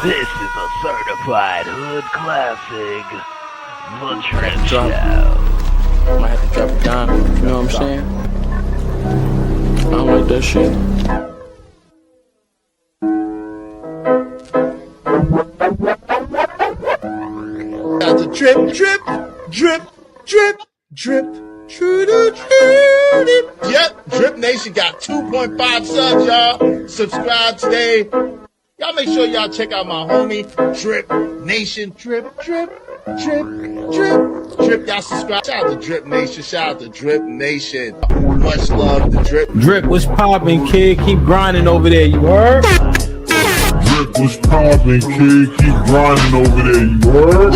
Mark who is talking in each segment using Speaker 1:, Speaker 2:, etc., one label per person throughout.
Speaker 1: This is a certified hood classic, The Drip Show.
Speaker 2: Might have to drop it down, you know what I'm saying? I don't like that shit.
Speaker 3: Got the drip, drip, drip, drip, drip, drip. Yep, Drip Nation got 2.5 subs, y'all. Subscribe today. Y'all make sure y'all check out my homie, Drip Nation. Drip, drip, drip, drip, drip. Y'all subscribe. Shout out to Drip Nation. Shout out to Drip Nation. Much love to Drip.
Speaker 4: Drip, what's poppin', kid? Keep grinding over there, you heard?
Speaker 5: Drip, what's poppin', kid? Keep grinding over there, you heard?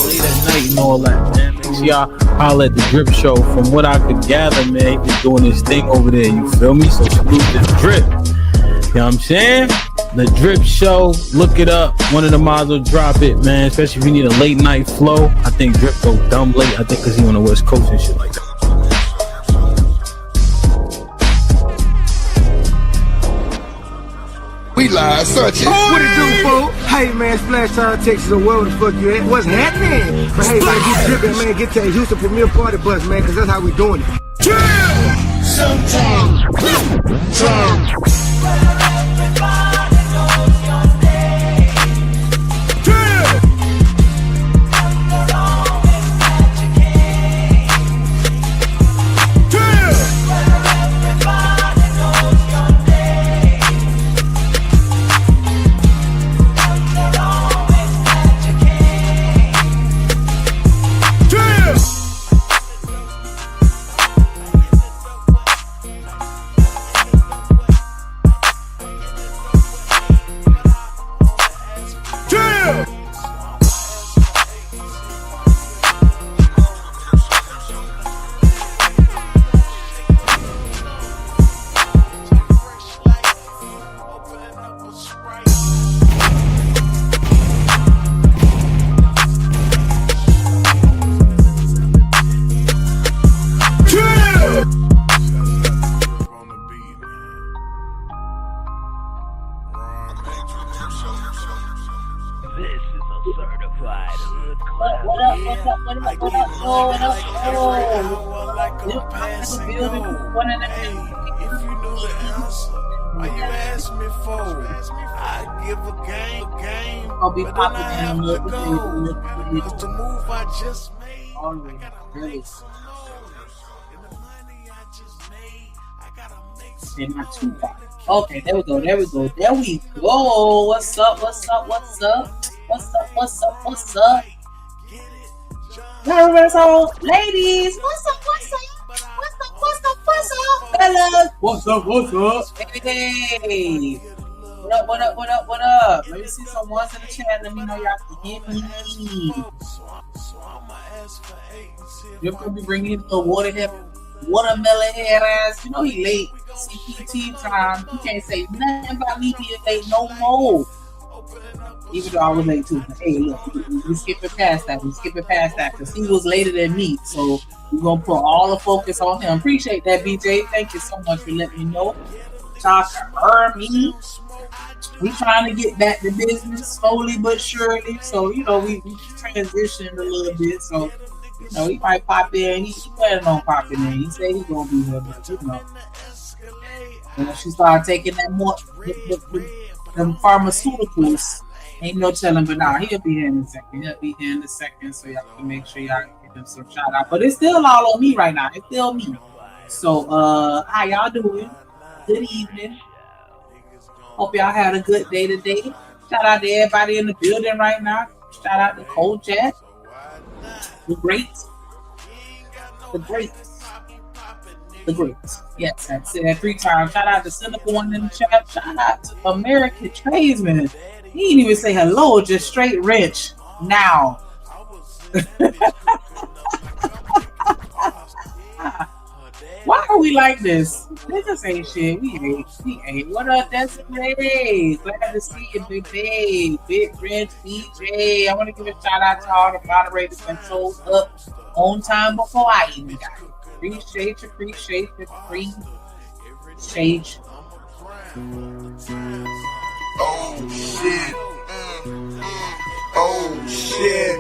Speaker 4: Late at night and all that, man. Make sure y'all holler at the Drip Show. From what I could gather, man, he's doing his thing over there. You feel me? So salute the Drip. You know what I'm saying? The Drip Show. Look it up. One of the mods will drop it, man. Especially if you need a late night flow. I think Drip go dumb late. I think because he on the West Coast and shit like that.
Speaker 3: We live, such it.
Speaker 6: What it do, fool? Hey, man, Splash Town, Texas, or where the fuck you at? What's happening? But hey, man, get dripping, man. Get to the Houston Premier Party Bus, man, because that's how we doing it.
Speaker 1: This is a certified hood
Speaker 7: Why you ask me for? I give a game,
Speaker 8: I'll be
Speaker 7: but then I
Speaker 8: popping
Speaker 7: have
Speaker 8: in
Speaker 7: to
Speaker 8: the
Speaker 7: go. Cause the move I just made,
Speaker 8: always
Speaker 7: I gotta
Speaker 8: really
Speaker 7: make some noise. And the money I just made, I gotta make some
Speaker 8: and not
Speaker 7: noise.
Speaker 8: too far. Okay, there we go. What's up? So, ladies, what's up? Fellas, what's up? Hey. What up? Let me see some ones in the chat. Let me know y'all can hear me. You're going to be bringing the watermelon head ass. You know he late. CPT time. He can't say nothing about me being late no more. Even though I was late too. Hey, look, we skipping past that because he was later than me. So we're going to put all the focus on him. Appreciate that, BJ. Thank you so much for letting me know. Y'all can hear me. We trying to get back to business slowly but surely. So, you know, we transitioned a little bit. So, you know, he might pop in. He planning on popping in. He said he's going to be here, but you know. When she started taking that more, them pharmaceuticals, ain't no telling, but nah, he'll be here in a second. So y'all can make sure y'all give him some shout out. But it's still all on me right now. It's still me. So, how y'all doing? Good evening. Hope y'all had a good day today. Shout out to everybody in the building right now. Shout out to Cold Jet. The greats. Yes, I said that 3 times. Shout out to Cynical One in the chat. Shout out to American Tradesman. He didn't even say hello, just straight rich. Now. Why are we like this? Niggas ain't shit. We ain't. What up, Desiree? Glad to see you, Big Babe. Big Rich DJ. I want to give a shout out to all the moderators that showed up on time before I even got here. Appreciate you.
Speaker 3: Oh shit.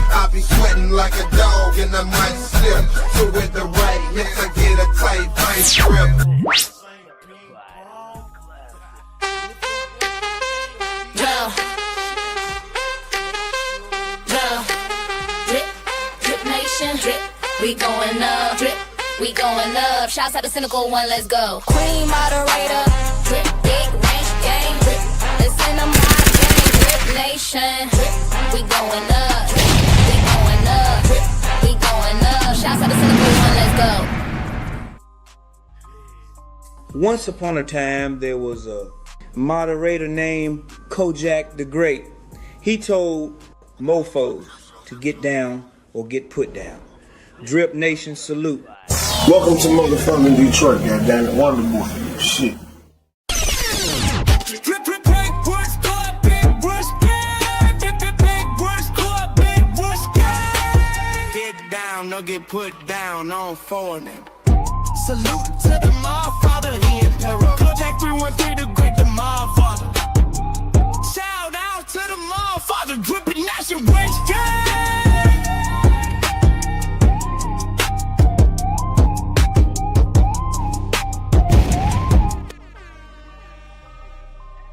Speaker 3: I be sweating like a dog and I might slip. So with the right hits I get a tight vice grip.
Speaker 9: DripNation, drip, we going up. Drip, we going up. Shouts out to Cynical One, let's go. Queen moderator, drip, big range game. Drip, it's in the mind game. DripNation, drip, we going up. Drip, we going up. Drip, we going up. Shouts out to Cynical One, let's go.
Speaker 6: Once upon a time, there was a moderator named Kojak the Great. He told mofos to get down or get put down. Drip Nation salute.
Speaker 5: Welcome to motherfucking Detroit, goddammit. Wonderful shit.
Speaker 7: Get down, no get put down on for them. Salute to the Motherfather, he emperor. Project 313 to great the Motherfather. Shout out to the Motherfather, DripNation Breaking.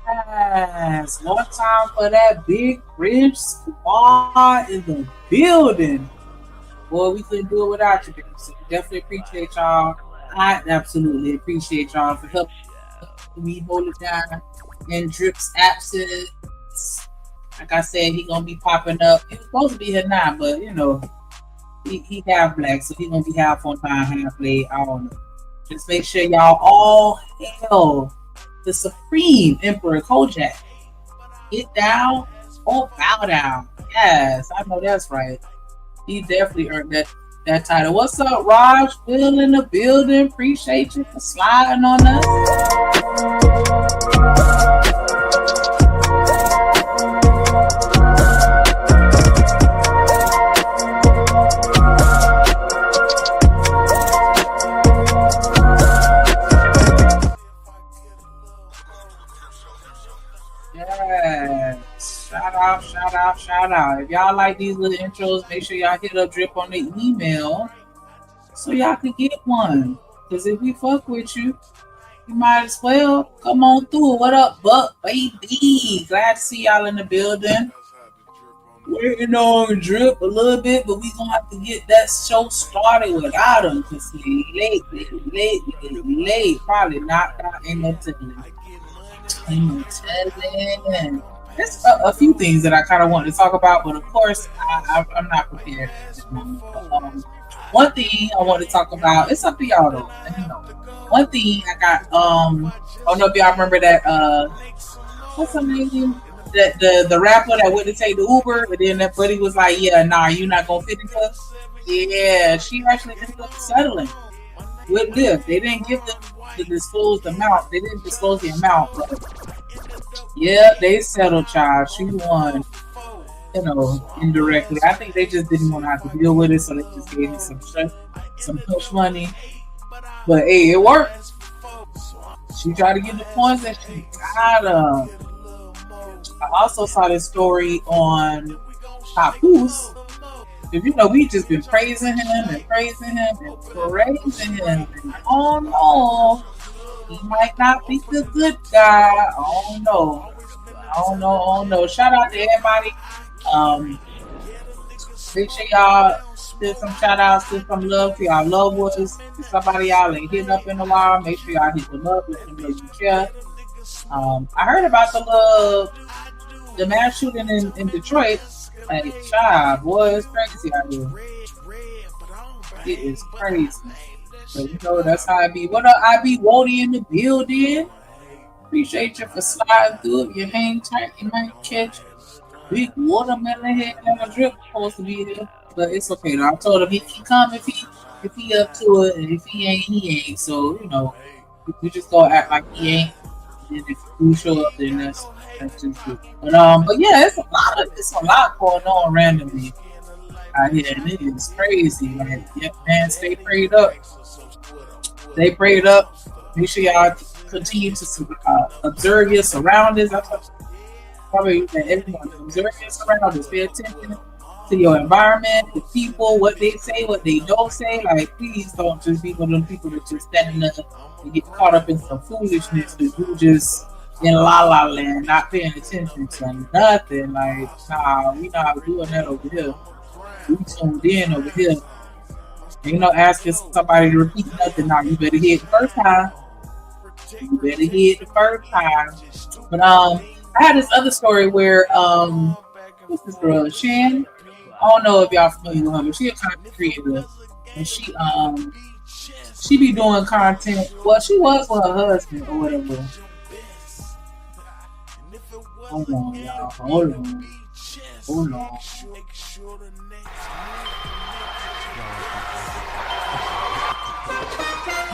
Speaker 8: Yes, one time for that big rib squad in the building. Boy, we couldn't do it without you, so we definitely appreciate y'all. I absolutely appreciate y'all for helping me hold it down in Drip's absence. Like I said, he gonna be popping up. He was supposed to be here now, but you know, he half black, so he gonna be half on time, half late. I don't know. Just make sure y'all all hail the Supreme Emperor Kojak. Get down or bow down. Yes, I know that's right. He definitely earned that title. What's up, Raj? Will in the building. Appreciate you for sliding on us. Shout out. If y'all like these little intros, make sure y'all hit up Drip on the email so y'all can get one. Because if we fuck with you, you might as well come on through. What up, Buck, baby? Glad to see y'all in the building. Waiting on Drip a little bit, but we gonna have to get that show started without him because he's late. Probably knocked out in the telling. There's a few things that I kind of want to talk about, but of course, I'm not prepared at this moment. One thing I want to talk about, it's up to y'all though. You know, one thing I got, I don't know if y'all remember that, what's her name? The rapper that went to take the Uber, and then that buddy was like, yeah, nah, you're not going to fit into us. Yeah, she actually ended up settling with Lyft. They didn't give them the disclosed amount. They didn't disclose the amount, but yeah, they settled, child. She won, you know, indirectly. I think they just didn't want to have to deal with it, so they just gave me some push money. But hey, it worked. She tried to get the points that she got. I also saw this story on Papoose. If you know, we just been praising him. And oh no, he might not be the good guy. Oh no. Shout out to everybody. Make sure y'all send some shout outs, send some love to y'all loved ones. If somebody y'all ain't hitting up in a while, make sure y'all hit them up. Let them know you care. I heard about the mass shooting in Detroit. Hey, child, boy, it's crazy out here. It is crazy. So, you know, that's how I be. What up, I be Wody in the building. Appreciate you for sliding through. If you hang tight, you might catch big watermelon head and a Drip supposed to be there. But it's okay though. I told him he can come if he up to it, and if he ain't, he ain't. So, you know, we just gonna act like he ain't. And if you show up, then that's just good. But yeah, it's a lot going on randomly. out here, and it is crazy. Like, yeah, man, stay prayed up. Stay prayed up. Make sure y'all continue to observe your surroundings. I probably that everyone observe your surroundings. Pay attention to your environment, the people, what they say, what they don't say. Like, please don't just be one of them people that just standing up and get caught up in some foolishness that you just in la la land, not paying attention to nothing. Like, nah, we not doing that over here. We tuned in over here. Ain't no asking somebody to repeat nothing. Now you better hear it the first time. You better hear it the first time. But I had this other story where what's this girl? Shan? I don't know if y'all familiar with her, but she a content creator. And she be doing content. Well, she was with her husband or whatever. Hold on, y'all. Hold on.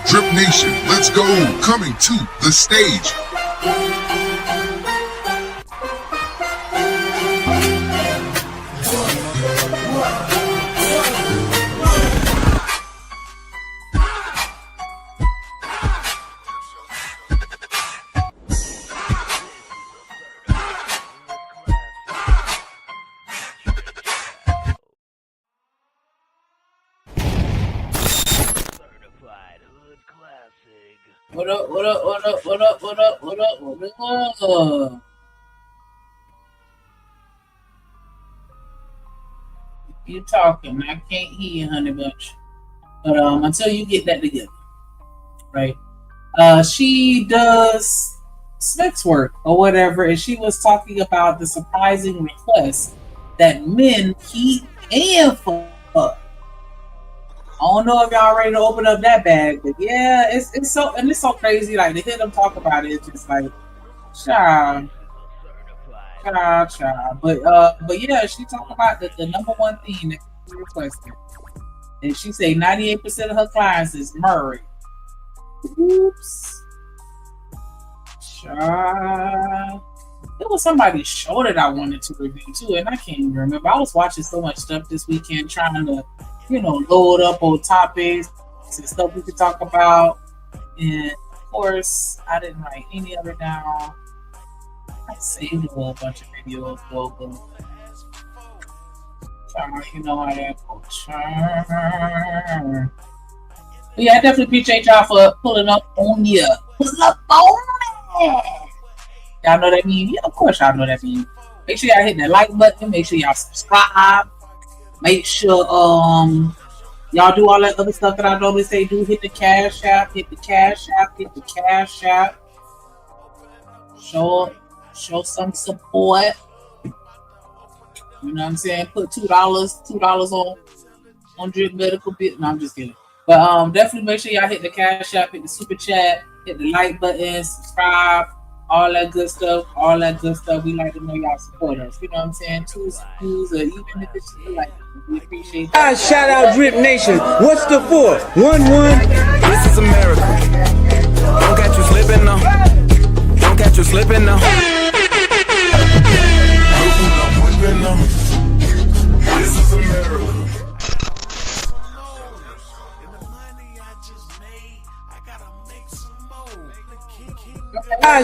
Speaker 5: Drip Nation, let's go. Coming to the stage.
Speaker 8: What up? You talking? I can't hear you, honey bunch. But until you get that together, right? She does sex work or whatever, and she was talking about the surprising request that men keep paying for. I don't know if y'all ready to open up that bag, but yeah, it's so crazy. Like, to hear them talk about it, it's just like, child. But yeah, she talked about the number one thing that she requested, and she say 98% of her clients is married. Oops, child. It was somebody's show that I wanted to review too, and I can't even remember. I was watching so much stuff this weekend, trying to, load up on topics and stuff we could talk about. And of course, I didn't write any of it down. I saved a whole bunch of videos though, but you know how that goes. But yeah, I definitely appreciate y'all for pulling up on me. Pull up on me. Y'all know that mean? Yeah, of course y'all know that mean. Make sure y'all hit that like button. Make sure y'all subscribe. Make sure y'all do all that other stuff that I normally say. Do hit the cash app. Hit the cash app. Hit the cash app. Show some support. You know what I'm saying? Put $2 on Drip Medical Bit. No, I'm just kidding. But definitely make sure y'all hit the cash app, hit the super chat, hit the like button, subscribe, all that good stuff. We like to know y'all support us. You know what I'm saying? Two views, or even if it's like, we appreciate that.
Speaker 6: Shout out Drip Nation. What's the 4? 1-1.
Speaker 7: This is America. Don't catch you slipping now. Don't catch you slipping now. This is America.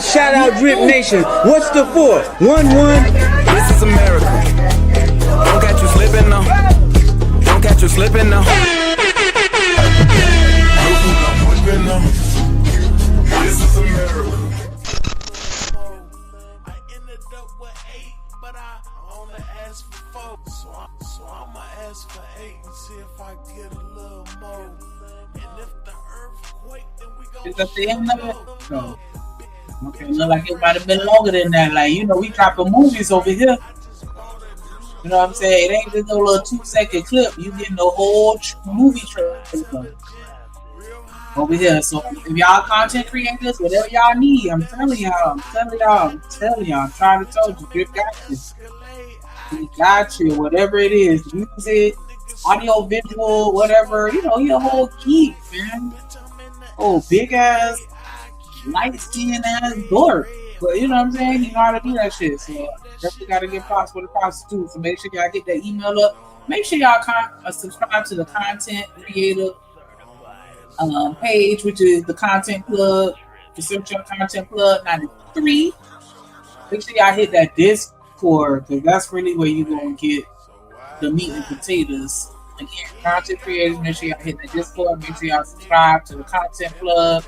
Speaker 6: Shout out Drip Nation. What's the 4? 1-1.
Speaker 7: This is America. Don't catch you slipping now. Don't catch you slipping now. This is America. I ended up with 8, but I only asked for 4. So I'ma ask for 8 and see if I get a little more. And if the earthquake, then we go.
Speaker 8: Is that the end of it? No. Okay, look like it might have been longer than that. Like, we dropping movies over here. You know what I'm saying? It ain't just no little 2-second clip. You getting the whole movie trailer over here. So if y'all content creators, whatever y'all need, I'm telling y'all. I'm trying to tell you, Drip got you. He got you. Whatever it is, music, audio, visual, whatever. He a whole geek, man. Oh, big ass, light skin ass dork. But you know what I'm saying? He know how to do that shit. So definitely got to get props for the props too. So make sure y'all get that email up. Make sure y'all subscribe to the content creator page, which is the content plug. The search your content plug 93. Make sure y'all hit that Discord because that's really where you're gonna get the meat and potatoes. Again, content creators, make sure y'all hit the Discord. Make sure y'all subscribe to the content plug.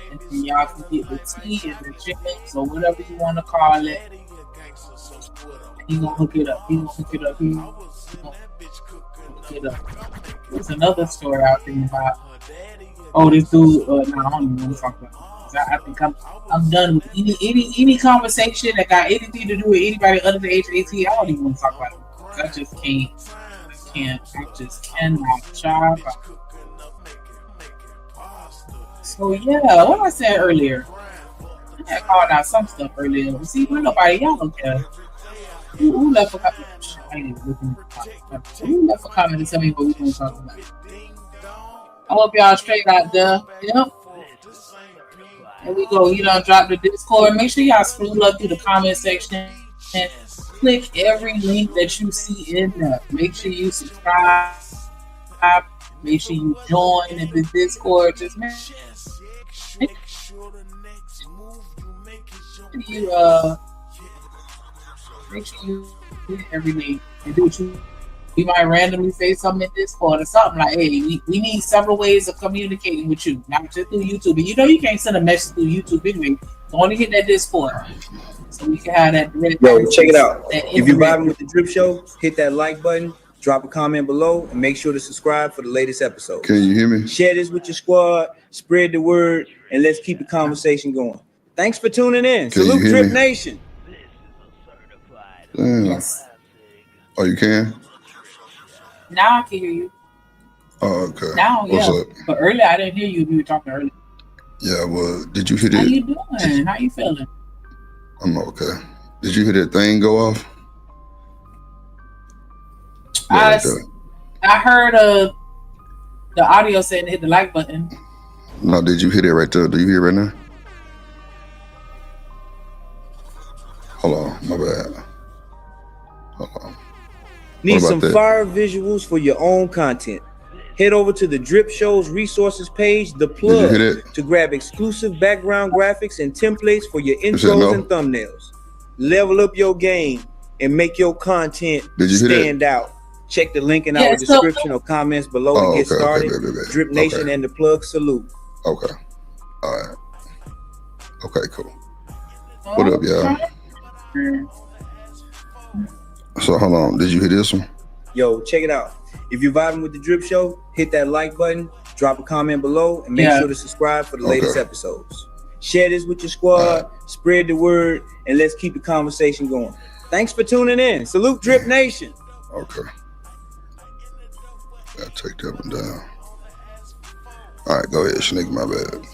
Speaker 8: And then y'all can get the tea and the chickens or whatever you want to call it. He gonna hook it up. He gonna hook it up. He gonna hook it up. There's another story out there about this dude. No, I don't even want to talk about it. I think I'm done with any conversation that got anything to do with anybody under the age of 18. I don't even want to talk about it. I just can't. I just cannot chop. So yeah, what I said earlier, I had called out some stuff earlier. See, we're nobody, y'all don't care. Who left a comment? I ain't even looking at the comment. Who left a comment to tell me what we gonna talk about? I hope y'all straight out there. Yep. There we go. You done drop the Discord. Make sure y'all scroll up through the comment section and click every link that you see in there. Make sure you subscribe. Make sure you join in the Discord. Just make sure you hit every link and do what you. We might randomly say something in Discord or something like, "Hey, we need several ways of communicating with you, not just through YouTube." And you know you can't send a message through YouTube anyway. So only hit that Discord so we can have that.
Speaker 6: Yo, check it out. If you're vibing with the Drip Show, hit that like button, drop a comment below, and make sure to subscribe for the latest episode.
Speaker 5: Can you hear me?
Speaker 6: Share this with your squad, spread the word, and let's keep the conversation going. Thanks for tuning in.
Speaker 5: Can
Speaker 6: Salute
Speaker 5: you hear
Speaker 6: Drip
Speaker 5: me?
Speaker 6: Nation.
Speaker 5: Damn.
Speaker 8: Yes.
Speaker 5: Oh, you can?
Speaker 8: Now I can hear you.
Speaker 5: Oh, okay.
Speaker 8: Now,
Speaker 5: What's
Speaker 8: yeah.
Speaker 5: up?
Speaker 8: But earlier I didn't hear you. You were talking earlier.
Speaker 5: Yeah, well, did you hit
Speaker 8: How
Speaker 5: it?
Speaker 8: you doing? How you feeling?
Speaker 5: I'm okay. Did you hear that thing go off?
Speaker 8: I heard the audio saying to hit the like button.
Speaker 5: No, did you hit it right there? Do you hear it right now? Hold on, my bad. Hold on.
Speaker 6: Need some
Speaker 5: that?
Speaker 6: fire visuals for your own content? Head over to the Drip Show's resources page, the plug, to grab exclusive background graphics and templates for your intros and thumbnails. Level up your game and make your content stand out. Check the link in our description or comments below to get started. Drip Nation and the plug salute.
Speaker 5: Okay. All right. Okay, cool. What up, y'all? So hold on. Did you hear this one?
Speaker 6: Yo, check it out. If you're vibing with the Drip Show, hit that like button, drop a comment below, and make sure to subscribe for the latest episodes. Share this with your squad, spread the word, and let's keep the conversation going. Thanks for tuning in. Salute Drip Nation.
Speaker 5: Okay. Gotta take that one down. All right, go ahead, Shanique, my bad.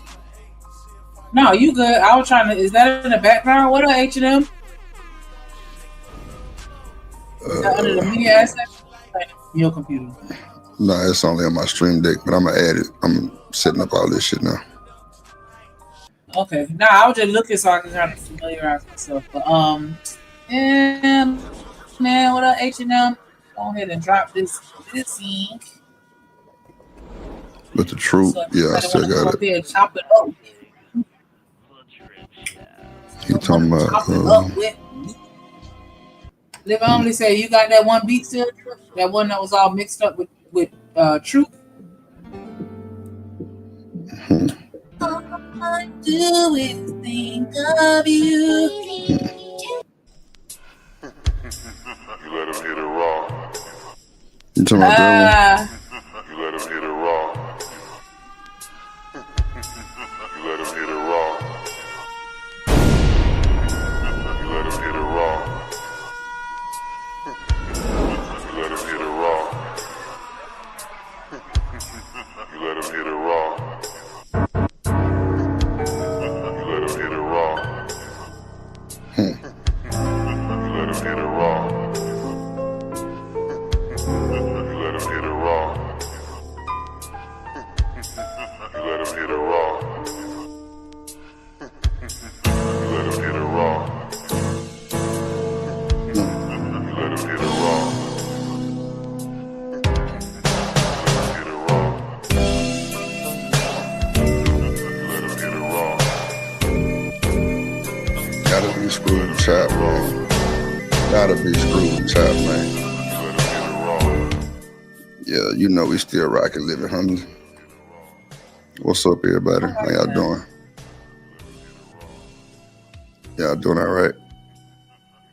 Speaker 8: No, you good. I was trying to, is that in the background? What are H&M? Under the media asset? Your computer.
Speaker 5: No, it's only on my stream deck, but I'm gonna add it. I'm setting up all this shit now.
Speaker 8: Okay. Nah, I was just looking so I can kind of familiarize myself. But man, what up, H&M? Go ahead and drop this ink.
Speaker 5: But the truth, I still got it.
Speaker 8: And chop it up.
Speaker 5: He talking about
Speaker 8: chop it up with. Liv only say you got that one beat still, that one that was all mixed up with truth. All I do is think of you.
Speaker 5: You let him hit it raw. You talking about that one? You let him hit it raw. You let him hit it raw. You let him hit it raw. You let him hit it raw. You let him hit it raw. You let him hit it raw. You let him hit it raw. You let him hit it raw. chop, man. Gotta be screwed chop, man. Yeah, you know we still rocking living humbly. What's up, everybody? How y'all doing? Y'all doing all right?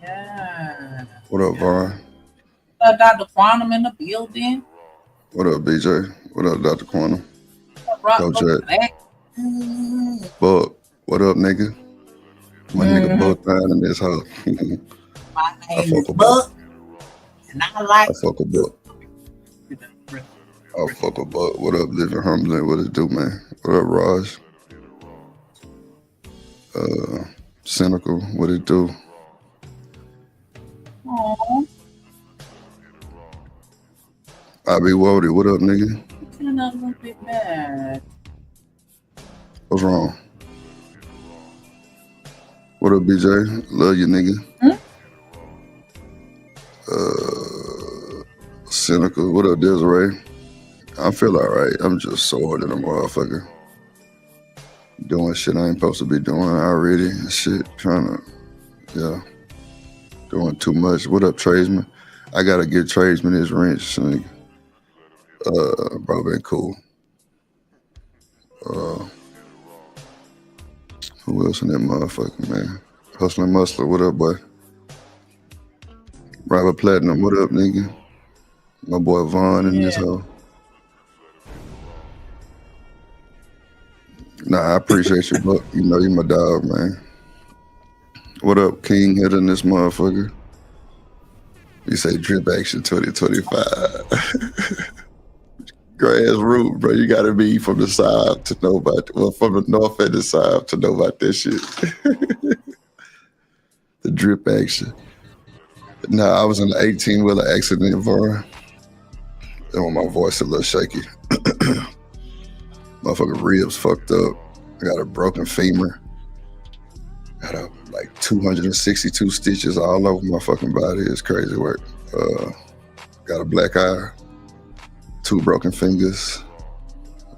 Speaker 8: Yeah.
Speaker 5: What up, Vaughn?
Speaker 8: Dr. Quantum in the building.
Speaker 5: What up, BJ? What up, Dr. Quantum? Coach Jack. Buck. What up, nigga? My nigga Buck down in this house.
Speaker 8: My name is Buck, and I
Speaker 5: fuck with Buck. I fuck with Buck. What up, living humbly? What it do, man? What up, Raj? Cynical. What it do?
Speaker 8: Aww.
Speaker 5: I be Wody. What up, nigga?
Speaker 8: Feeling a little bit bad.
Speaker 5: What's wrong? What up, BJ? Love you, nigga. Cynical. What up, Desiree? I feel all right. I'm just sore than a motherfucker. Doing shit I ain't supposed to be doing already and shit. Doing too much. What up, tradesman? I gotta get tradesman his wrench, nigga. Bro, been cool. Who else in that motherfucker, man? Hustling Muscle, what up, boy? Robert Platinum, what up, nigga? My boy Vaughn in this hoe. Nah, I appreciate you, but you know you my dog, man. What up, King Hitter in this motherfucker? You say drip action 2025. Grassroots, bro. You gotta be from the south to know about, well, from the north and the south to know about this shit. The drip action. Nah, I was in an 18-wheeler accident, Vaughn. And my voice a little shaky. Motherfucking ribs fucked up. I got a broken femur. Got like 262 stitches all over my fucking body. It's crazy work. Got a black eye. 2 broken fingers.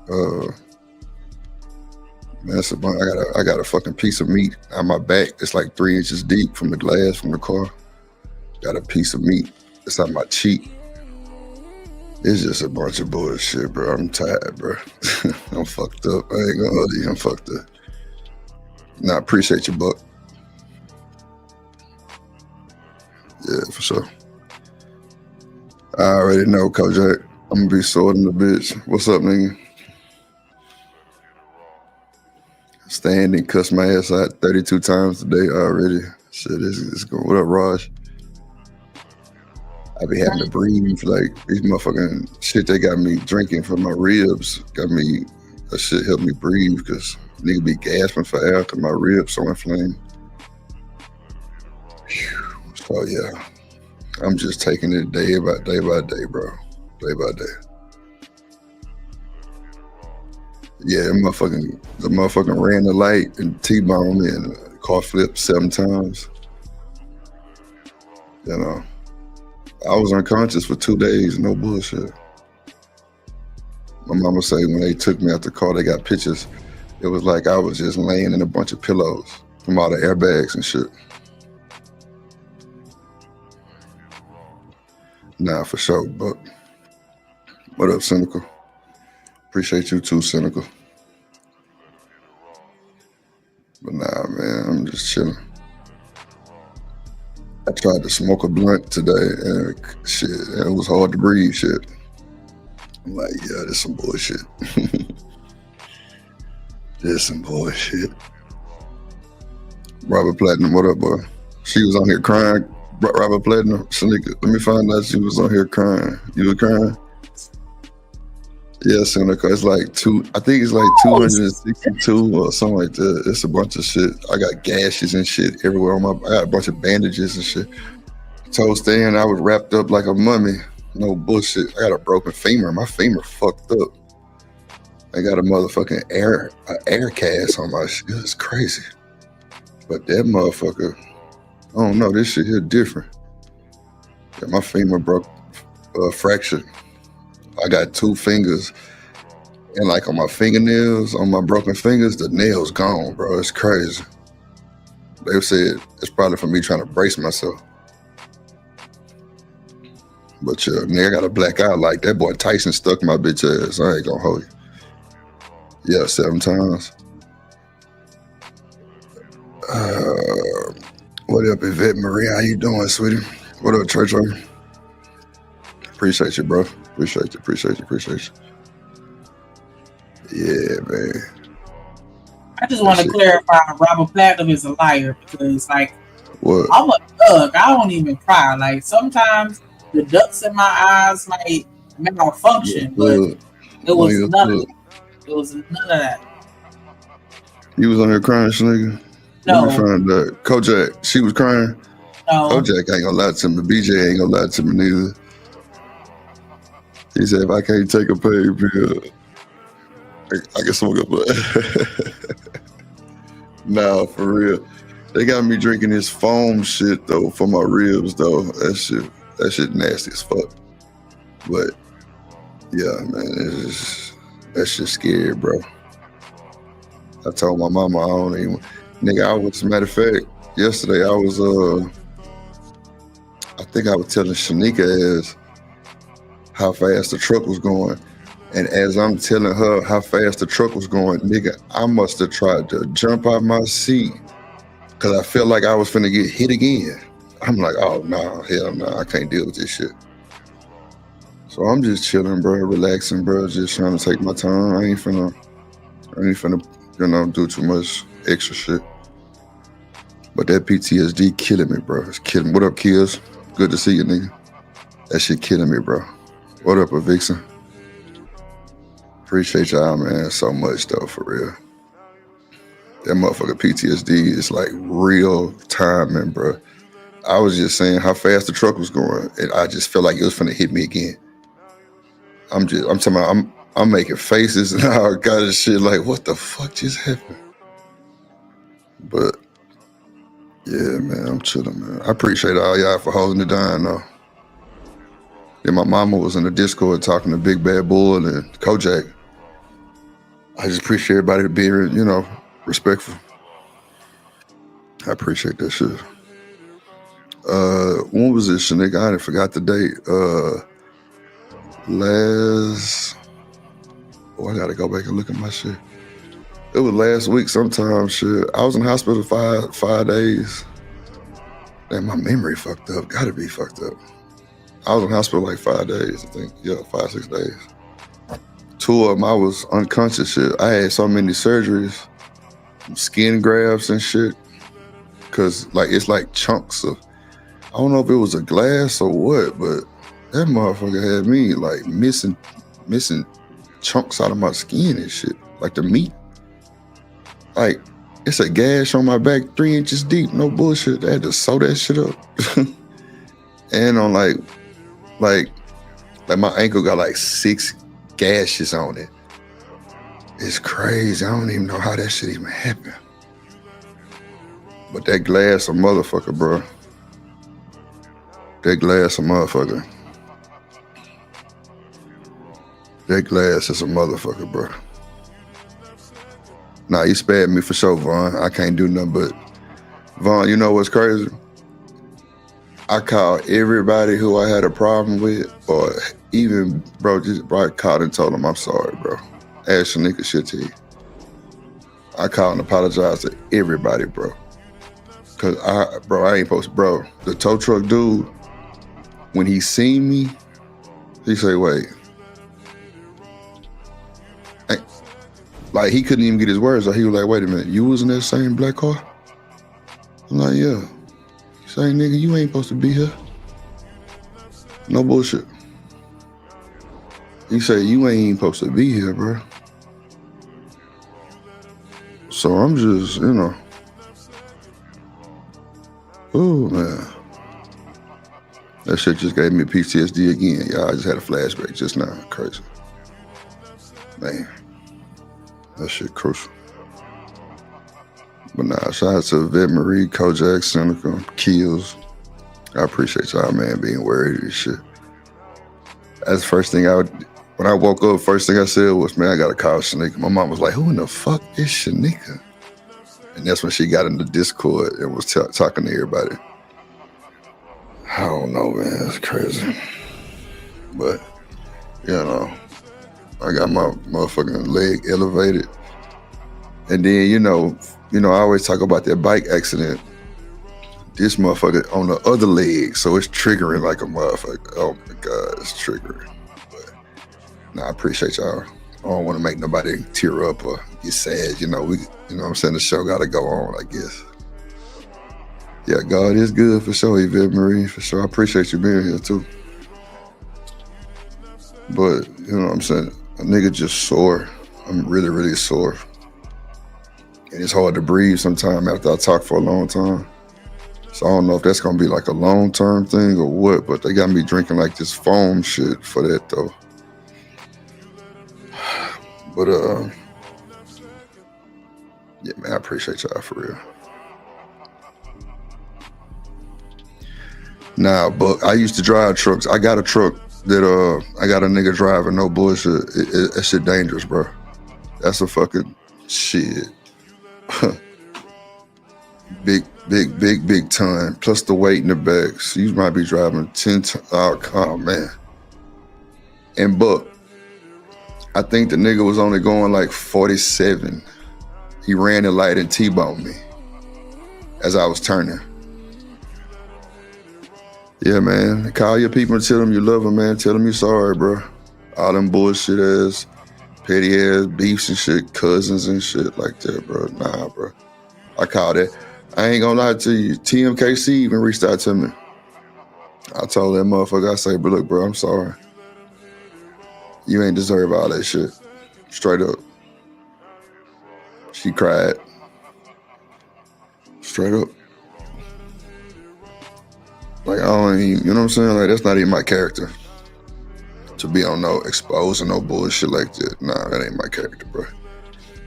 Speaker 5: Man, that's a bunch. I got a fucking piece of meat on my back. It's like 3 inches deep from the glass from the car. Got a piece of meat. It's on my cheek. It's just a bunch of bullshit, bro. I'm tired, bro. I'm fucked up. I ain't gonna hold you. I'm fucked up. Nah, I appreciate you, Buck. Yeah, for sure. I already know, Coach Jack. I'm gonna be sorting the bitch. What's up, nigga? Standing, cuss my ass out 32 times today already. Shit, it's going. What up, Raj? I be having to breathe. Like, these motherfucking shit they got me drinking for my ribs. Got me, that shit helped me breathe because nigga be gasping for air because my ribs so inflamed. So, yeah. I'm just taking it day by day, bro. Day by day. Yeah, the motherfucking ran the light and T-boned me and the car flipped 7 times. You know, I was unconscious for 2 days, no bullshit. My mama say when they took me out the car, they got pictures. It was like I was just laying in a bunch of pillows from all the airbags and shit. Nah, for sure, but what up, Cynical? Appreciate you too, Cynical. But nah, man, I'm just chilling. I tried to smoke a blunt today and shit, it was hard to breathe, shit. I'm like, yeah, this some bullshit. This some bullshit. Robert Platinum, what up, boy? She was on here crying. Robert Platinum, Shanika, let me find out she was on here crying. You were crying? Yeah, Seneca. It's like I think it's like 262 or something like that. It's a bunch of shit. I got gashes and shit everywhere on I got a bunch of bandages and shit. Told Stan I was wrapped up like a mummy. No bullshit. I got a broken femur. My femur fucked up. I got a motherfucking air cast on my shit. It's crazy. But that motherfucker, I don't know, this shit here different. Yeah, my femur broke, fractured. I got 2 fingers, and like on my fingernails, on my broken fingers, the nails gone, bro. It's crazy. They said it's probably for me trying to brace myself. But yeah, nigga, I got a black eye like that boy Tyson stuck my bitch ass. I ain't gonna hold you. Yeah, 7 times. What up, Yvette Marie? How you doing, sweetie? What up, Church? Appreciate you, bro. Appreciate you. Yeah, man.
Speaker 8: I just want to clarify Robert Platinum is a liar because, like,
Speaker 5: what?
Speaker 8: I'm a thug. I don't even cry. Like, sometimes the ducts in my eyes, like, malfunction, but it was none of that. It was none of that.
Speaker 5: You was on here crying, nigga?
Speaker 8: No.
Speaker 5: Kojak, she was crying?
Speaker 8: No.
Speaker 5: Kojak ain't gonna lie to me. BJ ain't gonna lie to me neither. He said, if I can't take a pain pill, I can smoke up. Nah, for real. They got me drinking this foam shit, though, for my ribs, though. That shit nasty as fuck. But, yeah, man, that shit scary, bro. I told my mama I don't even... Nigga, as a matter of fact, yesterday I think I was telling Shanika as how fast the truck was going. And as I'm telling her how fast the truck was going, nigga, I must have tried to jump out my seat because I felt like I was finna get hit again. I'm like, oh, nah, hell nah, I can't deal with this shit. So I'm just chilling, bro, relaxing, bro, just trying to take my time. I ain't finna, do too much extra shit. But that PTSD killing me, bro. It's killing me. What up, kids? Good to see you, nigga. That shit killing me, bro. What up, Vixen? Appreciate y'all, man, so much, though, for real. That motherfucker PTSD is like real timing, bro. I was just saying how fast the truck was going, and I just felt like it was finna hit me again. I'm talking about, I'm making faces and all kind of shit like, what the fuck just happened? But yeah, man, I'm chilling, man. I appreciate all y'all for holding it down, though. Then my mama was in the Discord talking to Big Bad Bull and Kojak. I just appreciate everybody being, respectful. I appreciate that shit. When was this, nigga? I forgot the date. I gotta go back and look at my shit. It was last week sometime, shit. I was in the hospital 5 days. Damn, my memory fucked up. Gotta be fucked up. I was in the hospital like 5 days, I think. Yeah, 5, 6 days. 2 of them, I was unconscious shit. I had so many surgeries, skin grafts and shit. Cause like, it's like chunks of, I don't know if it was a glass or what, but that motherfucker had me like missing chunks out of my skin and shit. Like the meat. Like, it's a gash on my back 3 inches deep, no bullshit. I had to sew that shit up. And on like my ankle got like 6 gashes on it. It's crazy. I don't even know how that shit even happened. But that glass a motherfucker, bro. That glass a motherfucker. That glass is a motherfucker, bro. Nah, you spared me for sure, Vaughn. I can't do nothing but... Vaughn, you know what's crazy? I called everybody who I had a problem with, or even, bro, I called and told them I'm sorry, bro. Ask Shanika shit to you. I called and apologized to everybody, bro. Cause I ain't supposed to, bro. The tow truck dude, when he seen me, he say, wait. Like, he couldn't even get his words out. He was like, wait a minute, you was in that same black car? I'm like, yeah. He say, nigga, you ain't supposed to be here. No bullshit. He say, you ain't even supposed to be here, bro. So I'm just, oh, man. That shit just gave me PTSD again. Y'all, I just had a flashback just now. Crazy. Man. That shit crucial. But nah, shout out to Vet Marie, Kojak, Seneca, Keels. I appreciate y'all, man, being worried of this shit. That's the first thing when I woke up, first thing I said was, man, I gotta call Shanika. My mom was like, who in the fuck is Shanika? And that's when she got in the Discord and was talking to everybody. I don't know, man. It's crazy. But, you know, I got my motherfucking leg elevated. And then, you know, I always talk about that bike accident. This motherfucker on the other leg, so it's triggering like a motherfucker. Oh my God, it's triggering. But, I appreciate y'all. I don't want to make nobody tear up or get sad. You know, what I'm saying? The show got to go on, I guess. Yeah, God is good for sure, Yvette Marie, for sure. I appreciate you being here too. But, you know what I'm saying? A nigga just sore. I'm really, really sore. And it's hard to breathe sometimes after I talk for a long time. So I don't know if that's going to be like a long-term thing or what, but they got me drinking like this foam shit for that though. But, yeah, man, I appreciate y'all for real. Nah, but I used to drive trucks. I got a truck that I got a nigga driving, no bullshit. That shit dangerous, bro. That's a fucking shit. big ton. Plus the weight in the back. So you might be driving 10 tons. Oh, man. And but I think the nigga was only going like 47. He ran the light and T-boned me as I was turning. Yeah, man. Call your people and tell them you love them, man. Tell them you're sorry, bro. All them bullshit ass, petty ass beefs and shit, cousins and shit like that, bro. Nah, bro. I call that. I ain't gonna lie to you. TMKC even reached out to me. I told that motherfucker, I say, but look, bro, I'm sorry. You ain't deserve all that shit. Straight up. She cried. Straight up. Like, I don't even, you know what I'm saying? Like, that's not even my character. To be on no exposing no bullshit like that. Nah, that ain't my character, bro.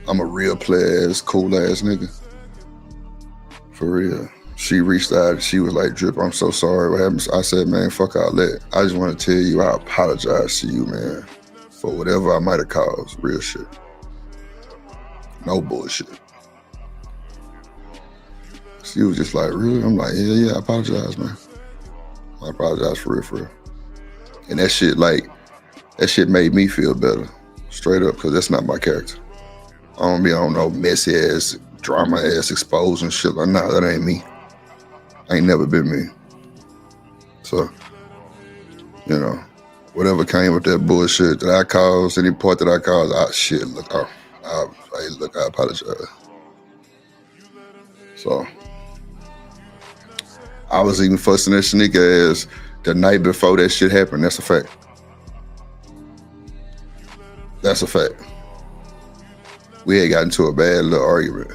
Speaker 5: I'm a real play-ass, cool-ass nigga. For real. She reached out, she was like, Drip, I'm so sorry what happened. I said, man, fuck all that. I just want to tell you I apologize to you, man, for whatever I might have caused. Real shit. No bullshit. She was just like, really? I'm like, yeah, I apologize, man. I apologize for real. And that shit made me feel better. Straight up, because that's not my character. I don't be on no messy ass, drama ass, exposing shit. Like, nah, that ain't me. Ain't never been me. So, you know, whatever came with that bullshit that I caused, any part that I caused, I apologize. So, I was even fussing that sneaker ass the night before that shit happened. That's a fact. That's a fact. We had gotten into a bad little argument.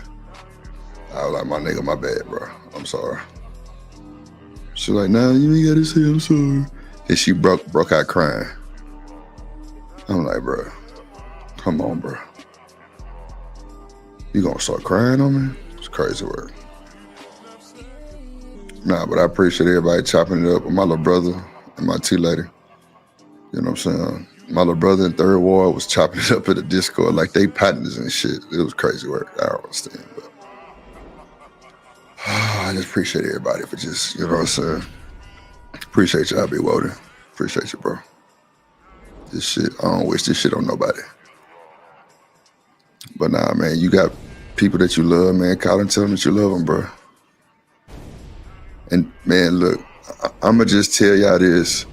Speaker 5: I was like, my nigga, my bad, bro. I'm sorry. She like, nah, you ain't gotta say I'm sorry. And she broke out crying. I'm like, bro, come on, bro. You gonna start crying on me? It's crazy work. Nah, but I appreciate everybody chopping it up with my little brother and my tea lady. You know what I'm saying? My little brother in Third Ward was chopping it up in the Discord like they partners and shit. It was crazy work. I don't understand, but I just appreciate everybody for just, you know what I'm saying? Appreciate y'all, Big Woden. Appreciate you, bro. This shit, I don't wish this shit on nobody. But nah, man, you got people that you love, man. Call and tell them that you love them, bro. And man, look, I'ma just tell y'all this.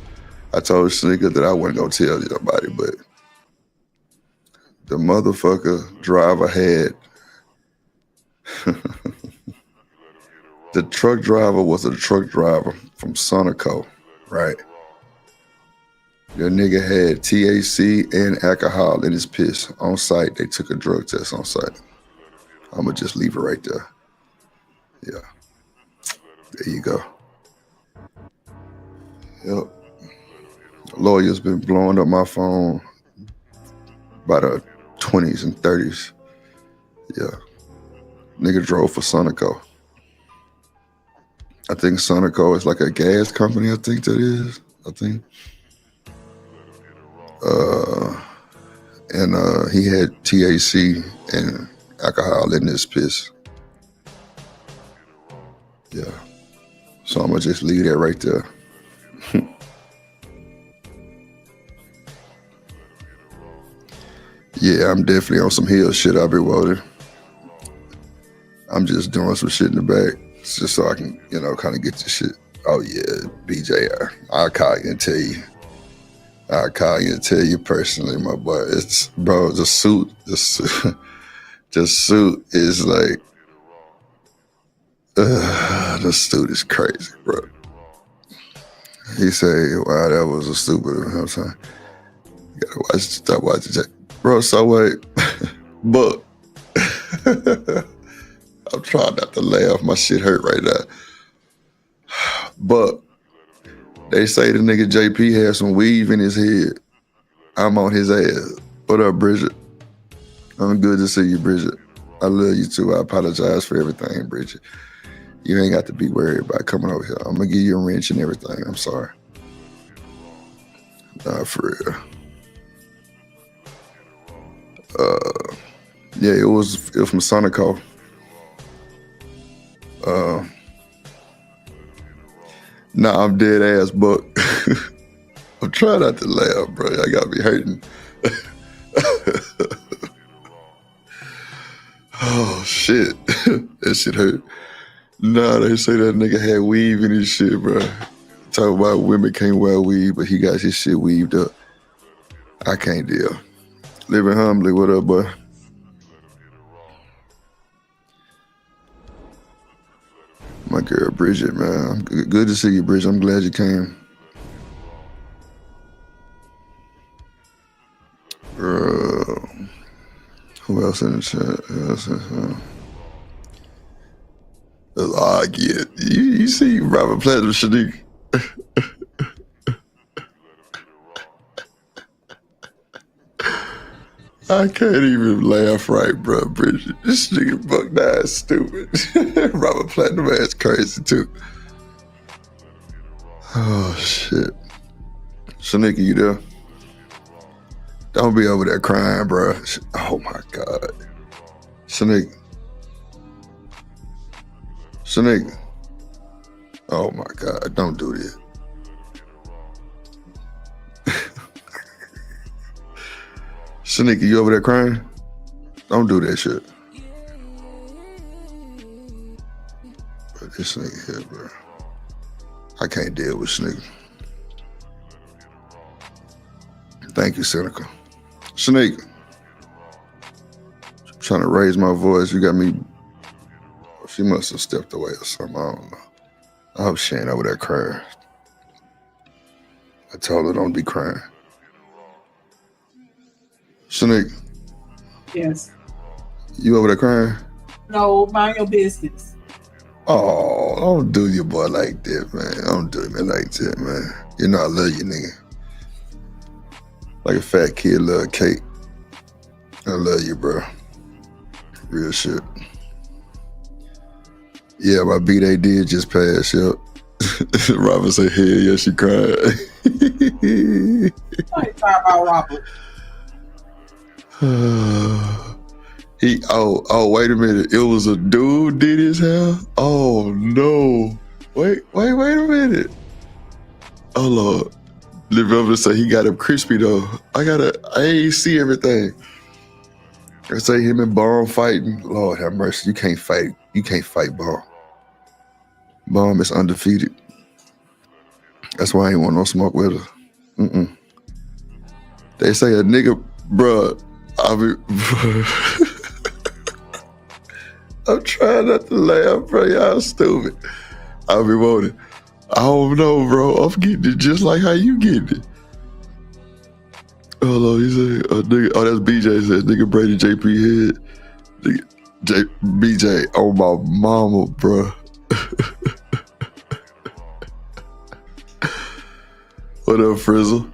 Speaker 5: I told Sneaker that I wasn't gonna tell nobody, but the motherfucker driver had the truck driver was a truck driver from Sonico, right? Your nigga had THC and alcohol in his piss on site. They took a drug test on site. I'ma just leave it right there. Yeah. There you go. Yep. Lawyers been blowing up my phone by the 20s and 30s. Yeah. Nigga drove for Sonico. I think Sonico is like a gas company, I think that is. And he had THC and alcohol in his piss. So I'm gonna just leave that right there. Yeah, I'm definitely on some hill shit. I'll be woden. I'm just doing some shit in the back, just so I can, kind of get this shit. Oh yeah, BJ, I'll call you and tell you. I'll call you and tell you personally, my boy. The suit is like, the suit is crazy, bro. He say, wow, that was a stupid, I'm saying? You gotta stop watching that. Bro, so wait, but I'm trying not to laugh. My shit hurt right now. But they say the nigga JP has some weave in his head. I'm on his ass. What up, Bridget? I'm good to see you, Bridget. I love you too. I apologize for everything, Bridget. You ain't got to be worried about coming over here. I'm gonna give you a wrench and everything. I'm sorry. Nah, for real. Yeah, it was from Sonico. Nah, I'm dead ass, but I'm trying not to laugh, bro. I got me hurting. Oh shit, that shit hurt. Nah, they say that nigga had weave in his shit, bro. Talk about women can't wear weave, but he got his shit weaved up. I can't deal. Living humbly, what up, boy? My girl Bridget, man. Good to see you, Bridget. I'm glad you came. Who else in the chat? You see Robert Platinum, Shanique. I can't even laugh right, bro, Bridget. This nigga Buck Nine is stupid. Robert Platinum ass crazy too. Oh shit. Shanika, you there? Don't be over there crying, bro. Oh my God. Shanika. Oh my God, don't do this. Shanika, you over there crying? Don't do that shit. But this nigga here, bro. I can't deal with Shanika. Thank you, Seneca. Shanika. I'm trying to raise my voice. You got me. She must have stepped away or something. I don't know. I hope she ain't over there crying. I told her don't be crying. Shanika.
Speaker 8: Yes.
Speaker 5: You over there crying?
Speaker 8: No, mind your business.
Speaker 5: Oh, don't do your boy like that, man. Don't do me like that, man. You know I love you, nigga. Like a fat kid love cake. I love you, bro. Real shit. Yeah, my B-Day did just pass, yep. Robert said, hell yeah, she cried.
Speaker 8: I ain't talking about Robert.
Speaker 5: Wait a minute. It was a dude did his hair? Oh no. Wait a minute. Oh Lord. Remember to say he got him crispy though. I ain't see everything. I say him and Bomb fighting. Lord have mercy. You can't fight Bomb. Bomb is undefeated. That's why I ain't want no smoke with her. They say a nigga, bruh, I'm trying not to laugh, bro. Y'all stupid. I'll be voting. I don't know, bro. I'm getting it just like how you getting it. Hold on, he said, nigga, that's BJ said, nigga Brady JP head. Nigga, BJ, oh my mama, bro. What up, Frizzle?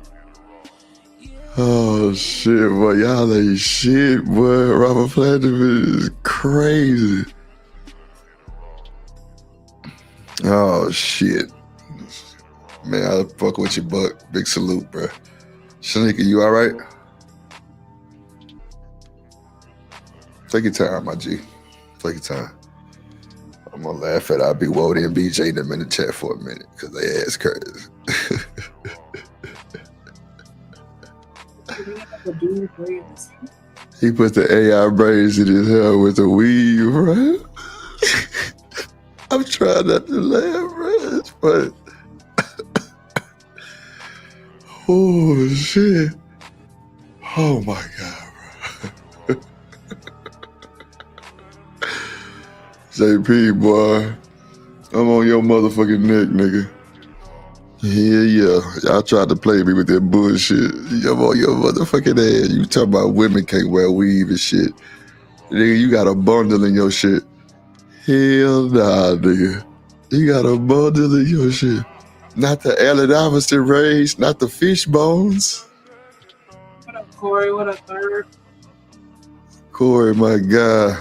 Speaker 5: Oh shit, boy, y'all ain't shit, boy. Robert Platinum is crazy. Oh shit. Man, I fuck with you, Buck. Big salute, bro. Shanika, you all right? Take your time, my G. Take your time. I'm gonna laugh at I'll be Wody and BJ them in the chat for a minute because they ass crazy. He put the AI braids in his hair with a weave, right? I'm trying not to laugh, bro. It's funny. Oh shit. Oh my god, bro. JP, boy. I'm on your motherfucking neck, nigga. Yeah. Y'all tried to play me with that bullshit. I'm on your motherfucking ass. You talking about women can't wear weave and shit. Nigga, you got a bundle in your shit. Hell nah, nigga. You got a bundle in your shit. Not the Allen Iverson rays, not the fish bones.
Speaker 8: What up, Corey? What up, third?
Speaker 5: Corey, my guy.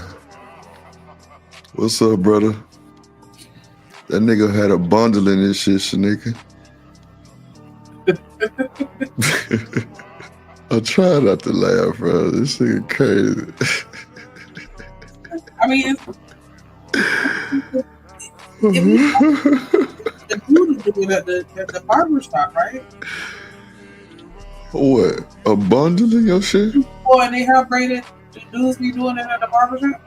Speaker 5: What's up, brother? That nigga had a bundle in this shit, Shanika. I try not to laugh, bro. This nigga crazy.
Speaker 8: I mean, the dude is doing at the barber shop, right?
Speaker 5: What? A bundle in your shit?
Speaker 8: Boy, they have braided. The dudes be doing it at the barber shop.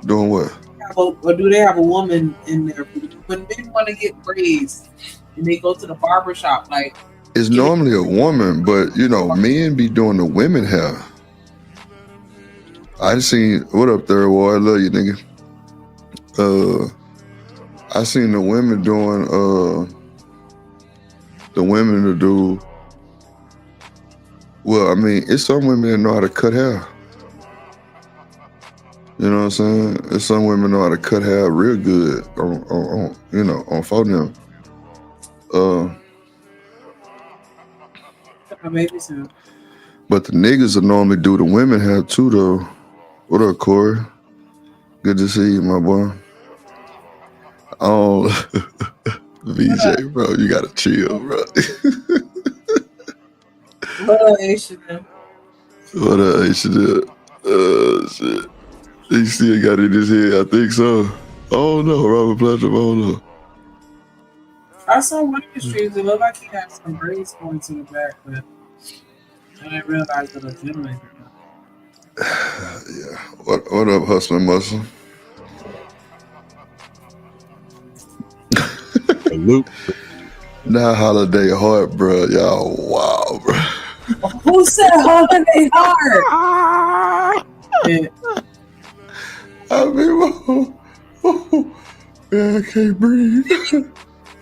Speaker 5: Doing what?
Speaker 8: Or do they have a woman in there? When men want to get braids and they go to the barber shop, like
Speaker 5: it's normally a woman, but you know, men be doing the women hair. I seen what up there, boy? I love you, nigga. I seen the women doing the women to do. Well, I mean, it's some women that know how to cut hair. You know what I'm saying? There's some women know how to cut hair real good on you know, on phone them.
Speaker 8: maybe so.
Speaker 5: But the niggas will normally do the women hair too, though. What up, Corey? Good to see you, my boy. Oh, VJ, bro, you gotta chill, bro.
Speaker 8: What up, H&M?
Speaker 5: What up, H&M? Shit. He still got it in his head, I think so. Oh no, Robert Platinum, oh no.
Speaker 8: I saw one of the streams. It looked like he had some braids going to the back, but I didn't realize it was gentleman.
Speaker 5: Yeah. What up, Hustling Muscle?
Speaker 10: Luke.
Speaker 5: Now Holiday Heart, bro. Y'all wow, bro.
Speaker 8: Who said Holiday Heart? Yeah.
Speaker 5: I mean, yeah, I can't breathe.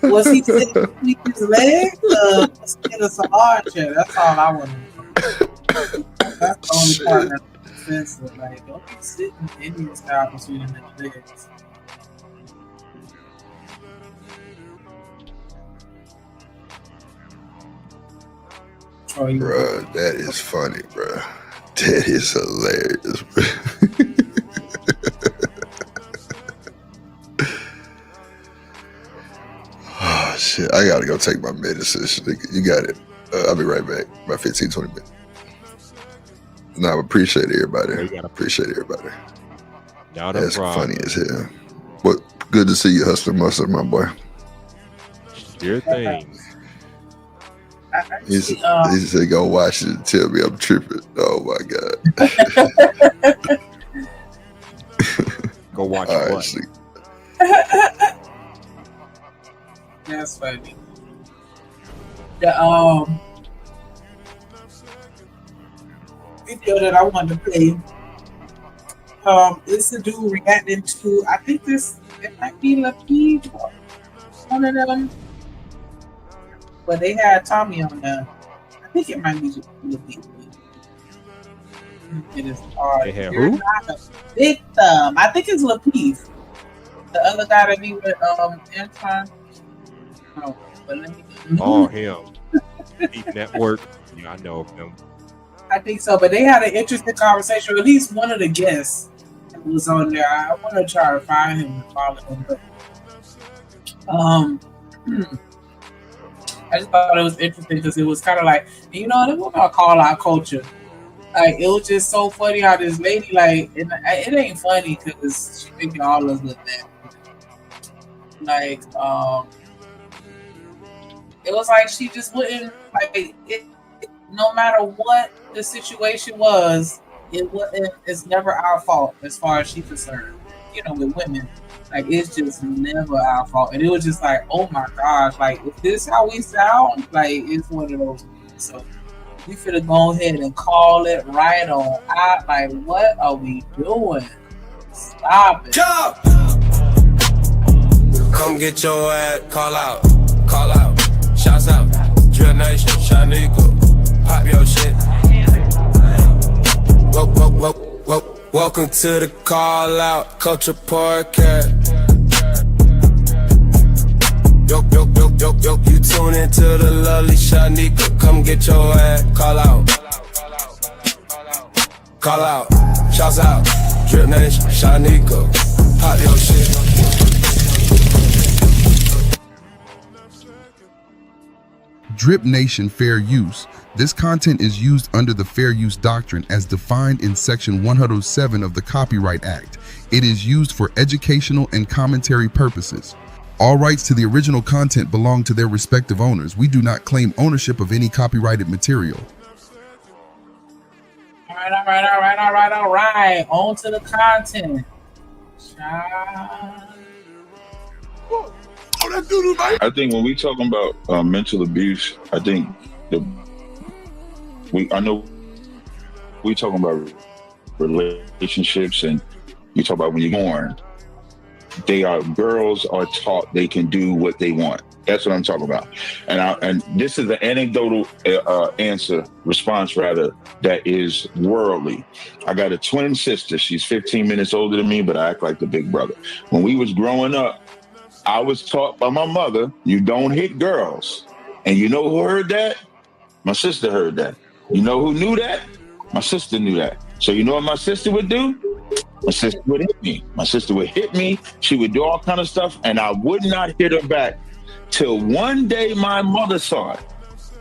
Speaker 8: Was he sitting between his legs? Was he in a salon chair? That's all I want to know. That's the only part that makes sense. Like, don't be sitting Indian style between his legs.
Speaker 5: Bruh, that is funny, bruh. That is hilarious, bruh. Oh, shit. I gotta go take my medicine. You got it. I'll be right back. About 15, 20 minutes. No, I appreciate everybody. Appreciate everybody. That's funny as hell. But good to see you, Hustler Mustard, my boy.
Speaker 10: Your thing.
Speaker 5: He said, go watch it and tell me I'm tripping. Oh, my God.
Speaker 10: Go watch
Speaker 5: it.
Speaker 8: That's funny. The video that I wanted to play, it's a dude reacting to, I think it might be Lapid, one of them, but they had Tommy on there. I think it might be Lapid. It is hard.
Speaker 10: They had who?
Speaker 8: Victim. I think it's Lapid. The other guy that be with Anton. Oh, but let me.
Speaker 10: Oh, him. Deep Network. Yeah, I know of him.
Speaker 8: I think so, but they had an interesting conversation. At least one of the guests that was on there. I want to try to find him and follow him. But, I just thought it was interesting because it was kind of like, you know, they want to call out culture. Like, it was just so funny how this lady, like, it ain't funny because she thinking all of us look bad. Like, it was like she just wouldn't like it. No matter what the situation was, it's never our fault as far as she's concerned. You know, with women, like it's just never our fault. And it was just like, oh my gosh, like if this how we sound, like it's one of those. So we finna go ahead and call it right on out. Like, what are we doing? Stop it.
Speaker 7: Jump! Come get your ass, call out, shouts out, DripNation, Shaniqua, pop your shit. Welcome to the call out, culture podcast. Yo, you tune into the lovely Shaniqua, come get your ass, call out, shouts out, DripNation, Shaniqua, pop your shit.
Speaker 11: DripNation Fair Use. This content is used under the Fair Use Doctrine as defined in Section 107 of the Copyright Act. It is used for educational and commentary purposes. All rights to the original content belong to their respective owners. We do not claim ownership of any copyrighted material.
Speaker 8: All right. On to the content.
Speaker 12: I think when we talking about mental abuse, I think I know we talking about relationships, and you talk about when you're born. Girls are taught they can do what they want. That's what I'm talking about. And this is an anecdotal response that is worldly. I got a twin sister. She's 15 minutes older than me, but I act like the big brother. When we was growing up, I was taught by my mother, you don't hit girls. And you know who heard that? My sister heard that. You know who knew that? My sister knew that. So you know what my sister would do? My sister would hit me. My sister would hit me. She would do all kind of stuff, and I would not hit her back till one day my mother saw it.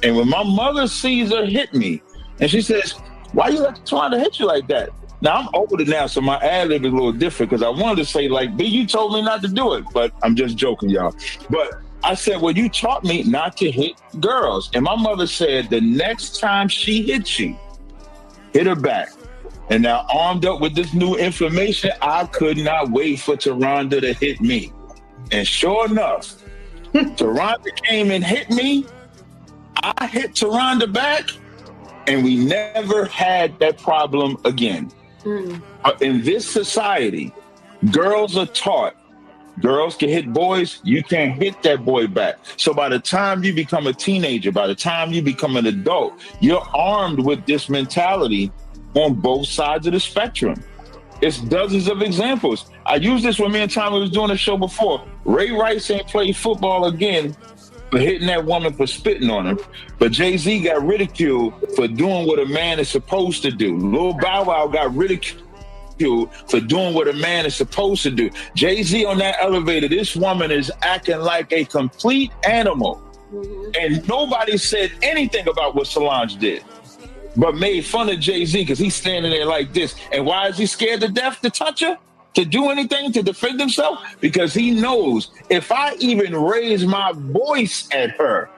Speaker 12: And when my mother sees her hit me, and she says, why you let trying to hit you like that? Now, I'm older now, so my ad-lib is a little different because I wanted to say, like, B, you told me not to do it, but I'm just joking, y'all. But I said, well, you taught me not to hit girls. And my mother said, the next time she hits you, hit her back. And now, armed up with this new information, I could not wait for Taronda to hit me. And sure enough, Taronda came and hit me. I hit Taronda back, and we never had that problem again. In this society, girls are taught, girls can hit boys, you can't hit that boy back. So by the time you become a teenager, by the time you become an adult, you're armed with this mentality on both sides of the spectrum. It's dozens of examples. I used this when me and Tommy was doing a show before. Ray Rice ain't played football again for hitting that woman for spitting on her, but Jay-Z got ridiculed for doing what a man is supposed to do. Lil Bow Wow got ridiculed for doing what a man is supposed to do. Jay-Z on that elevator, this woman is acting like a complete animal. And nobody said anything about what Solange did, but made fun of Jay-Z because he's standing there like this. And why is he scared to death to touch her? To do anything to defend himself? Because he knows if I even raise my voice at her,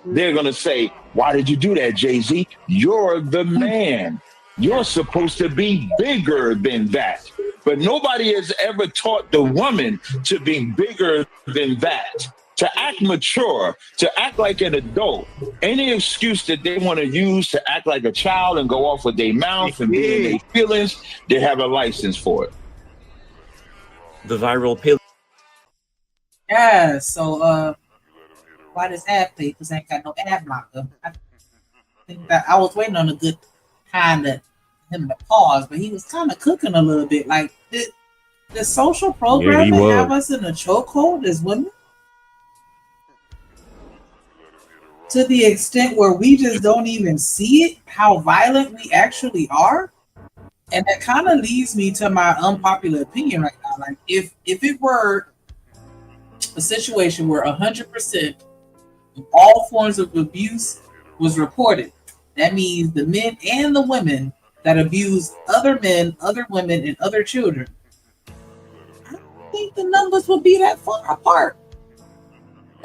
Speaker 12: they're going to say, why did you do that, Jay-Z? You're the man. You're supposed to be bigger than that. But nobody has ever taught the woman to be bigger than that, to act mature, to act like an adult. Any excuse that they want to use to act like a child and go off with their mouth and be in their feelings, they have a license for it.
Speaker 13: The viral pill.
Speaker 8: Yeah, so why does ad play? Because I ain't got no ad blocker. I think that I was waiting on a good time to him to pause, but he was kind of cooking a little bit. Like the social programming have us in a chokehold as women to the extent where we just don't even see it, how violent we actually are. And that kind of leads me to my unpopular opinion right now. Like, if it were a situation where 100% of all forms of abuse was reported, that means the men and the women that abuse other men, other women, and other children, I don't think the numbers would be that far apart.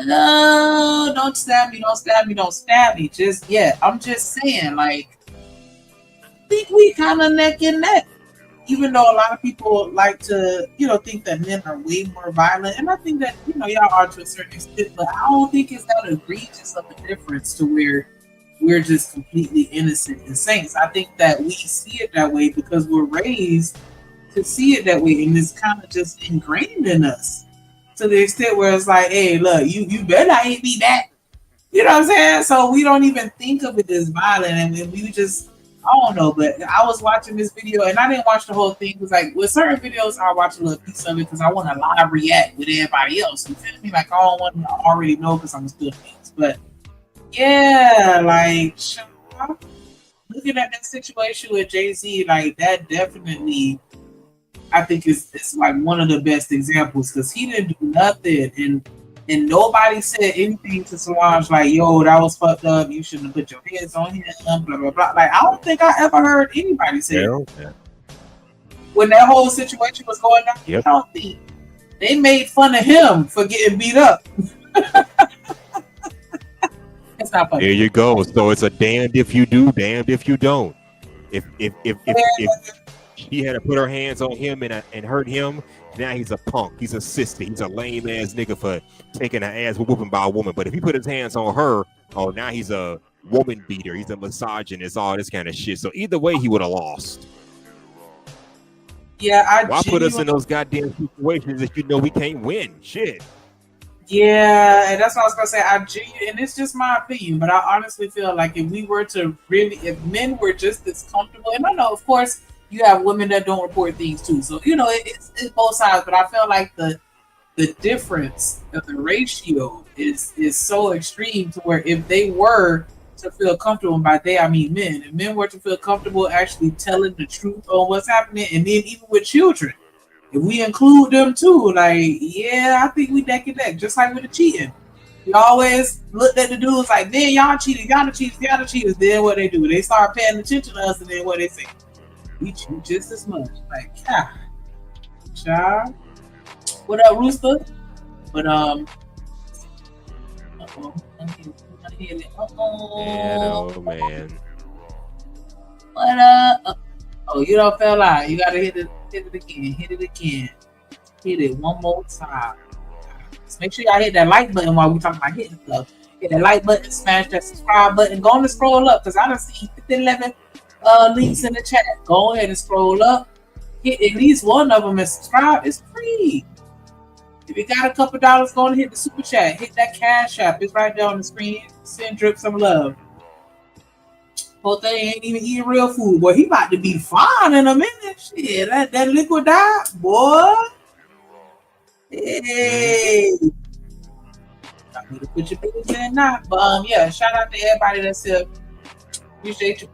Speaker 8: No, don't stab me, don't stab me, don't stab me. Just I'm just saying, like, I think we kind of neck and neck. Even though a lot of people like to, think that men are way more violent, and I think that y'all are to a certain extent, but I don't think it's that egregious of a difference to where we're just completely innocent and saints. I think that we see it that way because we're raised to see it that way, and it's kind of just ingrained in us to the extent where it's like, hey, look, you better not hit me back. You know what I'm saying? So we don't even think of it as violent, and we just, I don't know. But I was watching this video, and I didn't watch the whole thing. Because like with certain videos, I watch a little piece of it because I want to live react with everybody else. You feel me? Like I don't want to already know because I'm still fans. But yeah, like looking at that situation with Jay-Z, like that definitely, I think it's like one of the best examples because he didn't do nothing, and nobody said anything to Solange like, yo, that was fucked up, you shouldn't have put your hands on him, blah blah blah. Like I don't think I ever heard anybody say that. When that whole situation was going on. I don't think they made fun of him for getting beat up. It's not funny.
Speaker 10: There you go. So it's a damned if you do, damned if you don't. If she had to put her hands on him and hurt him, now he's a punk. He's a sister. He's a lame ass nigga for taking an ass whooping by a woman. But if he put his hands on her, oh, now he's a woman beater. He's a misogynist, all this kind of shit. So either way, he would have lost.
Speaker 8: Yeah,
Speaker 10: why put us in those goddamn situations if you know we can't win? Shit.
Speaker 8: Yeah, and that's what I was gonna say. And it's just my opinion, but I honestly feel like if men were just as comfortable, and I know, of course, you have women that don't report things too, so it's both sides. But I feel like the difference of the ratio is so extreme to where if they were to feel comfortable, and by they I mean men, if men were to feel comfortable actually telling the truth on what's happening, and then even with children. If we include them too, like, yeah, I think we neck and neck, just like with the cheating. We always looked at the dudes like, man, y'all cheated, y'all the cheaters, y'all the cheaters. Then what they do? They start paying attention to us, and then what they say? We cheat just as much. Like, yeah. Child. What up, Rooster? But,
Speaker 10: oh man.
Speaker 8: What up? Oh, you don't feel like you gotta hit it again. Hit it one more time. Just make sure y'all hit that like button while we talking about hitting stuff. Hit that like button, smash that subscribe button. Go on and scroll up because I done see 11 links in the chat. Go ahead and scroll up. Hit at least one of them and subscribe. It's free. If you got a couple dollars, go on and hit the super chat. Hit that cash app. It's right there on the screen. Send Drip some love. Whole thing ain't even eating real food. Boy, he about to be fine in a minute. Shit, that liquid diet, boy. Hey. I need to put your business in now. But yeah, shout out to everybody that's here. Appreciate you.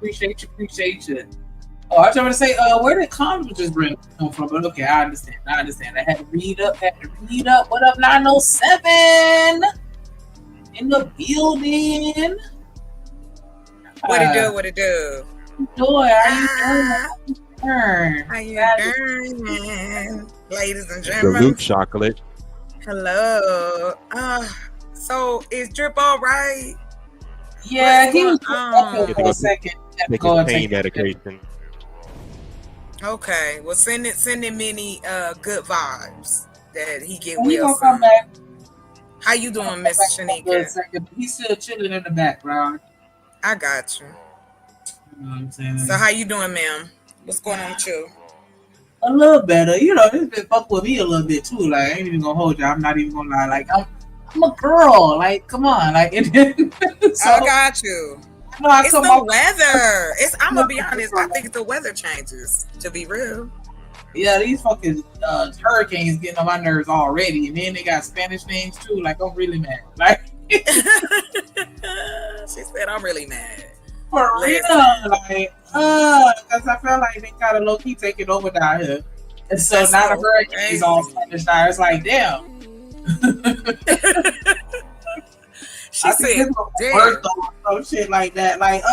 Speaker 8: Oh, I was trying to say, where did condoms just come from? But okay, I understand. I had to read up. What up, 907? In the building.
Speaker 14: What it do?
Speaker 8: Joy, how you doing?
Speaker 14: How you doing, ladies and gentlemen?
Speaker 10: Salute, chocolate.
Speaker 14: Hello. So is Drip all right?
Speaker 8: Yeah, he was for a second.
Speaker 10: Take his pain medication.
Speaker 14: Okay, well send him many good vibes that he get
Speaker 8: He
Speaker 14: well.
Speaker 8: gonna come back.
Speaker 14: How you doing, Miss Shanika?
Speaker 8: He's still chilling in the background.
Speaker 14: I got you.
Speaker 8: You know what I'm saying?
Speaker 14: So how you doing, ma'am? What's going on with you?
Speaker 8: A little better. It's been fuck with me a little bit too. Like, I ain't even gonna hold you. I'm not even gonna lie. Like, I'm a girl. Like, come on. Like, so,
Speaker 14: I got you. It's the weather. I'm gonna be honest. I think the weather changes. To be real.
Speaker 8: Yeah, these fucking hurricanes getting on my nerves already, and then they got Spanish names too. Like, I'm really mad. Like,
Speaker 14: she said, "I'm really mad."
Speaker 8: For real, like, because I feel like they kind of low key taking over down here, and so that's now the hurricane is all Spanish now. It's like, damn.
Speaker 14: She said, "Damn."
Speaker 8: Or shit like that. Like,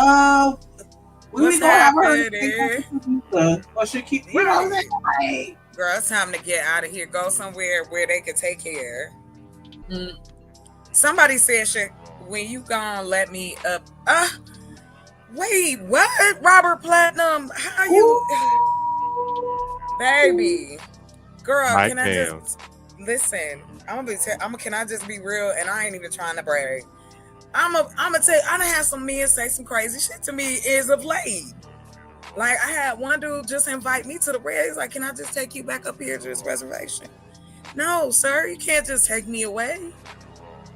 Speaker 8: we gonna have her. Or should keep, you know what I'm saying? Like,
Speaker 14: girl, it's time to get out of here. Go somewhere where they can take care. Somebody said, "Shit, when you gonna let me up?" Wait, what? Robert Platinum? How you, baby, girl?
Speaker 10: Right
Speaker 14: Can I
Speaker 10: now.
Speaker 14: just listen? Can I just be real? And I ain't even trying to brag. I'm gonna tell you, I done had some men say some crazy shit to me as of late. Like, I had one dude just invite me to the red. He's like, "Can I just take you back up here to this reservation?" No, sir, you can't just take me away.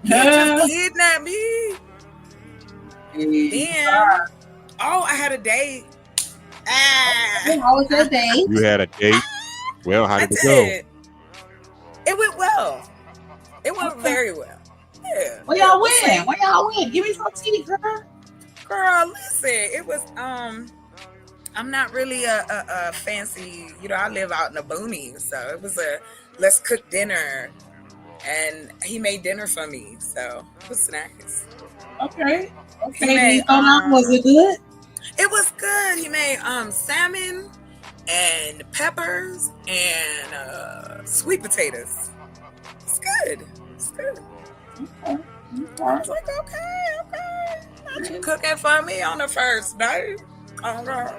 Speaker 14: You can't just kidnap me. Then, I had a date.
Speaker 8: How was that date?
Speaker 10: You had a date. Well, how did it go?
Speaker 14: It went well. It went very well. Yeah.
Speaker 8: Where y'all went? Where y'all went? Give me some tea, girl.
Speaker 14: Girl, listen. It was I'm not really a fancy, I live out in the boonies, so it was a let's cook dinner, and he made dinner for me, so it was nice.
Speaker 8: Okay.
Speaker 14: Made,
Speaker 8: was it good?
Speaker 14: It was good. He made salmon and peppers and sweet potatoes. It's good. It's good.
Speaker 8: Okay.
Speaker 14: I was like, okay. Not you cooking for me on the first day. Oh, God.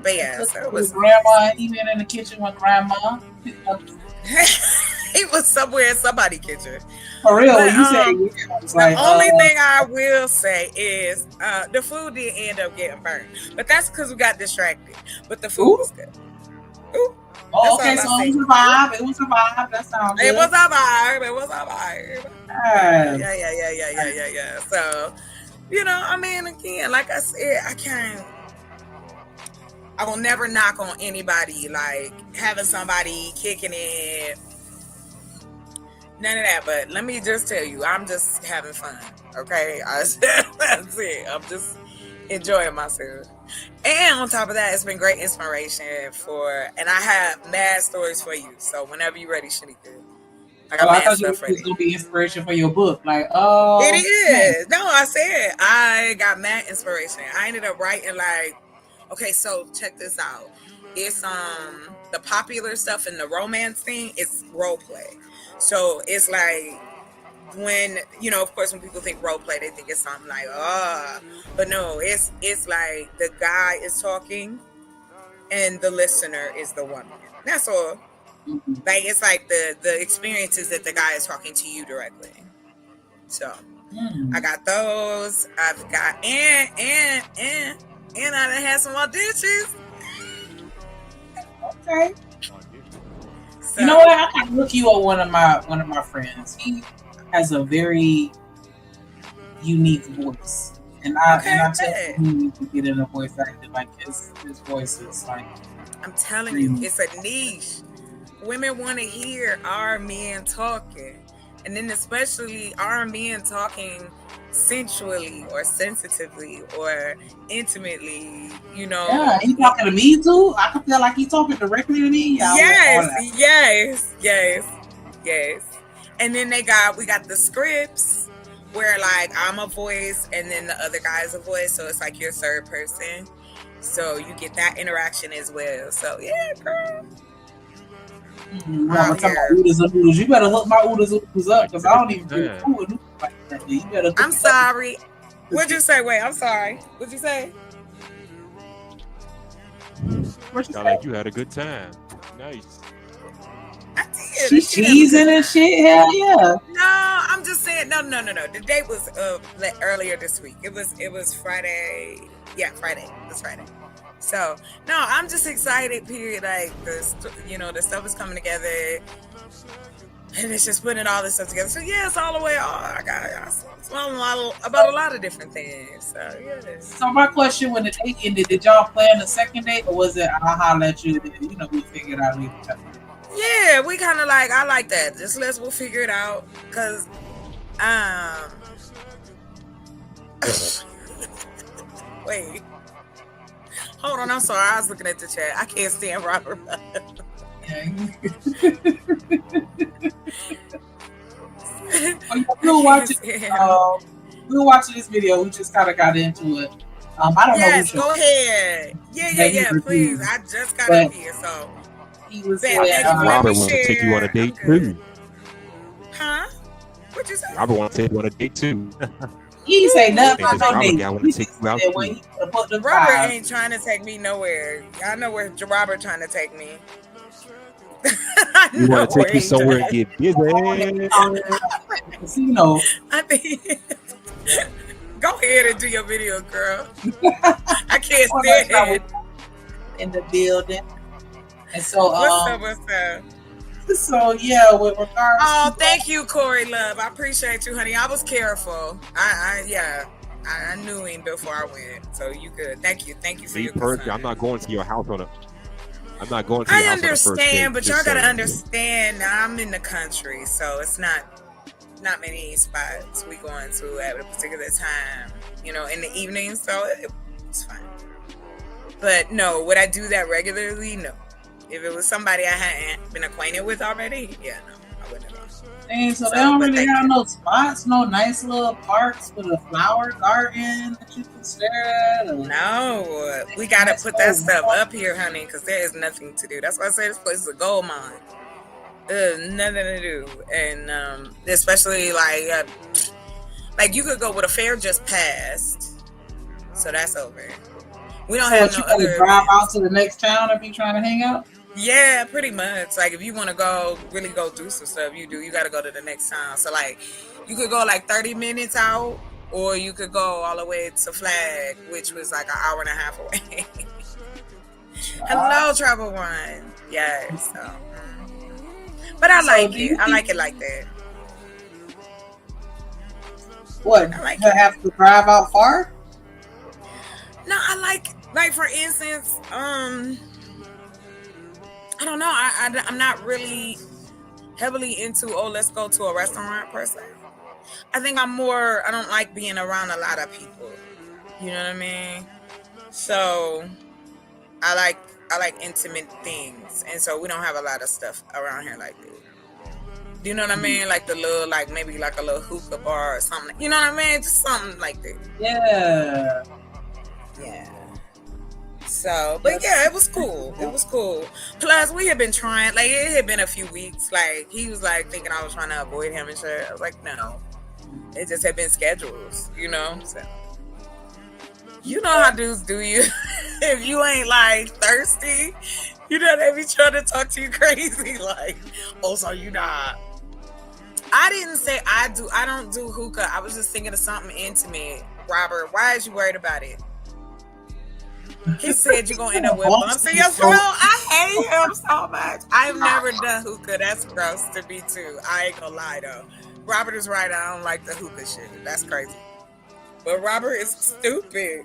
Speaker 14: But yeah, so it was
Speaker 8: grandma. He been in the kitchen with grandma.
Speaker 14: He was somewhere in somebody's kitchen.
Speaker 8: For real,
Speaker 14: but,
Speaker 8: you said
Speaker 14: the only thing I will say is the food did end up getting burned, but that's because we got distracted. But the food was good. Ooh.
Speaker 8: Oh, okay, so it was a vibe. It was a vibe. That sounds good.
Speaker 14: It was a vibe. Yeah. So, again, like I said, I will never knock on anybody, like having somebody kicking it. None of that. But let me just tell you, I'm just having fun. Okay, that's it. I'm just enjoying myself. And on top of that, it's been great inspiration and I have mad stories for you. So whenever you're ready, Shanika, I got mad stuff ready.
Speaker 8: It's gonna be inspiration for your book. Like,
Speaker 14: it is. No, I said I got mad inspiration. I ended up writing okay, so check this out. It's the popular stuff in the romance thing. It's role play. So it's like when of course, when people think role play, they think it's something like but no, it's like the guy is talking and the listener is the woman. That's all. Like, it's like the experiences that the guy is talking to you directly. So I got those. I've got and I done had some auditions.
Speaker 8: Okay. So, you know what? I can look you up one of my friends. He has a very unique voice, and I tell you, you need to get in a voice actor. Like his voice is like.
Speaker 14: I'm telling you, it's a niche. Women want to hear our men talking, and then especially our men talking sensually or sensitively or intimately,
Speaker 8: Yeah, he talking to me too. I can feel like he's talking directly to me.
Speaker 14: Yes. And then we got the scripts where like I'm a voice and then the other guy's a voice, so it's like your third person. So you get that interaction as well. So yeah, girl.
Speaker 8: I'm talking about oodles and noodles. You better hook my oodles and noodles up because I don't even do food like that. You better.
Speaker 14: I'm sorry. What'd you say? Wait, I'm sorry. What'd you say?
Speaker 10: Sound like you had a good time. Nice.
Speaker 14: I did.
Speaker 8: She's cheesing and shit. Hell yeah.
Speaker 14: No, I'm just saying. No. The date was earlier this week. It was Friday. Yeah, Friday. It's Friday. So no, I'm just excited. Period. Like the stuff is coming together, and it's just putting all this stuff together. So yeah, it's all the way. I smelling about a lot of different things. So yeah.
Speaker 8: So my question: when the date ended, did y'all plan the second date, or was it I'll holler at you? We figured out later.
Speaker 14: Yeah, we kind of I like that. Just we'll figure it out. Cause wait. Hold on, I'm sorry. I was looking at the chat. I can't stand Robert.
Speaker 8: We were watching this video. We just kind of got into it. I don't know.
Speaker 14: Yes, go ahead. Yeah. Please, I just got up here, so
Speaker 8: he was.
Speaker 10: Robert wants to take you on a date too.
Speaker 14: Huh? What you say?
Speaker 10: Robert want to take you on a date too.
Speaker 8: He ain't say nothing
Speaker 10: Think
Speaker 8: about
Speaker 10: this
Speaker 8: no
Speaker 10: Robert
Speaker 8: date.
Speaker 10: guy want
Speaker 8: He
Speaker 10: to take
Speaker 8: just
Speaker 10: you out
Speaker 8: said where
Speaker 10: too.
Speaker 8: he could put the
Speaker 14: Robert
Speaker 8: vibes.
Speaker 14: ain't trying to take me nowhere. I know where Robert trying to take me. I
Speaker 10: You
Speaker 14: know
Speaker 10: want to
Speaker 14: where
Speaker 10: take you
Speaker 14: he
Speaker 10: somewhere and
Speaker 14: trying.
Speaker 10: get busy.
Speaker 8: Casino.
Speaker 14: I think. Go ahead and do your video, girl. I can't
Speaker 8: Oh,
Speaker 14: stand
Speaker 8: that's not
Speaker 14: it.
Speaker 8: in the building. And so,
Speaker 14: What's up? What's up?
Speaker 8: So yeah, with regards
Speaker 14: Oh,
Speaker 8: to
Speaker 14: thank you, Corey Love. I appreciate you, honey. I was careful. I knew him before I went. So you good. Thank you. Thank you for
Speaker 10: Me
Speaker 14: your
Speaker 10: personally,
Speaker 14: concern.
Speaker 10: I'm not going to your house on a. I'm not going to your
Speaker 14: I
Speaker 10: house on the first date.
Speaker 14: understand, but y'all
Speaker 10: just
Speaker 14: gotta
Speaker 10: saying.
Speaker 14: understand. I'm in the country, so it's not many spots we going to at a particular time. You know, in the evening, so it's fine. But no, would I do that regularly? No. If it was somebody I hadn't been acquainted with already, yeah, no, I wouldn't have gone.
Speaker 8: Dang, so they don't really have no spots, no nice little parks with a flower garden that you can stare at.
Speaker 14: No, we gotta put that stuff up here, honey, because there is nothing to do. That's why I say this place is a gold mine. There's nothing to do, and especially like you could go with a fair just passed, so that's over. We don't have no other.
Speaker 8: Drive out to the next town if you trying to hang out.
Speaker 14: Yeah, pretty much. Like if you want to really go do some stuff, you got to go to the next town. So like, you could go like 30 minutes out, or you could go all the way to Flag, which was like an hour and a half away. Hello, Travel One. Yes. So. But I like it. I like it like that.
Speaker 8: What?
Speaker 14: I like
Speaker 8: you have to drive out far?
Speaker 14: No, I like for instance, I don't know. I'm not really heavily into, let's go to a restaurant per se. I think I don't like being around a lot of people. You know what I mean? So I like intimate things. And so we don't have a lot of stuff around here like that. Do you know what I mean? Like the little, like maybe like a little hookah bar or something. You know what I mean? Just something like that.
Speaker 8: Yeah.
Speaker 14: Yeah. So, but yeah, it was cool. It was cool. Plus, we had been trying, like, it had been a few weeks. Like, he was like thinking I was trying to avoid him and shit. I was like, no. It just had been schedules, you know? So, you know how dudes do you. If you ain't like thirsty, you know, they be trying to talk to you crazy. Like, so you not. I didn't say I don't do hookah. I was just thinking of something intimate. Robert, why is you worried about it? He said you're gonna end up with bumps in your throat. I hate him so much. I've never done hookah. That's gross to me too. I ain't gonna lie though. Robert is right. I don't like the hookah shit. That's crazy. But Robert is stupid.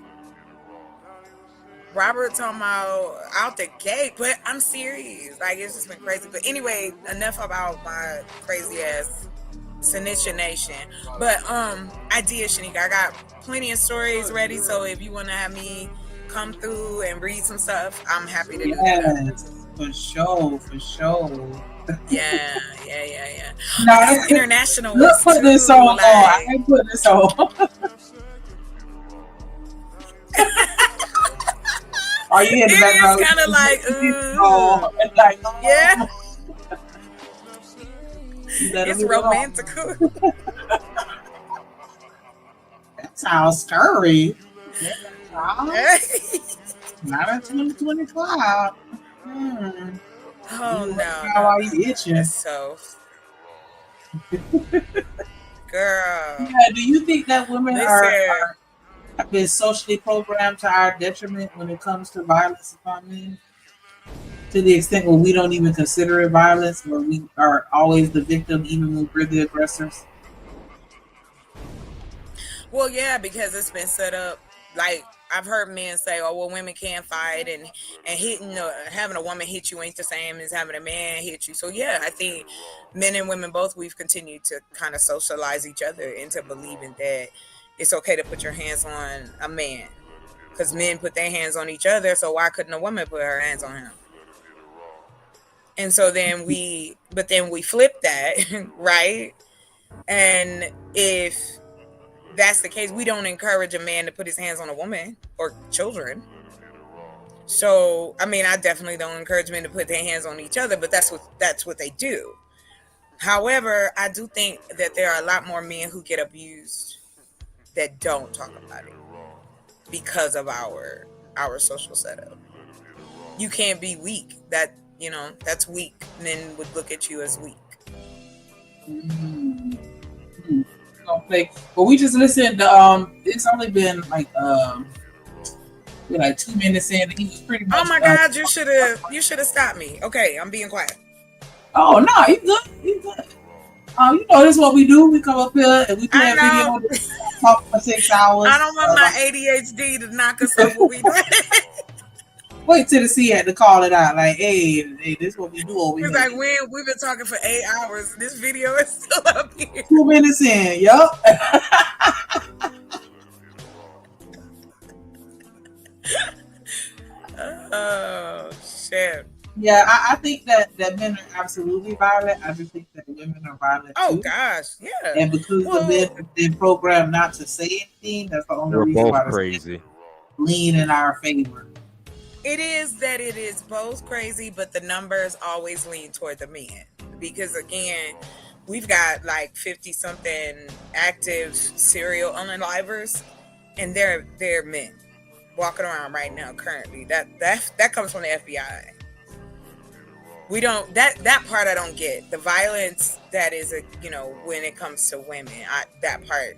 Speaker 14: Robert talking about out the gate, but I'm serious. Like it's just been crazy. But anyway, enough about my crazy ass Sinisha Nation. But I did, Shanika. I got plenty of stories ready. So if you wanna have me come through and read some stuff, I'm happy to do that.
Speaker 8: For sure.
Speaker 14: Yeah.
Speaker 8: No,
Speaker 14: it's international.
Speaker 8: Let's put this on. I ain't put this on. Are you in the background?
Speaker 14: It is kind of like, yeah. It's romantical.
Speaker 8: That sounds scary. Not a 2025.
Speaker 14: Oh no!
Speaker 8: How are you itching?
Speaker 14: So, girl.
Speaker 8: Yeah, do you think that women have been socially programmed to our detriment when it comes to violence upon men? To the extent where we don't even consider it violence, where we are always the victim, even when we're the aggressors?
Speaker 14: Well, yeah, because it's been set up. Like I've heard men say, "Oh, well, women can't fight, and hitting having a woman hit you ain't the same as having a man hit you." So yeah, I think men and women both, we've continued to kind of socialize each other into believing that it's okay to put your hands on a man, because men put their hands on each other. So why couldn't a woman put her hands on him? And so then we flip that, right? And if that's the case, we don't encourage a man to put his hands on a woman or children. So, I mean, I definitely don't encourage men to put their hands on each other, but that's what they do. However, I do think that there are a lot more men who get abused that don't talk about it because of our social setup. You can't be weak. That, that's weak. Men would look at you as weak.
Speaker 8: Okay. Well, we just listened to, it's only been like 2 minutes in, and he was pretty much.
Speaker 14: Oh my God, you should have stopped me. Okay, I'm being quiet.
Speaker 8: Oh no, you good. This is what we do. We come up here and we play a video, talk for 6 hours.
Speaker 14: I don't want my ADHD to knock us off what we do.
Speaker 8: Wait till the C had to call it out. Like, hey, this is what we do over here.
Speaker 14: It's like, we've been talking for 8 hours. This video is still up here.
Speaker 8: 2 minutes in, yup.
Speaker 14: Oh shit.
Speaker 8: Yeah, I think that men are absolutely violent. I just think that women are violent too.
Speaker 14: Oh gosh, yeah.
Speaker 8: And because the men have been programmed not to say anything, that's the only reason why
Speaker 10: both crazy.
Speaker 8: Lean in our favor.
Speaker 14: It is both crazy, but the numbers always lean toward the men. Because again, we've got like 50 something active serial unalivers, and they're men walking around right now currently. That comes from the FBI. We don't that part I don't get. The violence that is when it comes to women, that part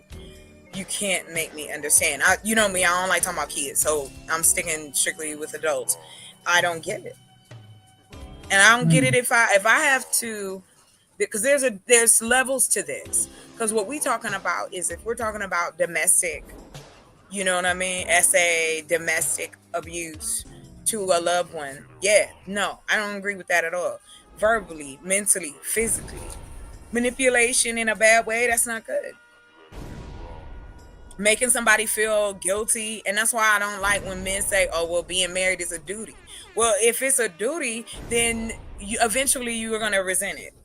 Speaker 14: you can't make me understand. You know me, I don't like talking about kids, so I'm sticking strictly with adults. I don't get it, and I don't get it if I have to, because there's levels to this. Because what we talking about is, if we're talking about domestic, you know what I mean, domestic abuse to a loved one, no, I don't agree with that at all. Verbally, mentally, physically, manipulation in a bad way, that's not good. Making somebody feel guilty, and that's why I don't like when men say, "Oh, well, being married is a duty." Well, if it's a duty, then eventually you are going to resent it.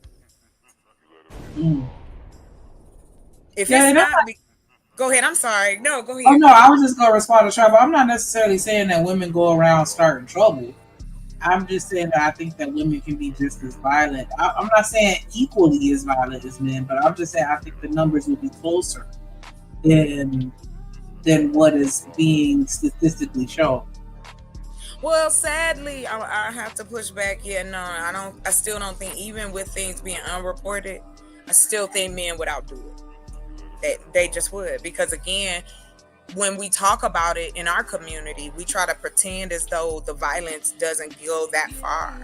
Speaker 14: If it's not, go ahead. I'm sorry. No, go ahead.
Speaker 8: Oh no, I was just going to respond to Trevor. I'm not necessarily saying that women go around starting trouble. I'm just saying that I think that women can be just as violent. I'm not saying equally as violent as men, but I'm just saying I think the numbers will be closer than what is being statistically shown.
Speaker 14: Well, sadly, I have to push back. Yeah, no, I still don't think, even with things being unreported, I still think men would outdo it. They just would, because again, when we talk about it in our community, we try to pretend as though the violence doesn't go that far.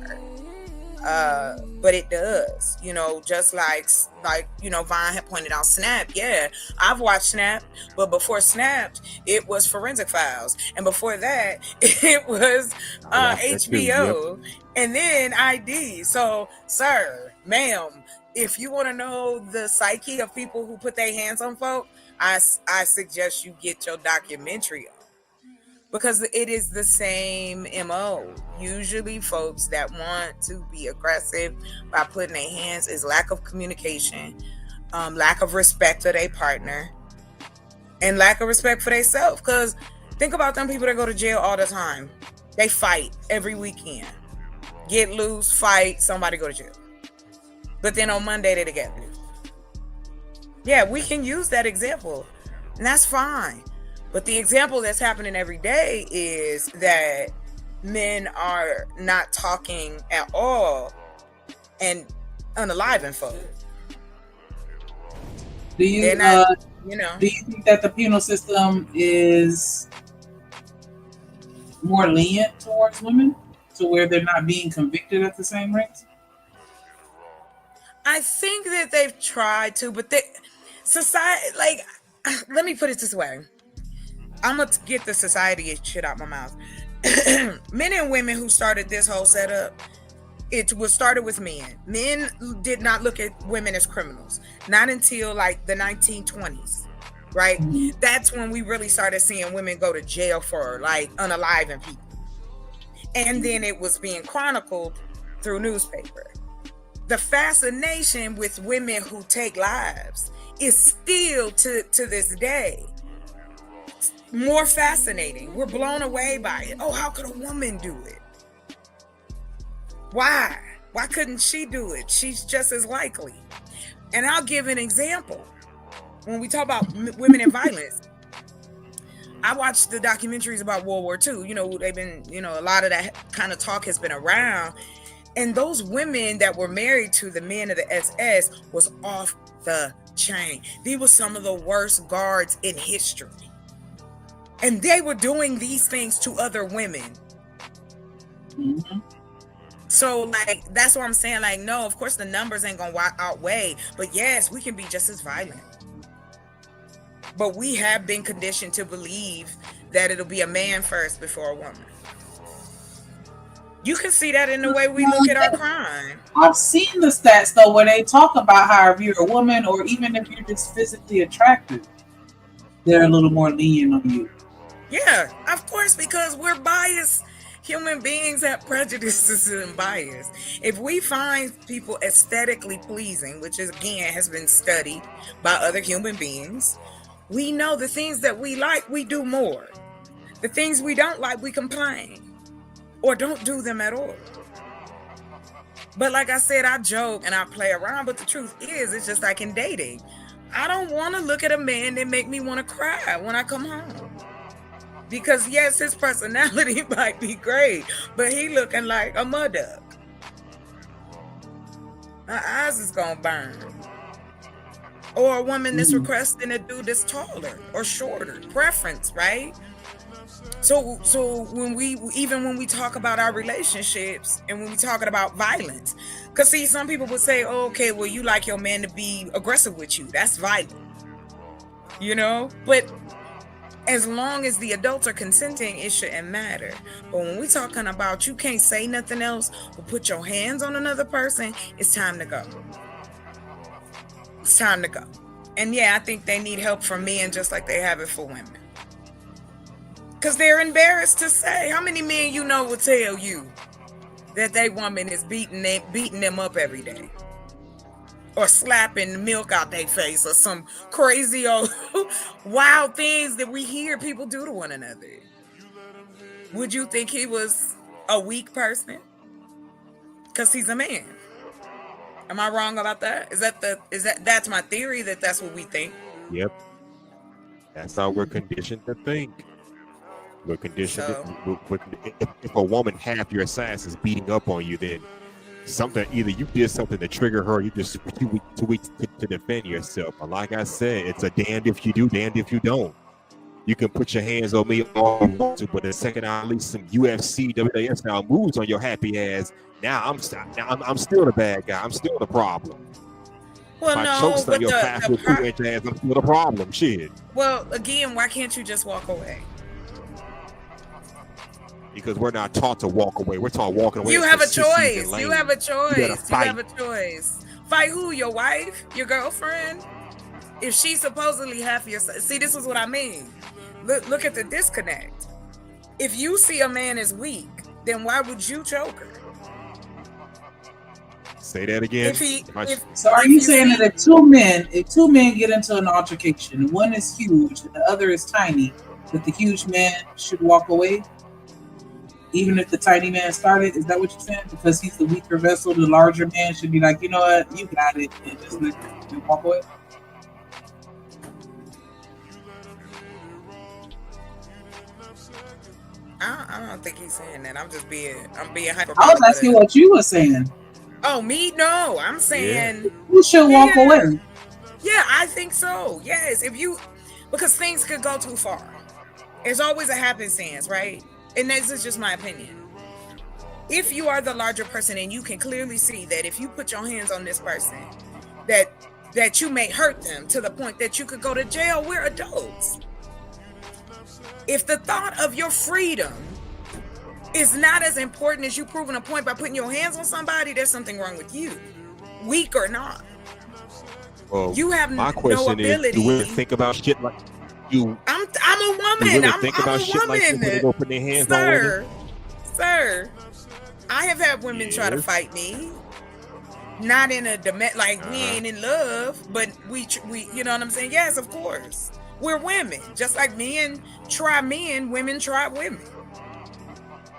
Speaker 14: But it does, just like Vaughn had pointed out, Snap. Yeah, I've watched Snap, but before Snap, it was Forensic Files, and before that, it was HBO, and then ID. So, sir, ma'am, if you want to know the psyche of people who put their hands on folk, I suggest you get your documentary on. Because it is the same MO. Usually folks that want to be aggressive by putting their hands is lack of communication, lack of respect for their partner, and lack of respect for themselves. Because think about them people that go to jail all the time. They fight every weekend. Get loose, fight, somebody go to jail. But then on Monday they're together. Yeah, we can use that example, and that's fine. But the example that's happening every day is that men are not talking at all and unaliving folk.
Speaker 8: Do you think that the penal system is more lenient towards women, to where they're not being convicted at the same rates?
Speaker 14: I think that they've tried to, but society, let me put it this way. I'm going to get the society shit out my mouth. Men and women who started this whole setup, it was started with men. Men did not look at women as criminals. Not until the 1920s, right? Mm-hmm. That's when we really started seeing women go to jail for unaliving people. And then it was being chronicled through newspaper. The fascination with women who take lives is still to this day more fascinating. We're blown away by it. Oh, how could a woman do it? Why couldn't she do it? She's just as likely. And I'll give an example. When we talk about women and violence, I watched the documentaries about World War II. They've been, a lot of that kind of talk has been around. And those women that were married to the men of the SS was off the chain. These were some of the worst guards in history. And they were doing these things to other women.
Speaker 8: Mm-hmm.
Speaker 14: So, like, that's what I'm saying. Like, no, of course the numbers ain't going to outweigh. But yes, we can be just as violent. But we have been conditioned to believe that it'll be a man first before a woman. You can see that in the way we look at our crime.
Speaker 8: I've seen the stats, though, where they talk about how if you're a woman or even if you're just physically attractive, they're a little more lenient on you.
Speaker 14: Yeah, of course, because we're biased. Human beings have prejudices and bias. If we find people aesthetically pleasing, which is, again, has been studied by other human beings, we know the things that we like, we do more. The things we don't like, we complain or don't do them at all. But like I said, I joke and I play around, but the truth is, it's just like in dating. I don't want to look at a man that make me want to cry when I come home. Because yes, his personality might be great, but he looking like a mud duck. My eyes is gonna burn. Or a woman that's requesting a dude that's taller or shorter. Preference, right? So when we talk about our relationships and when we talking about violence, because see, some people would say, oh, okay, well, you like your man to be aggressive with you. That's violent. But as long as the adults are consenting, it shouldn't matter. But when we're talking about you can't say nothing else but put your hands on another person, it's time to go. It's time to go. And yeah, I think they need help from men just like they have it for women. Because they're embarrassed to say. How many men will tell you that their woman is beating them up every day? Or slapping milk out their face or some crazy old wild things that we hear people do to one another. Would you think he was a weak person? Because he's a man. Am I wrong about that? That's my theory that that's what we think?
Speaker 10: Yep. That's how we're conditioned to think. We're conditioned if a woman half your size is beating up on you, then either you did something to trigger her, or you just too weak to defend yourself. But like I said, it's a damned if you do, damned if you don't. You can put your hands on me all you want to, but the second I release some UFC, WWF style moves on your happy ass, now I'm still the bad guy. I'm still the problem.
Speaker 14: Well,
Speaker 10: if I choke on your 5'2" ass, I'm still the problem. Shit.
Speaker 14: Well, again, why can't you just walk away?
Speaker 10: Because we're not taught to walk away. We're taught walking away.
Speaker 14: You have a choice. You have a choice. You have a choice. Fight who? Your wife? Your girlfriend? If she's supposedly half your size. See, this is what I mean. Look at the disconnect. If you see a man as weak, then why would you choke her?
Speaker 10: Say that again.
Speaker 8: So are you saying that if two men get into an altercation, and one is huge and the other is tiny, that the huge man should walk away? Even if the tiny man started, is that what you're saying? Because he's the weaker vessel, the larger man should be like, you know what, you got it, and just let him walk away.
Speaker 14: I don't think he's saying that. I'm being hyper.
Speaker 8: I was asking what you were saying.
Speaker 14: Oh, me? No, I'm saying
Speaker 8: you should walk away.
Speaker 14: Yeah, I think so. Yes, because things could go too far. There's always a happenstance, right? And this is just my opinion. If you are the larger person and you can clearly see that if you put your hands on this person, that you may hurt them to the point that you could go to jail, we're adults. If the thought of your freedom is not as important as you proving a point by putting your hands on somebody, there's something wrong with you, weak or not.
Speaker 10: Well,
Speaker 14: you have
Speaker 10: my question
Speaker 14: no ability.
Speaker 10: Is, do women think about shit like you?
Speaker 14: I'm a woman. I'm
Speaker 10: think about
Speaker 14: a
Speaker 10: shit
Speaker 14: woman.
Speaker 10: like this when they go put their hands on women?
Speaker 14: Sir, I have had women try to fight me. Not in a we ain't in love, but we you know what I'm saying? Yes, of course. We're women. Just like men try men, women try women.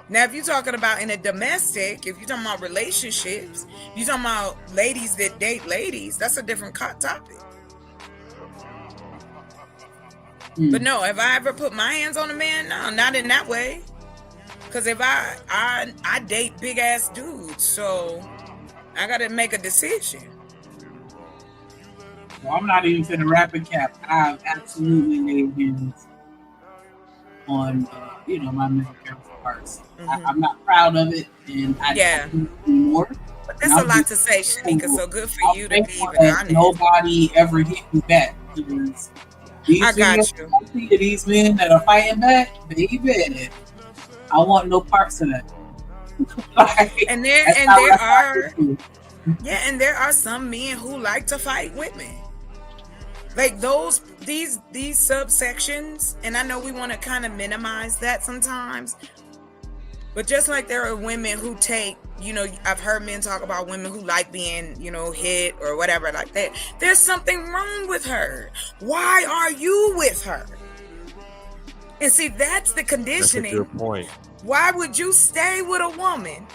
Speaker 14: Now, if you're talking about in a domestic, if you're talking about relationships, you're talking about ladies that date ladies, that's a different topic. But no, if I ever put my hands on a man, no, not in that way. Because if I date big ass dudes, so I gotta make a decision.
Speaker 8: Well, I'm not even finna rap and cap. I've absolutely laid hands on, my male counterparts. I'm not proud of it, and I do more.
Speaker 14: But that's a lot to say, Shanika. So good for you to be even honest.
Speaker 8: Nobody ever hit me back. I got you. These men that are fighting back, baby, I want no parts of that.
Speaker 14: and there are some men who like to fight women. Like these subsections, and I know we want to kind of minimize that sometimes, but just like there are women who take, I've heard men talk about women who like being, hit or whatever like that. There's something wrong with her. Why are you with her? And see, that's the conditioning.
Speaker 10: That's a good point.
Speaker 14: Why would you stay with a woman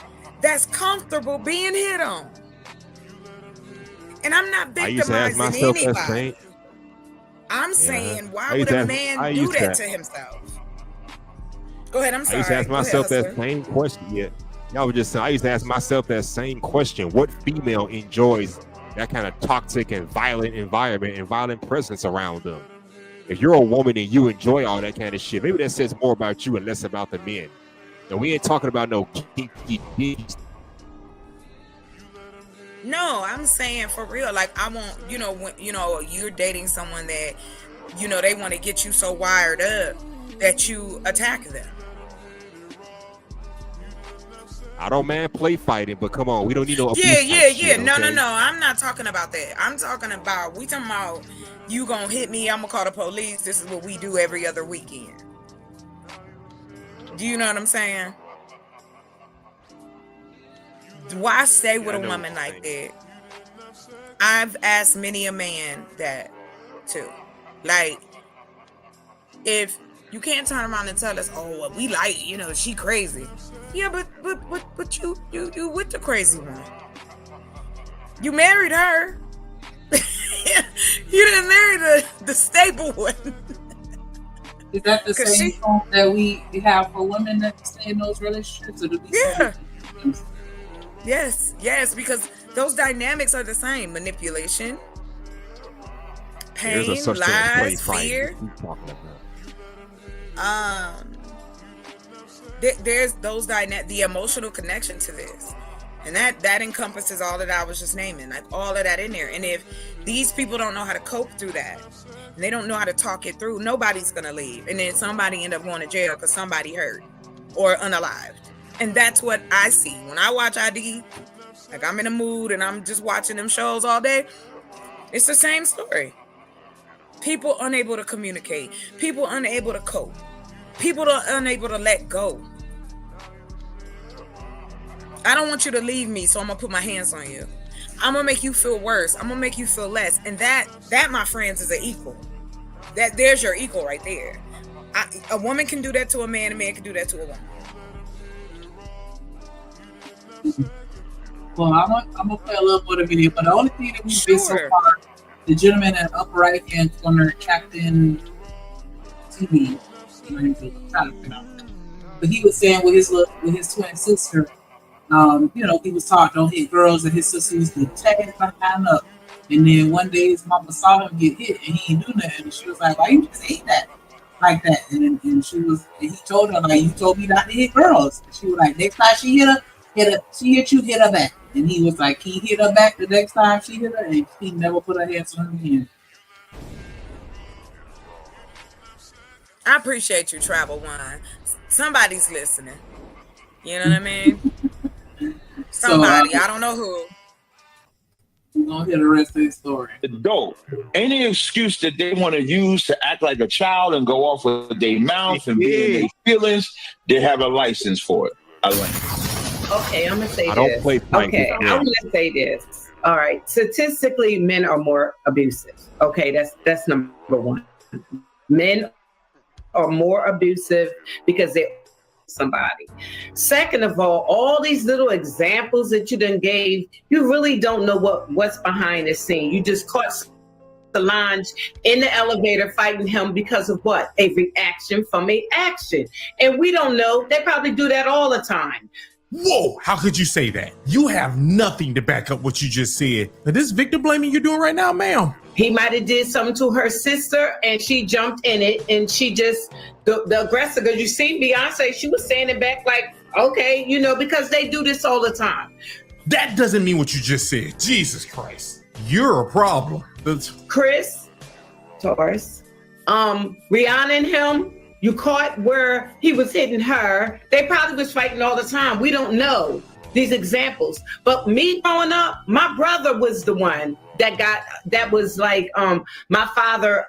Speaker 14: that's comfortable being hit on? And I'm not victimizing anybody. I'm saying, why would a man do that to himself? Go ahead, I'm sorry.
Speaker 10: I used to ask myself that same question. I used to ask myself that same question. What female enjoys that kind of toxic and violent environment and violent presence around them? If you're a woman and you enjoy all that kind of shit, maybe that says more about you and less about the men. And we ain't talking about no kinky.
Speaker 14: No, I'm saying for real. Like I want, when you're dating someone that, they want to get you so wired up that you attack them.
Speaker 10: I don't play fighting, but come on, we don't need no abuse.
Speaker 14: Yeah. No. I'm not talking about that. I'm talking about you gonna hit me, I'm gonna call the police. This is what we do every other weekend. Do you know what I'm saying? Why stay with a woman like that? I've asked many a man that too. Like, if you can't turn around and tell us, oh, well, we like, she crazy. Yeah, but you with the crazy one. You married her. You didn't marry the stable one.
Speaker 8: Is that the same thing that we have for women that stay in those relationships? Or do we
Speaker 14: Yes, because those dynamics are the same. Manipulation, pain, lies, fear. There's those the emotional connection to this, and that encompasses all that I was just naming, like all of that in there. And if these people don't know how to cope through that, and they don't know how to talk it through, nobody's gonna leave, and then somebody end up going to jail because somebody hurt or unalived. And that's what I see when I watch ID. Like, I'm in a mood and I'm just watching them shows all day. It's the same story. People unable to communicate. People unable to cope. People unable to let go. I don't want you to leave me, so I'm going to put my hands on you. I'm going to make you feel worse. I'm going to make you feel less. And that, my friends, is an equal. There's your equal right there. A woman can do that to a man can do that to a woman.
Speaker 8: Well, I'm gonna play a little bit of video, but the only thing that we've been so far, the gentleman in the upper right hand corner, Captain TV, but he was saying with his twin sister, he was taught don't hit girls, and his sister used to tag behind up, and then one day his mama saw him get hit, and he didn't do nothing, and she was like, "Why you just hate that like that?" And he told her, like, "You told me not to hit girls." And she was like, "Next time she hit her, hit her back." And he was like, he hit her back the next time she hit her, and he never put her hands on her again.
Speaker 14: I appreciate you, Travel One. Somebody's listening. You know what I mean? Somebody. I don't know who.
Speaker 8: We're going to hear the rest of the story.
Speaker 12: Dope. Any excuse that they want to use to act like a child and go off with their mouth and be in their feelings, they have a license for it.
Speaker 15: Okay, I'm going to say this.
Speaker 10: I don't play
Speaker 15: okay, I'm going to say this. All right. Statistically, men are more abusive. Okay, that's number one. Men are more abusive because they're somebody. Second of all these little examples that you done gave, you really don't know what's behind the scene. You just caught Solange in the elevator fighting him because of what? A reaction from a action. And we don't know. They probably do that all the time.
Speaker 16: Whoa, how could you say that? You have nothing to back up what you just said. Now, this victim blaming you're doing right now, ma'am.
Speaker 15: He might have did something to her sister and she jumped in it and she just, the aggressor, because you see Beyonce, she was standing back like, okay, you know, because they do this all the time.
Speaker 16: That doesn't mean what you just said. Jesus Christ. You're a problem.
Speaker 15: Chris, Taurus, Rihanna and him, you caught where he was hitting her. They probably was fighting all the time. We don't know these examples. But me growing up, my brother was the one that was like, my father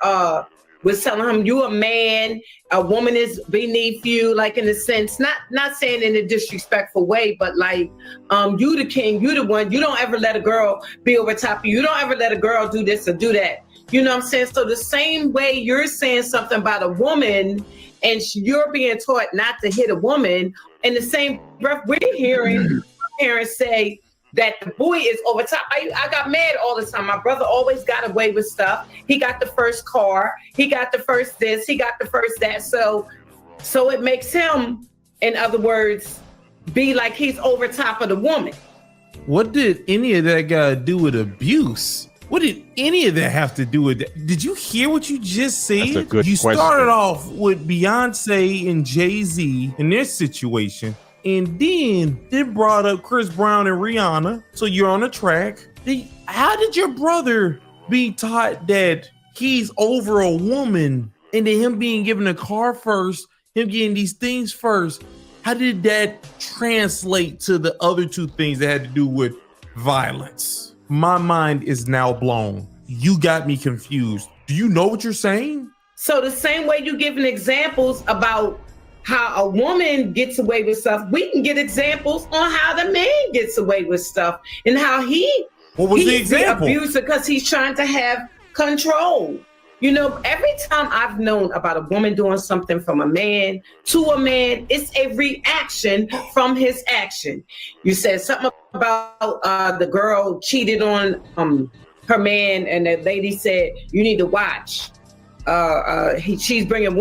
Speaker 15: was telling him, you a man, a woman is beneath you, like in a sense, not saying in a disrespectful way, but like, you the king, you the one, you don't ever let a girl be over top of you. You don't ever let a girl do this or do that. You know what I'm saying? So the same way you're saying something about a woman and you're being taught not to hit a woman, in the same breath, we're hearing parents say that the boy is over top. I got mad all the time. My brother always got away with stuff. He got the first car. He got the first this. He got the first that. So it makes him, in other words, be like he's over top of the woman.
Speaker 16: What did any of that got to do with abuse? What did any of that have to do with that? Did you hear what you just said?
Speaker 10: That's a good
Speaker 16: you
Speaker 10: question.
Speaker 16: Started off with Beyonce and Jay-Z and their situation, and then brought up Chris Brown and Rihanna. So you're on a track. How did your brother be taught that he's over a woman, and then him being given a car first, him getting these things first? How did that translate to the other two things that had to do with violence? My mind is now blown. You got me confused. Do you know what you're saying?
Speaker 15: So the same way you giving examples about how a woman gets away with stuff, we can get examples on how the man gets away with stuff and how
Speaker 16: what was the example?
Speaker 15: The abuser because he's trying to have control. You know, every time I've known about a woman doing something from a man to a man, it's a reaction from his action. You said something about the girl cheated on her man, and the lady said, you need to watch. She's bringing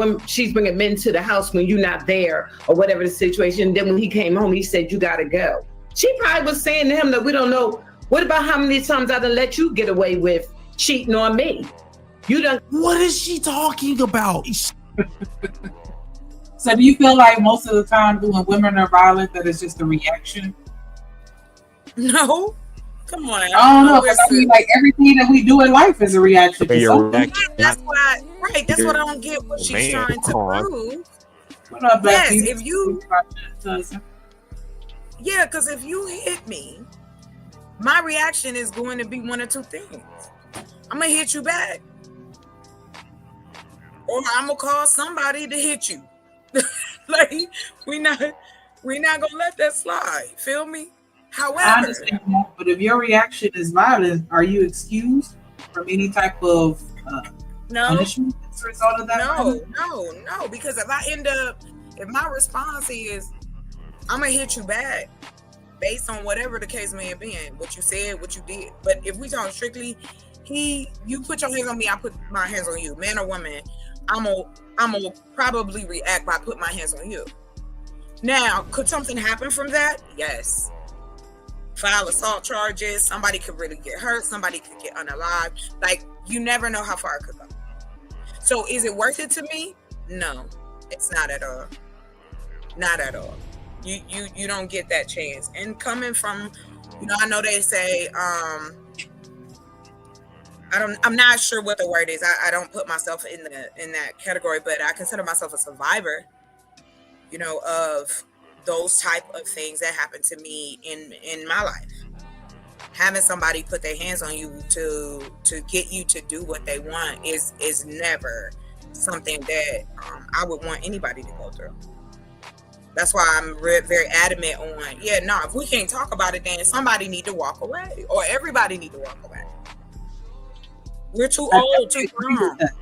Speaker 15: men to the house when you're not there, or whatever the situation. Then when he came home, he said, you gotta go. She probably was saying to him that we don't know, what about how many times I done let you get away with cheating on me?
Speaker 16: What is she talking about?
Speaker 8: So do you feel like most of the time when women are violent, that it's just a reaction?
Speaker 14: No. Come on.
Speaker 8: I don't know. I mean, like everything that we do in life is a reaction to something.
Speaker 14: That's what I don't get what she's trying to prove.
Speaker 8: What up,
Speaker 14: yes, if you because if you hit me, my reaction is going to be one or two things. I'm gonna hit you back. Or I'm gonna call somebody to hit you. Like we not gonna let that slide. Feel me? However,
Speaker 8: I understand that, but if your reaction is violent, are you excused from any type of punishment as a result of that?
Speaker 14: No. Because if my response is, I'm gonna hit you back based on whatever the case may have been, what you said, what you did. But if we talk strictly, you put your hands on me, I put my hands on you, man or woman, I'm gonna probably react by putting my hands on you. Now, could something happen from that? Yes. File assault charges, somebody could really get hurt, somebody could get unalived. Like, you never know how far it could go. So is it worth it to me? No, it's not at all. Not at all. You don't get that chance. And coming from, I know they say, I'm not sure what the word is. I don't put myself in that category, but I consider myself a survivor, of those type of things that happened to me in my life. Having somebody put their hands on you to get you to do what they want is never something that I would want anybody to go through. That's why I'm very adamant on, if we can't talk about it, then somebody need to walk away, or everybody need to walk away. We're too old, too grown. But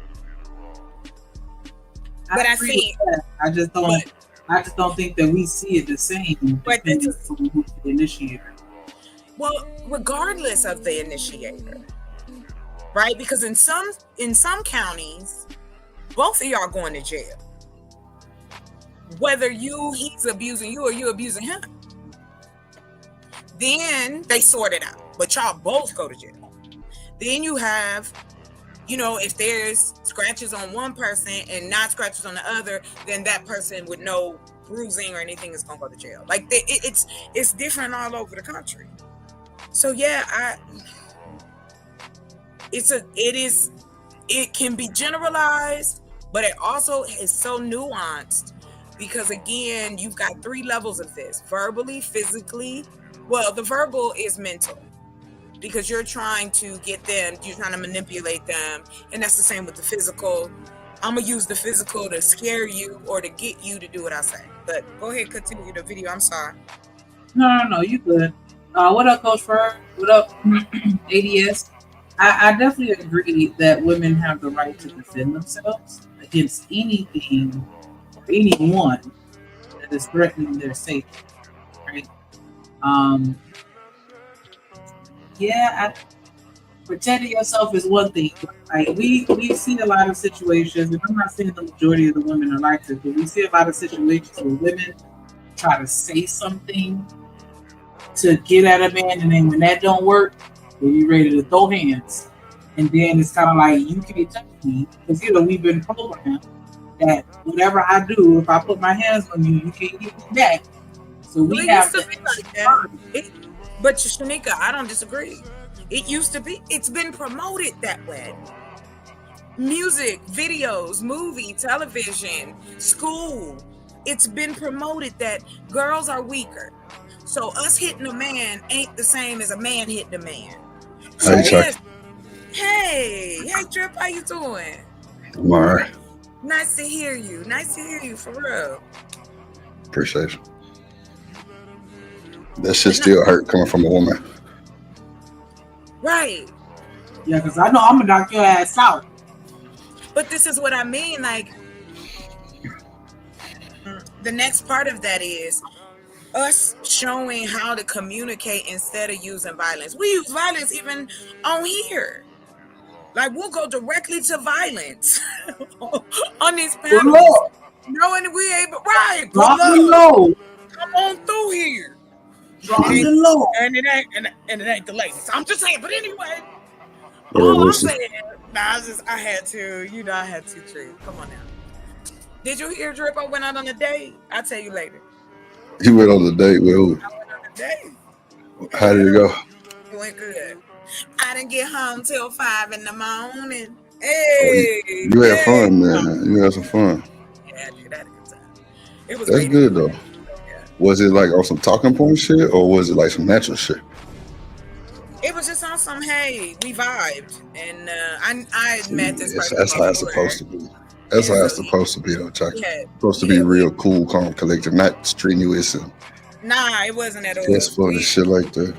Speaker 14: I think,
Speaker 8: I just don't. I just don't think that we see it the same.
Speaker 14: But
Speaker 8: Depending on who's the initiator.
Speaker 14: Well, regardless of the initiator, right? Because in some counties, both of y'all going to jail. Whether he's abusing you or you abusing him. Then they sort it out. But y'all both go to jail. Then you have, if there's scratches on one person and not scratches on the other, then that person with no bruising or anything is gonna go to jail. Like it's different all over the country. So yeah, it can be generalized, but it also is so nuanced because again, you've got 3 levels of this: verbally, physically. Well, the verbal is mental because you're trying to get them, you're trying to manipulate them, and that's the same with the physical. I'm gonna use the physical to scare you or to get you to do what I say. But go ahead, continue the video. I'm sorry.
Speaker 8: No, you good. What up, Coach Fern? What up, ADS? I definitely agree that women have the right to defend themselves against anything or anyone that is threatening their safety, right? Protecting yourself is one thing. Like we see a lot of situations, and I'm not saying the majority of the women are like this, but we see a lot of situations where women try to say something to get at a man, and then when that don't work, then you ready to throw hands. And then it's kind of like, you can't touch me, because we've been programmed that whatever I do, if I put my hands on you, you can't get me back. So we have to be like that.
Speaker 14: But Shanika, I don't disagree. It used to be. It's been promoted that way. Music, videos, movie, television, school. It's been promoted that girls are weaker. So us hitting a man ain't the same as a man hitting a man. So hey, Drip, how you doing?
Speaker 5: I'm all right.
Speaker 14: Nice to hear you. For real.
Speaker 5: Appreciate you. That shit still hurt coming from a woman.
Speaker 14: Right.
Speaker 8: Yeah, because I know I'm gonna knock your ass out.
Speaker 14: But this is what I mean. Like, the next part of that is us showing how to communicate instead of using violence. We use violence even on here. Like, we'll go directly to violence on these panels. Knowing we able, right?
Speaker 8: Drop the low.
Speaker 14: Come on through here.
Speaker 8: Drop the low.
Speaker 14: And it ain't the latest. I'm just saying. But anyway, all I'm saying, I had to treat. Come on now. Did you hear Drip? I went out on a date. I'll tell you later.
Speaker 5: You went on the date with who?
Speaker 14: I went on a date.
Speaker 5: How did it go?
Speaker 14: It went good. I didn't get home till 5 in the morning. Hey,
Speaker 5: you had fun, man. You had some fun.
Speaker 14: Yeah, I did. I had a good time. It was.
Speaker 5: That's good though.
Speaker 14: Yeah.
Speaker 5: Was it like on some talking point shit, or was it like some natural shit?
Speaker 14: It was just on some, hey, we vibed, and I met this person.
Speaker 5: That's how it's supposed to be. That's how it's supposed to be, though, Chuck. Supposed to be real cool, calm, collective, not strenuous and.
Speaker 14: Nah, it wasn't at all.
Speaker 5: Just for the shit like that.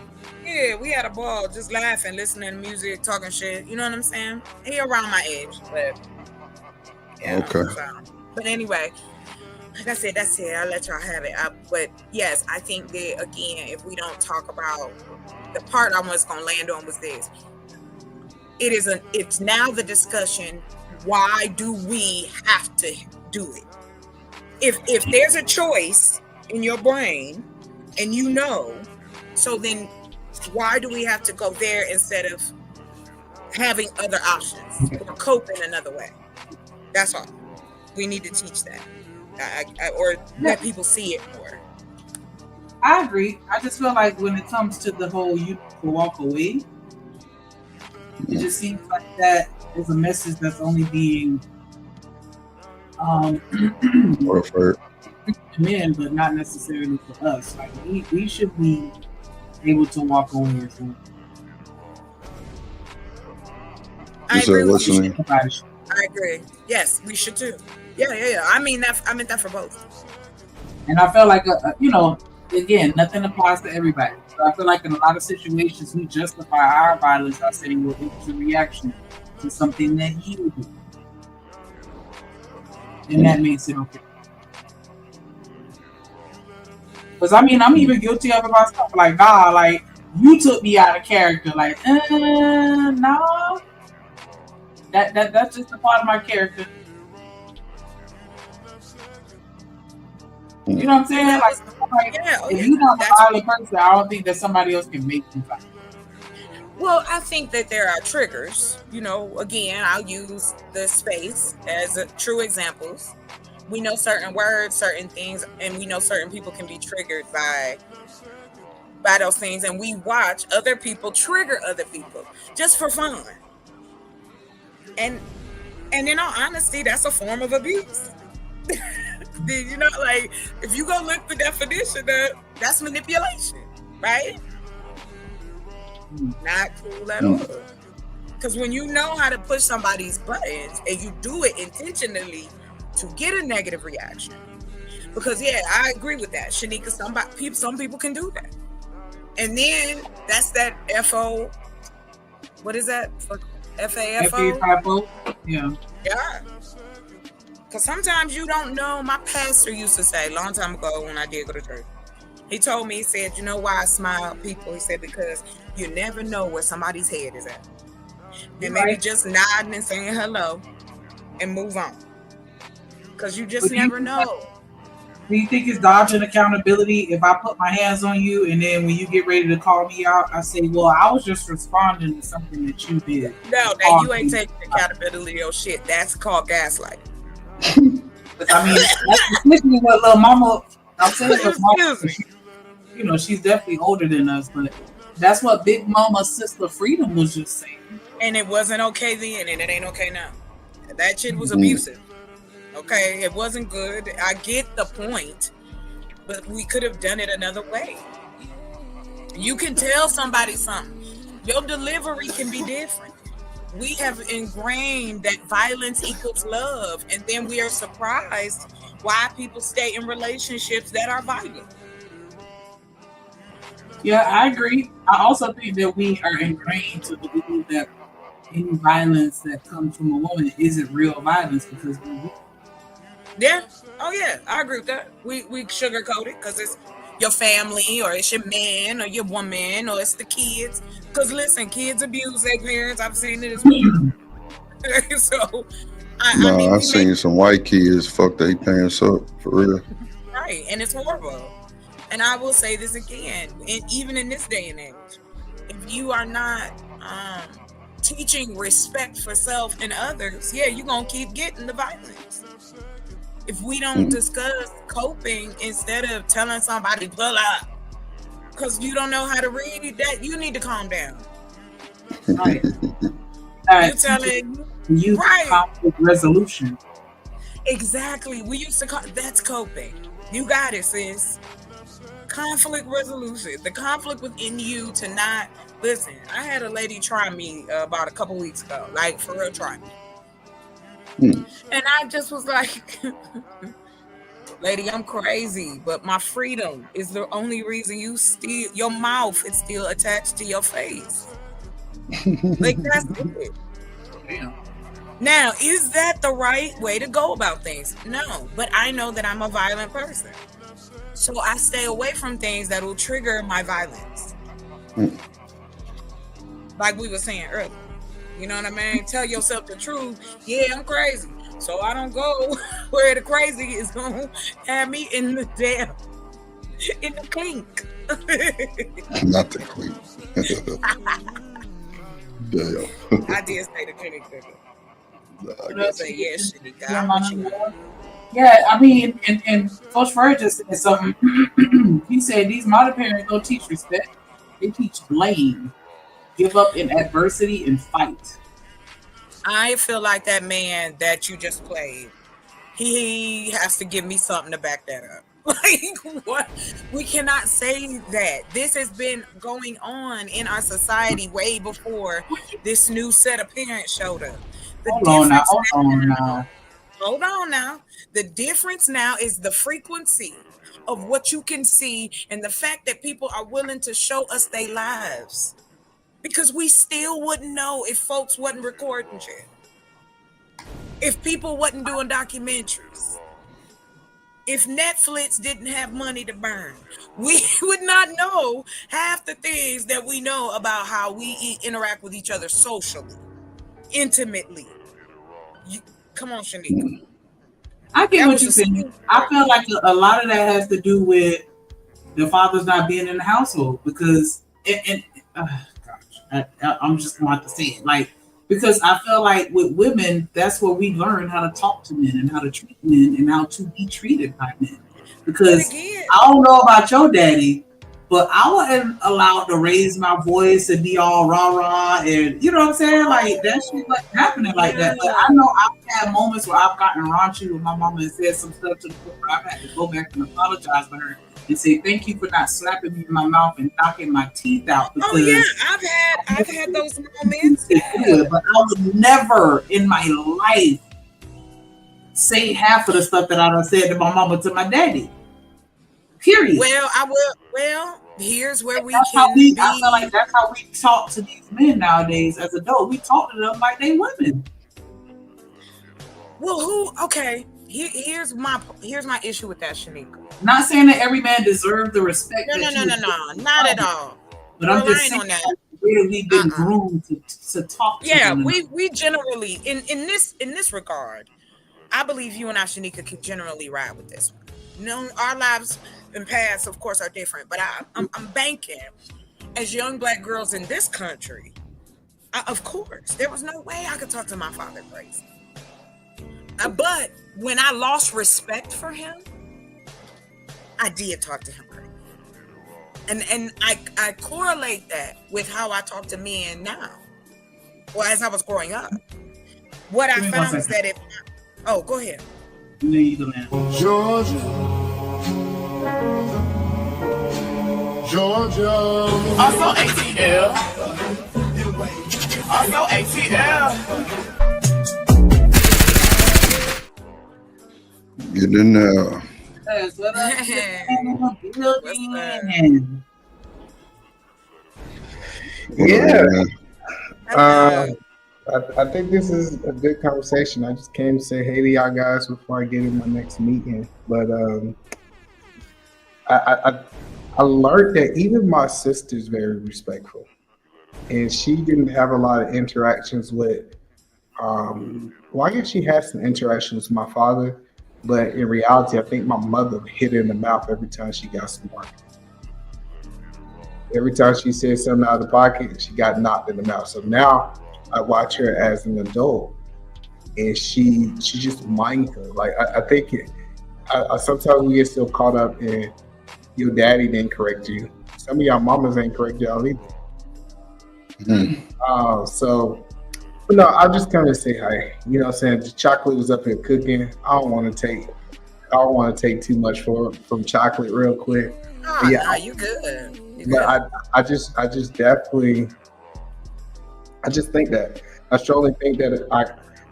Speaker 14: Yeah, we had a ball, just laughing, listening to music, talking shit. You know what I'm saying? He around my age, but yeah.
Speaker 5: Okay.
Speaker 14: But anyway, like I said, that's it. I'll let y'all have it. But yes, I think that again, if we don't talk about the part I was gonna land on was this. It's now the discussion. Why do we have to do it? If there's a choice in your brain, and so then why do we have to go there instead of having other options or cope in another way? That's all. We need to teach that, or let people see it more.
Speaker 8: I agree. I just feel like when it comes to the whole you walk away, it just seems like that is a message that's only being
Speaker 5: for
Speaker 8: men, but not necessarily for us. Like we should be able to walk away as well.
Speaker 14: I agree with you. I agree. Yes, we should too. Yeah. I meant that for both.
Speaker 8: And I feel like again, nothing applies to everybody. So I feel like in a lot of situations, we justify our violence by saying, well, it was a reaction to something that you do. And that makes it okay. Because I mean, I'm even guilty of it myself. Like, nah, like you took me out of character. Like, no, that's just a part of my character. You know what I'm saying? Like if you're not a violent person, I don't think that somebody else can make you violent.
Speaker 14: Well, I think that there are triggers. You know, again, I'll use the space as true examples. We know certain words, certain things, and we know certain people can be triggered by those things, and we watch other people trigger other people just for fun. And in all honesty, that's a form of abuse. You know, like if you go look the definition of that's manipulation, right? Not cool at all. Because when you know how to push somebody's buttons and you do it intentionally to get a negative reaction, because yeah, I agree with that, Shanika. Some people can do that, and then that's that FO. What is that? FAFO.
Speaker 8: Yeah.
Speaker 14: Yeah. Because sometimes you don't know. My pastor used to say a long time ago when I did go to church. He told me, he said, you know why I smile at people? He said, because you never know where somebody's head is at. And maybe just nodding and saying hello and move on. Because you just never know.
Speaker 8: Do you think it's dodging accountability if I put my hands on you and then when you get ready to call me out, I say, well, I was just responding to something that you did?
Speaker 14: No, that you ain't taking accountability or shit. That's called gaslighting.
Speaker 8: I mean, that's essentially what little mama, I'm saying, mama, you know, she's definitely older than us, but that's what Big Mama Sister Freedom was just saying.
Speaker 14: And it wasn't okay then, and it ain't okay now. That shit was abusive. Okay, it wasn't good. I get the point, but we could have done it another way. You can tell somebody something. Your delivery can be different. We have ingrained that violence equals love, and then we are surprised why people stay in relationships that are violent.
Speaker 8: Yeah, I agree. I also think that we are ingrained to believe that any violence that comes from a woman isn't real violence because
Speaker 14: yeah. Oh yeah, I agree with that. We sugarcoat it because it's your family or it's your man or your woman or it's the kids. Because listen, kids abuse their parents. I've seen it as well. So
Speaker 5: I've seen some white kids fuck their parents up for real.
Speaker 14: Right, and it's horrible. And I will say this again, and even in this day and age, if you are not teaching respect for self and others, yeah, you're gonna keep getting the violence. If we don't discuss coping instead of telling somebody pull up because you don't know how to read that, you need to calm down. Right. You're telling
Speaker 8: you conflict resolution.
Speaker 14: Exactly. We used to call that's coping. You got it, sis. Conflict resolution. The conflict within you to not listen. I had a lady try me about a couple weeks ago, like for real, try me. And I just was like, lady, I'm crazy, but my freedom is the only reason your mouth is still attached to your face. Like, that's it. Damn. Now, is that the right way to go about things? No, but I know that I'm a violent person. So I stay away from things that will trigger my violence. Like we were saying earlier. You know what I mean? Tell yourself the truth. Yeah, I'm crazy. So I don't go where the crazy is going to have me in the clink.
Speaker 5: Not the clink. Damn.
Speaker 14: I did say the clink. I say, yeah, shit.
Speaker 8: Yeah, I mean, and Coach Fred just said something. He said these modern parents don't teach respect. They teach blame. Give up in adversity and fight.
Speaker 14: I feel like that man that you just played, he has to give me something to back that up. Like, what? We cannot say that. This has been going on in our society way before this new set of parents showed up. Hold on now. The difference now is the frequency of what you can see and the fact that people are willing to show us their lives. Because we still wouldn't know if folks wasn't recording shit. If people wasn't doing documentaries. if Netflix didn't have money to burn, we would not know half the things that we know about how we interact with each other socially, intimately. Come on, Shanika.
Speaker 8: I get
Speaker 14: That
Speaker 8: what
Speaker 14: was
Speaker 8: you're
Speaker 14: a
Speaker 8: saying.
Speaker 14: smooth
Speaker 8: I feel like a lot of that has to do with the father's not being in the household because, I'm just going to have to say it. Like, because I feel like with women, that's where we learn how to talk to men and how to treat men and how to be treated by men. Because I don't know about your daddy, but I wasn't allowed to raise my voice and be all rah-rah and, you know what I'm saying? Like, that shit wasn't happening like that. But I know I've had moments where I've gotten raunchy with my mama and said some stuff to the point where I've had to go back and apologize to her and say, thank you for not slapping me in my mouth and knocking my teeth out. Because
Speaker 14: I've had those moments.
Speaker 8: But I would never in my life say half of the stuff that I done said to my mama to my daddy. Period.
Speaker 14: Well, here's where we
Speaker 8: I feel like that's how we talk to these men nowadays as adults. We talk to them like they women.
Speaker 14: Well, okay. Here's my issue with that, Shanika.
Speaker 8: Not saying that every man deserves the respect.
Speaker 14: No, not at all.
Speaker 8: But I'm just saying that where we've been groomed to talk to them.
Speaker 14: we generally in this regard, I believe you and I, Shanika, could generally ride with this one. You know, our lives and paths, of course, are different, but I'm banking as young Black girls in this country. Of course, there was no way I could talk to my father crazy. But when I lost respect for him, I did talk to him crazy. And I correlate that with how I talk to men now. Well, as I was growing up. What I found is that go ahead.
Speaker 3: Georgia.
Speaker 7: Also ATL. Also ATL.
Speaker 5: Get in there.
Speaker 17: Yeah. I think this is a good conversation. I just came to say hey to y'all guys before I get in my next meeting. But I learned that even my sister's very respectful, and she didn't have a lot of interactions with. Well, I guess she had some interactions with my father, but in reality, I think my mother hit her in the mouth every time she got smart. Every time she said something out of the pocket, she got knocked in the mouth. So now I watch her as an adult, and she's just mindful. Like I think sometimes we get so caught up in your daddy didn't correct you. Some of y'all mamas ain't correct y'all either. But no, I'll just kind of say hi. You know what I'm saying? The chocolate was up here cooking. I don't want to take too much from chocolate real quick.
Speaker 14: No, you good.
Speaker 17: But I just definitely, I just think that, I strongly think that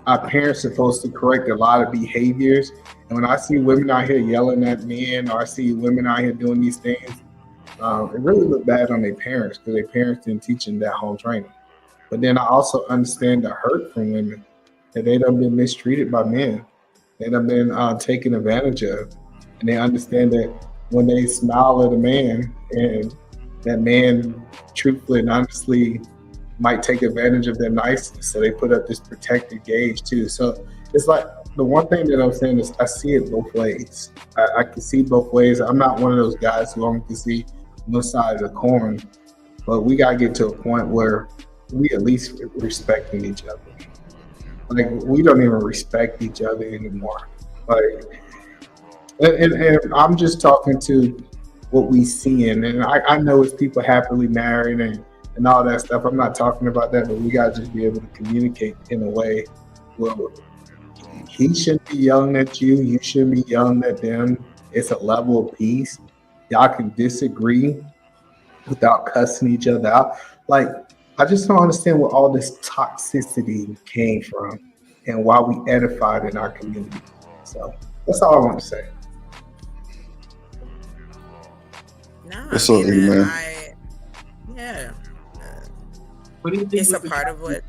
Speaker 17: our parents are supposed to correct a lot of behaviors. And when I see women out here yelling at men, or I see women out here doing these things, it really look bad on their parents, because their parents didn't teach them that home training. But then I also understand the hurt from women, that they done been mistreated by men. They done been taken advantage of. And they understand that when they smile at a man, and that man truthfully and honestly might take advantage of their niceness. So they put up this protected gauge too. So it's like, the one thing that I'm saying is I see it both ways. I can see both ways. I'm not one of those guys who only can see one side of the coin, but we got to get to a point where we at least respecting each other. Like, we don't even respect each other anymore. Like, and I'm just talking to what we seeing, and I know it's people happily married and all that stuff. I'm not talking about that, but we got to just be able to communicate in a way where he shouldn't be yelling at you, you shouldn't be yelling at them. It's a level of peace. Y'all can disagree without cussing each other out. Like, I just don't understand where all this toxicity came from and why we edified in our community. So that's all I want to say.
Speaker 5: What's up, man?
Speaker 14: Yeah.
Speaker 8: What do you think?
Speaker 14: It's a part of what.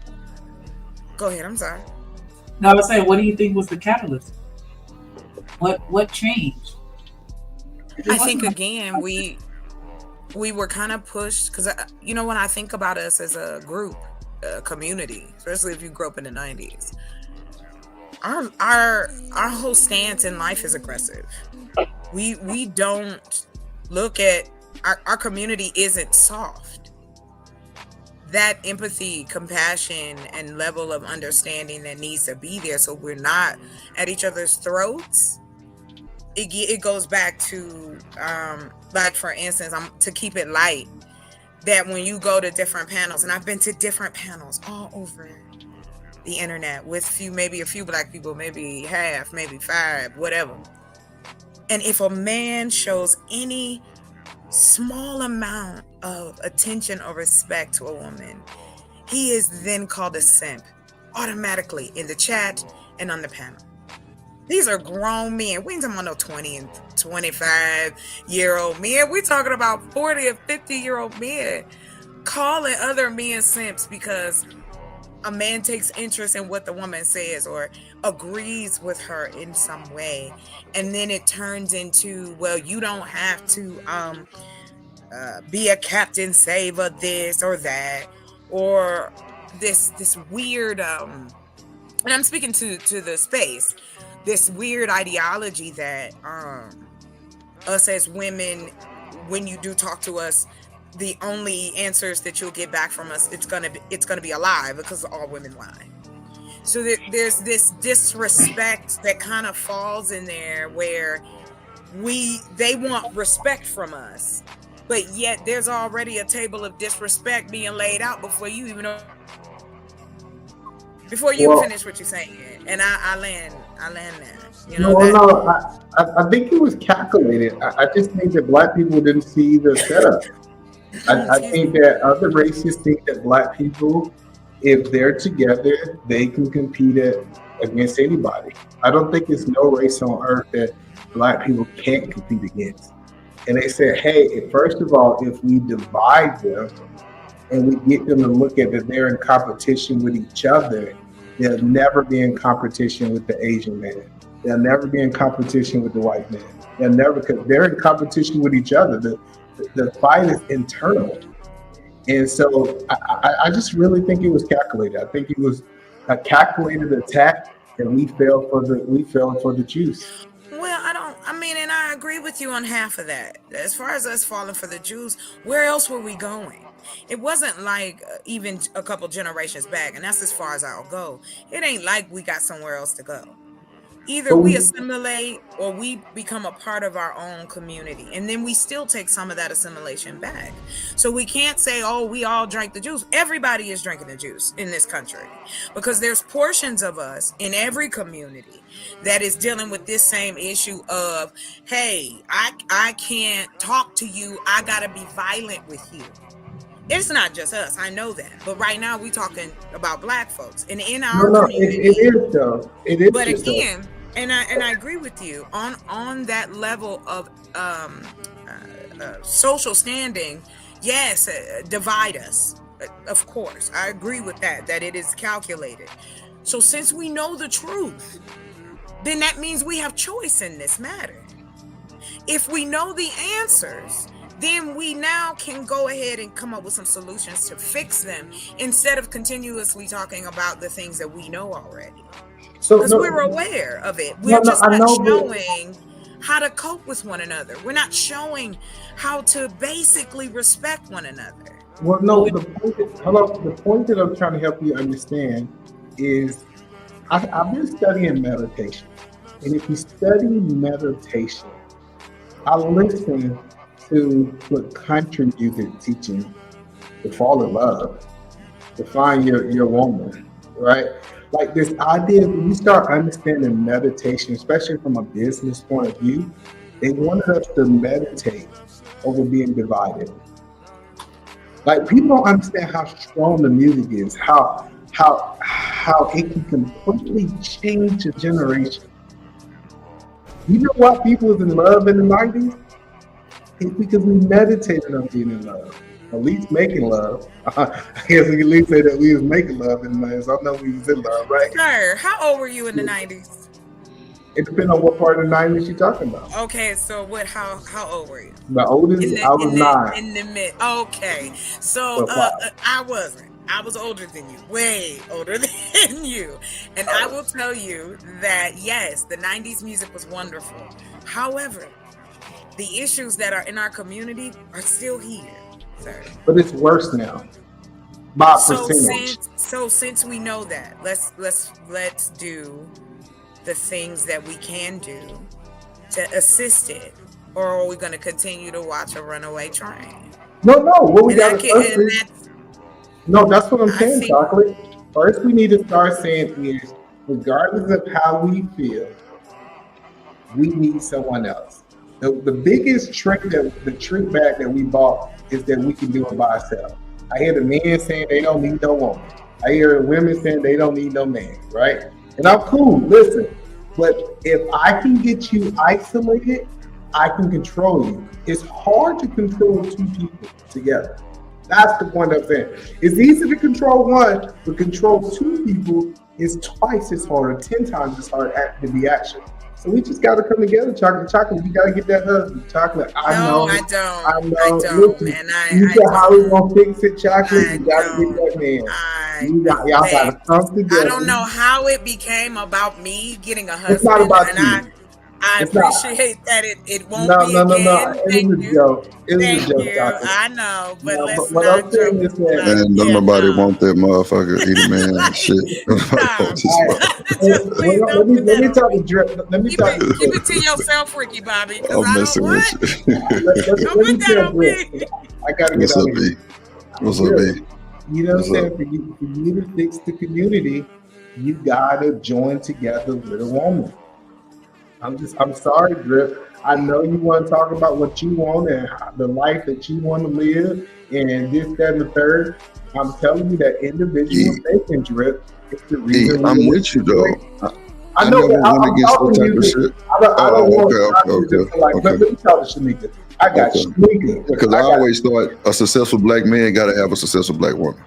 Speaker 14: Go ahead. I'm sorry.
Speaker 8: No, I was saying, what do you think was the catalyst? What changed?
Speaker 14: I think again we were kind of pushed because when I think about us as a group, a community, especially if you grew up in the 90s, our whole stance in life is aggressive. We don't look at our community isn't soft. That empathy, compassion, and level of understanding that needs to be there, so we're not at each other's throats. It goes back to like, for instance, to keep it light, that when you go to different panels, and I've been to different panels all over the internet with maybe a few black people, maybe half, maybe 5, whatever. And if a man shows any small amount of attention or respect to a woman, he is then called a simp automatically in the chat and on the panel. These are grown men. We ain't talking about no 20 and 25-year-old men. We're talking about 40 or 50-year-old men calling other men simps because a man takes interest in what the woman says or agrees with her in some way. And then it turns into, well, you don't have to be a captain saver, this or that, or this weird and I'm speaking to the space, this weird ideology that us as women, when you do talk to us, the only answers that you'll get back from us, it's gonna be a lie, because all women lie. So there's this disrespect that kind of falls in there, where they want respect from us, but yet there's already a table of disrespect being laid out before you even finish what you're saying. And I land there.
Speaker 17: No, I think it was calculated. I just think that black people didn't see the setup. I think that other races think that black people, if they're together, they can compete against anybody. I don't think there's no race on earth that black people can't compete against. And they said, hey, first of all, if we divide them and we get them to look at that they're in competition with each other, they'll never be in competition with the Asian man. They'll never be in competition with the white man. They'll never, because they're in competition with each other. The fight is internal. And so I just really think it was calculated. I think it was a calculated attack, and we fell for the juice.
Speaker 14: Well, and I agree with you on half of that. As far as us falling for the Jews, where else were we going? It wasn't like even a couple generations back, and that's as far as I'll go. It ain't like we got somewhere else to go. Either we assimilate or we become a part of our own community, and then we still take some of that assimilation back. So we can't say, oh, we all drank the juice. Everybody is drinking the juice in this country, because there's portions of us in every community that is dealing with this same issue of, hey, I can't talk to you. I gotta be violent with you. It's not just us, I know that. But right now we're talking about black folks. And in our community.
Speaker 17: It is though. It is.
Speaker 14: But again, and I agree with you on that level of social standing. Yes, divide us. Of course, I agree with that it is calculated. So since we know the truth, then that means we have choice in this matter. If we know the answers, then we now can go ahead and come up with some solutions to fix them, instead of continuously talking about the things that we know already. Because we're aware of it. We're just not showing how to cope with one another. We're not showing how to basically respect one another.
Speaker 17: Well, no, the point that I'm trying to help you understand is I've been studying meditation. And if you study meditation, I listen to what country music teaching to fall in love, to find your woman, right? Like this idea, when you start understanding meditation, especially from a business point of view, they wanted us to meditate over being divided. Like, people don't understand how strong the music is, how it can completely change a generation. You know why people was in love in the 90s? It's because we meditated on being in love, at least making love. I guess we can at least say that we was making love in the 90s. I know we was in love, right?
Speaker 14: Sir, how old were you in the 90s?
Speaker 17: It depends on what part of the 90s you're talking about.
Speaker 14: Okay, so what? How old were you?
Speaker 17: The oldest, I was 9.
Speaker 14: In the mid. Okay, so I wasn't. I was older than you, way older than you, and I will tell you that yes, the '90s music was wonderful. However, the issues that are in our community are still here, sir.
Speaker 17: But it's worse now. By
Speaker 14: So
Speaker 17: percentage.
Speaker 14: since we know that, let's do the things that we can do to assist it, or are we going to continue to watch a runaway train?
Speaker 17: No. What we
Speaker 14: And
Speaker 17: got to No, that's what I'm saying, Chocolate. First, we need to start saying is, regardless of how we feel, we need someone else. The biggest trick bag that we bought is that we can do it by ourselves. I hear the men saying they don't need no woman. I hear women saying they don't need no man, right? And I'm cool, listen. But if I can get you isolated, I can control you. It's hard to control 2 people together. That's the point I'm saying. It's easy to control one, but control 2 people is twice as hard, or 10 times as hard to be action. So we just got to come together, Chocolate. You got to get that husband, Chocolate. I know.
Speaker 14: I don't.
Speaker 17: I know.
Speaker 14: Listen,
Speaker 17: and you said how we gonna fix it, Chocolate. You got to get that man. Y'all got to come together.
Speaker 14: I don't know how it became about me getting a husband.
Speaker 17: It's not about
Speaker 14: and
Speaker 17: you.
Speaker 14: I appreciate that it won't be
Speaker 17: No.
Speaker 14: again.
Speaker 17: It was a joke. It was a joke,
Speaker 14: you.
Speaker 17: Chocolate.
Speaker 14: I know, but
Speaker 17: No,
Speaker 14: let's
Speaker 17: what
Speaker 14: not
Speaker 17: I'm saying is that
Speaker 5: And don't nobody want that motherfucker eating man shit.
Speaker 17: Let me talk to Drip. Let me talk to
Speaker 14: Keep it to yourself, Ricky Bobby, because
Speaker 5: I'm
Speaker 14: I
Speaker 5: messing
Speaker 14: don't want.
Speaker 5: with you.
Speaker 17: Let me tell Drip. I gotta get
Speaker 5: What's
Speaker 17: out
Speaker 5: up,
Speaker 17: of
Speaker 5: B?
Speaker 17: here.
Speaker 5: What's up, B?
Speaker 17: You know what I'm
Speaker 5: What's
Speaker 17: saying? For you to fix the community, you gotta join together with a woman. I'm sorry, Drip. I know you want to talk about what you want and the life that you want to live and this, that, and the third. I'm telling you that individual thinking, Drip, is the reason.
Speaker 5: I'm with you though.
Speaker 17: I know that
Speaker 5: I'm
Speaker 17: talking to you.
Speaker 5: shit.
Speaker 17: I don't want
Speaker 5: Okay.
Speaker 17: Let me talk to Shanika. I got Shanika.
Speaker 5: Because I always thought a successful black man got to have a successful black woman.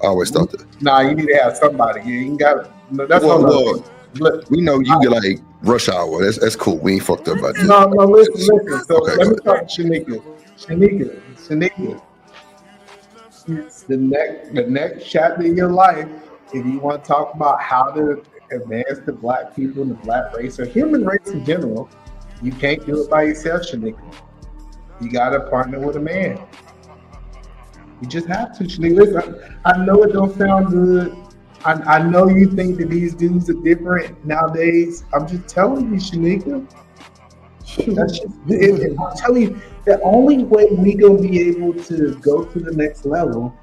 Speaker 5: I always thought that.
Speaker 17: Nah, you need to have somebody. You got no. That's
Speaker 5: well, we know you get like rush hour. That's cool. We ain't fucked up about this.
Speaker 17: No, listen. So let me talk to Shanika. Shanika. The next chapter in your life, if you want to talk about how to advance the black people and the black race or human race in general, you can't do it by yourself, Shanika. You got to partner with a man. You just have to, Shanika. Listen, I know it don't sound good. I know you think that these dudes are different nowadays. I'm just telling you, Shanika. That's just it. I'm telling you, the only way we gonna be able to go to the next level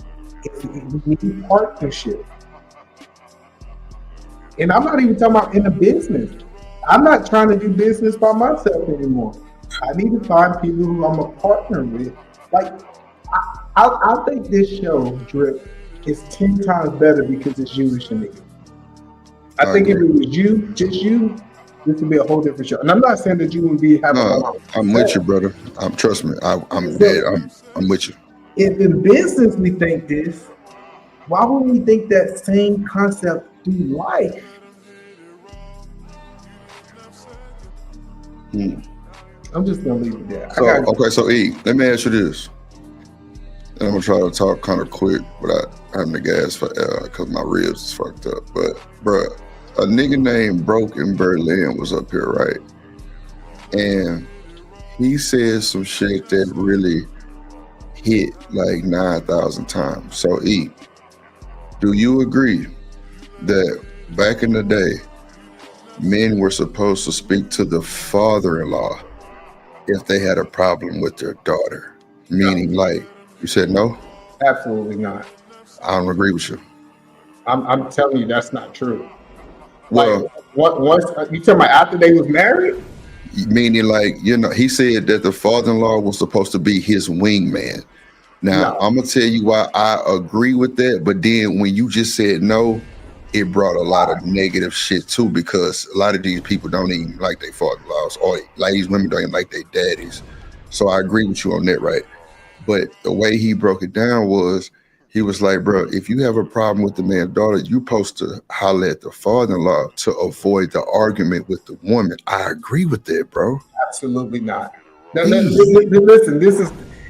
Speaker 17: is we need partnership. And I'm not even talking about in the business. I'm not trying to do business by myself anymore. I need to find people who I'm a partner with. Like, I think this show, Drip, is 10 times better because it's you and Shanika. I think if it was you, just you, this would be a whole different show. And I'm not saying that you would be having.
Speaker 5: No, I'm with you, brother. Trust me. I'm dead. I'm with you.
Speaker 17: If in business we think this, why would we think that same concept through life? I'm just gonna leave it there.
Speaker 5: So E, let me ask you this. And I'm gonna try to talk kind of quick without having the gas for because my ribs is fucked up. But bruh, a nigga named Broken Berlin was up here, right? And he said some shit that really hit like 9,000 times. So E, do you agree that back in the day, men were supposed to speak to the father-in-law if they had a problem with their daughter? Meaning, like, you said no?
Speaker 17: Absolutely not.
Speaker 5: I don't agree with you.
Speaker 17: I'm telling you, that's not true.
Speaker 5: Well,
Speaker 17: like, once you talking about after they was married?
Speaker 5: Meaning, like, he said that the father-in-law was supposed to be his wingman. Now, I'm gonna tell you why I agree with that, but then when you just said no, it brought a lot of negative shit too, because a lot of these people don't even like their father-in-laws, or like these women don't even like their daddies. So I agree with you on that, right? But the way he broke it down was He was like, bro, if you have a problem with the man's daughter, you supposed to holler at the father-in-law to avoid the argument with the woman. I agree with that, bro.
Speaker 17: Absolutely not. No, listen,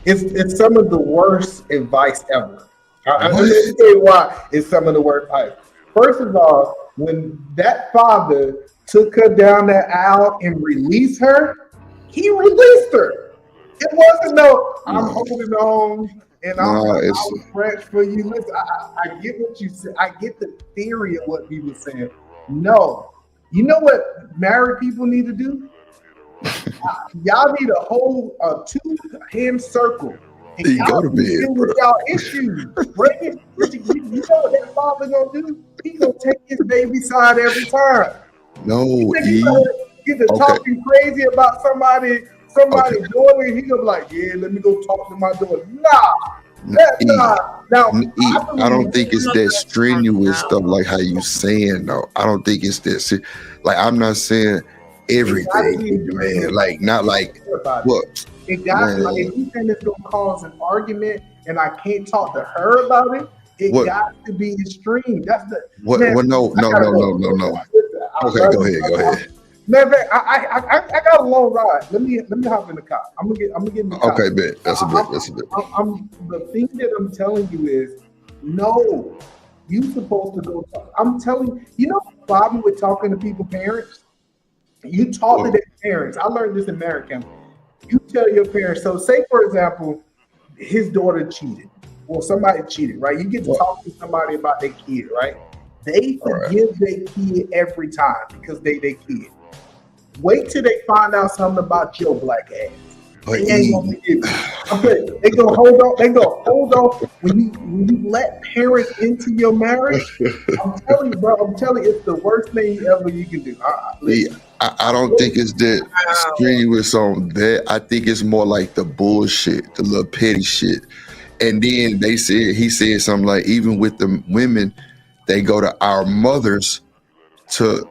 Speaker 17: it's some of the worst advice ever. Let me tell you why it's some of the worst advice. First of all, when that father took her down that aisle and released her, he released her. It wasn't no, I'm holding on and I was fresh for you. Listen, I get what you said. I get the theory of what people saying. No. You know what married people need to do? Y'all need a whole 2-hand circle. And
Speaker 5: You
Speaker 17: y'all
Speaker 5: go to bed,
Speaker 17: deal with y'all issues. Bring it. You know what that father gonna do? He gonna take his baby side every time.
Speaker 5: No,
Speaker 17: Get to talking crazy about somebody's daughter, and he gonna be like, yeah, let me go talk to my daughter. That's not. Now,
Speaker 5: I don't think it's that strenuous stuff like how you saying though. I don't think it's that. Like I'm not saying everything, man. Like not like what.
Speaker 17: It got like if you think it's gonna cause an argument, and I can't talk to her about it. It got to be extreme. That's the
Speaker 5: what?
Speaker 17: Man,
Speaker 5: no. Okay, go ahead.
Speaker 17: Matter of fact, I got a long ride. Let me hop in the car. I'm gonna get in the car.
Speaker 5: Okay, bet. That's a bit.
Speaker 17: The thing that I'm telling you is, no, you supposed to go talk. I'm telling you know the problem with talking to people, parents. You talk to their parents. I learned this in American. You tell your parents. So say for example, his daughter cheated, or somebody cheated, right? You get to talk to somebody about their kid, right? They forgive their kid every time because they their kid. Wait till they find out something about your black ass. They ain't gonna forgive you. Okay, they gonna hold on. They gonna hold on when you let parents into your marriage. I'm telling you, bro. I'm telling you, it's the worst thing ever you can do.
Speaker 5: I don't think it's that strenuous on that. I think it's more like the bullshit, the little petty shit. And then he said something like, even with the women, they go to our mothers to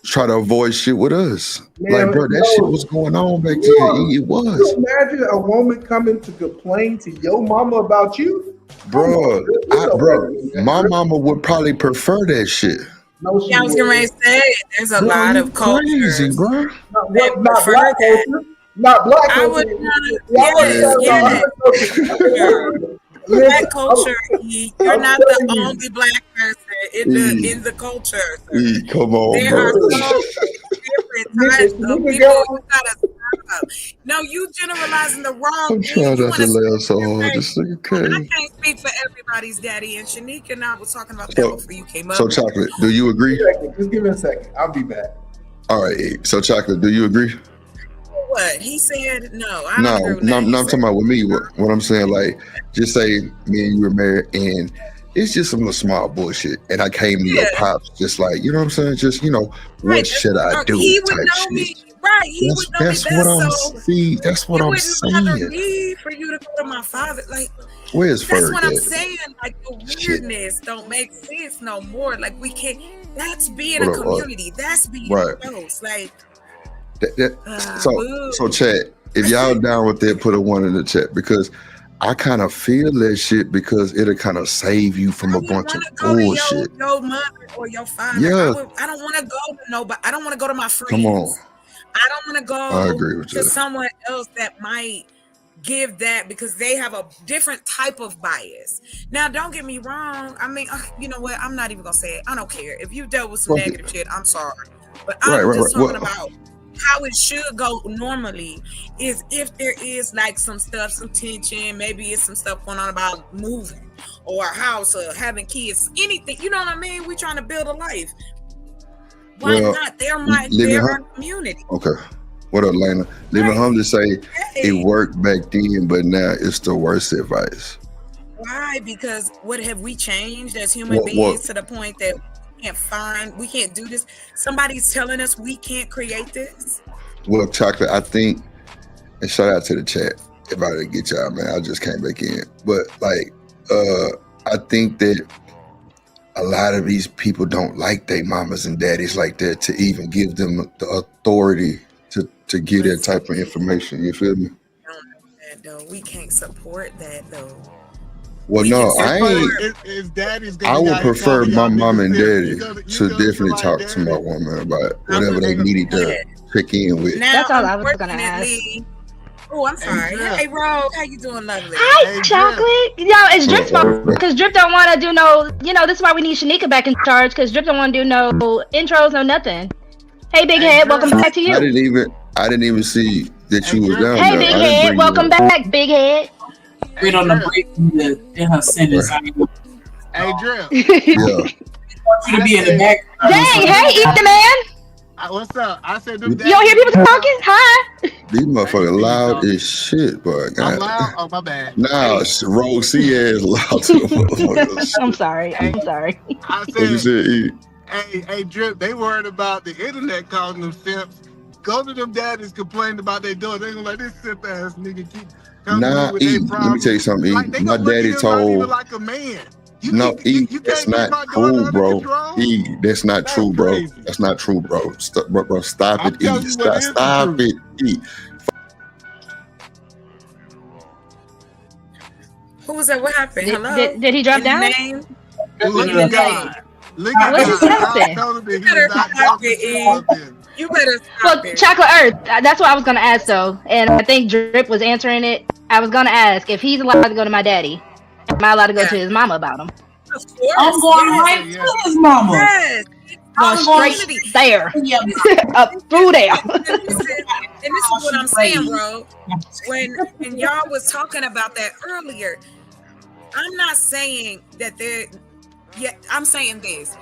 Speaker 5: try to avoid shit with us. Man, like, bro, that shit was going on back then. It was.
Speaker 17: Can you imagine a woman coming to complain to your mama about you?
Speaker 5: Bro, my mama would probably prefer that shit.
Speaker 14: No, I was going to say, there's a lot of cultures.
Speaker 5: Crazy, bro.
Speaker 17: Not black culture. Not black culture.
Speaker 14: I would Black culture, you're not the only black person in the culture.
Speaker 5: Come on,
Speaker 14: there
Speaker 5: bro.
Speaker 14: are so different types of people. You gotta stop. No, you generalizing the wrong
Speaker 5: I'm trying not to laugh so hard.
Speaker 14: I can't speak for everybody's daddy, and Shanique and I was talking about that before you came up.
Speaker 5: So, Chocolate, do you agree?
Speaker 17: Just give me a second. I'll be back.
Speaker 5: All right. So, Chocolate, do you agree?
Speaker 14: What he said? No, I
Speaker 5: no,
Speaker 14: don't agree with that.
Speaker 5: I'm talking about with me. What I'm saying, like, just say me and you were married, and it's just some little small bullshit, and I came to your pops, just like, you know what I'm saying, just what should I do?
Speaker 14: He would know me, right? He would know me.
Speaker 5: That's what I'm saying.
Speaker 14: It wouldn't bother me for you to go to my father, like.
Speaker 5: Where's
Speaker 14: That's
Speaker 5: Ferg
Speaker 14: what I'm
Speaker 5: at?
Speaker 14: saying. Like the weirdness don't make sense no more. Like we can't. That's being a community. That's being close. Like.
Speaker 5: So chat, if y'all down with that, put a 1 in the chat, because I kind of feel that shit, because it'll kind of save you from a bunch of bullshit.
Speaker 14: Your mother or your father.
Speaker 5: Yeah.
Speaker 14: I don't want to go to nobody. I don't want to go to my friends.
Speaker 5: Come on.
Speaker 14: I don't want to go
Speaker 5: I agree with
Speaker 14: to
Speaker 5: you.
Speaker 14: someone else that might give that, because they have a different type of bias. Now, don't get me wrong. I mean, you know what? I'm not even gonna say it. I don't care if you dealt with some negative shit. I'm sorry, but I'm just talking about how it should go normally. Is if there is like some stuff, some tension, maybe it's some stuff going on about moving or a house or having kids, anything. You know what I mean? We trying to build a life. Why not? They're a community.
Speaker 5: Okay. What up, Lena? Living home to say it worked back then, but now it's the worst advice.
Speaker 14: Why? Because what have we changed as human beings to the point that we can't do this? Somebody's telling us we can't create this.
Speaker 5: Well, Chocolate, I think, and shout out to the chat if I didn't get y'all, man. I just came back in. But I think that a lot of these people don't like their mamas and daddies like that to even give them the authority to get that type of information. You feel me?
Speaker 14: I don't know that though. We can't support that though.
Speaker 5: Well,
Speaker 14: We
Speaker 5: no,
Speaker 14: can
Speaker 5: I
Speaker 14: support.
Speaker 5: ain't.
Speaker 3: His daddy's
Speaker 5: I
Speaker 3: gonna
Speaker 5: would
Speaker 3: got him
Speaker 5: prefer
Speaker 3: calling
Speaker 5: my
Speaker 3: y'all
Speaker 5: mom
Speaker 3: niggas
Speaker 5: and
Speaker 3: simps.
Speaker 5: daddy
Speaker 3: You
Speaker 5: to
Speaker 3: gonna feel
Speaker 5: definitely
Speaker 3: like
Speaker 5: talk to my
Speaker 3: daddy?
Speaker 5: woman about
Speaker 14: I
Speaker 5: whatever they
Speaker 14: wouldn't.
Speaker 5: needed to check in with.
Speaker 14: Now,
Speaker 18: That's all I was gonna ask.
Speaker 14: unfortunately, oh, I'm sorry.
Speaker 3: Drip.
Speaker 14: Hey, Rogue, how you doing, lovely?
Speaker 18: Hi,
Speaker 3: Hey, Drip.
Speaker 18: chocolate. Yo, it's Drip's fault because Drip don't want to do no. You know, this is why we need Shanika back in charge because Drip don't want to do no intros, no nothing. Hey, big head, welcome back to you.
Speaker 5: I didn't even see that you was down
Speaker 18: Hey,
Speaker 5: there.
Speaker 18: big
Speaker 5: I didn't
Speaker 18: head,
Speaker 5: bring
Speaker 18: welcome
Speaker 5: you up.
Speaker 18: back, big head.
Speaker 8: Wait on the break in her sentence. I didn't want
Speaker 3: Hey, Drip.
Speaker 5: Yeah.
Speaker 8: you to be in the background.
Speaker 18: Dang, hey, eat the man.
Speaker 3: What's up? I said them
Speaker 18: You don't hear people talking? Hi.
Speaker 5: These motherfuckers loud as shit, boy.
Speaker 3: I'm loud? Oh, my bad.
Speaker 5: Nah, Rogue C ass loud to the motherfuckers.
Speaker 18: I'm sorry. I'm sorry.
Speaker 3: I
Speaker 5: What you
Speaker 3: said,
Speaker 5: said, E?
Speaker 3: hey, Drip, they worried about the internet calling them simps. Go to them daddies complaining about their daughter. They gonna let this simp ass nigga keep coming
Speaker 5: Nah,
Speaker 3: in with
Speaker 5: E.
Speaker 3: their
Speaker 5: Let me
Speaker 3: problems.
Speaker 5: tell you something, E.
Speaker 3: Like, they
Speaker 5: My
Speaker 3: gonna look at
Speaker 5: daddy
Speaker 3: him not even
Speaker 5: told.
Speaker 3: like a man.
Speaker 5: No, E,
Speaker 3: You
Speaker 5: that's
Speaker 3: can't get
Speaker 5: not
Speaker 3: my daughter
Speaker 5: true,
Speaker 3: under
Speaker 5: bro.
Speaker 3: control?
Speaker 5: E, that's not true, bro. That's not true, bro. Bro, stop
Speaker 3: I'm
Speaker 5: it, E.
Speaker 3: telling you what is the
Speaker 5: Stop
Speaker 3: truth.
Speaker 5: it, E.
Speaker 14: Who was that? What happened? Hello?
Speaker 18: Did he drop
Speaker 14: In the
Speaker 18: down?
Speaker 14: name?
Speaker 3: Look
Speaker 14: In the
Speaker 3: at
Speaker 14: name.
Speaker 3: God. Look
Speaker 18: What
Speaker 3: at
Speaker 18: just
Speaker 3: God.
Speaker 18: happened?
Speaker 3: God told him that
Speaker 14: You
Speaker 3: he
Speaker 14: better
Speaker 3: was not
Speaker 14: stop
Speaker 3: talking
Speaker 14: it,
Speaker 3: shit
Speaker 14: E.
Speaker 3: up there.
Speaker 14: You better stop
Speaker 18: Well,
Speaker 14: it.
Speaker 18: Chocolate Earth, that's what I was gonna ask though, and I think Drip was answering it. I was gonna ask if he's allowed to go to my daddy. Am I allowed to go to his mama about him?
Speaker 14: Of course.
Speaker 8: I'm going
Speaker 14: yes.
Speaker 8: right to his mama.
Speaker 14: Yes.
Speaker 18: Going
Speaker 8: I'm going
Speaker 18: straight there, up through there.
Speaker 14: And this is what I'm saying, bro. When y'all was talking about that earlier, I'm not saying that there. Yeah, I'm saying this.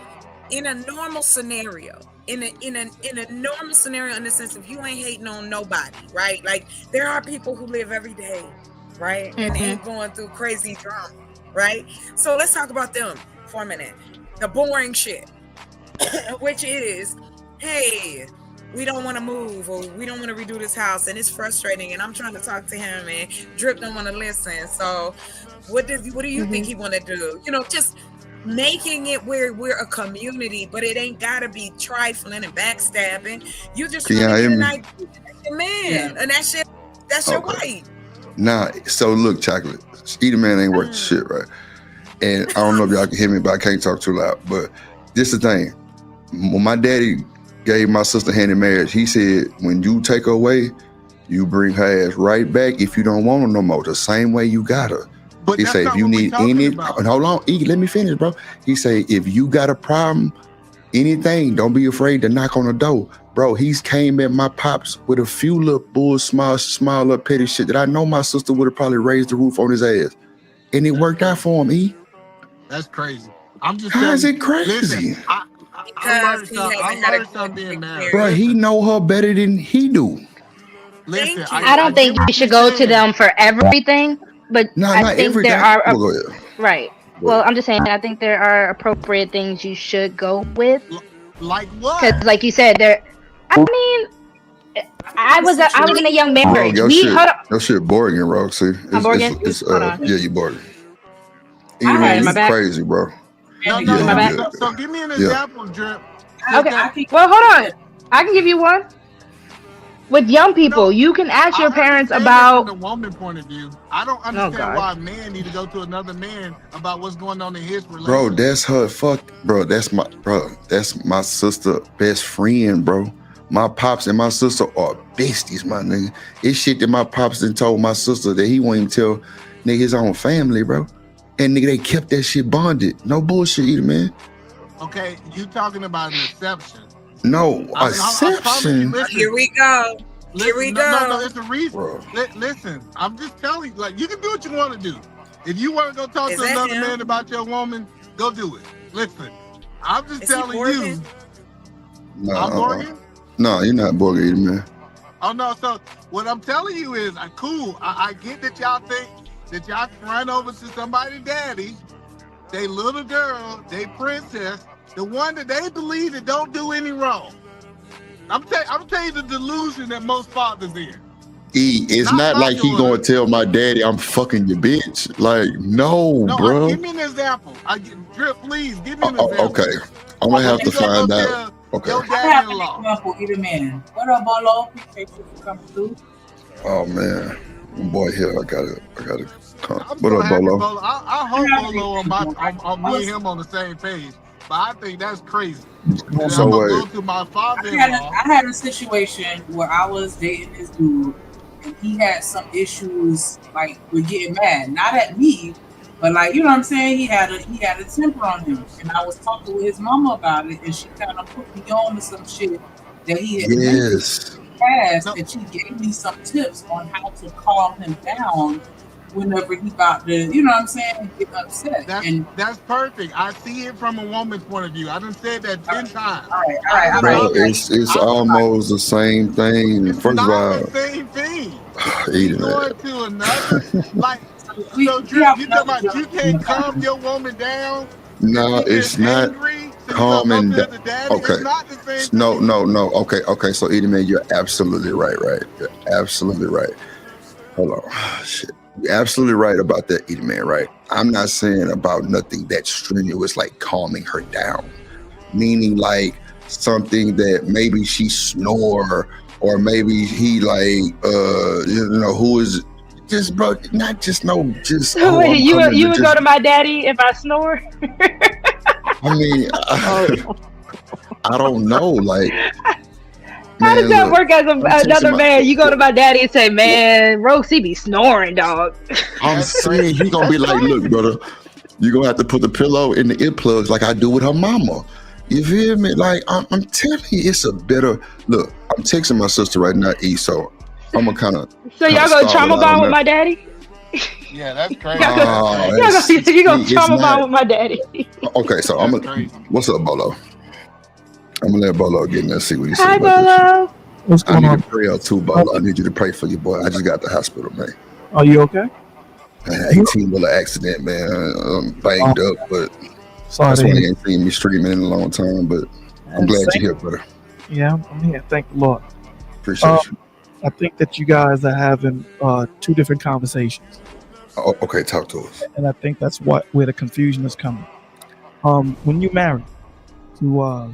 Speaker 14: In a normal scenario, in a normal scenario, in the sense of you ain't hating on nobody, right? Like there are people who live every day, right, and ain't going through crazy drama, right? So let's talk about them for a minute. The boring shit, which is, hey, we don't want to move, or we don't want to redo this house, and it's frustrating, and I'm trying to talk to him, and Drip don't want to listen. So, what do you think he want to do? You know, just making it where we're a community, but it ain't gotta be trifling and backstabbing. You just
Speaker 5: Can
Speaker 14: trying
Speaker 5: y'all
Speaker 14: to
Speaker 5: hear
Speaker 14: get an
Speaker 5: me?
Speaker 14: idea of your man, and that's your wife.
Speaker 5: Nah, so look, Chocolate. Eat a man ain't worth shit, right? And I don't know if y'all can hear me, but I can't talk too loud. But this is the thing. When my daddy gave my sister hand in marriage, he said, when you take her away, you bring her ass right back if you don't want her no more. The same way you got her.
Speaker 3: But
Speaker 5: He
Speaker 3: that's
Speaker 5: say,
Speaker 3: not
Speaker 5: if you
Speaker 3: what we
Speaker 5: need
Speaker 3: talking
Speaker 5: any,
Speaker 3: about.
Speaker 5: hold on, E, let me finish, bro. He say, if you got a problem, anything, don't be afraid to knock on the door. Bro, he's came at my pops with a few little bull, small little petty shit that I know my sister would have probably raised the roof on his ass. And it worked out for him, E.
Speaker 3: That's crazy. I'm just
Speaker 5: How is
Speaker 3: telling
Speaker 5: it
Speaker 3: you.
Speaker 5: crazy?
Speaker 3: Listen, I learned something being married.
Speaker 5: Bro, he know her better than he do.
Speaker 3: Listen,
Speaker 18: I don't think you should go to them for everything, but
Speaker 5: No,
Speaker 18: I
Speaker 5: not
Speaker 18: think there
Speaker 5: everything.
Speaker 18: are
Speaker 5: Well, go ahead.
Speaker 18: right. Well, I'm just saying I think there are appropriate things you should go with.
Speaker 3: Like what?
Speaker 18: Because, like you said, there. I mean, I was in a young
Speaker 5: Bro,
Speaker 18: marriage.
Speaker 5: your
Speaker 18: We
Speaker 5: shit,
Speaker 18: hold on.
Speaker 5: your shit Borgen, bro. See,
Speaker 18: I'm Borgen? Hold on.
Speaker 5: Yeah, you Borgen.
Speaker 18: All right,
Speaker 5: You
Speaker 18: my back.
Speaker 5: crazy, bro.
Speaker 3: No,
Speaker 5: Yeah, you good.
Speaker 3: so give me an
Speaker 5: Yeah.
Speaker 3: example, Drip.
Speaker 18: Okay. Well, hold on. I can give you one. With young people, you can ask your parents
Speaker 3: From
Speaker 18: about.
Speaker 3: the woman point of view, I don't understand why a man need to go to another man about what's going on in his relationship.
Speaker 5: Bro, that's her that's my sister best friend, bro. My pops and my sister are besties, my nigga. It's shit that my pops done told my sister that he won't even tell nigga his own family, bro. And nigga, they kept that shit bonded. No bullshit either, man.
Speaker 3: Okay, you talking about an exception.
Speaker 5: No,
Speaker 3: I promise you,
Speaker 5: exception.
Speaker 3: listen,
Speaker 14: Here we go. Here we go.
Speaker 3: No, it's a reason. Listen, I'm just telling you, like, you can do what you want to do. If you want to go talk
Speaker 14: Is
Speaker 3: to
Speaker 14: that
Speaker 3: another
Speaker 14: him?
Speaker 3: man about your woman, go do it. Listen, I'm just
Speaker 14: Is he
Speaker 3: telling you.
Speaker 14: Borgen?
Speaker 3: I'm Borgen?
Speaker 5: No, you're not Borgen either, man.
Speaker 3: Oh, no, so what I'm telling you is, cool, I get that y'all think that y'all can run over to somebody's daddy, they little girl, they princess, the one that they believe that don't do any wrong. I'm telling you the delusion that most fathers in.
Speaker 5: E, it's not like he gonna tell my daddy I'm fucking your bitch. Like, no, bro.
Speaker 3: Give me an example. Drip, please, give me an example.
Speaker 5: Okay, I'm gonna have to find out. Okay.
Speaker 3: Your
Speaker 8: I have an
Speaker 3: daddy-in-law.
Speaker 8: example, either man. What up, Bolo? Appreciate you for coming through.
Speaker 5: Oh man, boy, here I gotta What up, Bolo?
Speaker 3: I hope Bolo on me and him on the same page, but I think that's crazy.
Speaker 5: So
Speaker 3: I'm gonna
Speaker 5: wait.
Speaker 3: go to my
Speaker 8: I
Speaker 3: father-in-law.
Speaker 8: had a situation where I was dating this dude, and he had some issues like with getting mad, not at me, but like, you know what I'm saying. He had a temper on him, and I was talking with his mama about it, and she kind of put me on to some shit that he had mentioned
Speaker 5: Yes.
Speaker 8: in the past, and she gave me some tips on how to calm him down whenever he about to, you know what I'm saying, get upset.
Speaker 3: That's perfect. I see it from a woman's point of view. I done said that 10 times.
Speaker 8: All right.
Speaker 5: Bro, it's almost the same thing. First of all,
Speaker 3: The same thing.
Speaker 5: eating
Speaker 3: Going
Speaker 5: it.
Speaker 3: to another, like, so Drip, you talking about you can't calm your woman down?
Speaker 5: No, it's not calming down. Okay.
Speaker 3: It's not the same
Speaker 5: No. Okay. So, Edie, man, you're absolutely right. You're absolutely right. Hold on. Shit. You're absolutely right about that, Edie, man, right? I'm not saying about nothing that strenuous, like calming her down. Meaning like something that maybe she snore, or maybe he like, who is just, bro, not just just.
Speaker 18: Wait,
Speaker 5: I'm
Speaker 18: you
Speaker 5: coming
Speaker 18: would go to my daddy if I snore?
Speaker 5: I mean, I don't know. Like,
Speaker 18: How does that work as another man?
Speaker 5: Look,
Speaker 18: You go to my daddy and say, "Man, Rose, he be snoring, dog."
Speaker 5: I'm saying he gonna be like, "Look, brother, you gonna have to put the pillow in the earplugs like I do with her mama." You feel me? Like, I'm telling you, it's a better look. I'm texting my sister right now, E. So I'm gonna kind of.
Speaker 18: So y'all gonna trauma bond with my daddy?
Speaker 3: Yeah, that's crazy.
Speaker 18: You gonna trauma bond with my daddy?
Speaker 5: Okay, so I'm gonna. What's up, Bolo? I'm gonna let Bolo get in there and see what he says.
Speaker 18: Hi,
Speaker 5: about
Speaker 18: Bolo.
Speaker 5: This. I need to pray out too, Bolo. I need you to pray for your boy. I just got to the hospital, man.
Speaker 4: Are you okay?
Speaker 5: 18-wheeler accident, man. I'm banged up, but that's why you ain't seen me streaming in a long time. But I'm glad you're here, brother.
Speaker 4: Yeah, I'm here. Thank the Lord.
Speaker 5: Appreciate you.
Speaker 4: I think that you guys are having two different conversations.
Speaker 5: Oh, okay, talk to us.
Speaker 4: And I think that's where the confusion is coming. When you marry, to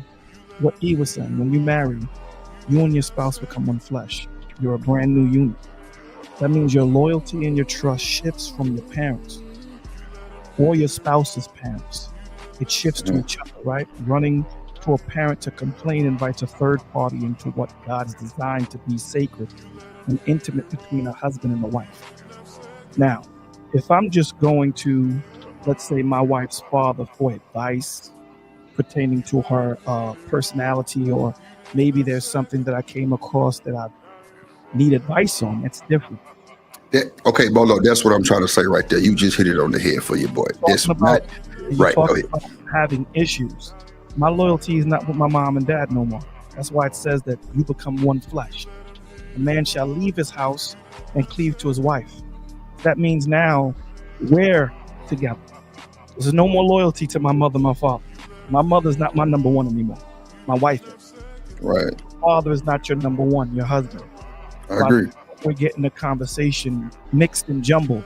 Speaker 4: what he was saying, when you marry, you and your spouse become one flesh. You're a brand new unit. That means your loyalty and your trust shifts from your parents or your spouse's parents. It shifts to each other, right? Running to a parent to complain invites a third party into what God has designed to be sacred and intimate between a husband and a wife. Now, if I'm just going to, let's say, my wife's father for advice pertaining to her personality, or maybe there's something that I came across that I need advice on, it's different.
Speaker 5: Okay, Bolo, that's what I'm trying to say right there. You just hit it on the head for your boy. That's not right. Go ahead.
Speaker 4: Having issues. My loyalty is not with my mom and dad no more. That's why it says that you become one flesh. A man shall leave his house and cleave to his wife. That means now we're together. There's no more loyalty to my mother, my father. My mother's not my number one anymore. My wife is.
Speaker 5: Right.
Speaker 4: Father is not your number one, your husband.
Speaker 5: I agree.
Speaker 4: We're getting the conversation mixed and jumbled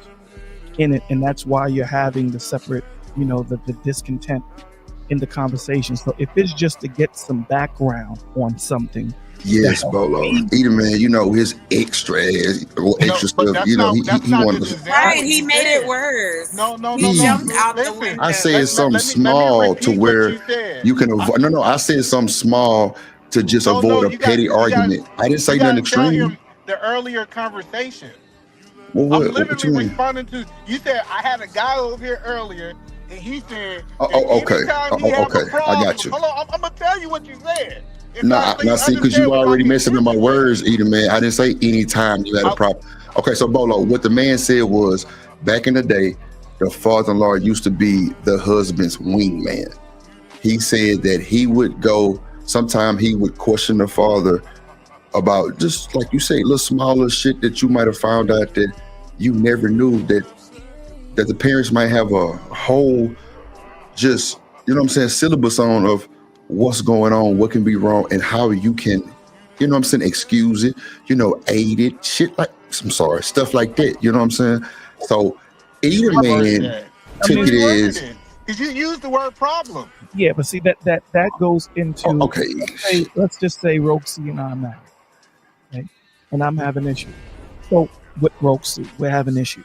Speaker 4: in it, and that's why you're having the separate, the discontent in the conversation. So if it's just to get some background on something.
Speaker 5: Yes, Bolo. Either man, his extra stuff. He wanted to.
Speaker 14: Right, he made it worse.
Speaker 3: No.
Speaker 14: He jumped out the window.
Speaker 5: I said something small to where you can avoid. No. I said something small to just avoid a petty argument. I didn't say nothing extreme.
Speaker 3: The earlier conversation.
Speaker 5: Well,
Speaker 3: I'm literally responding to. You said I had a guy over here earlier, and he said,
Speaker 5: okay. I got you.
Speaker 3: Hold on, I'm gonna tell you what you said.
Speaker 5: Now see, because you already messing up my words, Edie, man. I didn't say anytime you had a problem. Okay, so Bolo, what the man said was, back in the day, the father-in-law used to be the husband's wingman. He said that he would go, sometime he would question the father about, just like you say, little smaller shit that you might have found out that you never knew, that the parents might have a whole, just, syllabus on of what's going on, what can be wrong, and how you can, excuse it, aid it, shit like, I'm sorry, stuff like that, you know what I'm saying? So either man took it as,
Speaker 3: because you used the word problem.
Speaker 4: Yeah, but see that goes into, let's just say Roxy and I'm married, right? And I'm having issues. So with Roxy, we're having issues.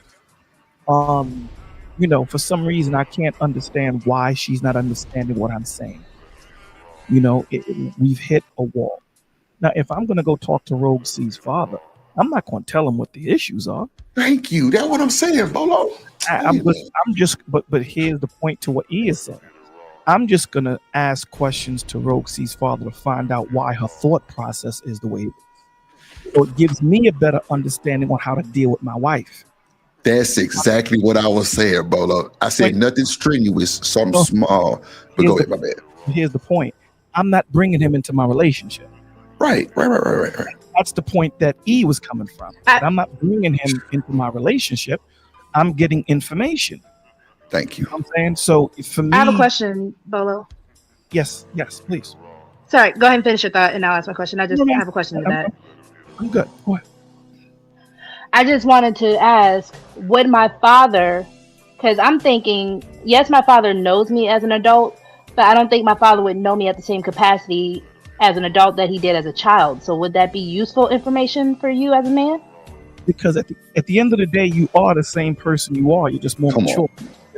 Speaker 19: For some reason, I can't understand why she's not understanding what I'm saying. We've hit a wall. Now, if I'm going to go talk to Rogue C's father, I'm not going to tell him what the issues are.
Speaker 5: Thank you. That's what I'm saying, Bolo.
Speaker 19: But here's the point to what he is saying. I'm just going to ask questions to Rogue C's father to find out why her thought process is the way it is. So it gives me a better understanding on how to deal with my wife.
Speaker 5: That's exactly what I was saying, Bolo. I said nothing strenuous, something small. But go ahead, my bad.
Speaker 19: Here's the point. I'm not bringing him into my relationship.
Speaker 5: Right.
Speaker 19: That's the point that E was coming from. I'm not bringing him into my relationship. I'm getting information.
Speaker 5: Thank you.
Speaker 19: You know what I'm saying? So for me,
Speaker 18: I have a question, Bolo.
Speaker 19: Yes, please.
Speaker 18: Sorry, go ahead and finish your thought and I'll ask my question. I have a question to that.
Speaker 19: I'm good. Go ahead.
Speaker 18: I just wanted to ask, would my father, because I'm thinking, yes, my father knows me as an adult, but I don't think my father would know me at the same capacity as an adult that he did as a child. So would that be useful information for you as a man?
Speaker 19: Because at the end of the day, you are the same person you are. You're just more mature.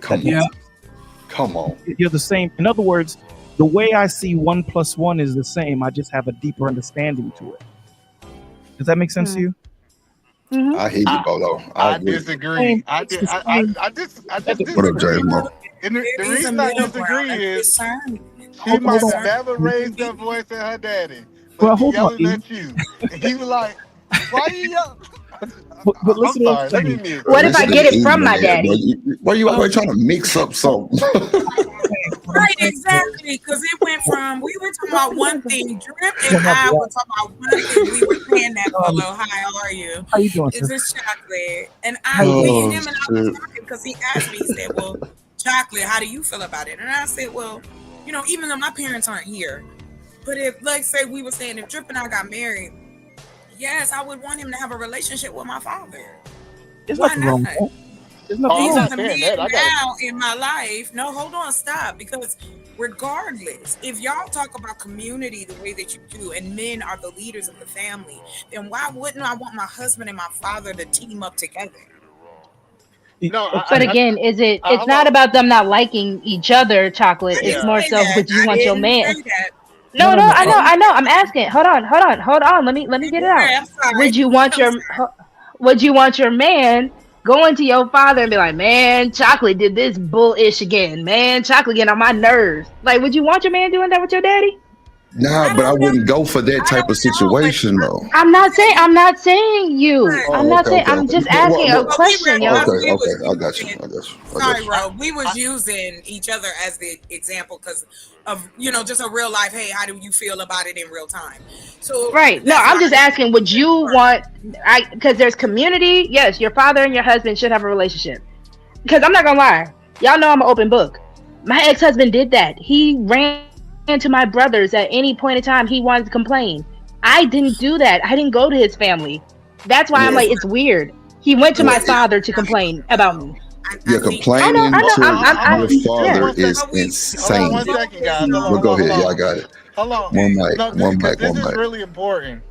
Speaker 5: Come on.
Speaker 19: You're the same. In other words, the way I see 1 + 1 is the same. I just have a deeper understanding to it. Does that make sense to you?
Speaker 18: Mm-hmm.
Speaker 5: I hear you, Bolo. I agree.
Speaker 20: disagree. I just
Speaker 5: What up, James?
Speaker 20: And the reason I disagree is she might have never raised her voice at her daddy, but she yelling at you. And he was like, why you yelling?
Speaker 19: But listen,
Speaker 20: I'm sorry, let me mute.
Speaker 18: What if I get it from my daddy?
Speaker 5: Why you always trying to mix up something?
Speaker 14: Right, exactly. Because it went from, we were talking about one thing, Drip and I were talking about one thing. We were saying that, Polo, hi, how are you?
Speaker 19: How you doing,
Speaker 14: Is
Speaker 19: sir?
Speaker 14: this Chocolate? And I, me and him and I was talking because he asked me, he said, well, Chocolate, how do you feel about it? And I said, well, even though my parents aren't here, but if, like, say we were saying, if Drip and I got married, yes, I would want him to have a relationship with my father.
Speaker 19: There's
Speaker 14: Why
Speaker 19: nothing
Speaker 14: not?
Speaker 19: wrong with that. There's nothing
Speaker 14: These
Speaker 19: wrong
Speaker 14: are
Speaker 19: with
Speaker 14: the
Speaker 19: that.
Speaker 14: men now in my life. No, hold on, stop. Because regardless, if y'all talk about community the way that you do, and men are the leaders of the family, then why wouldn't I want my husband and my father to team up together?
Speaker 18: But again, it's not about them not liking each other, Chocolate. It's more so would you want your man. No, I know. I'm asking. Hold on. Let me get it out. Would you want your man going to your father and be like, man, Chocolate did this bullish again. Man, Chocolate getting on my nerves. Like, would you want your man doing that with your daddy?
Speaker 5: Nah, but I wouldn't go for that type of situation, though.
Speaker 18: I'm not saying you. I'm just asking a question, yo.
Speaker 5: Okay, I got you.
Speaker 14: Sorry, Ro. We was using each other as the example because of, just a real life, hey, how do you feel about it in real time? So
Speaker 18: right. No, I'm just asking, would you want, because there's community. Yes, your father and your husband should have a relationship. Because I'm not going to lie. Y'all know I'm an open book. My ex-husband did that. He ran to my brothers at any point in time he wanted to complain. I didn't do that. I didn't go to his family. That's why I'm like, it's weird. He went to my father to complain about me.
Speaker 5: You're complaining to your father is insane.
Speaker 20: 1 second, guys.
Speaker 5: Well, go ahead. Yeah, I got it.
Speaker 20: Hold on.
Speaker 5: One mic.
Speaker 20: This is really important.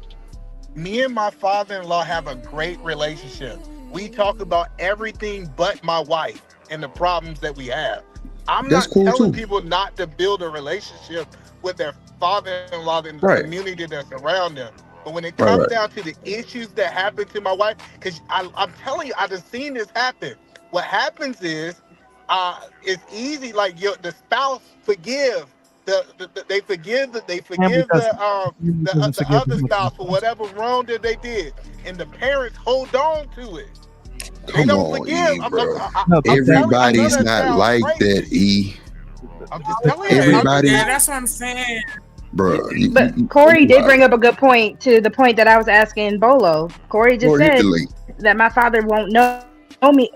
Speaker 20: Me and my father-in-law have a great relationship. We talk about everything but my wife and the problems that we have. I'm not telling people not to build a relationship with their father-in-law and the community that's around them. But when it comes down to the issues that happen to my wife, because I'm telling you, I've just seen this happen. What happens is, it's easy. Like the spouse forgive they forgive the other spouse for whatever wrong that they did, and the parents hold on to it.
Speaker 5: Come on, E, bro. Everybody's not like that, E.
Speaker 14: I'm just telling you.
Speaker 5: Everybody.
Speaker 14: Yeah, that's what I'm saying.
Speaker 5: Bro,
Speaker 18: but Corey did bring up a good point to the point that I was asking Bolo. Corey just said that my father won't know me.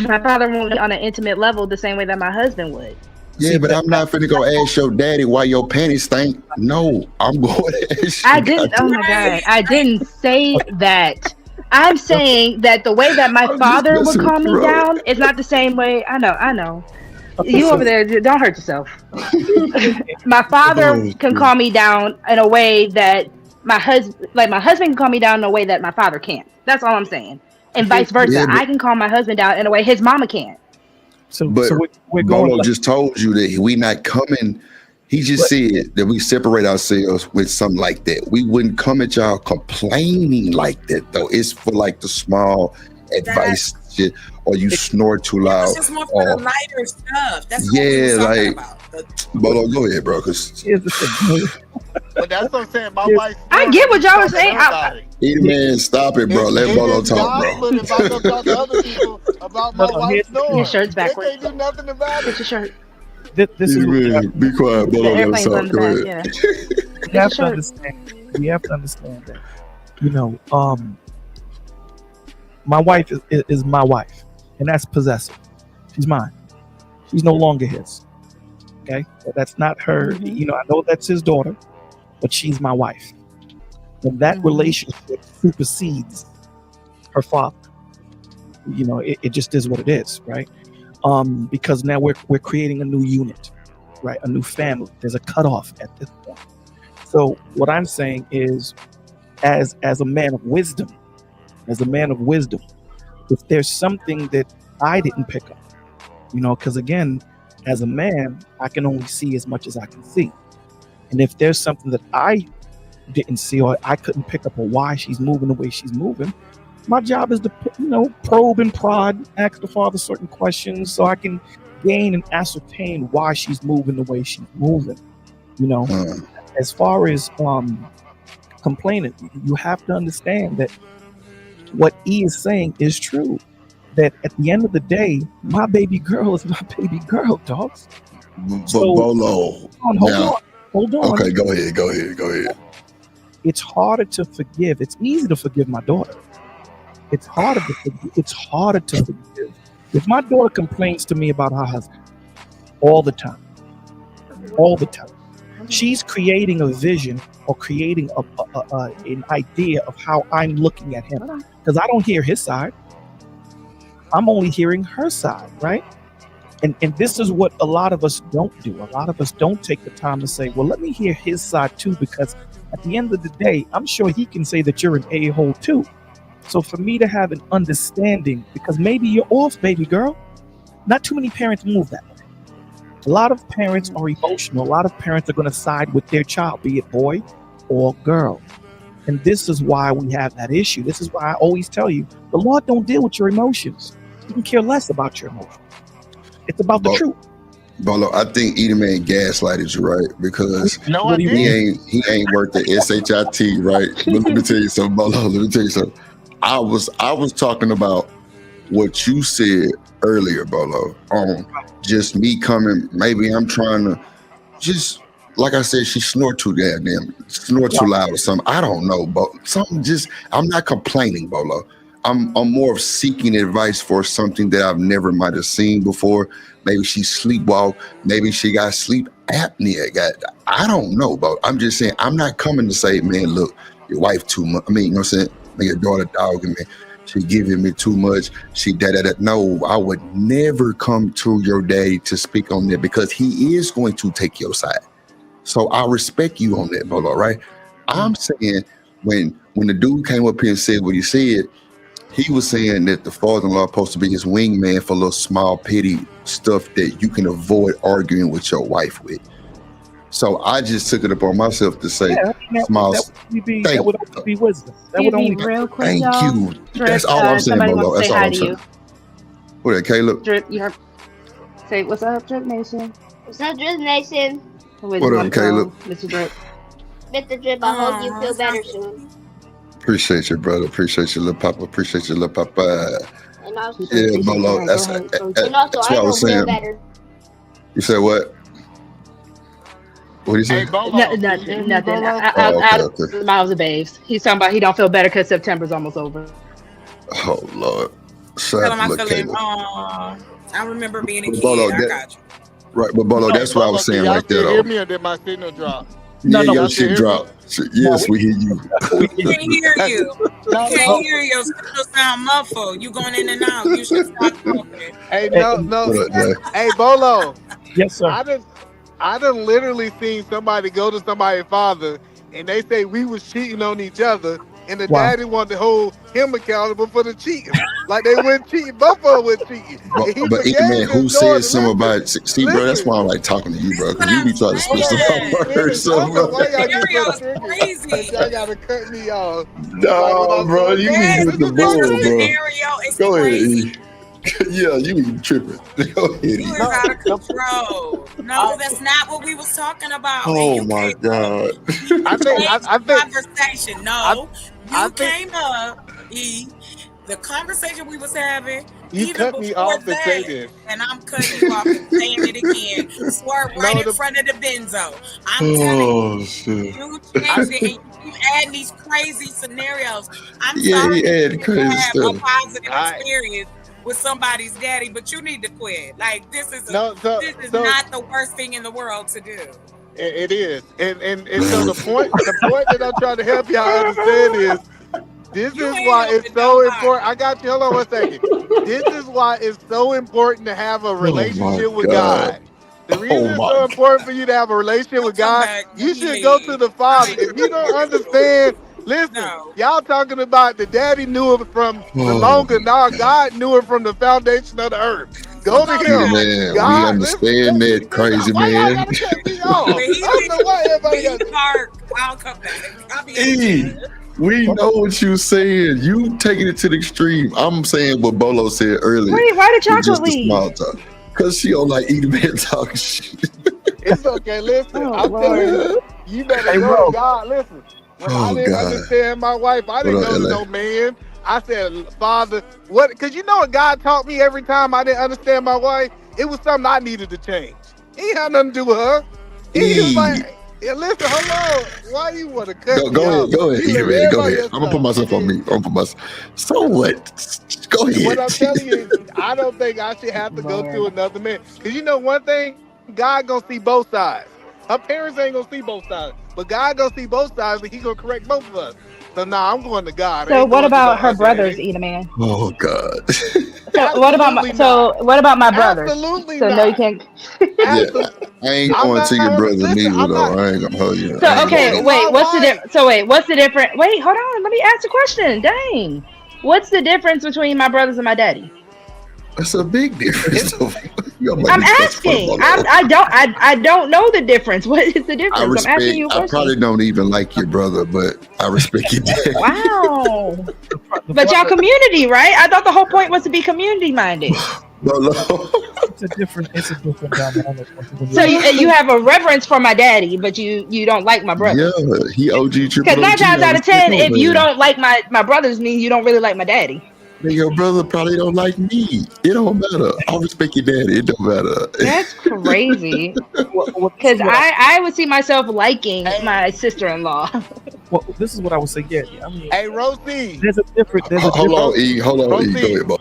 Speaker 18: My father won't know on an intimate level the same way that my husband would.
Speaker 5: Yeah, but I'm not finna go ask your daddy why your panties stink. No, I'm going to ask you.
Speaker 18: I didn't. Oh my God, I didn't say that. I'm saying that the way that my father would calm me down is not the same way. I know. You over there, don't hurt yourself. My father can calm me down in a way that my husband can calm me down in a way that my father can't. That's all I'm saying. and vice versa.
Speaker 5: Yeah, but-
Speaker 18: I can calm my husband down in a way his mama can't.
Speaker 5: But
Speaker 19: we're going.
Speaker 5: Bolo just told you that we not coming. He just said that we separate ourselves with something like that. We wouldn't come at y'all complaining like that though. It's for like the small advice shit, or you snore too loud.
Speaker 14: It's just more for the lighter stuff. That's what we
Speaker 5: Yeah,
Speaker 14: was talking
Speaker 5: like
Speaker 14: about.
Speaker 5: Bolo, go ahead, bro. Cause
Speaker 19: Here's the thing.
Speaker 20: But that's what I'm saying. My wife.
Speaker 18: I get what y'all were saying.
Speaker 5: Either man, stop it, bro. Let Bolo talk, bro.
Speaker 20: But if I go talk to other people about my wife's door,
Speaker 18: Your shirt's
Speaker 20: they
Speaker 18: backwards.
Speaker 20: can't do nothing about
Speaker 18: Get
Speaker 20: it.
Speaker 18: your shirt.
Speaker 19: This is
Speaker 5: be quiet, Bolo.
Speaker 18: The
Speaker 5: Let him
Speaker 18: airplane's on
Speaker 5: talk.
Speaker 18: the
Speaker 5: Go
Speaker 18: back.
Speaker 5: ahead.
Speaker 18: Yeah.
Speaker 19: We have to understand. We have to understand that. You know, my wife is my wife, and that's possessive. She's mine. She's no longer his. Okay, that's not her. You know, I know that's his daughter, but she's my wife, and that relationship supersedes her father. You know, it just is what it is, right? Because now we're creating a new unit, right? A new family. There's a cutoff at this point. So what I'm saying is, as a man of wisdom, if there's something that I didn't pick up, you know, because again, as a man, I can only see as much as I can see. And if there's something that I didn't see or I couldn't pick up on why she's moving the way she's moving, my job is to, you know, probe and prod, ask the father certain questions so I can gain and ascertain why she's moving the way she's moving. You know, as far as complaining, you have to understand that what E is saying is true. That at the end of the day, my baby girl is my baby girl, dogs.
Speaker 5: But Bolo,
Speaker 19: hold on.
Speaker 5: Okay, go ahead.
Speaker 19: It's harder to forgive. It's easy to forgive my daughter. It's harder to forgive. If my daughter complains to me about her husband all the time, she's creating a vision or creating an idea of how I'm looking at him. Because I don't hear his side. I'm only hearing her side, right? And this is what a lot of us don't do. A lot of us don't take the time to say, well, let me hear his side too, because at the end of the day, I'm sure he can say that you're an a-hole too. So for me to have an understanding, because maybe you're off, baby girl. Not too many parents move that way. A lot of parents are emotional. A lot of parents are going to side with their child, be it boy or girl. And this is why we have that issue. This is why I always tell you, the Lord don't deal with your emotions. He can care less about your emotions. It's about the truth.
Speaker 5: Bolo, I think Edelman gaslighted you, right? Because
Speaker 20: No,
Speaker 5: he ain't worth the SHIT, right? But let me tell you something, Bolo. Let me tell you something. I was talking about what you said earlier, Bolo, on just me coming. Maybe I'm trying to just, like I said, she snore too too loud or something. I don't know, but something just, I'm not complaining, Bolo. I'm more of seeking advice for something that I've never might have seen before. Maybe she sleepwalk. Maybe she got sleep apnea. I don't know, but I'm just saying, I'm not coming to say, man, look, your wife too much. I mean, you know what I'm saying? Your daughter dogging me. She giving me too much. She da-da-da. No, I would never come to your daddy to speak on that because he is going to take your side. So I respect you on that, Bolo, right? I'm saying when the dude came up here and said what he said, he was saying that the father-in-law is supposed to be his wingman for little small petty stuff that you can avoid arguing with your wife with. So I just took it upon myself to say,
Speaker 19: that would only be wisdom. That would only be
Speaker 18: real quick,
Speaker 5: thank
Speaker 18: y'all.
Speaker 5: you.
Speaker 18: Drip,
Speaker 5: That's all I'm saying,
Speaker 18: somebody
Speaker 5: Bolo.
Speaker 18: wants to
Speaker 5: That's
Speaker 18: say
Speaker 5: all
Speaker 18: hi
Speaker 5: I'm
Speaker 18: to
Speaker 5: saying.
Speaker 18: you.
Speaker 5: What that, Caleb?
Speaker 18: Drip, you heard. Say what's up, Drip Nation.
Speaker 21: What's up, Drip Nation?
Speaker 5: What up, Caleb?
Speaker 18: Mr. Drip.
Speaker 21: Mr. Drip, I hope you feel better soon.
Speaker 5: Appreciate you, brother. Appreciate you, little papa. Appreciate you, little papa.
Speaker 21: And also,
Speaker 5: Yeah, Bolo. That's
Speaker 21: and also
Speaker 5: what
Speaker 21: I
Speaker 5: I
Speaker 21: hope
Speaker 5: was
Speaker 21: feel
Speaker 5: saying.
Speaker 21: better.
Speaker 5: You said what? What did you say?
Speaker 20: Hey, Bolo,
Speaker 18: Nothing.
Speaker 5: Okay.
Speaker 18: Miles of babes. He's talking about he don't feel better because September's almost over.
Speaker 5: Oh Lord.
Speaker 14: Tell him I
Speaker 5: Look,
Speaker 14: feel
Speaker 5: Caleb.
Speaker 14: I remember being a kid.
Speaker 5: Bolo,
Speaker 14: I got you.
Speaker 5: Right, but Bolo, that's what I was saying
Speaker 20: y'all
Speaker 5: right there,
Speaker 20: still hear
Speaker 5: though.
Speaker 20: me or did my signal drop?
Speaker 5: Yeah,
Speaker 20: y'all
Speaker 5: your
Speaker 20: still
Speaker 5: shit
Speaker 20: hear
Speaker 5: dropped. Yes, we hear you.
Speaker 14: We can hear you. We can't hear you. Your signal sound muffled. You going in and out. You should stop talking.
Speaker 20: Hey, no.
Speaker 5: What up, Jay?
Speaker 20: Hey, Bolo.
Speaker 19: Yes, sir.
Speaker 20: I done literally seen somebody go to somebody's father and they say we was cheating on each other and the
Speaker 19: Wow.
Speaker 20: daddy wanted to hold him accountable for the cheating. Like they went cheating, both of them went cheating. And he
Speaker 5: But either
Speaker 20: forgave
Speaker 5: man, who
Speaker 20: his
Speaker 5: said
Speaker 20: daughter.
Speaker 5: something
Speaker 20: Listen,
Speaker 5: about? See, bro, that's why I like talking to you, bro, because you be trying to spit stuff
Speaker 20: hold
Speaker 5: out
Speaker 20: on,
Speaker 5: first.
Speaker 20: I don't know
Speaker 5: So,
Speaker 20: why y'all get so
Speaker 14: Scenario's
Speaker 20: triggered.
Speaker 14: crazy.
Speaker 20: That y'all gotta cut me off. Like when
Speaker 5: no,
Speaker 20: I
Speaker 5: bro,
Speaker 20: start
Speaker 5: you
Speaker 20: talking,
Speaker 5: be
Speaker 14: Yes,
Speaker 5: with
Speaker 20: this
Speaker 5: the
Speaker 20: is my
Speaker 14: because
Speaker 5: bull,
Speaker 14: your
Speaker 20: thing.
Speaker 5: bro.
Speaker 14: scenario is
Speaker 5: Go ahead,
Speaker 14: crazy.
Speaker 5: E. Yeah, you be tripping. Go ahead,
Speaker 14: You
Speaker 5: E.
Speaker 14: is out of control. No, that's not what we was talking about. And
Speaker 5: Oh
Speaker 14: you
Speaker 5: my
Speaker 14: came
Speaker 5: God.
Speaker 20: I think
Speaker 14: changed
Speaker 20: I
Speaker 14: the
Speaker 20: think
Speaker 14: conversation.
Speaker 20: I
Speaker 14: No,
Speaker 20: I
Speaker 14: you
Speaker 20: think
Speaker 14: came up, E. The conversation we was having,
Speaker 20: you
Speaker 14: even
Speaker 20: cut me
Speaker 14: before
Speaker 20: off to say
Speaker 14: that,
Speaker 20: this.
Speaker 14: and I'm cutting you off and saying it again. Swerve right
Speaker 20: No,
Speaker 14: in front of the benzo. I'm telling
Speaker 5: Oh
Speaker 14: you,
Speaker 5: shit.
Speaker 14: you changed it, and you keep adding these crazy scenarios. I'm
Speaker 5: Yeah,
Speaker 14: sorry
Speaker 5: he
Speaker 14: that you
Speaker 5: had
Speaker 14: didn't
Speaker 5: crazy
Speaker 14: have a
Speaker 5: stuff.
Speaker 14: positive
Speaker 20: I
Speaker 14: experience with somebody's daddy, but you need to quit. Like this is
Speaker 20: no
Speaker 14: this is
Speaker 20: so
Speaker 14: not the worst thing in the world to do.
Speaker 20: it is. And so the point that I'm trying to help y'all understand is this
Speaker 14: You
Speaker 20: is
Speaker 14: ain't
Speaker 20: why it's
Speaker 14: helping
Speaker 20: so
Speaker 14: nobody.
Speaker 20: important. I got you. Hold on one second. This is why it's so important to have a
Speaker 5: Oh my
Speaker 20: relationship with
Speaker 5: God.
Speaker 20: God. The
Speaker 5: Oh
Speaker 20: reason it's
Speaker 5: my
Speaker 20: so
Speaker 5: God.
Speaker 20: important for you to have a relationship
Speaker 14: He'll
Speaker 20: with
Speaker 14: come
Speaker 20: God,
Speaker 14: back when
Speaker 20: you
Speaker 14: he
Speaker 20: should go to
Speaker 14: leaves.
Speaker 20: the
Speaker 14: I
Speaker 20: Father.
Speaker 14: ain't
Speaker 20: If you
Speaker 14: tripping.
Speaker 20: don't understand, listen,
Speaker 14: No.
Speaker 20: y'all talking about the daddy knew it from the
Speaker 5: Oh
Speaker 20: longer. Now God knew it from the foundation of the earth.
Speaker 14: Well,
Speaker 20: Go to
Speaker 14: go to
Speaker 5: See,
Speaker 20: him.
Speaker 14: God.
Speaker 5: man, we
Speaker 20: God,
Speaker 5: understand that, crazy
Speaker 20: why y'all
Speaker 5: man.
Speaker 20: gotta cut me off?
Speaker 14: When he
Speaker 20: I don't know why
Speaker 14: leaves, when
Speaker 20: everybody
Speaker 14: he
Speaker 20: got.
Speaker 14: park, I'll come back. I'll be in the
Speaker 5: E,
Speaker 14: chair.
Speaker 5: we know what you saying. You taking it to the extreme. I'm saying what Bolo said earlier.
Speaker 18: Wait, why did
Speaker 5: It's
Speaker 18: chocolate
Speaker 5: just the
Speaker 18: leave?
Speaker 5: small talk. Cause she don't like eating man talking shit.
Speaker 20: It's okay. Listen,
Speaker 18: Oh
Speaker 20: I'm telling
Speaker 18: Lord.
Speaker 20: you, you better
Speaker 19: Hey,
Speaker 20: go to
Speaker 19: bro.
Speaker 20: God. Listen, when I
Speaker 5: Oh
Speaker 20: didn't
Speaker 5: God.
Speaker 20: understand my wife, I
Speaker 5: What
Speaker 20: didn't
Speaker 5: up,
Speaker 20: go to
Speaker 5: LA?
Speaker 20: no man. I said, Father, what? Because you know what God taught me every time I didn't understand my wife? It was something I needed to change. He ain't had nothing to do with her. He was
Speaker 5: E.
Speaker 20: like, yeah, listen, hold on. Why you want to cut me
Speaker 5: Go
Speaker 20: off?
Speaker 5: ahead,
Speaker 20: You
Speaker 5: E
Speaker 20: let
Speaker 5: ready. Go
Speaker 20: everybody
Speaker 5: ahead.
Speaker 20: else
Speaker 5: I'm gonna put
Speaker 20: talk. And
Speaker 5: myself on
Speaker 20: then
Speaker 5: mute. I'm gonna put myself. So what? Go
Speaker 20: what
Speaker 5: ahead.
Speaker 20: I'm telling you is, I don't think I should have to go to
Speaker 18: Lord.
Speaker 20: another man. Because you know one thing, God gonna see both sides. Her parents ain't gonna see both sides, but God gonna see both sides, and He gonna correct both of us. So nah, I'm going to God. I
Speaker 18: So
Speaker 20: ain't
Speaker 18: what
Speaker 20: going to no
Speaker 18: about her
Speaker 20: other
Speaker 18: brothers,
Speaker 20: man.
Speaker 18: Eat Man?
Speaker 5: Oh God.
Speaker 20: Absolutely not.
Speaker 18: What about my brothers?
Speaker 20: Absolutely
Speaker 18: So no, you
Speaker 20: not.
Speaker 18: can't.
Speaker 5: Yeah,
Speaker 20: Absolutely.
Speaker 5: I ain't
Speaker 20: I'm
Speaker 5: going
Speaker 20: not
Speaker 5: to your
Speaker 20: going to
Speaker 5: brother
Speaker 20: listen.
Speaker 5: neither
Speaker 20: I'm
Speaker 5: though.
Speaker 20: not.
Speaker 5: I ain't gonna hold you. I
Speaker 18: So
Speaker 5: ain't gonna
Speaker 18: okay,
Speaker 20: That
Speaker 5: hold
Speaker 20: is
Speaker 5: you.
Speaker 18: wait.
Speaker 20: my wife.
Speaker 18: What's the difference? Wait, hold on. Let me ask the question. Dang. What's the difference between my brothers and my daddy?
Speaker 5: That's a big difference.
Speaker 20: It's
Speaker 5: Though. You gotta make
Speaker 18: I'm
Speaker 5: me special for the
Speaker 18: asking.
Speaker 5: Bolo.
Speaker 18: I don't know the difference. What is the
Speaker 5: I
Speaker 18: difference? I'm asking
Speaker 5: respect.
Speaker 18: you a
Speaker 5: I
Speaker 18: question.
Speaker 5: probably don't even like your brother, but I respect your dad.
Speaker 18: Wow.
Speaker 19: The
Speaker 18: But y'all
Speaker 19: father,
Speaker 18: community, right? I thought the whole point was to be community minded.
Speaker 5: Bolo.
Speaker 19: it's a different dynamic when you're
Speaker 18: So
Speaker 19: not.
Speaker 18: you have a reverence for my daddy, but you don't like my
Speaker 5: Yeah,
Speaker 18: brothers.
Speaker 5: he OG
Speaker 18: Because
Speaker 5: triple
Speaker 18: nine
Speaker 5: OG.
Speaker 18: times
Speaker 5: I
Speaker 18: out of
Speaker 5: respect
Speaker 18: 10,
Speaker 5: that
Speaker 18: if you
Speaker 5: man.
Speaker 18: don't like my brothers, mean you don't really like my daddy.
Speaker 5: Then your brother probably don't like me. It don't matter. I respect your daddy. It don't matter.
Speaker 18: That's crazy.
Speaker 19: Well, this
Speaker 18: Because
Speaker 19: is what
Speaker 18: I would see myself liking
Speaker 20: hey,
Speaker 18: my sister-in-law.
Speaker 19: this is what I would say. Yeah, I mean,
Speaker 20: hey, Rosie.
Speaker 19: there's a
Speaker 5: Hold
Speaker 19: different
Speaker 5: on, E. Hold on, E. Go
Speaker 20: Rosie.
Speaker 5: ahead, Bo.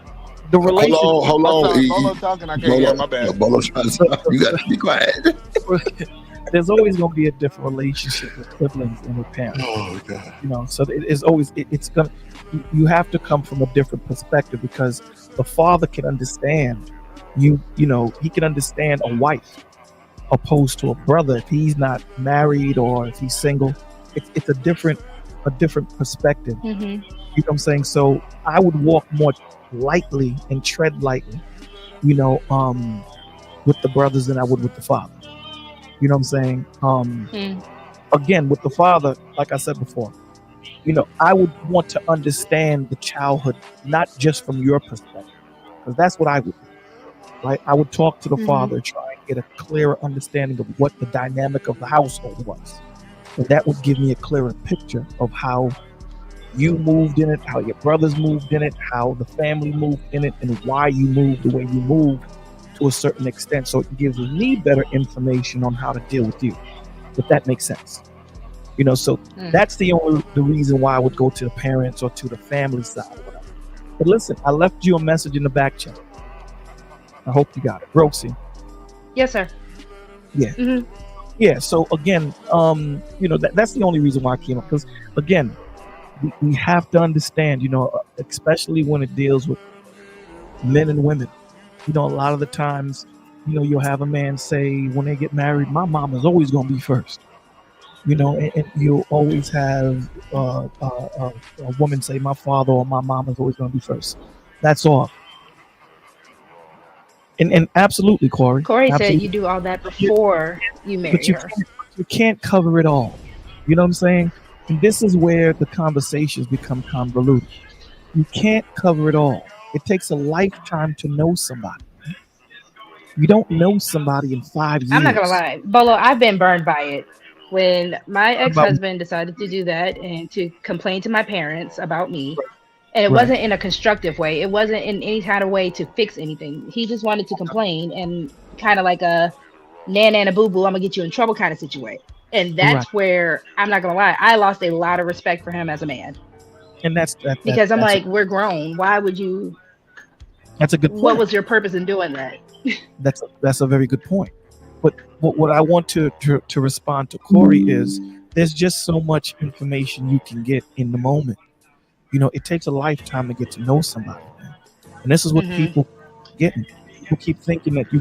Speaker 19: the relation.
Speaker 5: Hold
Speaker 20: I'm
Speaker 5: on,
Speaker 20: sorry.
Speaker 5: E.
Speaker 20: Bolo talking. I can't hear.
Speaker 5: Bolo.
Speaker 20: My bad.
Speaker 5: Bolo trying to talk. You gotta be quiet.
Speaker 19: There's always going to be a different relationship with siblings and with parents.
Speaker 5: Oh God.
Speaker 19: So it is always it's gonna. You have to come from a different perspective because the father can understand you. He can understand a wife opposed to a brother if he's not married or if he's single. It's a different perspective.
Speaker 18: Mm-hmm.
Speaker 19: You know what I'm saying? So I would walk more lightly and tread lightly, with the brothers than I would with the father. You know what I'm saying? Again, with the father, like I said before, I would want to understand the childhood, not just from your perspective, because that's what I would do, right? I would talk to the father, try and get a clearer understanding of what the dynamic of the household was. And that would give me a clearer picture of how you moved in it, how your brothers moved in it, how the family moved in it, and why you moved the way you moved to a certain extent. So it gives me better information on how to deal with you, if that makes sense. So that's the reason why I would go to the parents or to the family side or whatever. But listen, I left you a message in the back channel. I hope you got it. Roxy.
Speaker 18: Yes, sir.
Speaker 19: Yeah.
Speaker 18: Mm-hmm.
Speaker 19: Yeah. So again, that's the only reason why I came up, because again, we have to understand, especially when it deals with men and women. A lot of the times, you'll have a man say when they get married, my mom is always going to be first. You know, and you'll always have a woman say, "My father or my mom is always going to be first." That's all. And absolutely, Corey.
Speaker 18: Corey said
Speaker 19: Absolutely.
Speaker 18: you do all that before you
Speaker 19: But
Speaker 18: marry her.
Speaker 19: you can't cover it all. You know what I'm saying? And this is where the conversations become convoluted. You can't cover it all. It takes a lifetime to know somebody. You don't know somebody in 5
Speaker 18: I'm not gonna
Speaker 19: years.
Speaker 18: lie, Bolo. I've been burned by it. When my
Speaker 19: About
Speaker 18: ex-husband decided to do that and to complain to my parents about me, and it
Speaker 19: right,
Speaker 18: wasn't in a constructive way. It wasn't in any kind of way to fix anything. He just wanted to complain and kind of like a nana boo boo, I'm gonna get you in trouble kind of situation. And
Speaker 19: right,
Speaker 18: that's where I'm not gonna lie, I lost a lot of respect for him as a man
Speaker 19: and
Speaker 18: because I'm like, we're grown. Why would you?
Speaker 19: that's a good
Speaker 18: What
Speaker 19: point.
Speaker 18: was your purpose in doing that?
Speaker 19: That's a very good point. But what I want to respond to Corey is there's just so much information you can get in the moment. You know, it takes a lifetime to get to know somebody, man. And this is what people getting. People keep thinking that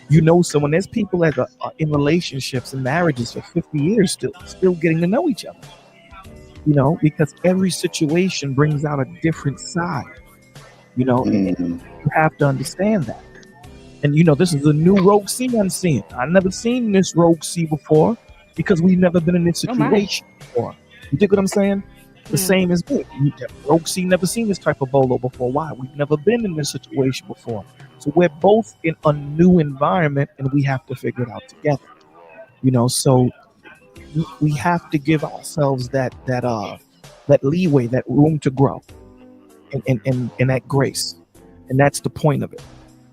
Speaker 19: you know someone. There's people that are in relationships and marriages for 50 years still getting to know each other. You know, because every situation brings out a different side. You know, and you have to understand that. And you know, this is a new Rogue C I'm seeing. I've never seen this Rogue C before because we've never been in this
Speaker 18: Oh my.
Speaker 19: situation before. You dig what I'm saying? The same as me. Rogue C never seen this type of bolo before. Why? We've never been in this situation before. So we're both in a new environment and we have to figure it out together. You know, so we have to give ourselves that leeway, that room to grow and that grace. And that's the point of it.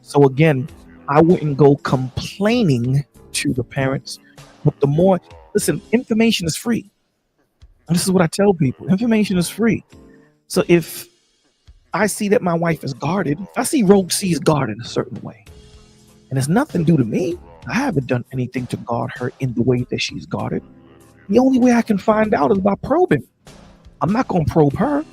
Speaker 19: So again, I wouldn't go complaining to the parents, but the more, listen, information is free. And this is what I tell people. Information is free. So if I see that my wife is guarded, if I see Rogue C is guarded a certain way, and it's nothing due to me, I haven't done anything to guard her in the way that she's guarded. The only way I can find out is by probing. I'm not going to probe her.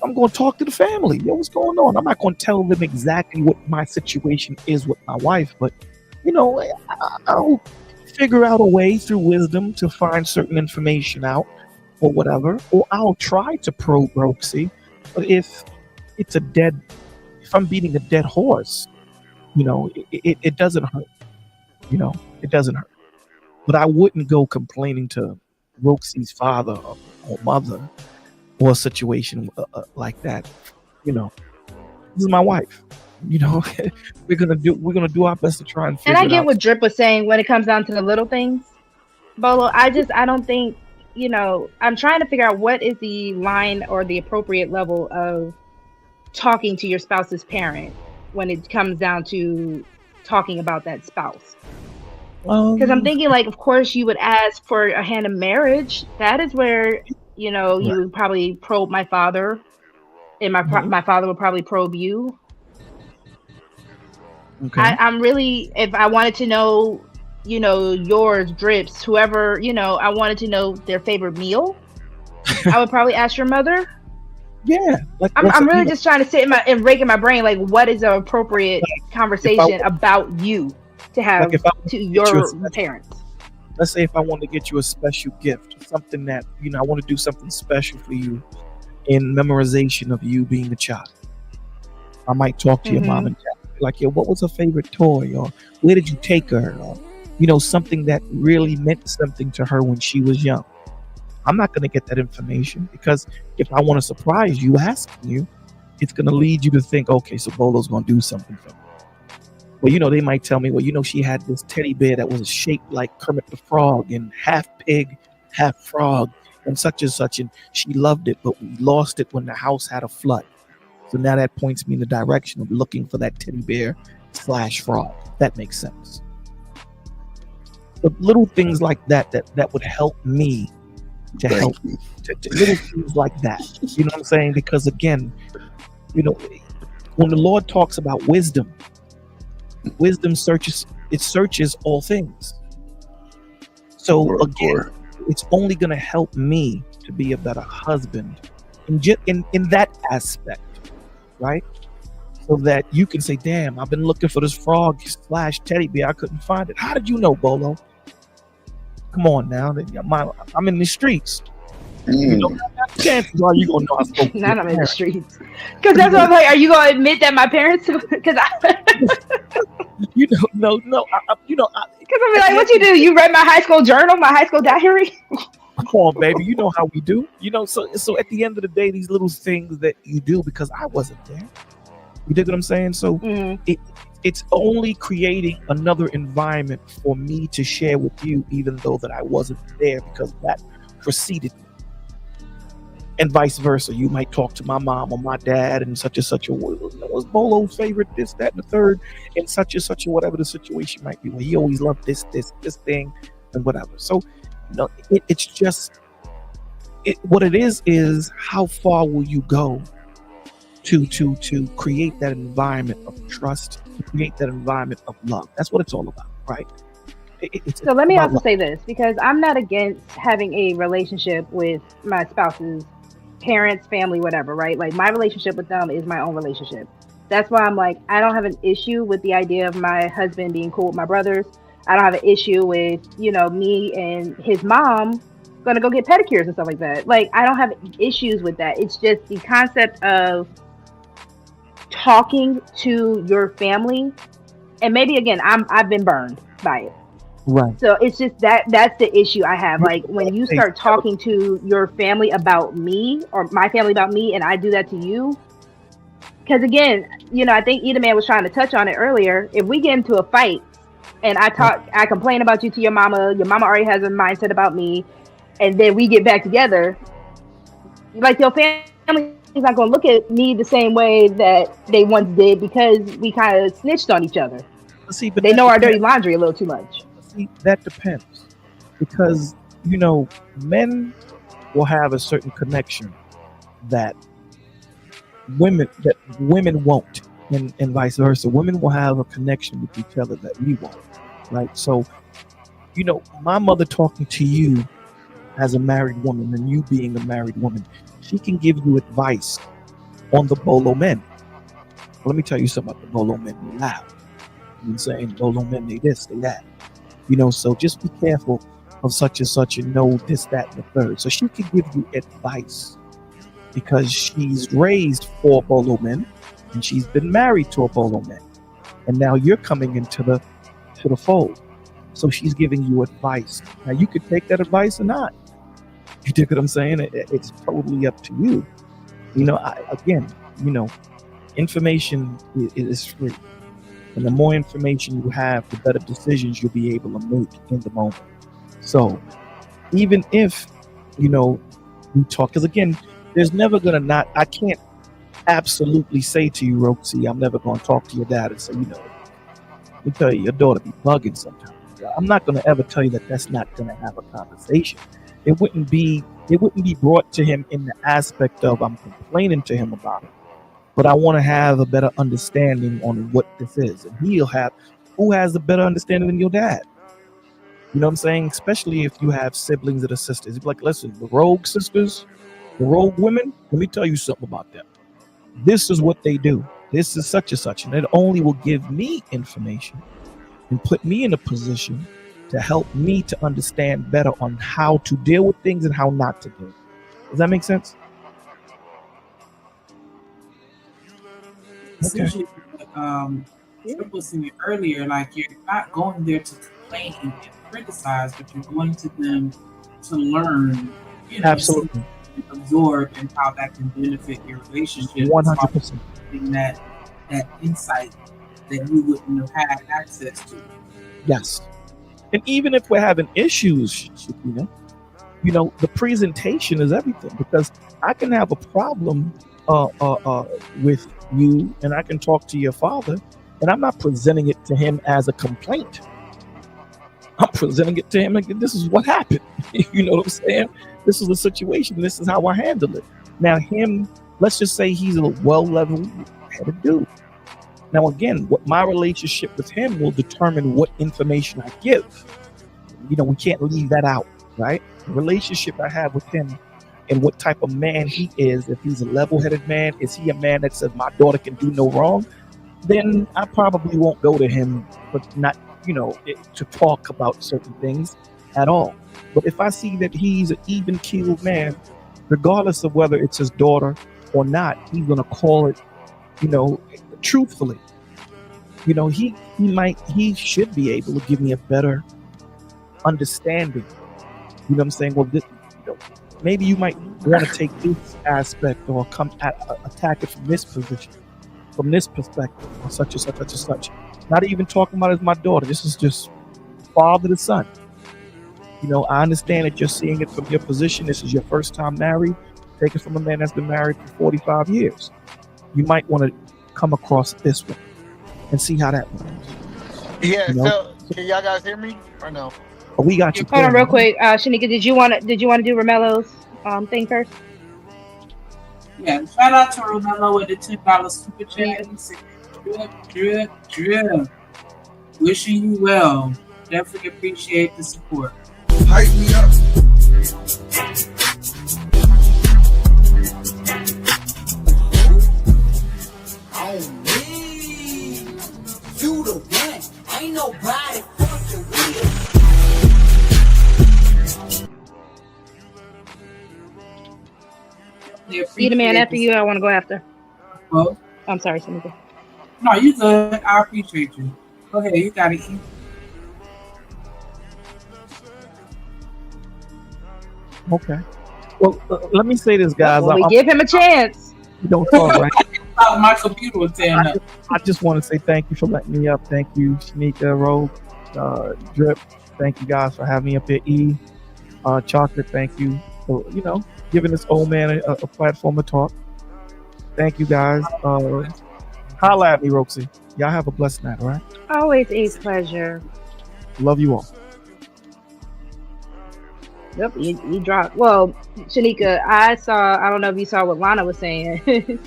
Speaker 19: I'm going to talk to the family. Yo, what's going on? I'm not going to tell them exactly what my situation is with my wife, but you know, I'll figure out a way through wisdom to find certain information out or whatever, or I'll try to probe Roxy. But if I'm beating a dead horse, you know, it doesn't hurt. You know, it doesn't hurt. But I wouldn't go complaining to Roxy's father or mother or a situation like that. You know, this is my wife. You know, we're gonna do our best to try and figure
Speaker 18: And I
Speaker 19: it
Speaker 18: get
Speaker 19: out.
Speaker 18: what Drip was saying when it comes down to the little things, Bolo. I don't think, you know, I'm trying to figure out what is the line or the appropriate level of talking to your spouse's parent when it comes down to talking about that spouse. Because I'm thinking, like, of course, you would ask for a hand in marriage. That is where, you know, you would probably probe my father, and my father would probably probe you.
Speaker 19: Okay.
Speaker 18: I'm really, if I wanted to know, you know, yours, Drips, whoever, you know, I wanted to know their favorite meal, I would probably ask your mother.
Speaker 19: Yeah.
Speaker 18: I'm really just trying to sit and rake in my brain, like, what is an appropriate conversation about you to have to your parents?
Speaker 19: Let's say if I want to get you a special gift, something that, you know, I want to do something special for you in memorization of you being a child. I might talk to your mom and dad, like, yo, what was her favorite toy? Or where did you take her? Or, you know, something that really meant something to her when she was young. I'm not going to get that information because if I want to surprise you asking you, it's going to lead you to think, okay, so Bolo's going to do something for me. Well, you know, they might tell me, well, you know, she had this teddy bear that was shaped like Kermit the Frog and half pig, half frog and such, and she loved it, but we lost it when the house had a flood. So now that points me in the direction of looking for that teddy bear / frog. That makes sense. But little things like that would help me to help you. To little things like that. You know what I'm saying? Because again, you know, when the Lord talks about wisdom searches all things. So again, it's only going to help me to be a better husband in that aspect, right? So that you can say, damn, I've been looking for this frog / teddy bear. I couldn't find it. How did you know, Bolo? Come on now. I'm in the streets. You know, chances are you gonna know I spoke to
Speaker 18: Not
Speaker 19: your
Speaker 18: I'm in the
Speaker 19: parents.
Speaker 18: streets. Because that's what I'm like. Are you gonna admit that my parents? Because
Speaker 19: You know, no.
Speaker 18: Because I'm like, what you do? You read my high school journal, my high school diary?
Speaker 19: Come on, baby. You know how we do. You know, so at the end of the day, these little things that you do because I wasn't there. You dig what I'm saying? So it's only creating another environment for me to share with you, even though that I wasn't there because that preceded me. And vice versa. You might talk to my mom or my dad and such a was Bolo's favorite, this, that, and the third, and such a whatever the situation might be. Well, he always loved this thing, and whatever. So, you know, it's just what it is how far will you go to create that environment of trust, to create that environment of love. That's what it's all about, right?
Speaker 18: So let me
Speaker 19: about
Speaker 18: also
Speaker 19: love.
Speaker 18: say this, because I'm not against having a relationship with my spouse's parents, family, whatever, right? Like my relationship with them is my own relationship. That's why I'm like, I don't have an issue with the idea of my husband being cool with my brothers. I don't have an issue with, me and his mom gonna go get pedicures and stuff like that. Like I don't have issues with that. It's just the concept of talking to your family, and maybe again I've been burned by it.
Speaker 19: Right.
Speaker 18: So it's just that's the issue I have. Like when you start talking to your family about me or my family about me, and I do that to you, because again, I think Eda Man was trying to touch on it earlier. If we get into a fight and I complain about you to your mama already has a mindset about me, and then we get back together, like your family is not going to look at me the same way that they once did because we kind of snitched on each other.
Speaker 19: See, but
Speaker 18: they know our dirty laundry a little too much.
Speaker 19: See, that depends, because men will have a certain connection that women won't, and vice versa. Women will have a connection with each other that we won't, right? So, my mother talking to you as a married woman and you being a married woman, she can give you advice on the Bolo men. Well, let me tell you something about the Bolo men. They loud. I'm saying Bolo men, they this, they that. So just be careful of such and such and know this, that, and the third. So she can give you advice because she's raised 4 Bolo men and she's been married to a Bolo man. And now you're coming into the fold. So she's giving you advice. Now you could take that advice or not. You dig what I'm saying? It's totally up to you. Information is free. And the more information you have, the better decisions you'll be able to make in the moment. So even if, we talk, because again, there's never going to I can't absolutely say to you, Roxy, I'm never going to talk to your dad and say, let me tell you, your daughter be bugging sometimes. I'm not going to ever tell you that that's not going to have a conversation. It wouldn't be brought to him in the aspect of I'm complaining to him about it. But I want to have a better understanding on what this is. And who has a better understanding than your dad? You know what I'm saying? Especially if you have siblings that are sisters. You'd be like, listen, the rogue sisters, the rogue women, let me tell you something about them. This is what they do. This is such and such. And it only will give me information and put me in a position to help me to understand better on how to deal with things and how not to do it. Does that make sense?
Speaker 8: Essentially, Trip was saying earlier, like you're not going there to complain and criticize, but you're going to them to learn,
Speaker 19: Absolutely,
Speaker 8: absorb, and how that can benefit your relationship.
Speaker 19: 100%.
Speaker 8: That insight that you wouldn't have had access to.
Speaker 19: Yes. And even if we're having issues, the presentation is everything, because I can have a problem with you and I can talk to your father, and I'm not presenting it to him as a complaint. I'm presenting it to him like, this is what happened. You know what I'm saying? This is the situation. This is how I handle it. Now him, let's just say he's a well-leveled-headed dude. Now again, what my relationship with him will determine what information I give. We can't leave that out, right? The relationship I have with him and what type of man he is, if he's a level-headed man, is he a man that says my daughter can do no wrong? Then I probably won't go to him, but not, to talk about certain things. at all. But if I see that he's an even-keeled man, regardless of whether it's his daughter or not, he's gonna call it, truthfully. He should be able to give me a better understanding. You know what I'm saying? Well, maybe you might want to take this aspect or attack it from this position, from this perspective, or such and such and such. Not even talking about it as my daughter. This is just father to son. I understand that you're seeing it from your position. This is your first time married. Take it from a man that's been married for 45 years. You might want to come across this way and see how that works.
Speaker 20: Yeah. So can y'all guys hear me or no?
Speaker 19: Oh, we got you.
Speaker 18: Hold on, real quick, Shanika. Did you want to do Romelo's thing first?
Speaker 8: Yeah. Shout out to Romelo with the $10 super chat. He said, drip. Wishing you well. Definitely appreciate the support.
Speaker 7: Hype me up. On me, you the one. Ain't nobody fucking with.
Speaker 18: Eat a man after you. I want to go after.
Speaker 8: Well,
Speaker 18: I'm sorry, Shanika.
Speaker 8: No, you good. I appreciate you. Go ahead. You got to eat.
Speaker 19: Okay. Well, let me say this, guys.
Speaker 18: Well, we give him a chance.
Speaker 19: You don't talk, right?
Speaker 8: My computer was tearing up.
Speaker 19: I just want to say thank you for letting me up. Thank you, Shanika, Rogue, Drip. Thank you guys for having me up here. Chocolate, thank you for, giving this old man a platform to talk. Thank you guys. Holla at me, Roxy. Y'all have a blessed night, all right?
Speaker 18: Always a pleasure.
Speaker 19: Love you all.
Speaker 18: Yep, you dropped. Well, Shanika, I don't know if you saw what Lana was saying.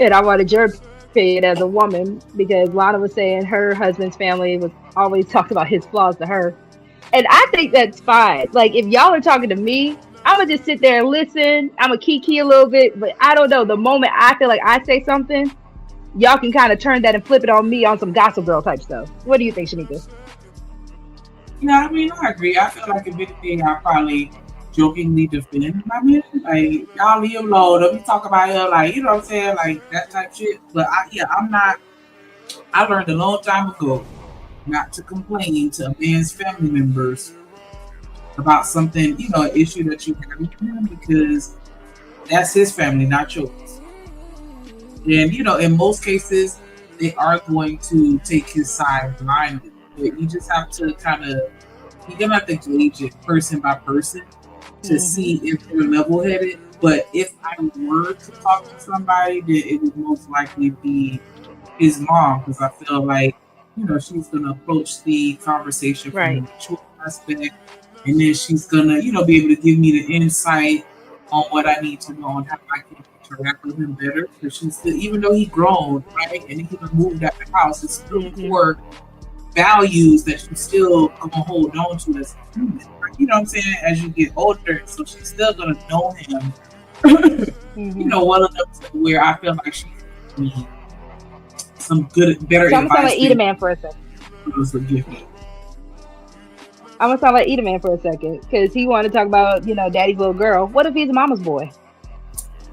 Speaker 18: And I wanted your opinion as a woman, because Lana was saying her husband's family was always talking about his flaws to her. And I think that's fine. Like, if y'all are talking to me, I'm going to just sit there and listen. I'm going to kiki a little bit. But I don't know. The moment I feel like I say something, y'all can kind of turn that and flip it on me on some Gossip Girl type stuff. What do you think, Shanika?
Speaker 8: Yeah, I mean, I agree. I feel like if anything, I probably jokingly defend my man. Like, y'all leave him alone. Don't be talking about him, like, you know what I'm saying? Like, that type shit. But I learned a long time ago not to complain to a man's family members about something, an issue that you have with him, because that's his family, not yours. And, in most cases, they are going to take his side blindly. But you just have to you're going to have to gauge it person by person to see if they're level-headed. But if I were to talk to somebody, then it would most likely be his mom, because I feel like, she's going to approach the conversation from a mature aspect, and then she's going to, be able to give me the insight on what I need to know on how I can interact with him better. Because she's still, even though he's grown, right, and he moved out the house, it's still core values that she's still going to hold on to as a human. You know what I'm saying? As you get older, so she's still going to know him. One of them where I feel like she gives me some better
Speaker 18: So I'm
Speaker 8: advice.
Speaker 18: gonna sound like Eat a Man for a second. I'm gonna sound like Eat a Man for a second, because he wanted to talk about, daddy's little girl. What if he's mama's boy?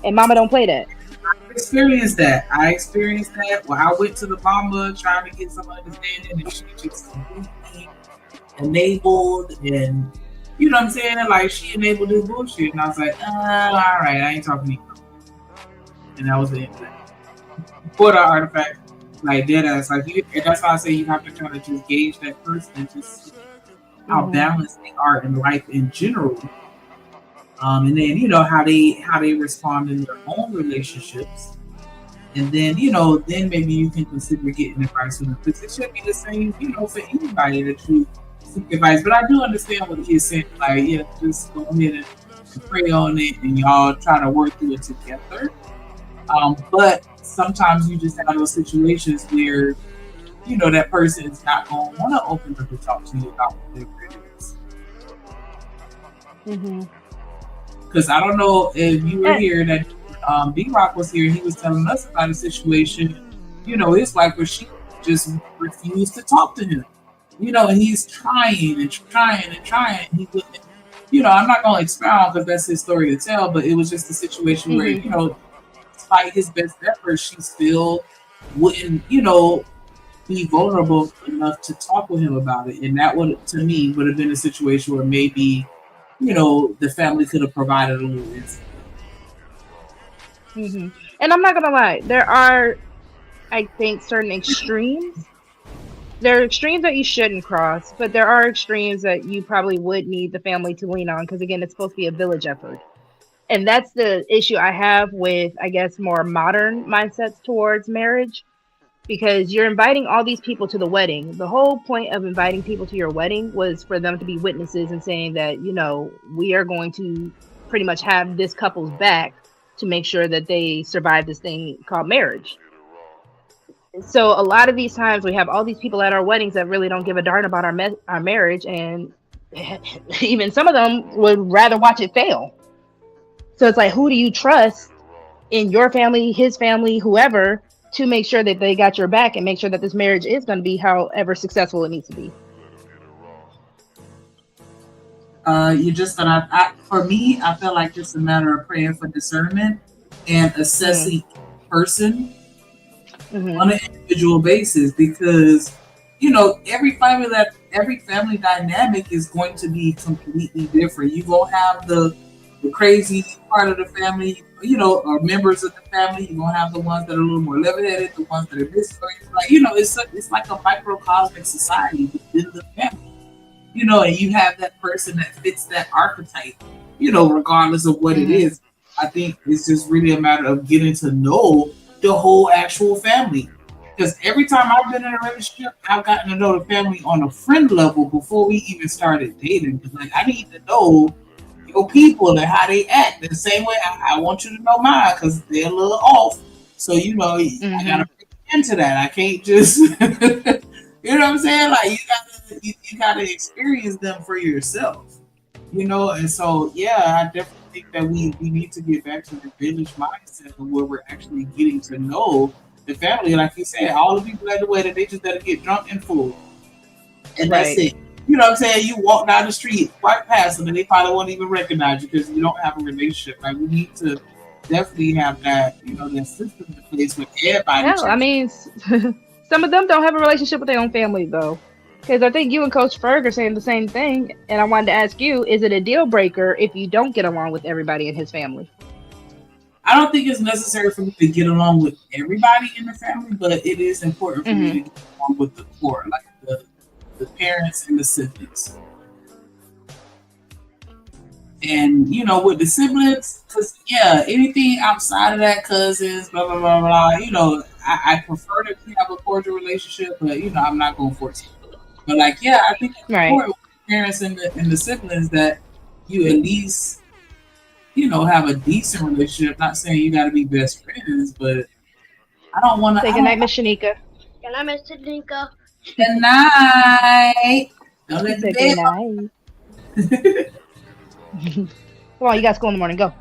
Speaker 18: And mama don't play that.
Speaker 8: I experienced that. When I went to the mama trying to get some understanding, and she just completely enabled, and you know what I'm saying? Like, she enabled this bullshit. And I was like, all right, I ain't talking to you. And that was the end of that. For the artifact, like, dead ass. Like, and that's why I say you have to kind of just gauge that person and just see how balanced they are in life in general. And then, how they respond in their own relationships. And then, then maybe you can consider getting advice from them. Because it should be the same, for anybody that you seek advice. But I do understand what he is saying. Like, just go ahead and pray on it, and y'all try to work through it together. But sometimes you just have those situations where, that person is not going to want to open up to talk to you about whatever it is. Because I don't know if you were here, that B-Rock was here, and he was telling us about a situation, his wife, where she just refused to talk to him. And he's trying and trying and trying. He wouldn't, I'm not going to expound because that's his story to tell, but it was just a situation where, despite his best efforts, she still wouldn't, be vulnerable enough to talk with him about it. And that would, to me, would have been a situation where maybe, the family could have provided a little insight.
Speaker 18: And I'm not gonna lie, there are, I think, certain extremes. There are extremes that you shouldn't cross, but there are extremes that you probably would need the family to lean on because, again, it's supposed to be a village effort. And that's the issue I have with, I guess, more modern mindsets towards marriage, because you're inviting all these people to the wedding. The whole point of inviting people to your wedding was for them to be witnesses and saying that, we are going to pretty much have this couple's back to make sure that they survive this thing called marriage. So a lot of these times we have all these people at our weddings that really don't give a darn about our marriage, and even some of them would rather watch it fail. So it's like, who do you trust in your family, his family, whoever, to make sure that they got your back and make sure that this marriage is going to be however successful it needs to be?
Speaker 8: You're just gonna. For me, I feel like it's a matter of praying for discernment and assessing each person on an individual basis, because every family dynamic is going to be completely different. You gonna have the crazy part of the family, or members of the family. You're gonna have the ones that are a little more level-headed, the ones that are this, it's like a microcosmic society within the family. And you have that person that fits that archetype, regardless of what it is. I think it's just really a matter of getting to know the whole actual family. Because every time I've been in a relationship, I've gotten to know the family on a friend level before we even started dating. Because I need to know your people and how they act. The same way I want you to know mine, because they're a little off. So, I gotta break into that. I can't just you know what I'm saying? Like you gotta experience them for yourself. And so I definitely think that we need to get back to the village mindset of where we're actually getting to know the family. Like you said, all the people at the wedding, they just gotta get drunk and full. And that's it. You know what I'm saying? You walk down the street, right past them, and they probably won't even recognize you because you don't have a relationship. Like, we need to definitely have that, that system in place with everybody.
Speaker 18: Hell, I mean, some of them don't have a relationship with their own family, though. Because I think you and Coach Ferg are saying the same thing. And I wanted to ask you, is it a deal breaker if you don't get along with everybody in his family?
Speaker 8: I don't think it's necessary for me to get along with everybody in the family, but it is important for me to get along with the core, like the parents and the siblings. And, with the siblings, because, anything outside of that, cousins, blah, blah, blah, blah, I prefer to have a cordial relationship, but, I'm not going to force it. But, I think it's important with the parents and the siblings that you at least, have a decent relationship. Not saying you got to be best friends, but I don't want to.
Speaker 18: Say goodnight, Miss Shanika.
Speaker 21: Good night, Miss Shanika.
Speaker 8: Good night. Don't let the
Speaker 18: bed. Come on, you got school in the morning. Go.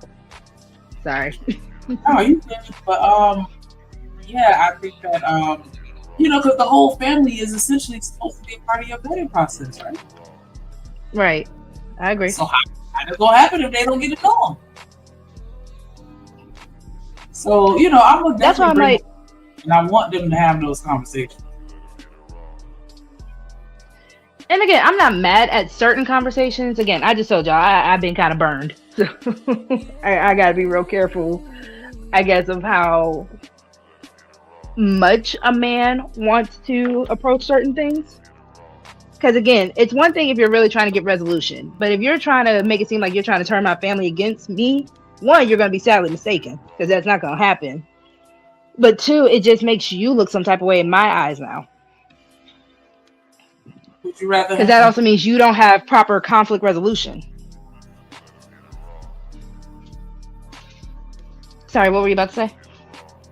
Speaker 18: Sorry.
Speaker 8: Oh, you good. But I think that because the whole family is essentially supposed to be a part of your vetting process, right?
Speaker 18: Right. I agree.
Speaker 8: So how it's gonna happen if they don't get it going? So I'm
Speaker 18: that's why I'm like,
Speaker 8: and I want them to have those conversations.
Speaker 18: And again, I'm not mad at certain conversations. Again, I just told y'all I've been kind of burned. So I got to be real careful, I guess, of how much a man wants to approach certain things. Because again, it's one thing if you're really trying to get resolution. But if you're trying to make it seem like you're trying to turn my family against me, one, you're going to be sadly mistaken, because that's not going to happen. But two, it just makes you look some type of way in my eyes now.
Speaker 8: Would you rather?
Speaker 18: Because that also means you don't have proper conflict resolution. Sorry, what were you about to say?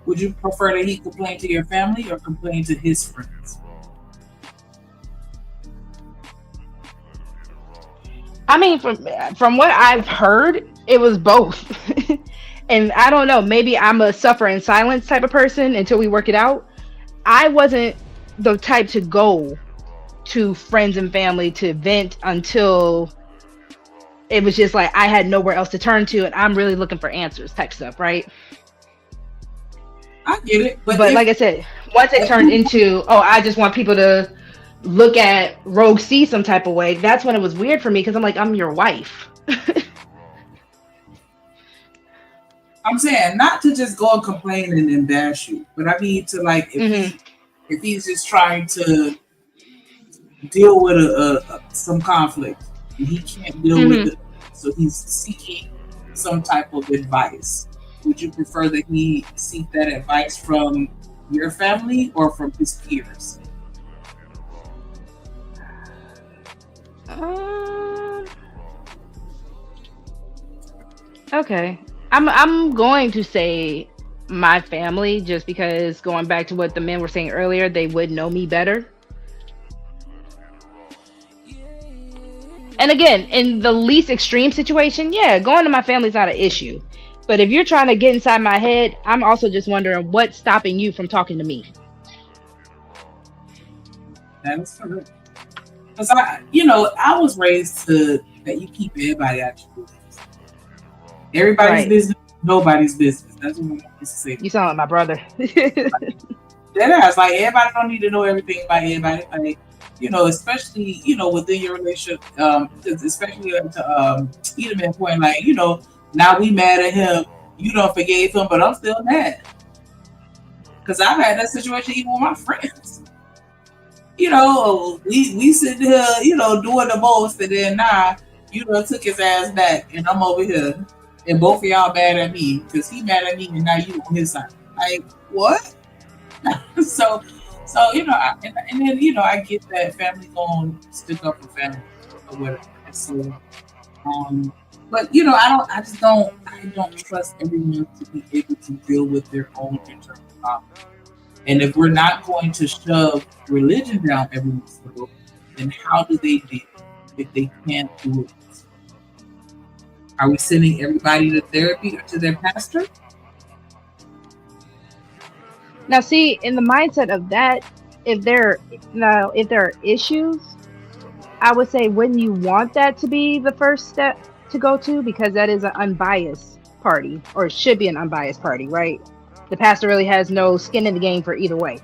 Speaker 8: Would you prefer that he complain to your family or complain to his friends?
Speaker 18: I mean, from what I've heard, it was both. And I don't know, maybe I'm a suffer in silence type of person until we work it out. I wasn't the type to go to friends and family to vent until it was just like I had nowhere else to turn to, and I'm really looking for answers type stuff, right?
Speaker 8: I get it, but
Speaker 18: like I said, once it turned into, oh, I just want people to look at Rogue C some type of way, that's when it was weird for me, because I'm like, I'm your wife.
Speaker 8: I'm saying not to just go and complain and then bash you, but I mean to like if he's just trying to deal with some conflict and he can't deal with it, so he's seeking some type of advice. Would you prefer that he seek that advice from your family or from his peers?
Speaker 18: Okay. I'm going to say my family, just because going back to what the men were saying earlier, they would know me better. And again, in the least extreme situation, yeah, going to my family's not an issue. But if you're trying to get inside my head, I'm also just wondering what's stopping you from talking to me.
Speaker 8: That's correct. Because I was raised to that you keep everybody out your business. Everybody's business, nobody's business. That's what I want to say.
Speaker 18: You sound like my brother.
Speaker 8: That's like everybody don't need to know everything about everybody. Like, especially within your relationship, especially to Edelman point, like now we mad at him. You don't forgave him, but I'm still mad because I've had that situation even with my friends. We sitting here, doing the most, and then took his ass back, and I'm over here, and both of y'all mad at me because he mad at me, and now you on his side. Like what? so and then I get that family gonna stick up for family or whatever. So, but I don't trust everyone to be able to deal with their own internal problems. And if we're not going to shove religion down everyone's throat, then how do they deal if they can't do it? Are we sending everybody to therapy or to their pastor?
Speaker 18: Now, see, in the mindset of that, if there are issues, I would say, wouldn't you want that to be the first step to go to, because that is an unbiased party, or it should be an unbiased party, right? The pastor really has no skin in the game for either way.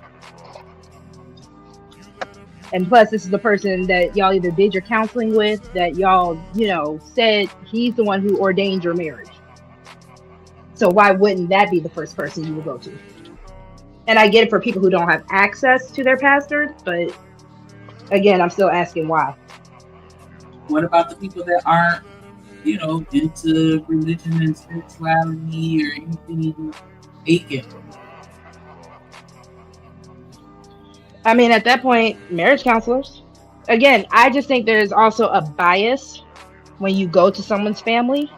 Speaker 18: And plus, this is the person that y'all either did your counseling with, that y'all, said he's the one who ordained your marriage. So why wouldn't that be the first person you would go to? And I get it for people who don't have access to their pastors, but again, I'm still asking why.
Speaker 8: What about the people that aren't, into religion and spirituality or anything aching?
Speaker 18: I mean, at that point, marriage counselors. Again, I just think there's also a bias when you go to someone's family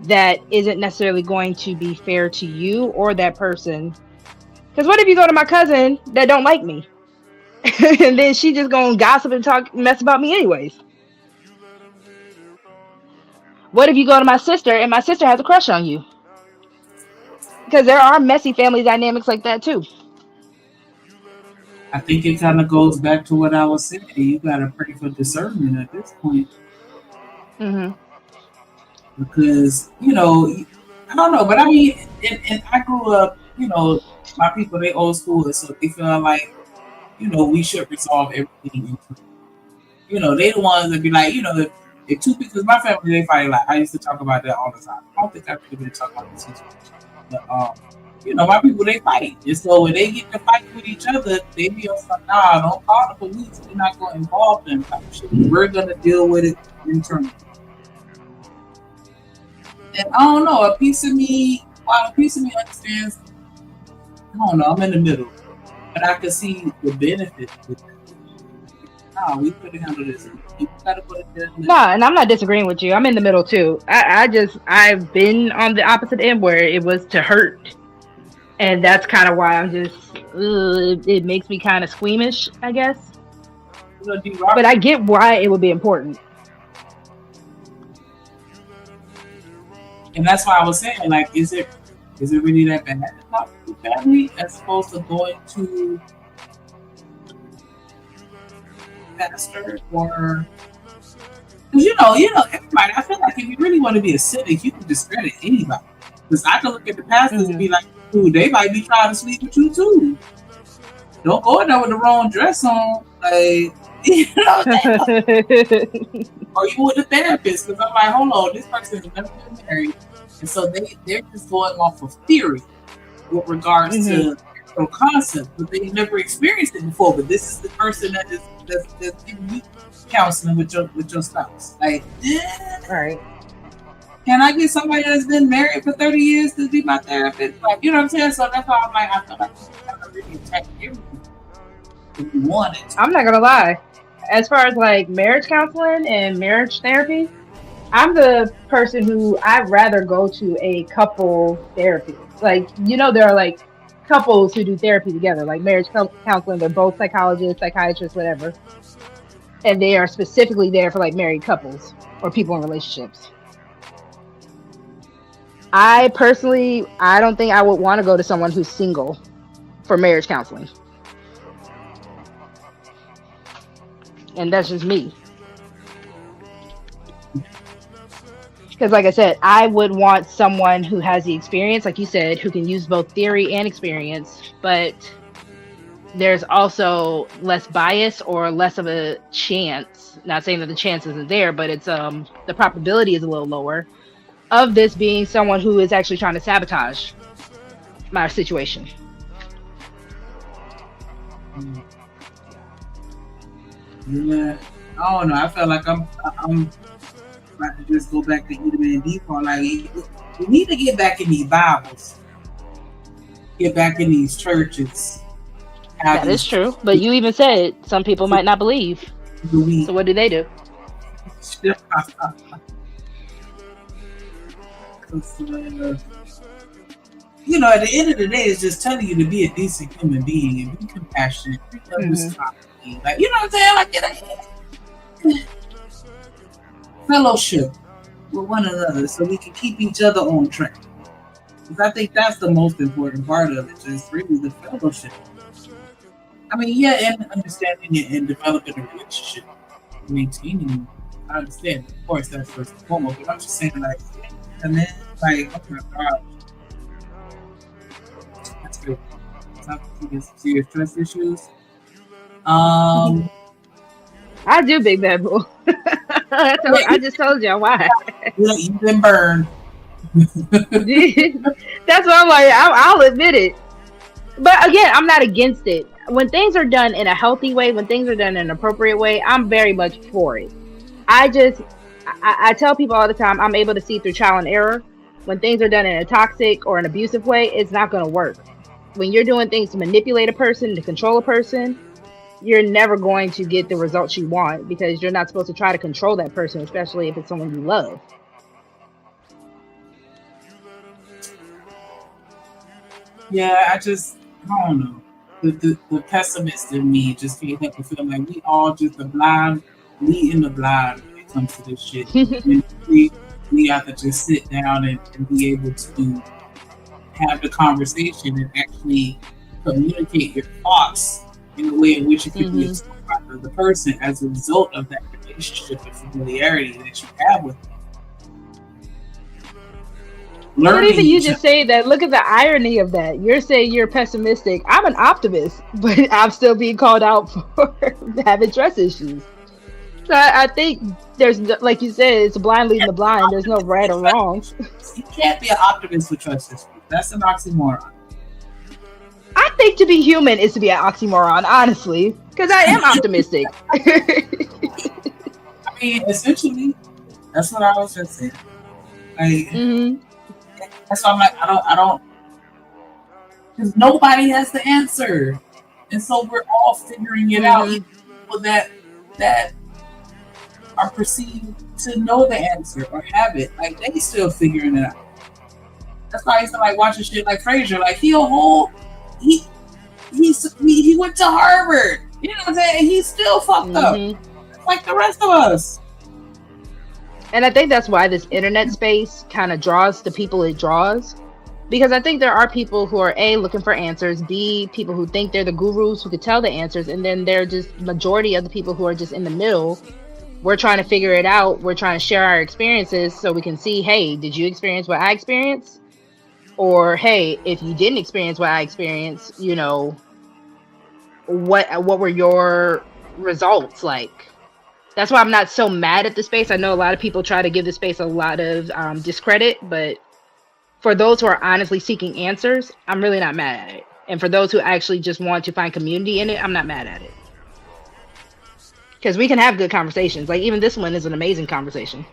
Speaker 18: that isn't necessarily going to be fair to you or that person. Because what if you go to my cousin that don't like me? And then she just gonna gossip and talk mess about me anyways? What if you go to my sister and my sister has a crush on you? Because there are messy family dynamics like that too.
Speaker 8: I think it kind of goes back to what I was saying. You gotta pray for discernment at this point. Because, I don't know, but I mean, and I grew up, my people, they old school, so they feel like, we should resolve everything. They the ones that be like, if two people, my family, they fight a lot. I used to talk about that all the time. I don't think I've really been talking about this situation. But, my people, they fight. And so when they get to fight with each other, they be on some, don't call the police. We're not going to involve them. We're going to deal with it internally. And I don't know, a piece of me understands, I don't know, I'm in the middle. But I can see the benefit with that. We could have handled this.
Speaker 18: No, and I'm not disagreeing with you. I'm in the middle too. I've been on the opposite end where it was to hurt. And that's kind of why I'm just, it makes me kind of squeamish, I guess. But I get why it would be important.
Speaker 8: And that's why I was saying, like, is it really that bad to talk to family as opposed to going to pastor or. Because everybody. I feel like if you really want to be a cynic, you can discredit anybody. Because I can look at the pastors and be like, "Ooh, they might be trying to sleep with you too. Don't go in there with the wrong dress on, like or you with the therapist." Because I'm like, hold on, this person has never been married, and so they're just going off of theory with regards to concept, but they've never experienced it before. But this is the person that's giving you counseling with your spouse. Like,
Speaker 18: right?
Speaker 8: Can I get somebody that's been married for 30 years to be my therapist? Like, you know what I'm saying? So that's why I'm like, I feel like you have to really attack everything if you want it.
Speaker 18: I'm not gonna lie. As far as like marriage counseling and marriage therapy, I'm the person who I'd rather go to a couple therapy. Like, there are like couples who do therapy together, like marriage counseling. They're both psychologists, psychiatrists, whatever. And they are specifically there for like married couples or people in relationships. I personally, I don't think I would want to go to someone who's single for marriage counseling. And that's just me. Because like I said, I would want someone who has the experience, like you said, who can use both theory and experience, but there's also less bias or less of a chance, not saying that the chance isn't there, but it's the probability is a little lower of this being someone who is actually trying to sabotage my situation.
Speaker 8: Yeah, I don't know. I feel like I'm about to just go back to Edom and default. Like, we need to get back in these Bibles, get back in these churches.
Speaker 18: That is true, but you even said some people might not believe. So what do they do?
Speaker 8: At the end of the day, it's just telling you to be a decent human being and be compassionate. Like, you know what I'm saying? Like, fellowship with one another so we can keep each other on track. Because I think that's the most important part of it, just really the fellowship. I mean, yeah, and understanding it and developing a relationship, maintaining. I understand, of course, that's first and foremost. But I'm just saying, like, and then, like, oh my God, that's good. Some serious trust issues.
Speaker 18: I do, Big Bad Bull. I just told you why.
Speaker 8: You've been burned.
Speaker 18: That's why I'm like, I'll admit it. But again, I'm not against it. When things are done in a healthy way, when things are done in an appropriate way, I'm very much for it. I tell people all the time, I'm able to see through trial and error. When things are done in a toxic or an abusive way, it's not going to work. When you're doing things to manipulate a person, to control a person, you're never going to get the results you want because you're not supposed to try to control that person, especially if it's someone you love.
Speaker 8: Yeah, I don't know. The pessimist in me just can't help but feel like we all just the blind, leading the blind when it comes to this shit. And we have to just sit down and be able to have the conversation and actually communicate your thoughts in a way in which it can be absorbed by the person as a result of that relationship and familiarity that you have with them.
Speaker 18: But even you just say that, look at the irony of that. You're saying you're pessimistic. I'm an optimist, but I'm still being called out for having trust issues. So I think there's, like you said, it's blind leading the blind. There's no right or wrong.
Speaker 8: You can't be an optimist with trust issues. That's an oxymoron.
Speaker 18: I think to be human is to be an oxymoron, honestly, because I am optimistic.
Speaker 8: I mean, essentially, that's what I was just saying. Like, that's why I'm like, I don't, because nobody has the answer, and so we're all figuring it out. Even people that are perceived to know the answer or have it, like they still figuring it out. That's why I used to like watching shit like Frasier. Like he went to Harvard. You know what I'm saying? He's still fucked up, like the rest of us.
Speaker 18: And I think that's why this internet space kind of draws the people it draws, Because I think there are people who are A, looking for answers, B, people who think they're the gurus who could tell the answers, and then there are just majority of the people who are just in the middle. We're trying to figure it out. We're trying to share our experiences so we can see, hey, did you experience what I experienced? Or, hey, if you didn't experience what I experienced, you know, what were your results like? That's why I'm not so mad at the space. I know a lot of people try to give the space a lot of discredit, but for those who are honestly seeking answers, I'm really not mad at it. And for those who actually just want to find community in it, I'm not mad at it. Because we can have good conversations. Like, even this one is an amazing conversation.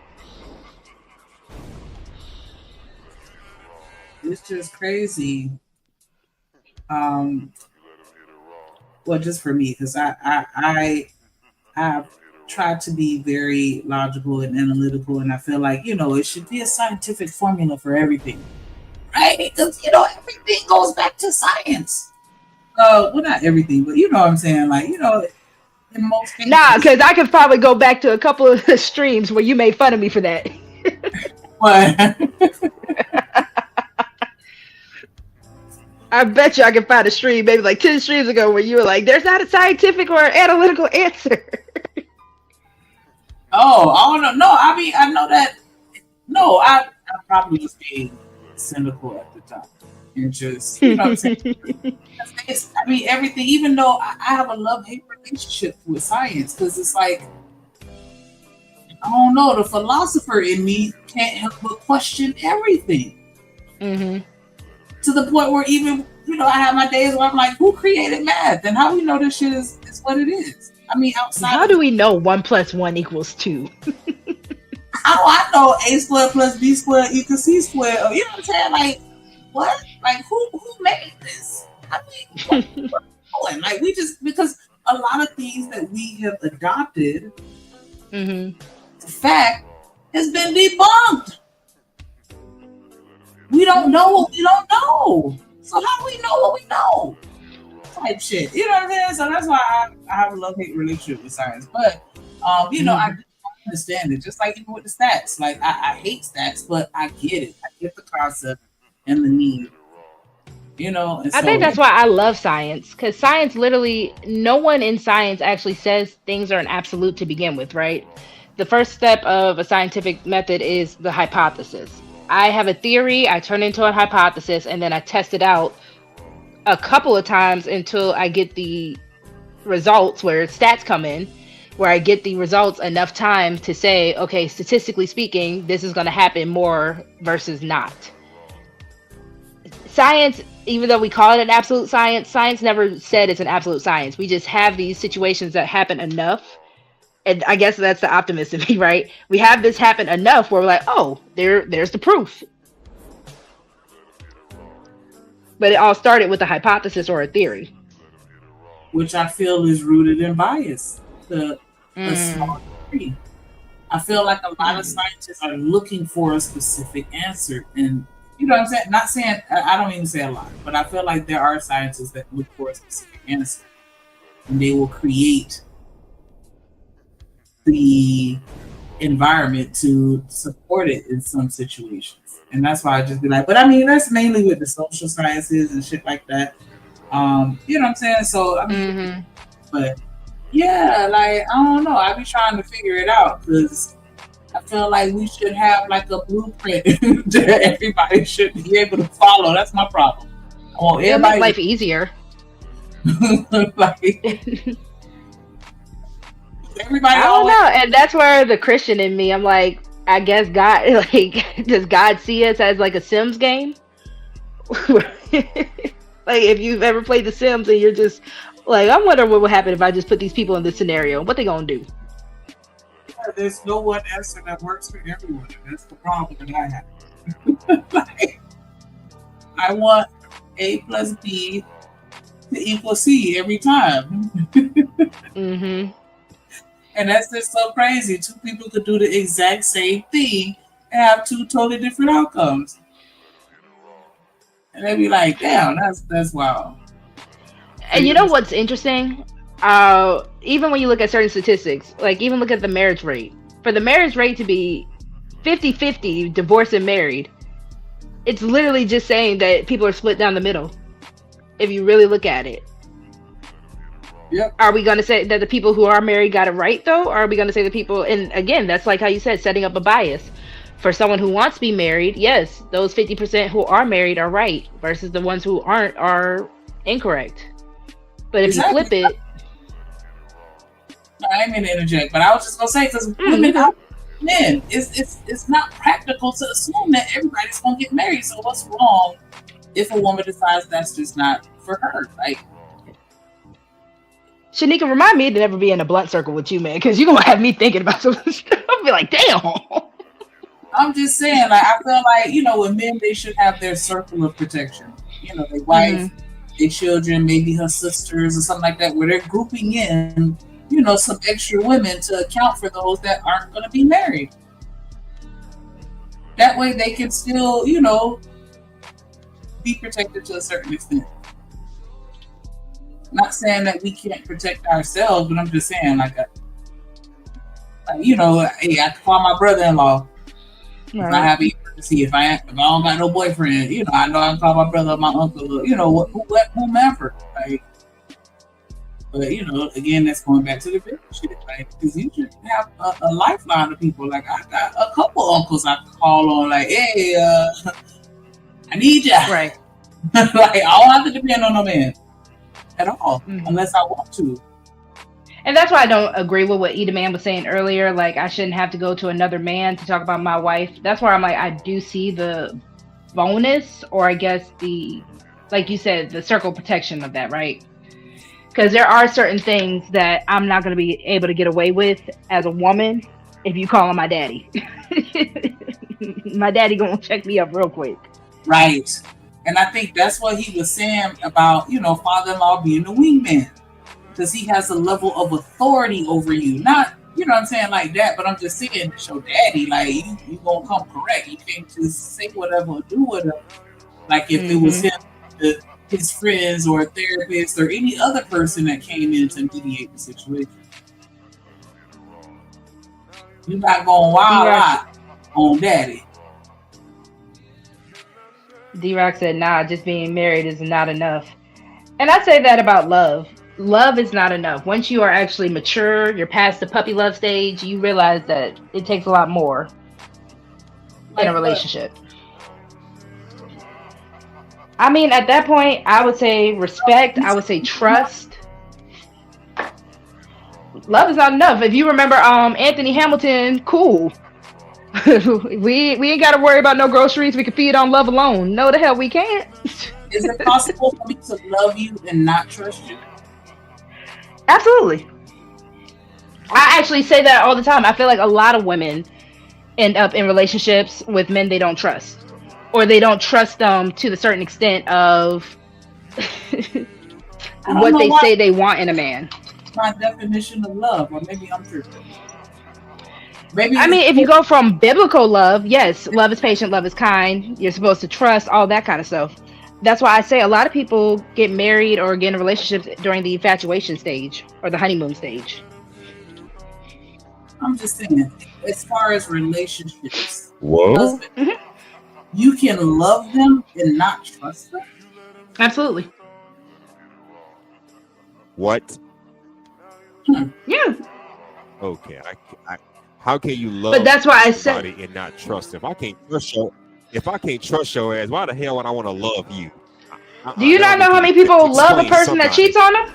Speaker 8: It's just crazy. Well, just for me, because I have tried to be very logical and analytical, and I feel like, you know, it should be a scientific formula for everything, right? Because, you know, everything goes back to science. Well, not everything, but you know what I'm saying? Like, you know, in most cases.
Speaker 18: Nah, because I could probably go back to a couple of streams where you made fun of me for that.
Speaker 8: What?
Speaker 18: I bet you I can find a stream maybe like 10 streams ago where you were like, there's not a scientific or analytical answer.
Speaker 8: Oh, no. I mean, I know that. No, I probably just being cynical at the time. And just, you know what I'm saying? I mean, everything, even though I have a love-hate relationship with science, because it's like, I don't know, the philosopher in me can't help but question everything.
Speaker 18: Mm-hmm.
Speaker 8: To the point where even, you know, I have my days where I'm like, who created math? And how we know this shit is what it is? I mean, outside.
Speaker 18: How do we know 1 + 1 = 2?
Speaker 8: How do I know A squared plus B squared equals C squared? Or, you know what I'm saying? Like, what? Like, who made this? I mean, what doing? Like, we just, because a lot of things that we have adopted, the fact has been debunked. We don't know what we don't know. So how do we know what we know? Type shit. You know what I'm saying? So that's why I have a love-hate relationship with science. But, you know, I understand it. Just like even with the stats. Like, I hate stats, but I get it. I get the concept and the need. You know? And
Speaker 18: I think that's why I love science. Because science literally, no one in science actually says things are an absolute to begin with, right? The first step of a scientific method is the hypothesis. I have a theory, I turn it into a hypothesis, and then I test it out a couple of times until I get the results where stats come in, where I get the results enough time to say, okay, statistically speaking, this is going to happen more versus not. Science, even though we call it an absolute science, science never said it's an absolute science. We just have these situations that happen enough. And I guess that's the optimist in me, right? We have this happen enough where we're like, oh, there's the proof. But it all started with a hypothesis or a theory.
Speaker 8: Which I feel is rooted in bias. A small degree. I feel like a lot of scientists are looking for a specific answer. And you know what I'm saying? Not saying, I don't even say a lot, but I feel like there are scientists that look for a specific answer. And they will create the environment to support it in some situations. And that's why I just be like, but I mean, that's mainly with the social sciences and shit like that. You know what I'm saying? So, I mean, but yeah, like, I don't know. I be trying to figure it out because I feel like we should have like a blueprint that everybody should be able to follow. That's my problem. I want
Speaker 18: It'll make life easier.
Speaker 8: Like, everybody
Speaker 18: I don't know, and that's where the Christian in me, I'm like, I guess God, like, does God see us as like a Sims game? Like, if you've ever played The Sims and you're just like, I wonder what would happen if I just put these people in this scenario. What they gonna do?
Speaker 8: There's no one answer that works for everyone. That's the problem that I have. Like, I want A plus B to equal C every time. And that's just so crazy. Two people could do the exact same thing and have two totally different outcomes. And they'd be like, damn, that's wild.
Speaker 18: And you know what's interesting? Even when you look at certain statistics, like even look at the marriage rate. For the marriage rate to be 50-50, divorced and married, It's literally just saying that people are split down the middle. If you really look at it.
Speaker 8: Yep.
Speaker 18: Are we going to say that the people who are married got it right, though? Or are we going to say the people, and again, that's like how you said, setting up a bias. For someone who wants to be married, yes, those 50% who are married are right, versus the ones who aren't are incorrect. But if you flip it...
Speaker 8: I didn't mean to interject, but I was just going to say, because women out men, it's not practical to assume that everybody's going to get married. So what's wrong if a woman decides that's just not for her? Like,
Speaker 18: Shanika, remind me to never be in a blunt circle with you, man, because you're going to have me thinking about some stuff. I'll be like, damn.
Speaker 8: I'm just saying, like, I feel like, you know, with men, they should have their circle of protection. You know, their wife, their children, maybe her sisters or something like that, where they're grouping in, you know, some extra women to account for those that aren't going to be married. That way they can still, you know, be protected to a certain extent. Not saying that we can't protect ourselves, but I'm just saying, like you know, hey, I can call my brother-in-law if I have an emergency. If I don't got no boyfriend, you know, I know I can call my brother or my uncle, or, you know, whomever. Like, but you know, again, that's going back to the big shit, like, because you should have a lifeline of people. Like, I got a couple uncles I can call on, like, hey, I need ya.
Speaker 18: Right.
Speaker 8: Like, I don't have to depend on no man at all, unless I want to.
Speaker 18: And that's why I don't agree with what Eda Man was saying earlier. Like, I shouldn't have to go to another man to talk about my wife. That's why I'm like, I do see the bonus, or I guess the, like you said, the circle protection of that, right? Because there are certain things that I'm not going to be able to get away with as a woman if you call him my daddy. My daddy going to check me up real quick.
Speaker 8: Right. And I think that's what he was saying about, you know, father-in-law being the wingman. Because he has a level of authority over you. Not, you know what I'm saying, like that, but I'm just saying, it's your daddy. Like, you going to come correct. You can't just say whatever or do whatever. Like, if it was him, his friends or a therapist or any other person that came in to mediate the situation. You're not going wild out on daddy.
Speaker 18: D-Rock said, nah, just being married is not enough. And I say that about love. Love is not enough. Once you are actually mature, you're past the puppy love stage, you realize that it takes a lot more in a relationship. I mean, at that point, I would say respect. I would say trust. Love is not enough. If you remember Anthony Hamilton, cool. we ain't got to worry about no groceries. We can feed on love alone. No, the hell we can't.
Speaker 8: Is it possible for me to love you and not trust you?
Speaker 18: Absolutely. I actually say that all the time. I feel like a lot of women end up in relationships with men they don't trust. Or they don't trust them to the certain extent of what they say they want in a man.
Speaker 8: My definition of love, or maybe I'm tripping. Maybe
Speaker 18: I mean, if you go from biblical love, yes, love is patient, love is kind. You're supposed to trust, all that kind of stuff. That's why I say a lot of people get married or get in relationships during the infatuation stage or the honeymoon stage.
Speaker 8: I'm just saying, as far as relationships,
Speaker 10: whoa,
Speaker 8: you can love them and not trust them?
Speaker 18: Absolutely.
Speaker 10: What?
Speaker 18: Yeah.
Speaker 10: Okay. I how can you love
Speaker 18: But that's why I said
Speaker 10: somebody and not trust them? If I can't trust your ass, why the hell would I want to love you?
Speaker 18: Do you not know how many people love a person that cheats on them?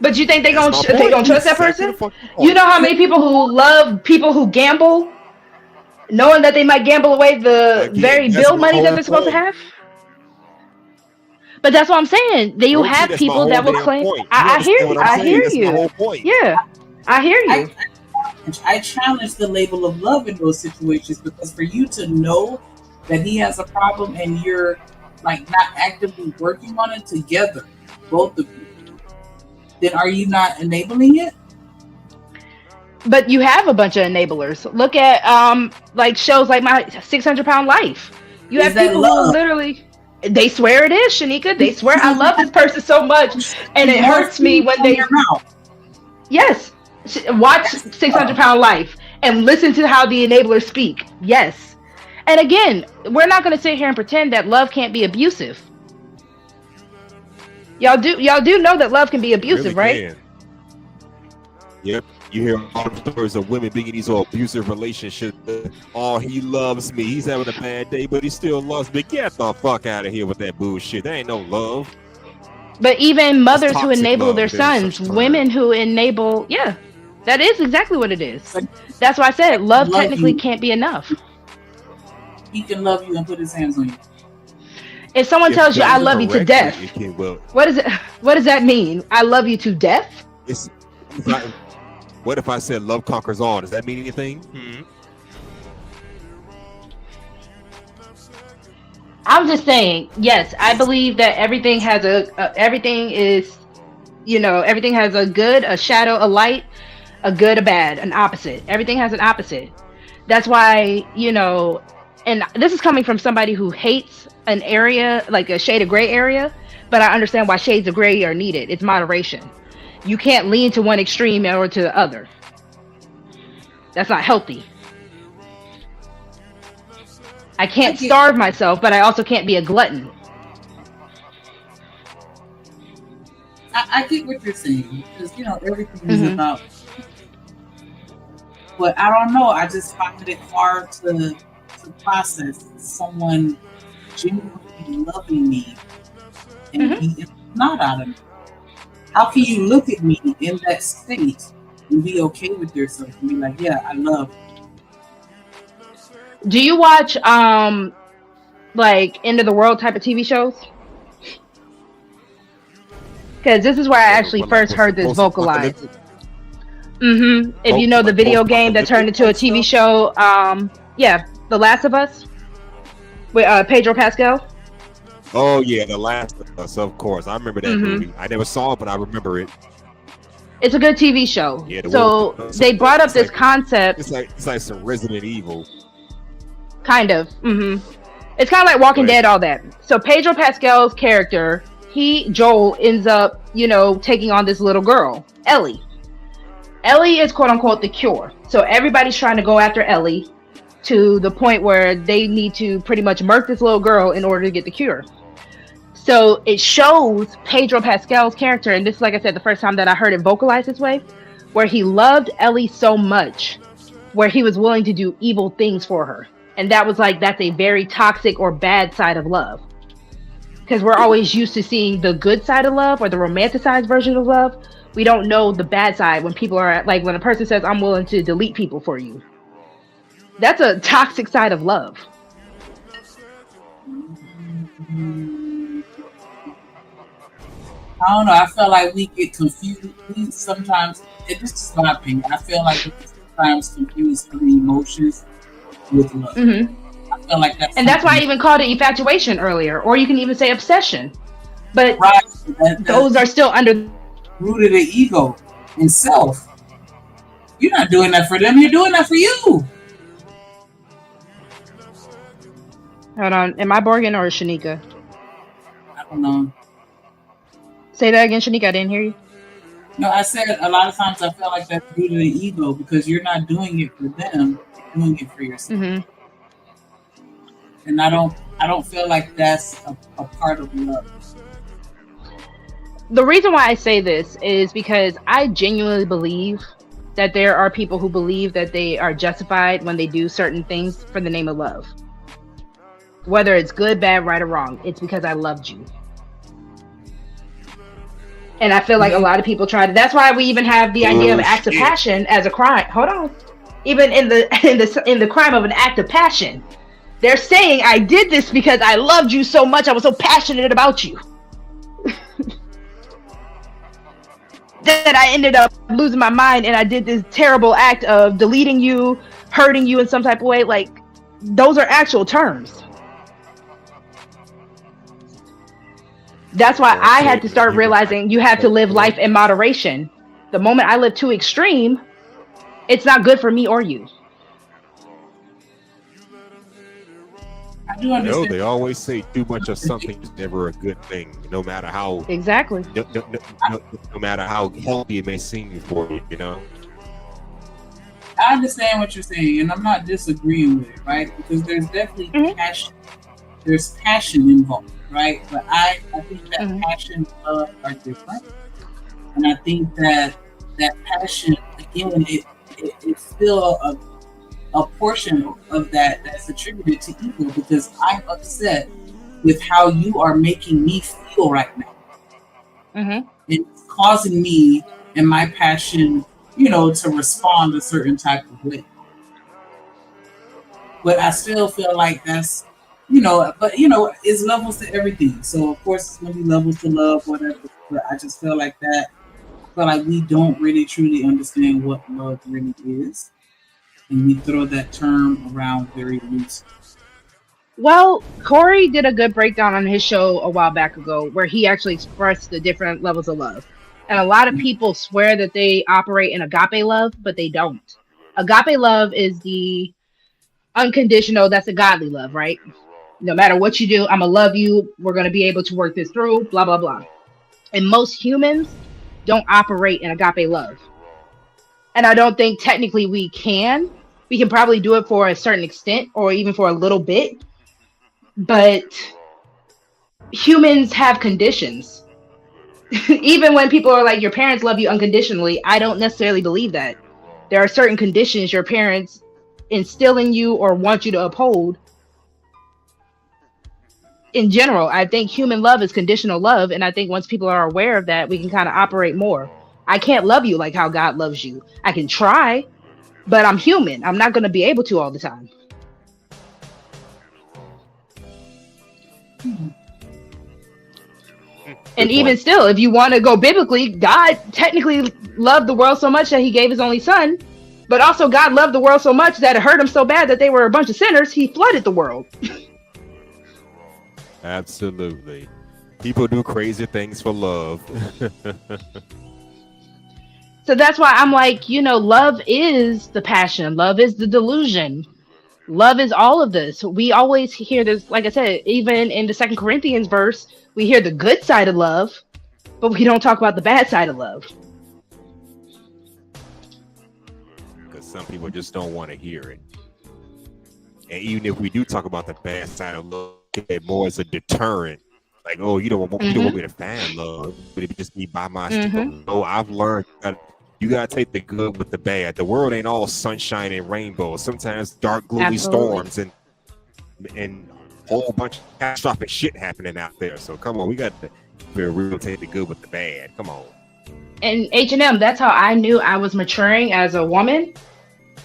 Speaker 18: But you think they gonna trust that person? You know how many people who love people who gamble, knowing that they might gamble away the very bill money that they're supposed to have? But that's what I'm saying. You have people that will claim. I hear you. I hear you. Yeah, I hear you.
Speaker 8: I challenge the label of love in those situations, because for you to know that he has a problem and you're like not actively working on it together, both of you, then are you not enabling it?
Speaker 18: But you have a bunch of enablers. Look at like shows like My 600-Pound Life. You have people who literally, they swear it is, Shanika. They swear I love this person so much, and it hurts me when they. Yes, watch 600-Pound Life and listen to how the enablers speak. Yes, And again, we're not going to sit here and pretend that love can't be abusive. Y'all do know that love can be abusive,
Speaker 10: Really
Speaker 18: right?
Speaker 10: can. Yep. You hear all the stories of women being in these all abusive relationships. Oh, he loves me. He's having a bad day, but he still loves me. Get the fuck out of here with that bullshit. That ain't no love.
Speaker 18: But even mothers who
Speaker 10: toxic
Speaker 18: enable
Speaker 10: love
Speaker 18: their
Speaker 10: within such
Speaker 18: sons,
Speaker 10: term.
Speaker 18: women who enable, yeah, that is exactly what it is. That's why I said love technically can't be enough.
Speaker 8: He can love you and put his hands on you.
Speaker 18: If someone tells you I love you to death, what does that mean? I love you to death?
Speaker 10: What if I said love conquers all? Does that mean anything?
Speaker 18: I'm just saying, yes, I believe that everything has everything is, everything has a good, a shadow, a light, a good, a bad, an opposite. Everything has an opposite. That's why, and this is coming from somebody who hates an area, like a shade of gray area, but I understand why shades of gray are needed. It's moderation. You can't lean to one extreme or to the other. That's not healthy. I can't starve myself, but I also can't be a glutton.
Speaker 8: I get what you're saying, because everything is about. But I don't know. I just find it hard to process someone genuinely loving me and being not out of me. How can you look at me in that state and be okay with yourself and be like, yeah, I love you?
Speaker 18: Do you watch like end of the world type of TV shows? Because this is where I actually first heard this vocalized. If you know the video game that turned into a TV show, yeah, The Last of Us with Pedro Pascal.
Speaker 10: Oh yeah, The Last of Us, of course. I remember that movie. I never saw it, but I remember it.
Speaker 18: It's a good TV show.
Speaker 10: Yeah,
Speaker 18: so they brought up this concept.
Speaker 10: It's like some Resident Evil.
Speaker 18: Kind of. It's kind of like Walking Dead, all that. So Pedro Pascal's character, Joel, ends up, taking on this little girl, Ellie. Ellie is quote unquote the cure. So everybody's trying to go after Ellie to the point where they need to pretty much murk this little girl in order to get the cure. So it shows Pedro Pascal's character, and this is, like I said, the first time that I heard it vocalized this way, where he loved Ellie so much, where he was willing to do evil things for her. And that was that's a very toxic or bad side of love. Because we're always used to seeing the good side of love or the romanticized version of love. We don't know the bad side when people are when a person says, I'm willing to delete people for you. That's a toxic side of love.
Speaker 8: I don't know. I feel like we get confused. We sometimes, and this is my opinion, I feel like we sometimes confuse the emotions with love. I feel like
Speaker 18: that's why I even called it infatuation earlier, or you can even say obsession. But those are still under
Speaker 8: rooted in ego and self. You're not doing that for them. You're doing that for you.
Speaker 18: Hold on. Am I Borgen or Shanika?
Speaker 8: I don't know.
Speaker 18: Say that again, Shanika. I didn't hear you.
Speaker 8: No, I said a lot of times I feel like that's rooted in ego because you're not doing it for them. You're doing it for yourself. And I don't feel like that's a part of love.
Speaker 18: The reason why I say this is because I genuinely believe that there are people who believe that they are justified when they do certain things for the name of love. Whether it's good, bad, right, or wrong, it's because I loved you. And I feel like a lot of people try to. That's why we even have the idea of acts of passion as a crime. Hold on. Even in the crime of an act of passion, they're saying I did this because I loved you so much. I was so passionate about you. That I ended up losing my mind and I did this terrible act of deleting you, hurting you in some type of way. Like, those are actual terms. That's why I had to start realizing you have to live life in moderation. The moment I live too extreme, it's not good for me or you.
Speaker 8: I do understand.
Speaker 10: They always say too much of something is never a good thing, no matter how
Speaker 18: exactly.
Speaker 10: No matter how healthy it may seem for you,
Speaker 8: I understand what you're saying, and I'm not disagreeing with it, right? Because there's definitely passion. There's passion involved, right? But I think that passion and love are different, and I think that passion, again, it's still a portion of that's attributed to ego, because I'm upset with how you are making me feel right now. It's causing me and my passion, to respond a certain type of way. But I still feel like that's, it's levels to everything. So of course it's gonna be levels to love, whatever. But I just feel like that. I feel like we don't really truly understand what love really is, and we throw that term around very loosely.
Speaker 18: Well, Corey did a good breakdown on his show a while back ago where he actually expressed the different levels of love. And a lot of people swear that they operate in agape love, but they don't. Agape love is the unconditional, that's a godly love, right? No matter what you do, I'm going to love you. We're going to be able to work this through, blah, blah, blah. And most humans don't operate in agape love. And I don't think technically we can. We can probably do it for a certain extent or even for a little bit. But humans have conditions. Even when people are like, your parents love you unconditionally, I don't necessarily believe that. There are certain conditions your parents instill in you or want you to uphold. In general, I think human love is conditional love. And I think once people are aware of that, we can kind of operate more. I can't love you like how God loves you. I can try, but I'm human. I'm not going to be able to all the time. And even still, if you want to go biblically, God technically loved the world so much that he gave his only son. But also God loved the world so much that it hurt him so bad that they were a bunch of sinners. He flooded the world.
Speaker 10: Absolutely. People do crazy things for love.
Speaker 18: So that's why I'm like, love is the passion. Love is the delusion. Love is all of this. We always hear this, like I said, even in the 2 Corinthians verse, we hear the good side of love, but we don't talk about the bad side of love.
Speaker 10: Because some people just don't want to hear it. And even if we do talk about the bad side of love, it more as a deterrent. Like, oh, you don't want me to find love, but it just be by myself. No, I've learned that you gotta take the good with the bad. The world ain't all sunshine and rainbows. Sometimes dark, gloomy storms and a whole bunch of catastrophic shit happening out there. So come on, we got to be real, take the good with the bad. Come on.
Speaker 18: And H&M, that's how I knew I was maturing as a woman.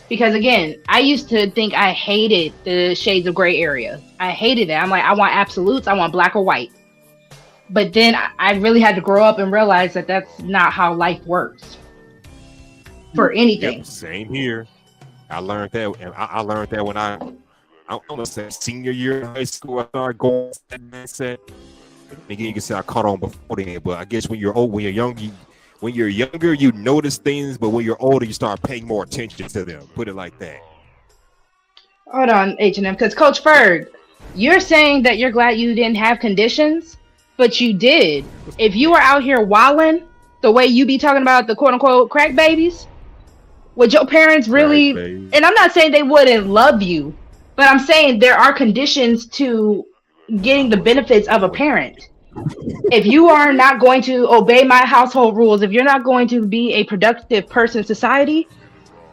Speaker 18: Because again, I used to think I hated the shades of gray area. I hated it. I'm like, I want absolutes. I want black or white. But then I really had to grow up and realize that that's not how life works. For anything.
Speaker 10: Yep, same here. I learned that. I learned that when I almost said senior year in high school. I started going to that mindset. Again, you can say I caught on before then, but I guess when you're old, when you're younger, you notice things, but when you're older, you start paying more attention to them. Put it like that.
Speaker 18: Hold on, H&M, because Coach Ferg, you're saying that you're glad you didn't have conditions, but you did. If you were out here wilding the way you be talking about the quote-unquote crack babies, would your parents really, and I'm not saying they wouldn't love you, but I'm saying there are conditions to getting the benefits of a parent. If you are not going to obey my household rules, if you're not going to be a productive person in society,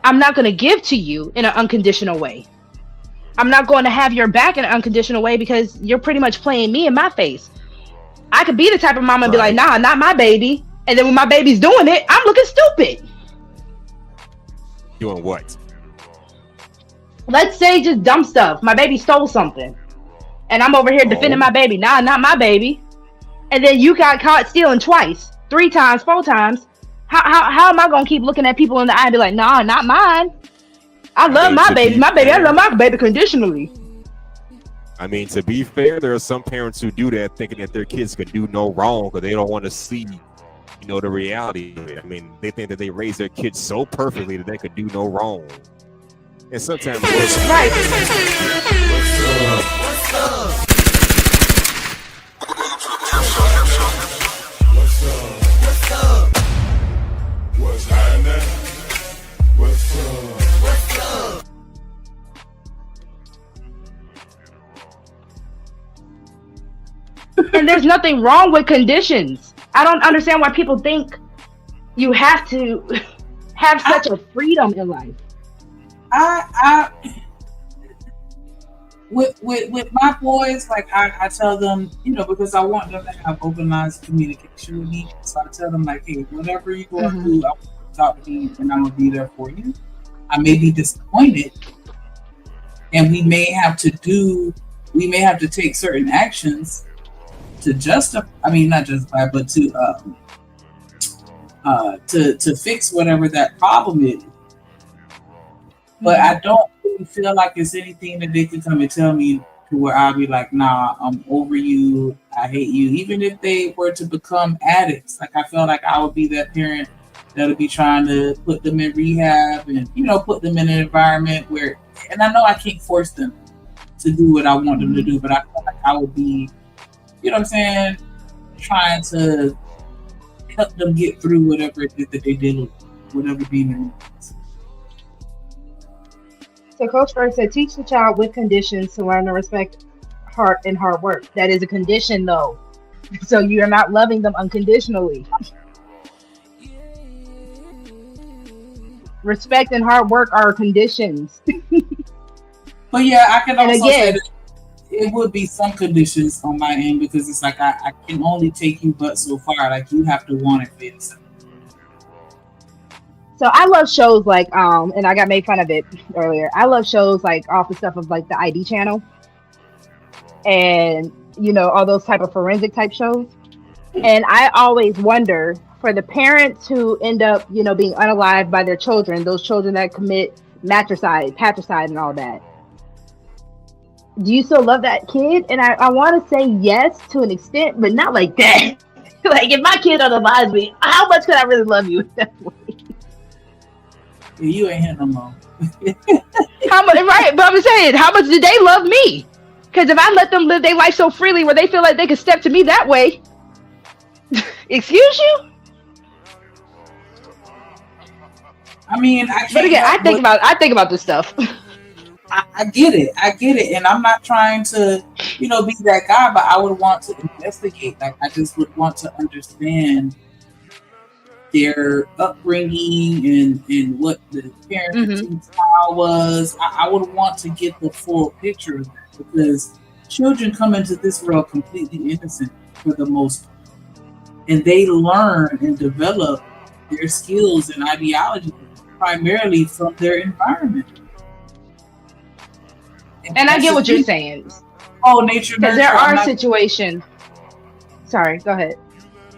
Speaker 18: I'm not going to give to you in an unconditional way. I'm not going to have your back in an unconditional way because you're pretty much playing me in my face. I could be the type of mama and be like, nah, not my baby. And then when my baby's doing it, I'm looking stupid.
Speaker 10: Doing what?
Speaker 18: Let's say just dumb stuff. My baby stole something. And I'm over here defending my baby. Nah, not my baby. And then you got caught stealing twice, 3 times, 4 times. How am I going to keep looking at people in the eye and be like, nah, not mine. I love my baby. My baby, I love my baby conditionally.
Speaker 10: I mean, to be fair, there are some parents who do that thinking that their kids could do no wrong because they don't want to see, the reality of it. I mean, they think that they raise their kids so perfectly that they could do no wrong. And sometimes
Speaker 18: right.
Speaker 7: What's up? What's happening? What's up?
Speaker 18: And there's nothing wrong with conditions. I don't understand why people think you have to have such a freedom in life.
Speaker 8: With my boys, like I tell them, because I want them to have open lines of communication with me. So I tell them like, hey, whatever you go through, I want you to talk to me and I'm gonna be there for you. I may be disappointed, and we may have to take certain actions to justify. I mean, not justify, but to fix whatever that problem is. But I don't really feel like it's anything that they can come and tell me to where I'll be like, nah, I'm over you. I hate you. Even if they were to become addicts, like I feel like I would be that parent that'll be trying to put them in rehab and, put them in an environment where, and I know I can't force them to do what I want them to do, but I feel like I would be, you know what I'm saying, trying to help them get through whatever it is that they deal with, whatever demon it is.
Speaker 18: So Coach First said, teach the child with conditions to learn to respect hard work. That is a condition, though. So you're not loving them unconditionally. Respect and hard work are conditions.
Speaker 8: But yeah, I can also say that it would be some conditions on my end, because it's like I can only take you but so far. Like you have to want it for yourself.
Speaker 18: So I love shows like and I got made fun of it earlier. I love shows like off the stuff of like the ID channel and all those type of forensic type shows. And I always wonder for the parents who end up, being unalived by their children, those children that commit matricide, patricide and all that. Do you still love that kid? And I want to say yes to an extent, but not like that. Like if my kid unalives me, how much could I really love you that way?
Speaker 8: You ain't here no more.
Speaker 18: How much, right? But I'm saying, how much did they love me? Because if I let them live their life so freely where they feel like they can step to me that way, excuse you?
Speaker 8: I mean,
Speaker 18: but again, I think about this stuff.
Speaker 8: I get it, and I'm not trying to, be that guy, but I would want to investigate. Like I just would want to understand their upbringing and what the parenting style was. I would want to get the full picture of that, because children come into this world completely innocent for the most part, and they learn and develop their skills and ideology primarily from their environment.
Speaker 18: And I get what you're saying.
Speaker 8: Oh, nature.
Speaker 18: Because there are situations. Sorry, go ahead.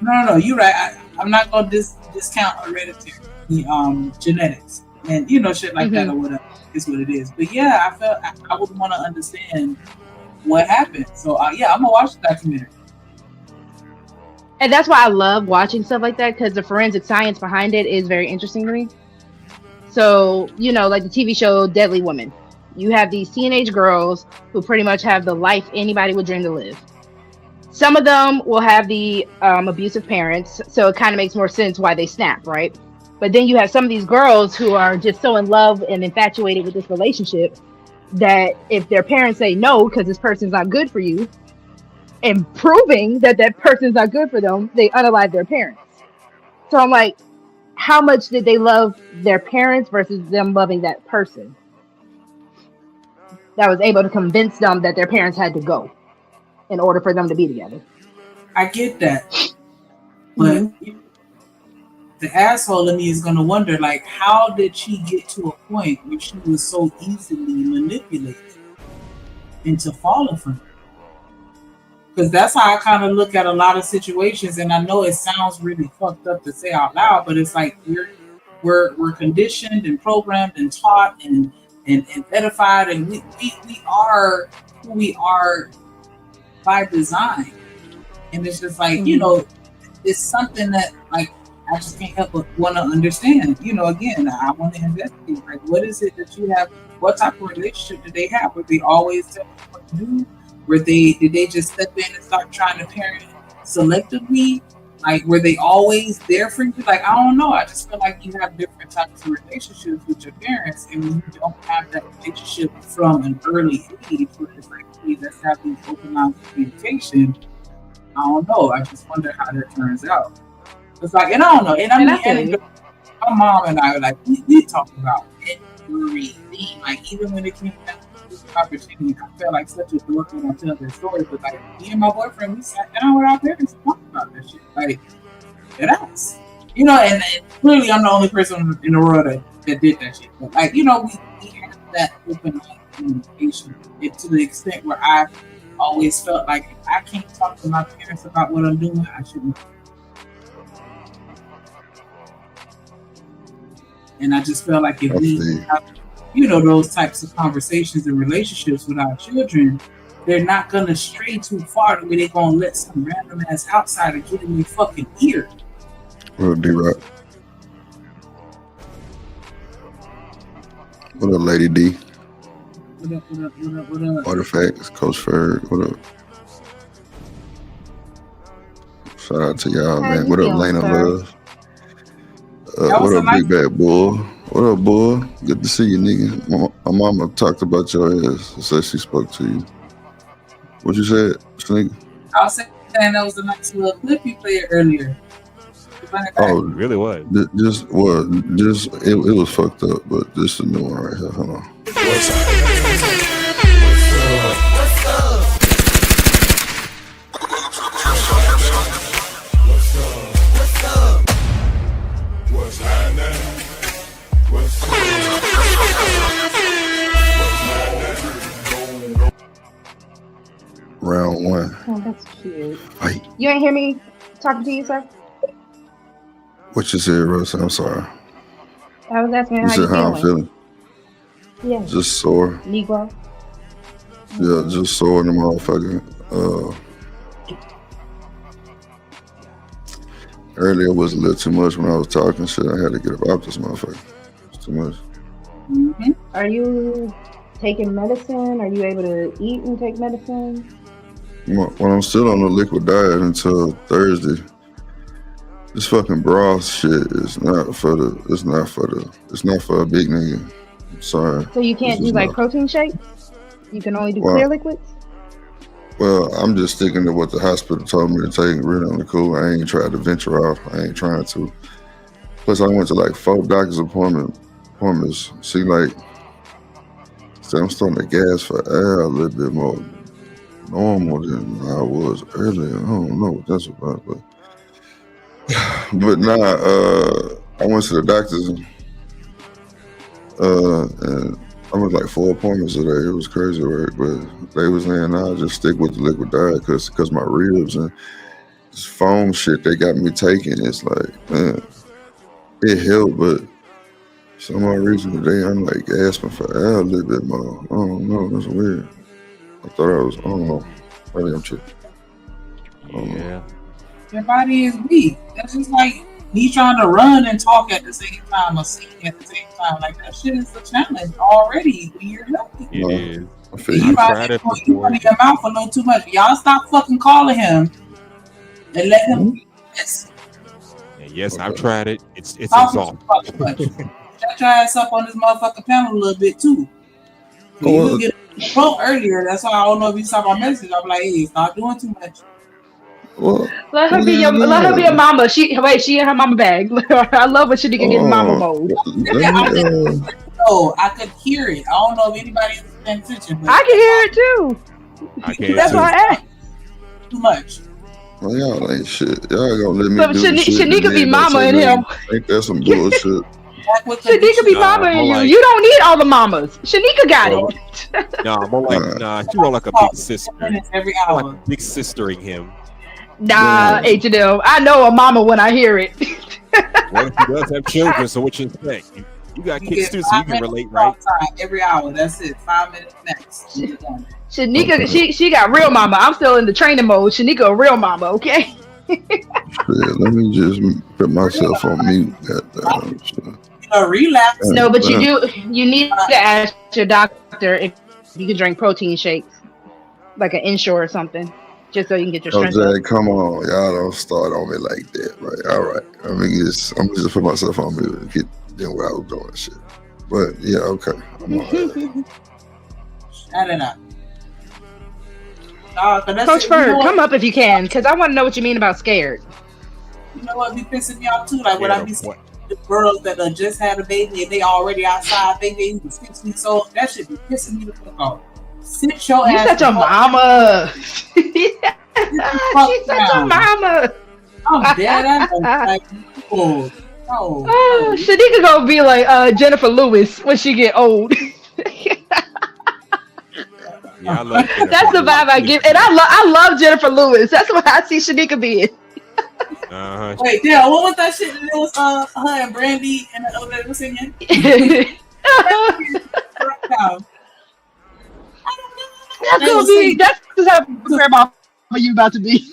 Speaker 8: No, you're right. I'm not going to discount hereditary genetics and shit like that or whatever. Is what it is. But yeah, I felt I would want to understand what happened. So yeah, I'm gonna watch the documentary.
Speaker 18: And that's why I love watching stuff like that, because the forensic science behind it is very interesting to me. So like the TV show Deadly Women. You have these teenage girls who pretty much have the life anybody would dream to live. Some of them will have the abusive parents, so it kind of makes more sense why they snap, right? But then you have some of these girls who are just so in love and infatuated with this relationship that if their parents say no because this person's not good for you, and proving that person's not good for them, they unalive their parents. So I'm like, how much did they love their parents versus them loving that person that was able to convince them that their parents had to go in order for them to be together?
Speaker 8: I get that. But the asshole in me is going to wonder, like, how did she get to a point where she was so easily manipulated into falling for her? Because that's how I kind of look at a lot of situations, and I know it sounds really fucked up to say out loud, but it's like we're conditioned and programmed and taught and edified, and we are who we are by design. And it's just like, it's something that like I just can't help but want to understand. Again, I want to investigate. Like, what is it that you have? What type of relationship did they have? Were they always telling you what to do? Did they just step in and start trying to parent selectively? Like, were they always there for you? Like, I don't know. I just feel like you have different types of relationships with your parents, and when you don't have that relationship from an early age, where it's like, hey, let's have these open lines of communication. I don't know. I just wonder how that turns out. It's like, and I don't know. And I mean, my mom and I were like, we talk about everything. Like, even when it came down to this opportunity, I felt like such a dork when I tell their stories. But like, me and my boyfriend, we sat down with our parents and talked about that shit. Like, that's, you know, and clearly I'm the only person in the world that did that shit. But like, you know, we have that open communication to the extent where I always felt like if I can't talk to my parents about what I'm doing, I shouldn't. And I just felt like if we have, you know, those types of conversations and relationships with our children, they're not gonna stray too far to where they're gonna let some random ass outsider get in their fucking ear.
Speaker 5: What up, D-Rock? What up, Lady D?
Speaker 8: What up?
Speaker 5: Artifacts, Coach Ferg, what up? Shout out to y'all,
Speaker 18: How
Speaker 5: man.
Speaker 18: you
Speaker 5: What up,
Speaker 18: feeling,
Speaker 5: Lena
Speaker 18: sir?
Speaker 5: Love? What up, Big Bad Bull? What up, boy? Good to see you, nigga. My mama talked about your ass. Said she spoke to you. What you said, Sneak?
Speaker 8: I was saying that was a nice little clip you played earlier.
Speaker 5: Oh,
Speaker 10: it really was.
Speaker 5: It was fucked up, but this is the new one right here. Hold on.
Speaker 7: What's happening?
Speaker 5: Round one.
Speaker 18: Oh, that's cute.
Speaker 5: Fight.
Speaker 18: You ain't hear me talking to you, sir?
Speaker 5: What you said, Rose? I'm sorry.
Speaker 18: I was asking
Speaker 5: You
Speaker 18: how
Speaker 5: said
Speaker 18: you
Speaker 5: how I'm feeling.
Speaker 18: Yeah.
Speaker 5: Just sore.
Speaker 18: Negro.
Speaker 5: Yeah, just sore in the motherfucker. Earlier was a little too much when I was talking shit. I had to get up out this motherfucker. It's too much.
Speaker 18: Mm-hmm. Are you taking medicine? Are you able to eat and take medicine?
Speaker 5: When I'm still on the liquid diet until Thursday, this fucking broth shit is not for a big nigga. I'm sorry.
Speaker 18: So you can't do like protein shakes? You can only do clear liquids?
Speaker 5: Well, I'm just sticking to what the hospital told me to take. Really on the cool. I ain't tried to venture off. I ain't trying to. Plus, I went to like 4 doctor's appointments. See, like, so I'm starting to gas for air a little bit more normal than I was earlier. I don't know what that's about, but I went to the doctors and I went like 4 appointments today. It was crazy work, but they was saying I'll just stick with the liquid diet because my ribs and this foam shit they got me taking. It's like, man, it helped, but some odd reason today I'm like gasping for air a little bit more. I don't know, that's weird. I don't know. Maybe I'm tripping.
Speaker 10: Yeah.
Speaker 8: Your body is weak. That's just like me trying to run and talk at the same time or sing at the same time. Like, that shit is a challenge already when you're healthy.
Speaker 10: It is.
Speaker 8: You running your mouth a little too much. Y'all stop fucking calling him and let him.
Speaker 10: And yes, I've tried it. It's exhausting.
Speaker 8: Shut your ass up on this motherfucking panel a little bit too. You get a earlier. That's why I don't know if you saw my message. I'm like, hey, stop doing too much.
Speaker 18: Let her be your mama. She in her mama bag. I love when she can get in mama mode.
Speaker 8: I could hear it. I don't know if anybody is paying attention. But
Speaker 18: I can hear it too.
Speaker 10: I can
Speaker 18: That's why I asked.
Speaker 8: Too much.
Speaker 5: Well, y'all ain't shit. Y'all gonna let me
Speaker 18: So
Speaker 5: do the shit.
Speaker 18: Shanika be mama in him.
Speaker 5: Ain't that some bullshit?
Speaker 18: Shanika be mama in you. You don't need all the mamas. Shanika got it.
Speaker 10: Nah, more like she more like a big sister.
Speaker 8: Every hour.
Speaker 10: Like big sistering him.
Speaker 18: Nah, H&M. I know a mama when I hear it.
Speaker 10: Well, she does have children, so what you expect? You got kids too, so you can relate, right?
Speaker 8: Every hour. That's it. 5 minutes max.
Speaker 18: Shanika, she got real mama. I'm still in the training mode. Shanika, a real mama, okay?
Speaker 5: Let me just put myself on mute.
Speaker 8: Relapse.
Speaker 18: No, but you need to ask your doctor if you can drink protein shakes, like an Ensure or something, just so you can get your strength up.
Speaker 5: Come on, y'all don't start on me like that, right? All right, I'm gonna just put myself on mute and get doing what I was doing, shit. But yeah, okay. I'm all right.
Speaker 8: Shut it up.
Speaker 18: Coach Ferg, come up if you can, because I want to know what you mean about scared.
Speaker 8: You know what be pissing me off too? Like when I be seeing the girls that just had a baby and they already outside, baby 6 weeks old. That should be pissing me the fuck off. Sit your
Speaker 18: You
Speaker 8: ass.
Speaker 18: such a mama. She's such a mama.
Speaker 8: I'm dead. Like, oh,
Speaker 18: Shanika gonna be like Jennifer Lewis when she get old.
Speaker 10: Yeah, I love
Speaker 18: That's the vibe I give, and I love Jennifer Lewis. That's what I see Shanika being.
Speaker 8: Wait, yeah, what was that shit? It was her and Brandy and the other lady was singing.
Speaker 18: That's gonna be. That's the type of grandma you about to be.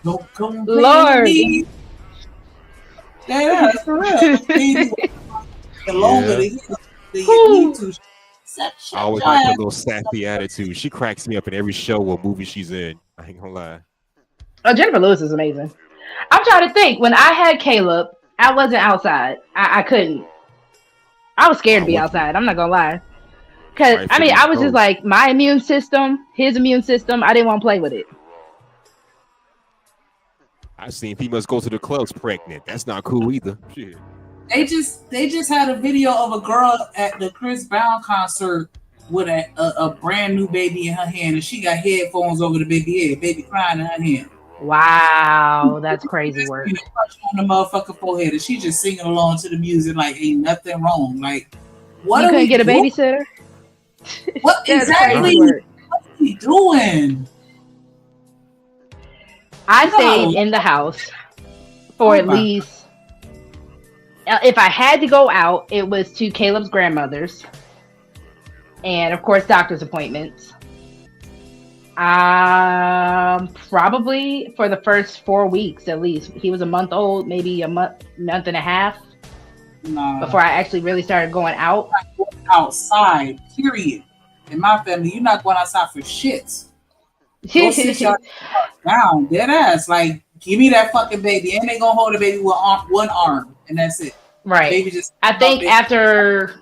Speaker 8: Don't come
Speaker 18: Lord.
Speaker 8: Yeah, that's for real. The longer the need to.
Speaker 10: I always like her little sassy attitude. She cracks me up in every show or movie she's in. I ain't gonna lie.
Speaker 18: Oh, Jennifer Lewis is amazing. I'm trying to think. When I had Caleb, I wasn't outside. I couldn't. I was scared to be outside. I'm not gonna lie. Because, I mean, I was just like, my immune system, his immune system, I didn't want to play with it.
Speaker 10: I've seen females go to the clubs pregnant. That's not cool either. Shit.
Speaker 8: They just had a video of a girl at the Chris Brown concert with a brand new baby in her hand, and she got headphones over the baby head, baby crying in her hand.
Speaker 18: Wow, that's crazy work.
Speaker 8: On the motherfucking forehead, and she just singing along to the music like ain't nothing wrong. Like, what?
Speaker 18: You
Speaker 8: are
Speaker 18: couldn't
Speaker 8: we
Speaker 18: get a
Speaker 8: doing?
Speaker 18: babysitter?
Speaker 8: What exactly? What are we doing?
Speaker 18: I stayed in the house for at least. If I had to go out, it was to Caleb's grandmother's, and of course, doctor's appointments. Probably for the first 4 weeks at least. He was a month old, maybe a month and a half before I actually really started going out.
Speaker 8: Outside, period. In my family, you're not going outside for shits. Go sit your down, dead ass. Like, give me that fucking baby, and they gonna hold the baby with one arm, and that's it.
Speaker 18: Right.
Speaker 8: Baby just.
Speaker 18: I think after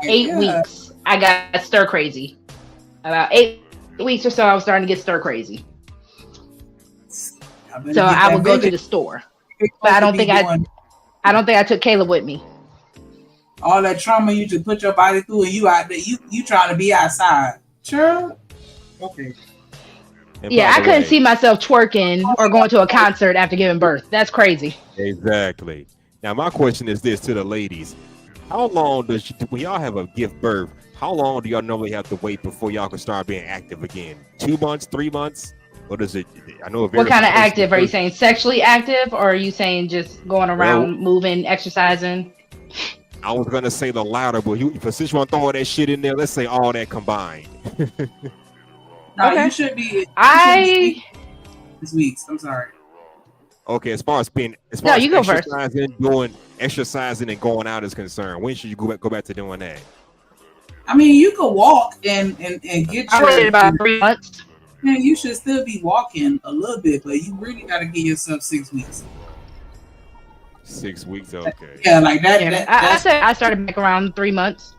Speaker 18: 8 weeks, I got stir crazy. About 8 weeks or so, I was starting to get stir crazy. So I would go to the store, but I don't think I took Caleb with me.
Speaker 8: All that trauma you just put your body through, and you out there, you trying to be outside. Sure. Okay.
Speaker 18: Yeah, I couldn't see myself twerking or going to a concert after giving birth. That's crazy.
Speaker 10: Exactly. Now, my question is this to the ladies. How long when y'all have a give birth, how long do y'all normally have to wait before y'all can start being active again? 2 months, 3 months? What is it? I know.
Speaker 18: What kind of active? Are you saying sexually active, or are you saying just going around, moving, exercising?
Speaker 10: I was going to say the latter, but since you want to throw all that shit in there, let's say all that combined.
Speaker 8: No,
Speaker 18: Okay.
Speaker 8: you should be. 6 weeks. I'm sorry.
Speaker 10: Okay, as far as
Speaker 18: you go first.
Speaker 10: doing exercising and going out is concerned, when should you go back to doing that?
Speaker 8: I mean, you could walk and get
Speaker 18: I waited about 3 months.
Speaker 8: Man, you should still be walking a little bit, but you really got to give yourself 6 weeks.
Speaker 10: 6 weeks, okay.
Speaker 8: Yeah, like that.
Speaker 18: Yeah, I said I started back around 3 months.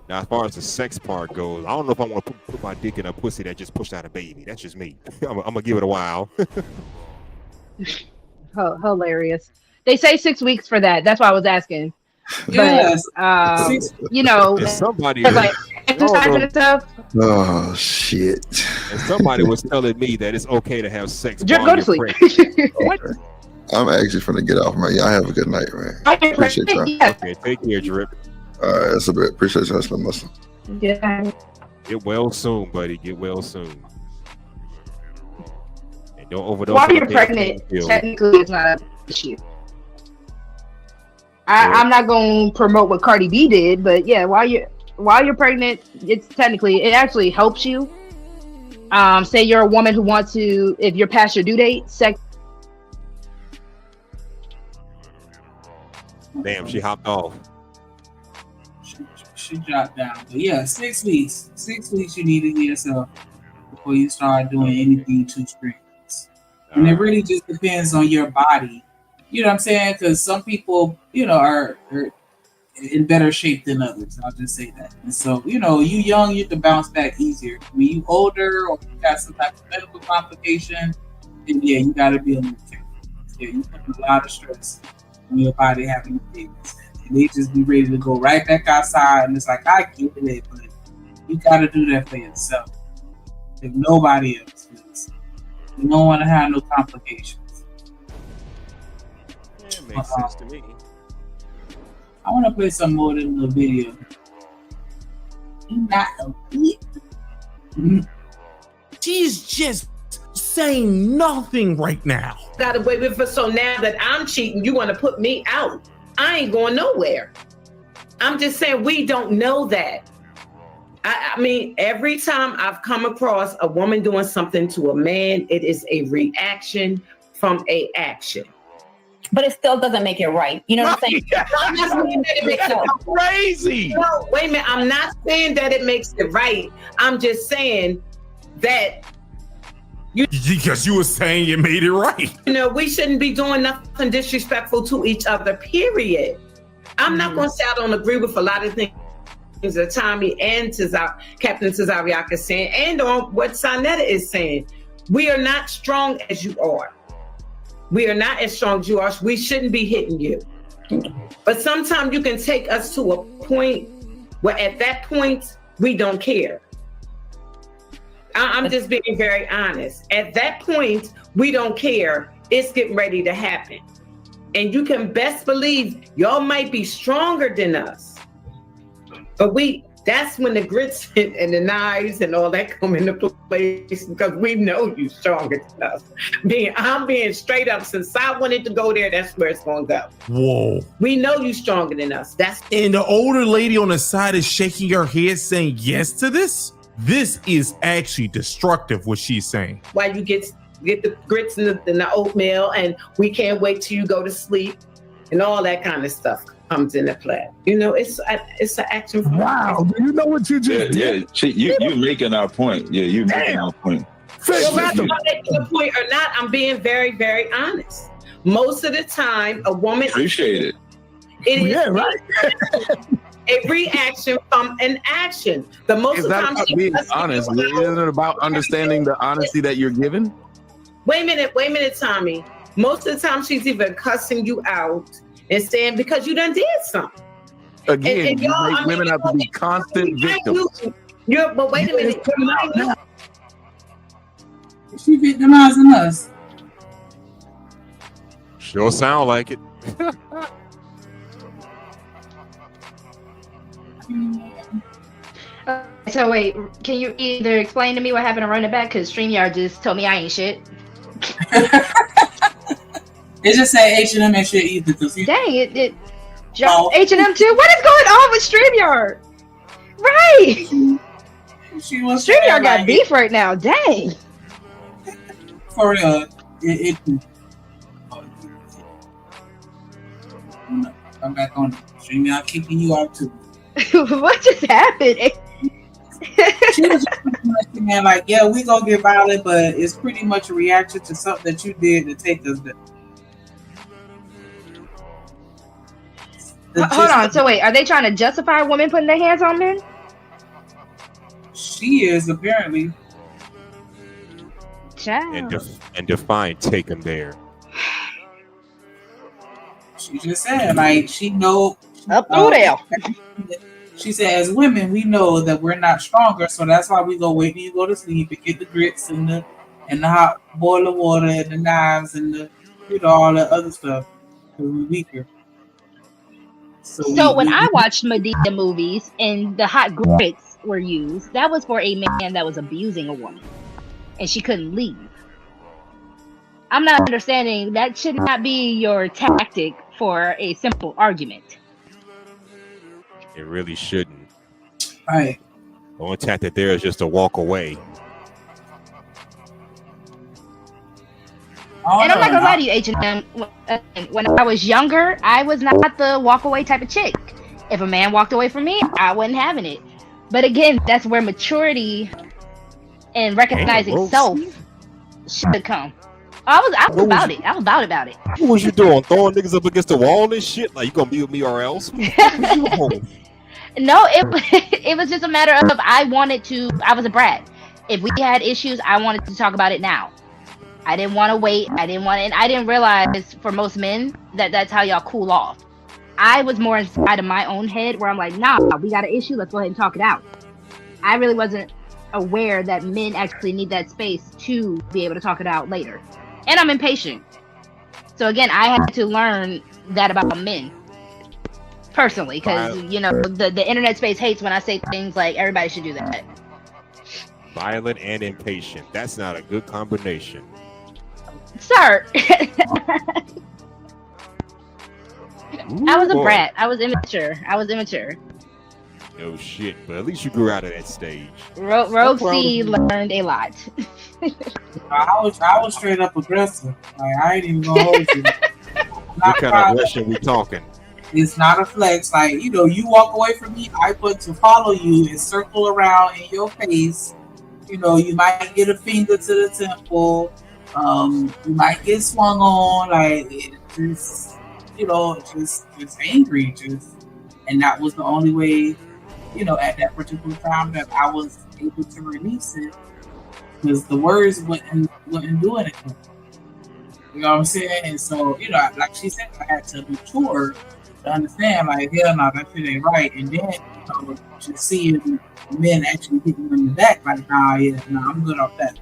Speaker 10: Now, as far as the sex part goes, I don't know if I want to put my dick in a pussy that just pushed out a baby. That's just me. I'm gonna give it a while.
Speaker 18: Hilarious. They say 6 weeks for that. That's why I was asking.
Speaker 8: Yes.
Speaker 18: But, you know,
Speaker 10: somebody
Speaker 18: like exercising and stuff.
Speaker 5: Oh shit!
Speaker 10: And somebody was telling me that it's okay to have sex.
Speaker 18: Drip, go to sleep.
Speaker 5: I'm actually finna get off, man. Y'all have a good night, man. Appreciate y'all.
Speaker 10: Okay, take care, Drip.
Speaker 5: All right, that's a bit. Appreciate y'all, Slim Muscle.
Speaker 18: Yeah.
Speaker 10: Get well soon, buddy. Get well soon. And don't overdose.
Speaker 18: While you're pregnant, technically it's not an issue. I'm not going to promote what Cardi B did, but yeah, while you're pregnant, it actually helps you. Say you're a woman who wants to, if you're past your due date,
Speaker 10: Damn, she hopped off.
Speaker 8: She dropped down. But yeah, 6 weeks. 6 weeks you need to give yourself before you start doing anything too strenuous. And it really just depends on your body. You know what I'm saying? Because some people, you know, in better shape than others. I'll just say that. And so, you young, you can bounce back easier. When you older or you got some type of medical complication, then yeah, you got to be a little careful. Yeah, you put a lot of stress on your body having babies. And they just be ready to go right back outside. And it's like, I get it, but you got to do that for yourself. If nobody else does. You don't want to have no complications.
Speaker 10: Yeah, it makes sense to me.
Speaker 8: I want to play some more than the video. Not a bit.
Speaker 16: She's just saying nothing right now.
Speaker 15: Got away with it, so now that I'm cheating, you want to put me out. I ain't going nowhere. I'm just saying we don't know that. I mean, every time I've come across a woman doing something to a man, it is a reaction from a action.
Speaker 2: But it still doesn't make it right. You know what I'm saying?
Speaker 15: I'm not saying that it makes it
Speaker 16: crazy.
Speaker 15: No, wait a minute. I'm not saying that it makes it right. I'm just saying that
Speaker 16: because you were saying you made it right.
Speaker 15: We shouldn't be doing nothing disrespectful to each other, period. I'm not going to say I don't agree with a lot of things that Tommy and Captain Tazariak is saying, and on what Sonetta is saying. We are not strong as you are. We are not as strong as you are. We shouldn't be hitting you. But sometimes you can take us to a point where at that point, we don't care. I'm just being very honest. At that point, we don't care. It's getting ready to happen. And you can best believe y'all might be stronger than us. But that's when the grits and the knives and all that come into place, because we know you stronger than us. I'm being straight up. Since I wanted to go there, that's where it's going to go.
Speaker 16: Whoa.
Speaker 15: We know you stronger than us.
Speaker 16: And the older lady on the side is shaking her head saying yes to this? This is actually destructive, what she's saying.
Speaker 15: Why you get the grits and the oatmeal, and we can't wait till you go to sleep, and all that kind of stuff comes into play. It's an action.
Speaker 22: Wow, do you know what you just did?
Speaker 12: Yeah, you're making our point. Yeah, you're making our point.
Speaker 15: So whether I'm making a point or not, I'm being very, very honest. Most of the time, a woman
Speaker 12: appreciate it.
Speaker 15: It is right. A reaction from an action. The most
Speaker 22: is
Speaker 15: of the
Speaker 22: that
Speaker 15: time,
Speaker 22: about being honest? Isn't it about understanding the honesty that you're given?
Speaker 15: Wait a minute, Tommy. Most of the time, she's even cussing you out and saying because you done did something.
Speaker 22: Again,
Speaker 15: and
Speaker 22: you make women have to be constant victims.
Speaker 15: But wait a minute.
Speaker 8: She victimizing us.
Speaker 10: Sure sound like it.
Speaker 18: So wait, can you either explain to me what happened to Run It Back? Because StreamYard just told me I ain't shit.
Speaker 8: It just said H&M and shit either.
Speaker 18: Dang, it jumped H&M too? What is going on with StreamYard? Right. StreamYard got beef right now. Dang.
Speaker 8: For real. I'm back on StreamYard kicking you out too.
Speaker 18: What just happened?
Speaker 8: She was just pretty much saying like, yeah, we gonna get violent, but it's pretty much a reaction to something that you did to take us there.
Speaker 18: Hold on. So wait, are they trying to justify women putting their hands on men?
Speaker 8: She is apparently.
Speaker 18: Child.
Speaker 10: And define take them there.
Speaker 8: She just said like she know
Speaker 18: up through there.
Speaker 8: She said, as women, we know that we're not stronger, so that's why we go wait till you go to sleep and get the grits and the hot boiling water and the knives and the all the other stuff. Because we're weaker.
Speaker 18: So when I watched Medea movies and the hot grits were used, that was for a man that was abusing a woman, and she couldn't leave. I'm not understanding that should not be your tactic for a simple argument.
Speaker 10: It really shouldn't.
Speaker 8: Right.
Speaker 10: The only tactic there is just to walk away.
Speaker 18: And I'm not gonna lie to you, H&M. When I was younger, I was not the walk away type of chick. If a man walked away from me, I wasn't having it. But again, that's where maturity and recognizing self should come. I was about it. I was about it.
Speaker 10: What was you doing? Throwing niggas up against the wall and shit? Like, you gonna be with me or else?
Speaker 18: No, it was just a matter of I was a brat. If we had issues, I wanted to talk about it now. I didn't want to wait. And I didn't realize for most men that that's how y'all cool off. I was more inside of my own head where I'm like, nah, we got an issue. Let's go ahead and talk it out. I really wasn't aware that men actually need that space to be able to talk it out later. And I'm impatient. So again, I had to learn that about men personally, because the internet space hates when I say things like everybody should do that.
Speaker 10: Violent and impatient. That's not a good combination.
Speaker 18: Sir. I was a
Speaker 10: boy.
Speaker 18: brat. I was immature.
Speaker 10: No shit, but at least you grew out of that stage.
Speaker 18: Rogue C learned a lot.
Speaker 8: I was straight up aggressive. Like, I ain't even gonna hold you.
Speaker 10: What kind of aggression we talking?
Speaker 8: It's not a flex. Like, you walk away from me, I put to follow you and circle around in your face. You might get a finger to the temple. You might get swung on. Like, it just, just angry. And that was the only way, at that particular time that I was able to release it, because the words wouldn't do anything. You know what I'm saying? And so, like she said, I had to mature to understand, like, hell no, that shit ain't right. And then, just seeing men actually hitting them in the back, like, I'm good off that.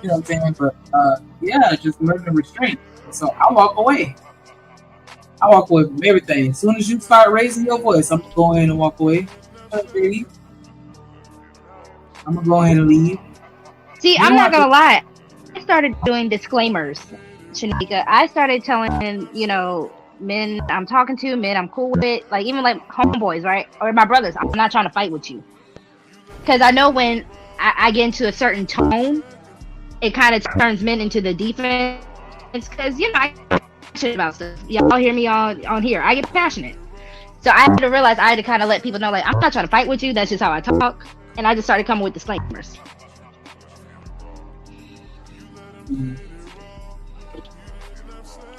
Speaker 8: You know what I'm saying? But, just learning restraint. So I walk away. From everything. As soon as you start raising your voice, I'm going to go in and walk away. I'm going to go ahead and leave.
Speaker 18: See, I'm not going to lie. I started doing disclaimers, Shanika. I started telling, men I'm talking to, men I'm cool with, like even like homeboys, right? Or my brothers, I'm not trying to fight with you. Because I know when I get into a certain tone, it kind of turns men into the defense. Because, I shit about stuff. Y'all hear me on here. I get passionate. So I had to realize I had to kind of let people know, like, I'm not trying to fight with you. That's just how I talk. And I just started coming with disclaimers. And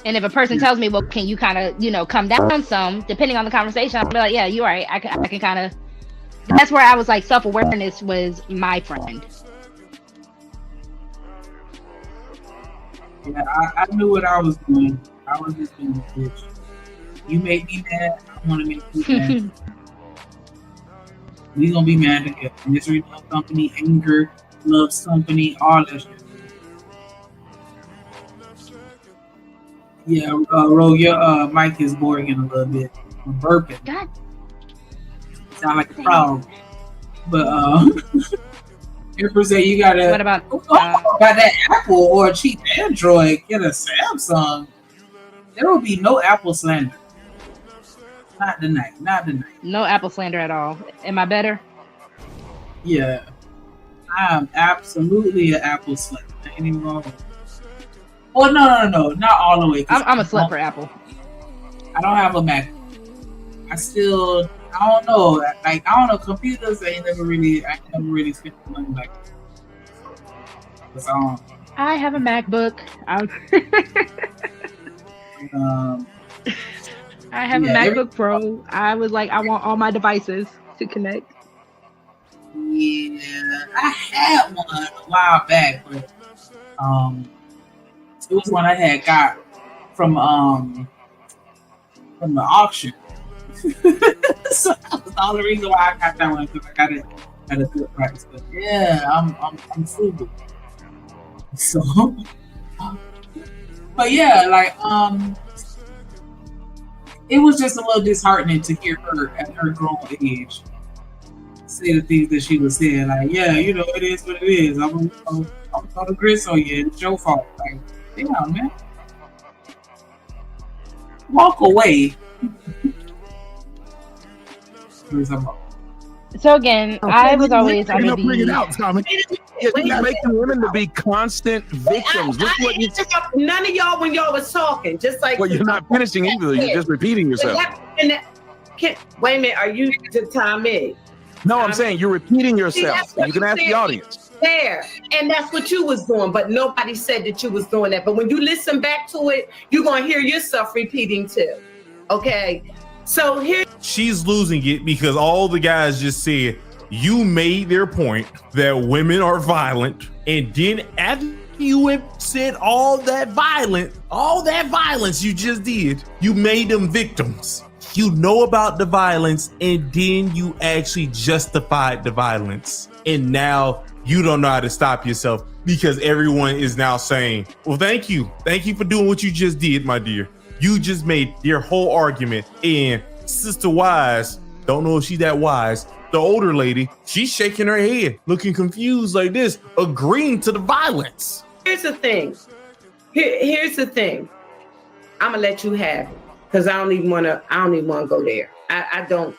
Speaker 18: if a person tells me, well, can you kind of, come down some, depending on the conversation, I'll be like, yeah, you're right. I can kind of. That's where I was like, self-awareness was my friend.
Speaker 8: Yeah, I knew what I was doing. I was just being a bitch. You made me mad. I want to make you mad. We gonna be mad together. Misery Love Company, Anger Loves Company, all that shit. Yeah, Ro, your mic is boring in a little bit. I'm burping.
Speaker 18: God.
Speaker 8: Sound like a frog. But Empress said you gotta.
Speaker 18: What about
Speaker 8: buy that Apple or a cheap Android? Get a Samsung. There will be no Apple slander. Not tonight.
Speaker 18: No Apple slander at all. Am I better?
Speaker 8: Yeah, I am absolutely an Apple slander. I ain't even gonna. Oh no, not all the way.
Speaker 18: I'm a slut for Apple.
Speaker 8: I don't have a Mac. I don't know. Like, I don't know. Computers, I never really spent the money like that.
Speaker 18: I have a MacBook. I have a MacBook Pro. I was like, I want all my devices to connect.
Speaker 8: Yeah, I had one a while back, but it was one I had got from the auction. So that was the only reason why I got that one, because I got it at a good price. But yeah, I'm frugal. So, but yeah, like it was just a little disheartening to hear her at her grown age say the things that she was saying. Like, yeah, it is what it is. I'm gonna grits on you. It's your fault. Like, damn, man, walk away.
Speaker 18: So again, I was always under the.
Speaker 22: Bring it out, Tommy. You're making women to be constant victims.
Speaker 15: None of y'all, when y'all was talking, just like.
Speaker 22: Well, you're not finishing either. You're just repeating yourself.
Speaker 15: Wait a minute. Are you to Tommy?
Speaker 22: No, I'm saying you're repeating yourself. You can ask the audience.
Speaker 15: there. And that's what you was doing, but nobody said that you was doing that. But when you listen back to it, you're going to hear yourself repeating too. Okay? So here...
Speaker 16: She's losing it because all the guys just said, you made their point that women are violent. And then after you have said all that violence you just did, you made them victims. You know about the violence, and then you actually justified the violence. And now you don't know how to stop yourself because everyone is now saying, well, thank you. Thank you for doing what you just did, my dear. You just made your whole argument. And Sister Wise, don't know if she's that wise, the older lady, she's shaking her head, looking confused like this, agreeing to the violence.
Speaker 15: Here's the thing. Here's the thing. I'm gonna let you have it because I don't even want to go there. I don't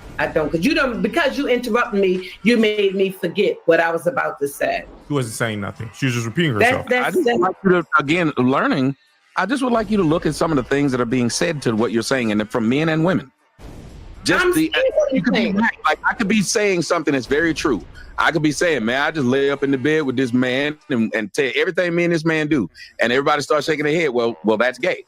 Speaker 15: because you interrupted me. You made me forget what I was about to say.
Speaker 16: She wasn't saying nothing. She was just repeating herself.
Speaker 22: I just would like you to, again, learning. I just would like you to look at some of the things that are being said to what you're saying, and from men and women. You could be like, I could be saying something that's very true. I could be saying, man, I just lay up in the bed with this man and tell everything me and this man do, and everybody starts shaking their head. Well, that's gay.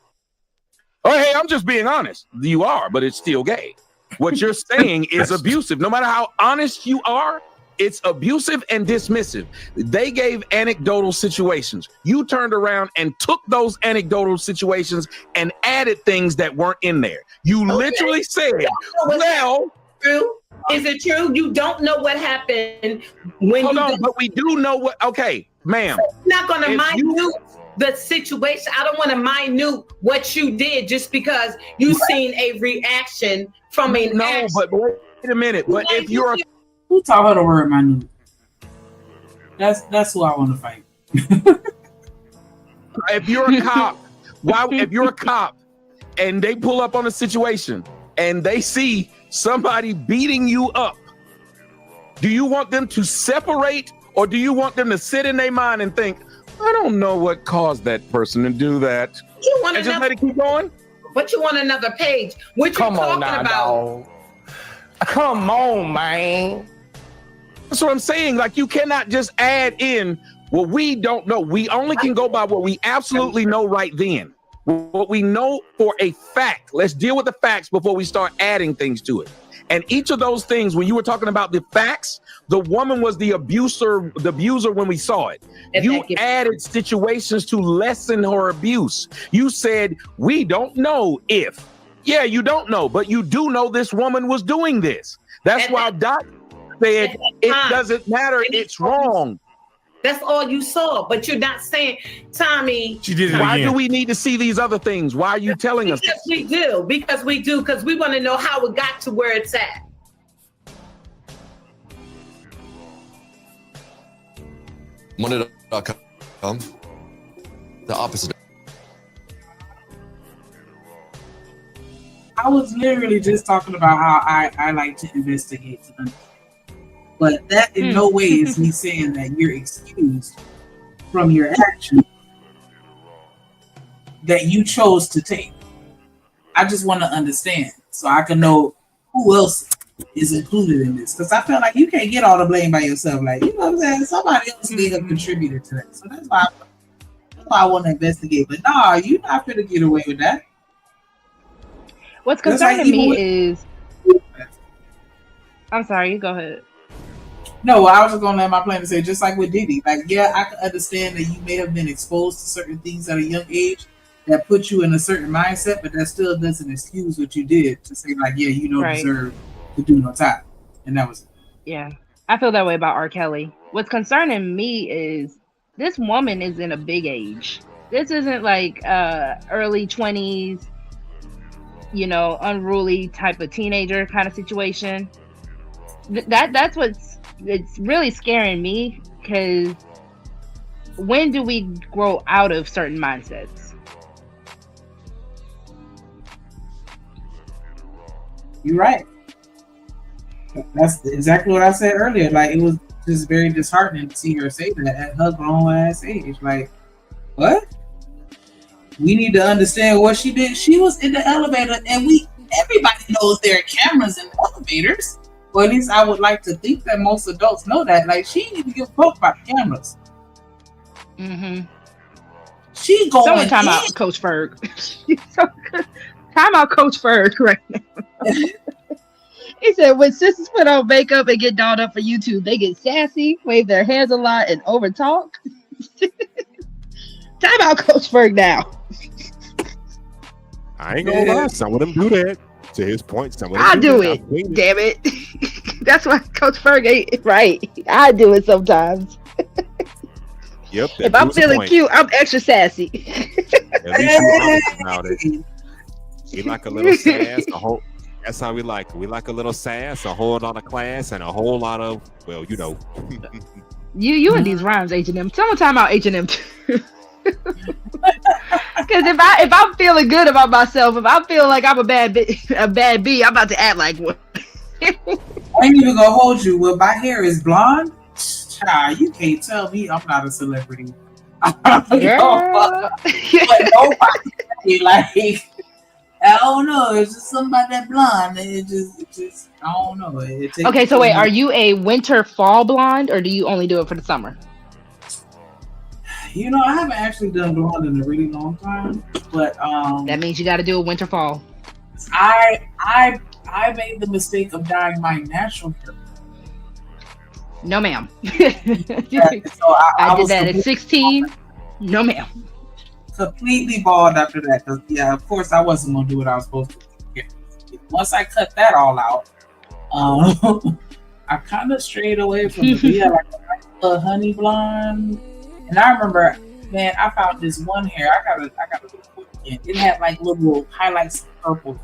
Speaker 22: Oh, hey, I'm just being honest. You are, but it's still gay. What you're saying is abusive. No matter how honest you are, it's abusive and dismissive. They gave anecdotal situations. You turned around and took those anecdotal situations and added things that weren't in there. You literally said, well,
Speaker 15: true. Is it true? You don't know what happened when
Speaker 22: hold on, but we do know what. Okay, ma'am.
Speaker 15: So you're not going to minute the situation. I don't want to minute what you did just because you seen a reaction from an action.
Speaker 22: But wait a minute. But if you're
Speaker 8: who taught her the word minute? That's who I want to fight.
Speaker 22: If you're a cop, if you're a cop and they pull up on a situation and they see somebody beating you up, do you want them to separate or do you want them to sit in their mind and think, I don't know what caused that person to do that?
Speaker 15: You want
Speaker 22: and just let it keep going?
Speaker 15: But you want another page. What you talking about?
Speaker 22: Dog. Come on, man. That's what I'm saying. Like, you cannot just add in what we don't know. We only can go by what we absolutely know right then. What we know for a fact. Let's deal with the facts before we start adding things to it. And each of those things, when you were talking about the facts, the woman was the abuser when we saw it. You added situations to lessen her abuse. You said, we don't know if. Yeah, you don't know, but you do know this woman was doing this. That's why Doc said it doesn't matter. It's wrong.
Speaker 15: That's all you saw, but you're not saying, Tommy.
Speaker 22: She did it Why again. Do we need to see these other things? Why are you telling us?
Speaker 15: Because we do, because we want to know how it got to where it's at.
Speaker 1: Monday.com. The opposite.
Speaker 8: I was literally just talking about how I like to investigate. But that in no way is me saying that you're excused from your action that you chose to take. I just want to understand so I can know who else is included in this. Because I feel like you can't get all the blame by yourself. Like, you know what I'm saying? Somebody else may have contributed to that. So that's why I want to investigate. But no, you're not going to get away with that.
Speaker 18: What's concerning me is... I'm sorry, you go ahead.
Speaker 8: No, I was just gonna let my plan to say, just like with Diddy, like, yeah, I can understand that you may have been exposed to certain things at a young age that put you in a certain mindset, but that still doesn't excuse what you did to say, like, yeah, you don't deserve to do no time. And that was it.
Speaker 18: Yeah, I feel that way about R. Kelly. What's concerning me is this woman is in a big age. This isn't like early 20s, you know, unruly type of teenager kind of situation. That's what's it's really scaring me, because when do we grow out of certain mindsets?
Speaker 8: You're right. That's exactly what I said earlier. Like, it was just very disheartening to see her say that at her grown ass age. Like, what? We need to understand what she did. She was in the elevator, and everybody knows there are cameras in the elevators. Well, at least I would like to think that most adults know that. Like, she didn't even give a fuck about cameras.
Speaker 18: Mm-hmm.
Speaker 8: She going
Speaker 18: Someone time
Speaker 8: in.
Speaker 18: out, Coach Ferg. Time out, Coach Ferg right now. He said, when sisters put on makeup and get dolled up for YouTube, they get sassy, wave their hands a lot, and overtalk. Time out, Coach Ferg now.
Speaker 10: I ain't gonna lie, some of them do that. To his point, some of them
Speaker 18: I do
Speaker 10: that.
Speaker 18: it. Damn it. That's why Coach Ferg ain't right. I do it sometimes.
Speaker 10: Yep.
Speaker 18: If I'm feeling cute, I'm extra sassy.
Speaker 10: At least you honest about it. We like a little sass, a whole. That's how we like it. We like a little sass, a whole lot of class, and a whole lot of, well, you know.
Speaker 18: You and these rhymes, H&M. Someone time out H&M too. Because if I'm feeling good about myself, if I feel like I'm a bad B, I'm about to act like one.
Speaker 8: I ain't even gonna hold you. Well, my hair is blonde. Child, you can't tell me I'm not a celebrity. But nobody like. I don't know. It's just something about that blonde. It just. I don't know.
Speaker 18: Okay, so wait, are you a winter fall blonde, or do you only do it for the summer?
Speaker 8: You know, I haven't actually done blonde in a really long time, but
Speaker 18: that means you got to do a winter fall.
Speaker 8: I made the mistake of dyeing my natural hair.
Speaker 18: No, ma'am.
Speaker 8: Yeah, so I
Speaker 18: did that at 16. No, ma'am.
Speaker 8: Completely bald after that. Cause yeah, of course I wasn't gonna do what I was supposed to do. Once I cut that all out, I kind of strayed away from it. Yeah, like a honey blonde. And I remember, man, I found this one hair. I gotta look for it again. It had like little highlights of purple,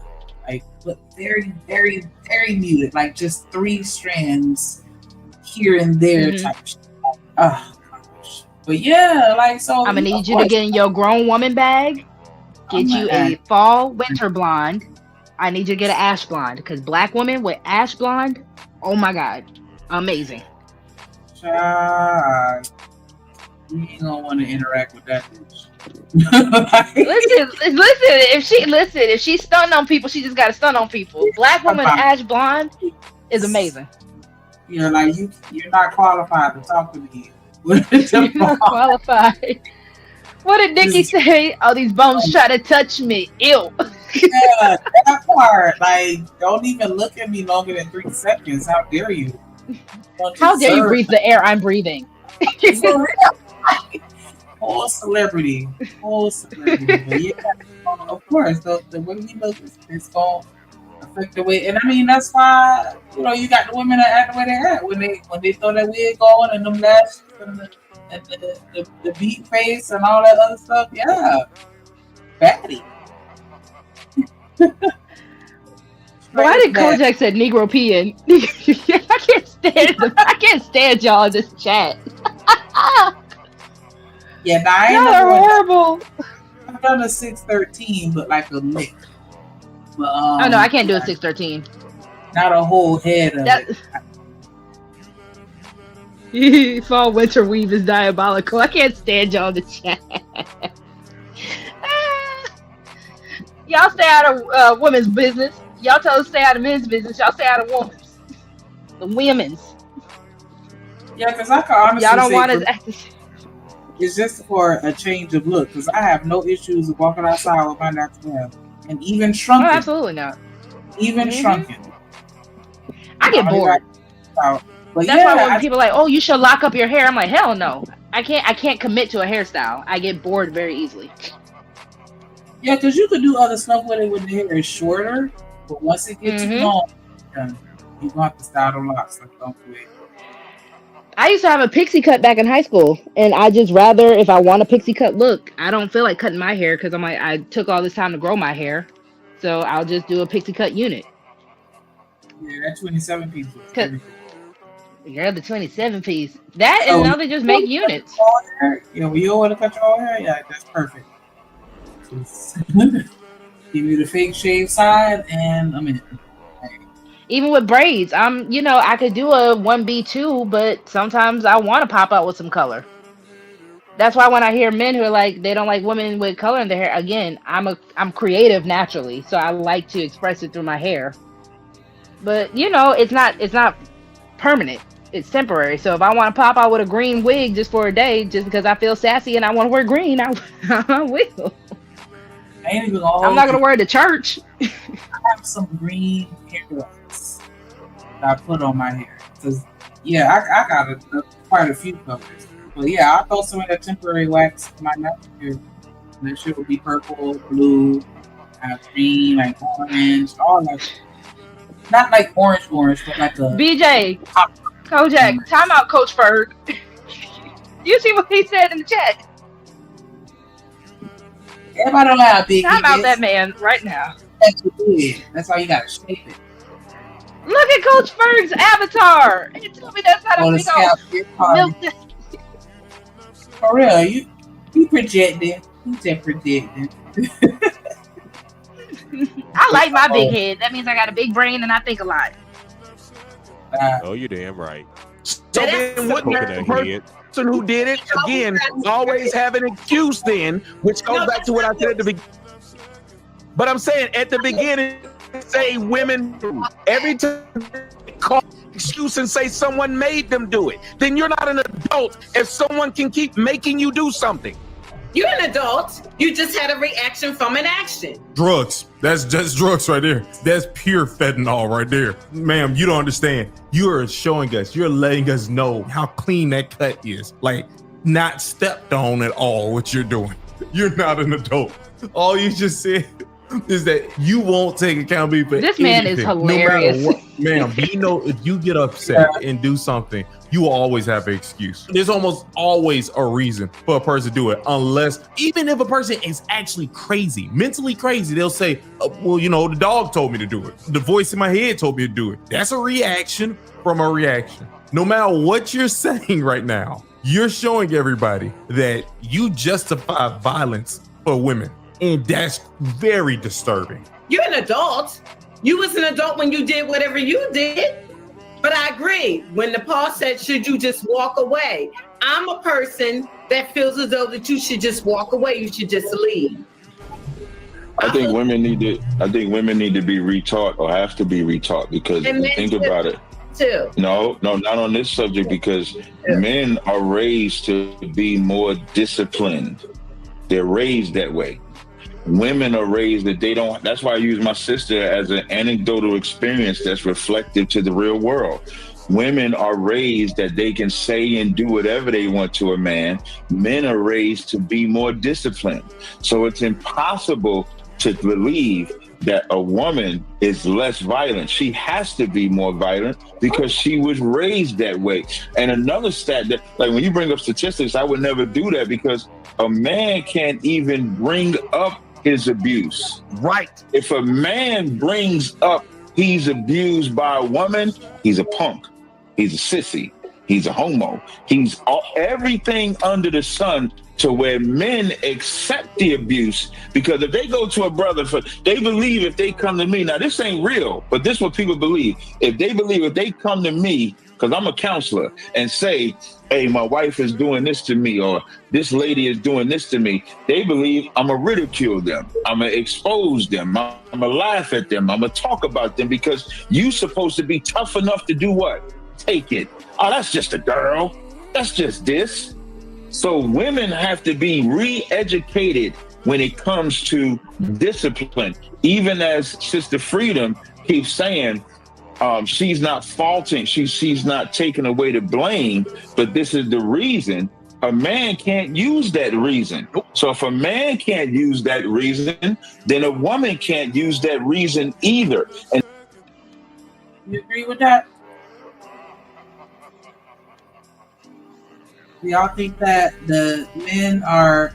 Speaker 8: like but very, very, very muted, like just 3 strands here and there type shit. But yeah, like so.
Speaker 18: I'm gonna need you to get in your grown woman bag. Get you a fall winter blonde. I need you to get an ash blonde because black women with ash blonde, oh my god, amazing.
Speaker 8: Child, you ain't gonna want to interact with that bitch.
Speaker 18: listen. If she's stunting on people, she just got to stun on people. Black woman ash blonde is amazing.
Speaker 8: You're like you're not qualified to talk to me.
Speaker 18: You're not qualified. What did Nikki say? Oh, these bones try to touch me. Ew.
Speaker 8: Yeah, that part. Like, don't even look at me longer than 3 seconds. How dare you?
Speaker 18: How dare you breathe the air I'm breathing?
Speaker 8: Whole celebrity. But yeah, of course, the way we look is going to affect the way. And I mean, that's why, you know, you got the women that act the way they act. When they throw that wig on and them lashes and the beat face and all that other stuff. Yeah. Baddie.
Speaker 18: Why did Kojak said Negro peeing? I can't stand y'all in this chat.
Speaker 8: Yeah, now
Speaker 18: y'all are horrible.
Speaker 8: I've done a 613, but like a lick. But,
Speaker 18: oh no, I can't do a 613.
Speaker 8: Not a whole head of
Speaker 18: it. Fall winter weave is diabolical. I can't stand y'all in the chat. Y'all stay out of women's business. Y'all tell us to stay out of men's business. Y'all stay out of women's. The women's.
Speaker 8: Yeah, because I can honestly
Speaker 18: y'all don't
Speaker 8: say
Speaker 18: want to.
Speaker 8: It's just for a change of look. Because I have no issues with walking outside with my natural hair, and even shrunken.
Speaker 18: Oh, absolutely not.
Speaker 8: Even shrunken.
Speaker 18: I get bored.
Speaker 8: But
Speaker 18: that's
Speaker 8: yeah,
Speaker 18: why when people are like, "Oh, you should lock up your hair," I'm like, "Hell no! I can't commit to a hairstyle. I get bored very easily."
Speaker 8: Yeah, because you could do other stuff with it when the hair is shorter, but once it gets too long, you're gonna have to style the locks. Like, don't do it.
Speaker 18: I used to have a pixie cut back in high school, and I just rather, if I want a pixie cut look, I don't feel like cutting my hair because I'm like, I took all this time to grow my hair, so I'll just do a pixie cut unit.
Speaker 8: Yeah, that 27 piece.
Speaker 18: Girl, the 27 piece. That and now they just make units.
Speaker 8: Yeah, when you don't want to cut your own hair, yeah, that's perfect. Just give you the fake shave side, and I'm in.
Speaker 18: Even with braids, I could do a 1B2, but sometimes I want to pop out with some color. That's why when I hear men who are like, they don't like women with color in their hair, again, I'm creative naturally, so I like to express it through my hair. But you know, it's not permanent. It's temporary. So if I want to pop out with a green wig just for a day, just because I feel sassy and I want to wear green, I will.
Speaker 8: I ain't even gonna
Speaker 18: I'm not gonna wear it to church.
Speaker 8: I have some green hair wax that I put on my hair because I got quite a few colors. But yeah, I'll throw some of that temporary wax in my natural hair. And that shit will be purple, blue, green, like orange, all that shit. Not like orange, but like a
Speaker 18: BJ, Kojak, time out, Coach Ferg. You see what he said in the chat?
Speaker 8: Everybody don't have big.
Speaker 18: Time out that man right now.
Speaker 8: That's why you gotta shape it.
Speaker 18: Look at Coach Ferg's avatar. He told me that's how to milk this.
Speaker 8: For real, you projecting. You just projecting.
Speaker 18: I like my big head. That means I got a big brain and I think a lot.
Speaker 10: Oh, you're damn right.
Speaker 22: So then wouldn't that person who did it, again, always have an excuse then, which goes back to what I said at the beginning. But I'm saying at the beginning, say women, every time they call excuse and say someone made them do it, then you're not an adult if someone can keep making you do something.
Speaker 15: You're an adult. You just had a reaction from an action.
Speaker 16: Drugs. That's just drugs right there. That's pure fentanyl right there. Ma'am, you don't understand. You are showing us, you're letting us know how clean that cut is. Like, not stepped on at all what you're doing. You're not an adult. All you just said is that you won't take accountability for
Speaker 18: this man is hilarious.
Speaker 16: No matter what, ma'am, you know, if you get upset and do something, you will always have an excuse. There's almost always a reason for a person to do it, unless, even if a person is actually crazy, mentally crazy, they'll say, well, you know, the dog told me to do it. The voice in my head told me to do it. That's a reaction from a reaction. No matter what you're saying right now, you're showing everybody that you justify violence for women. And that's very disturbing.
Speaker 15: You're an adult. You was an adult when you did whatever you did. But I agree. When Nepal said, should you just walk away? I'm a person that feels as though that you should just walk away. You should just leave.
Speaker 12: I think women need to be retaught or have to be retaught because if you think about it.
Speaker 15: Too.
Speaker 12: No, not on this subject because men are raised to be more disciplined. They're raised that way. Women are raised that they don't. That's why I use my sister as an anecdotal experience that's reflective to the real world. Women are raised that they can say and do whatever they want to a man. Men are raised to be more disciplined. So it's impossible to believe that a woman is less violent. She has to be more violent because she was raised that way. And another stat that, like when you bring up statistics, I would never do that because a man can't even bring up his abuse.
Speaker 22: Right.
Speaker 12: If a man brings up he's abused by a woman, he's a punk. He's a sissy. He's a homo. He's everything under the sun to where men accept the abuse because if they go to a brother they believe if they come to me, now this ain't real, but this is what people believe. If they come to me, because I'm a counselor, and say, hey, my wife is doing this to me, or this lady is doing this to me, they believe I'm going to ridicule them. I'm going to expose them. I'm going to laugh at them. I'm going to talk about them because you're supposed to be tough enough to do what? Take it. Oh, that's just a girl. That's just this. So women have to be re-educated when it comes to discipline. Even as Sister Freedom keeps saying, she's not faulting, she's not taking away the blame, but this is the reason. A man can't use that reason. So if a man can't use that reason, then a woman can't use that reason either. And
Speaker 8: you agree with that? Do y'all think that the men are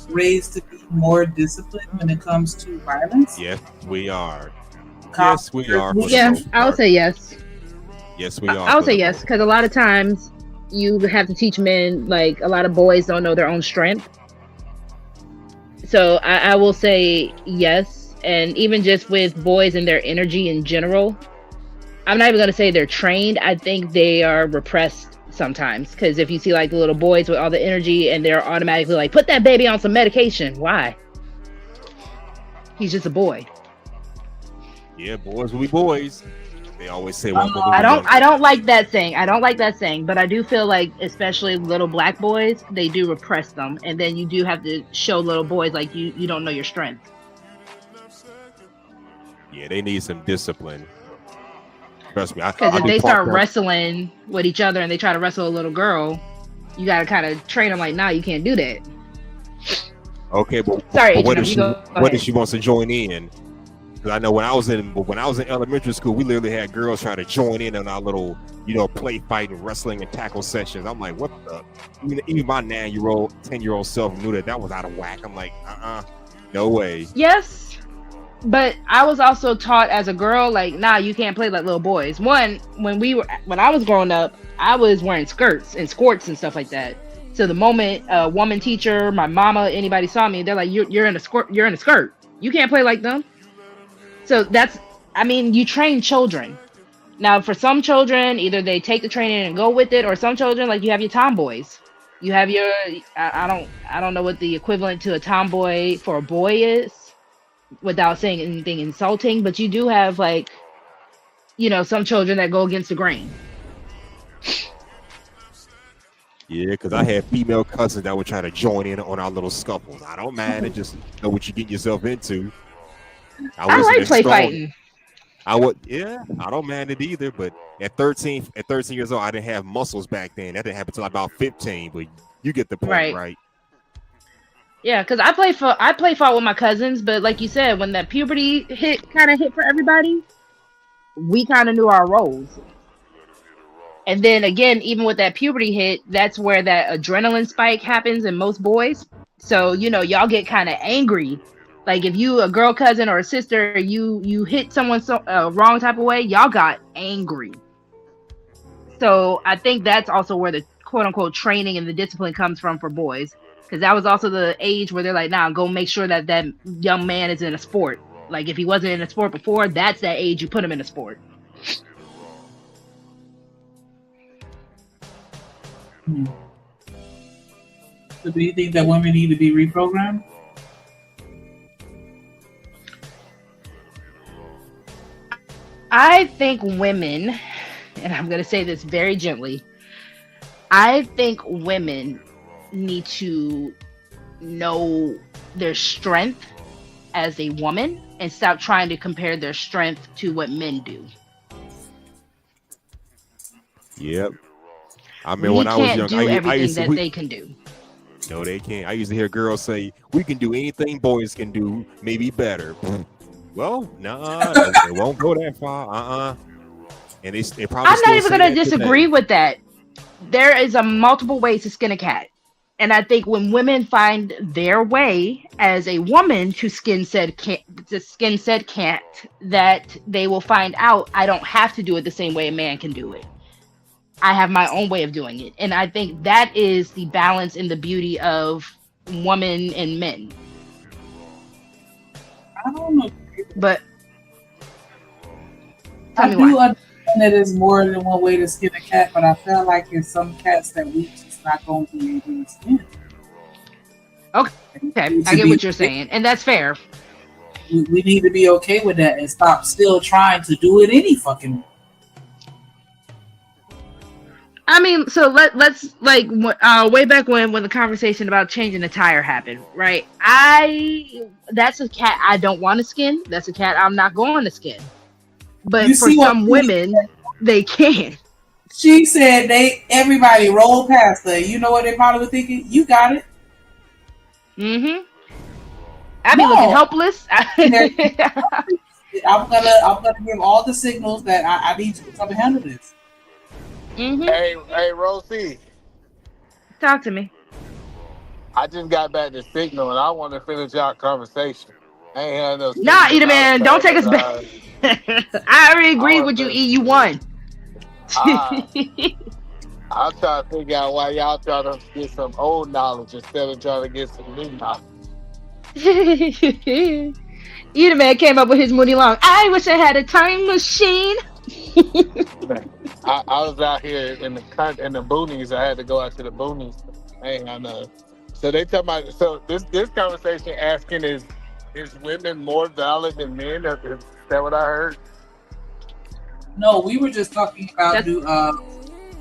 Speaker 8: raised to be more disciplined when it comes to violence?
Speaker 10: Yes, we are. Yes, we are.
Speaker 18: Yeah, I would say yes.
Speaker 10: Yes, we are.
Speaker 18: I would say yes, because a lot of times you have to teach men, like a lot of boys don't know their own strength. So I will say yes. And even just with boys and their energy in general, I'm not even going to say they're trained. I think they are repressed sometimes. Because if you see like the little boys with all the energy and they're automatically like, put that baby on some medication. Why? He's just a boy.
Speaker 10: Yeah, boys will be boys. They always say,
Speaker 18: I don't like that saying. I don't like that saying, but I do feel like, especially little black boys, they do repress them, and then you do have to show little boys like you don't know your strength.
Speaker 10: Yeah, they need some discipline. Trust me.
Speaker 18: Because if they start wrestling with each other and they try to wrestle a little girl, you got to kind of train them like, nah, you can't do that.
Speaker 10: Okay, but
Speaker 18: Sorry,
Speaker 10: what if
Speaker 18: H&M,
Speaker 10: she wants to join in? Because I know when I was in elementary school, we literally had girls try to join in on our little, play fighting, wrestling, and tackle sessions. I'm like, what the? Even my 9-year-old, 10-year-old self knew that was out of whack. I'm like, no way.
Speaker 18: Yes, but I was also taught as a girl, like, nah, you can't play like little boys. One, when I was growing up, I was wearing skirts and skorts and stuff like that. So the moment a woman teacher, my mama, anybody saw me, they're like, you're in a skirt. You're in a skirt. You can't play like them. So you train children. Now, for some children, either they take the training and go with it, or some children, like you have your tomboys. You have your, I don't know what the equivalent to a tomboy for a boy is, without saying anything insulting, but you do have some children that go against the grain.
Speaker 10: Yeah, because I had female cousins that would try to join in on our little scuffles. I don't mind it, just know what you get yourself into.
Speaker 18: I like play fighting.
Speaker 10: I don't mind it either, but at 13 years old, I didn't have muscles back then. That didn't happen until about 15, but you get the point, right?
Speaker 18: Yeah, because I play fight with my cousins, but like you said, when that puberty hit for everybody, we kind of knew our roles. And then again, even with that puberty hit, that's where that adrenaline spike happens in most boys. So, y'all get kind of angry. Like if you a girl cousin or a sister, you hit someone wrong type of way, y'all got angry. So I think that's also where the quote unquote training and the discipline comes from for boys. Because that was also the age where they're like, nah, go make sure that young man is in a sport. Like if he wasn't in a sport before, that's that age you put him in a sport.
Speaker 8: So do you think that women need to be reprogrammed?
Speaker 18: I think women, and I'm going to say this very gently, I think women need to know their strength as a woman and stop trying to compare their strength to what men do.
Speaker 10: Yep. I mean, when I was young,
Speaker 18: I used to they can do.
Speaker 10: No, they can't. I used to hear girls say, "We can do anything boys can do, maybe better." Well, nah, it won't go that far. And they probably.
Speaker 18: I'm not even going to disagree with that. There is a multiple ways to skin a cat, and I think when women find their way as a woman to skin said cat, that they will find out I don't have to do it the same way a man can do it. I have my own way of doing it. And I think that is the balance and the beauty of women and men.
Speaker 8: I don't know.
Speaker 18: But
Speaker 8: I do understand that there's more than one way to skin a cat, but I feel like there's some cats that we just not going to be able to skin.
Speaker 18: Okay, I get what you're saying. And that's fair.
Speaker 8: We need to be okay with that and stop still trying to do it any fucking way.
Speaker 18: I mean, so let's way back when the conversation about changing the tire happened, right? That's a cat I don't want to skin. That's a cat I'm not going to skin. But for some women, they can.
Speaker 8: She said everybody rolled past her. You know what they probably were thinking? You got it.
Speaker 18: Mm-hmm. I be looking helpless.
Speaker 8: I'm gonna give all the signals that I need you to handle this.
Speaker 18: Mm-hmm.
Speaker 20: Hey, Rosie.
Speaker 18: Talk to me.
Speaker 20: I just got back to Signal and I want to finish our conversation. I ain't had no.
Speaker 18: Nah, Eater Man, don't take us back. I already agreed with you, E. You won.
Speaker 20: I'm trying to figure out why y'all trying to get some old knowledge instead of trying to get some new knowledge.
Speaker 18: Eater Man came up with his Moody Long. I wish I had a time machine.
Speaker 20: I was out here in the boonies. I had to go out to the boonies. I know. So they talking about. So this conversation asking is women more valid than men? Is that what I heard?
Speaker 8: No, we were just talking about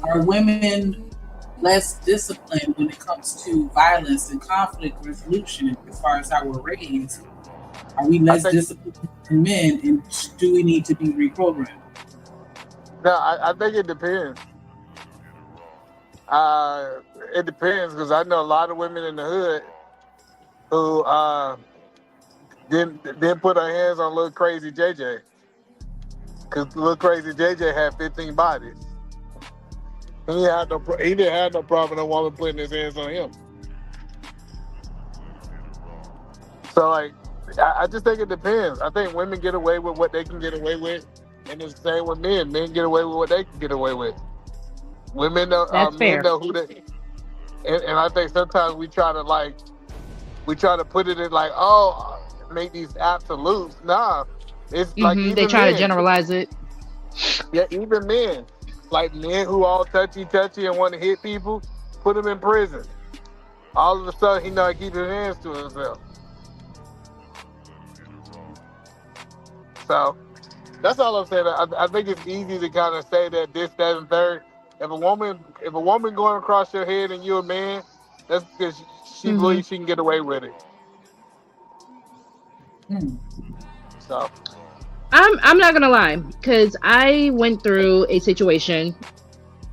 Speaker 8: are women less disciplined when it comes to violence and conflict resolution as far as how we're raised? Are we less disciplined than men, and do we need to be reprogrammed?
Speaker 20: No, I think it depends. It depends because I know a lot of women in the hood who didn't put her hands on little crazy JJ because little crazy JJ had 15 bodies. He didn't have no problem with a woman putting his hands on him. So like, I just think it depends. I think women get away with what they can get away with, and it's the same with men. Men get away with what they can get away with. Women know, men know who they. And I think sometimes we try to put it in like, oh, make these absolutes. Nah, it's like even
Speaker 18: they try to
Speaker 20: men.
Speaker 18: generalize it.
Speaker 20: Yeah, even men, like men who all touchy and want to hit people, put them in prison. All of a sudden, he not keep his hands to himself. So that's all I'm saying. I think it's easy to kind of say that this, that, and third. If a woman going across your head and you're a man, that's because she believes she can get away with it. So
Speaker 18: I'm not gonna lie, because I went through a situation.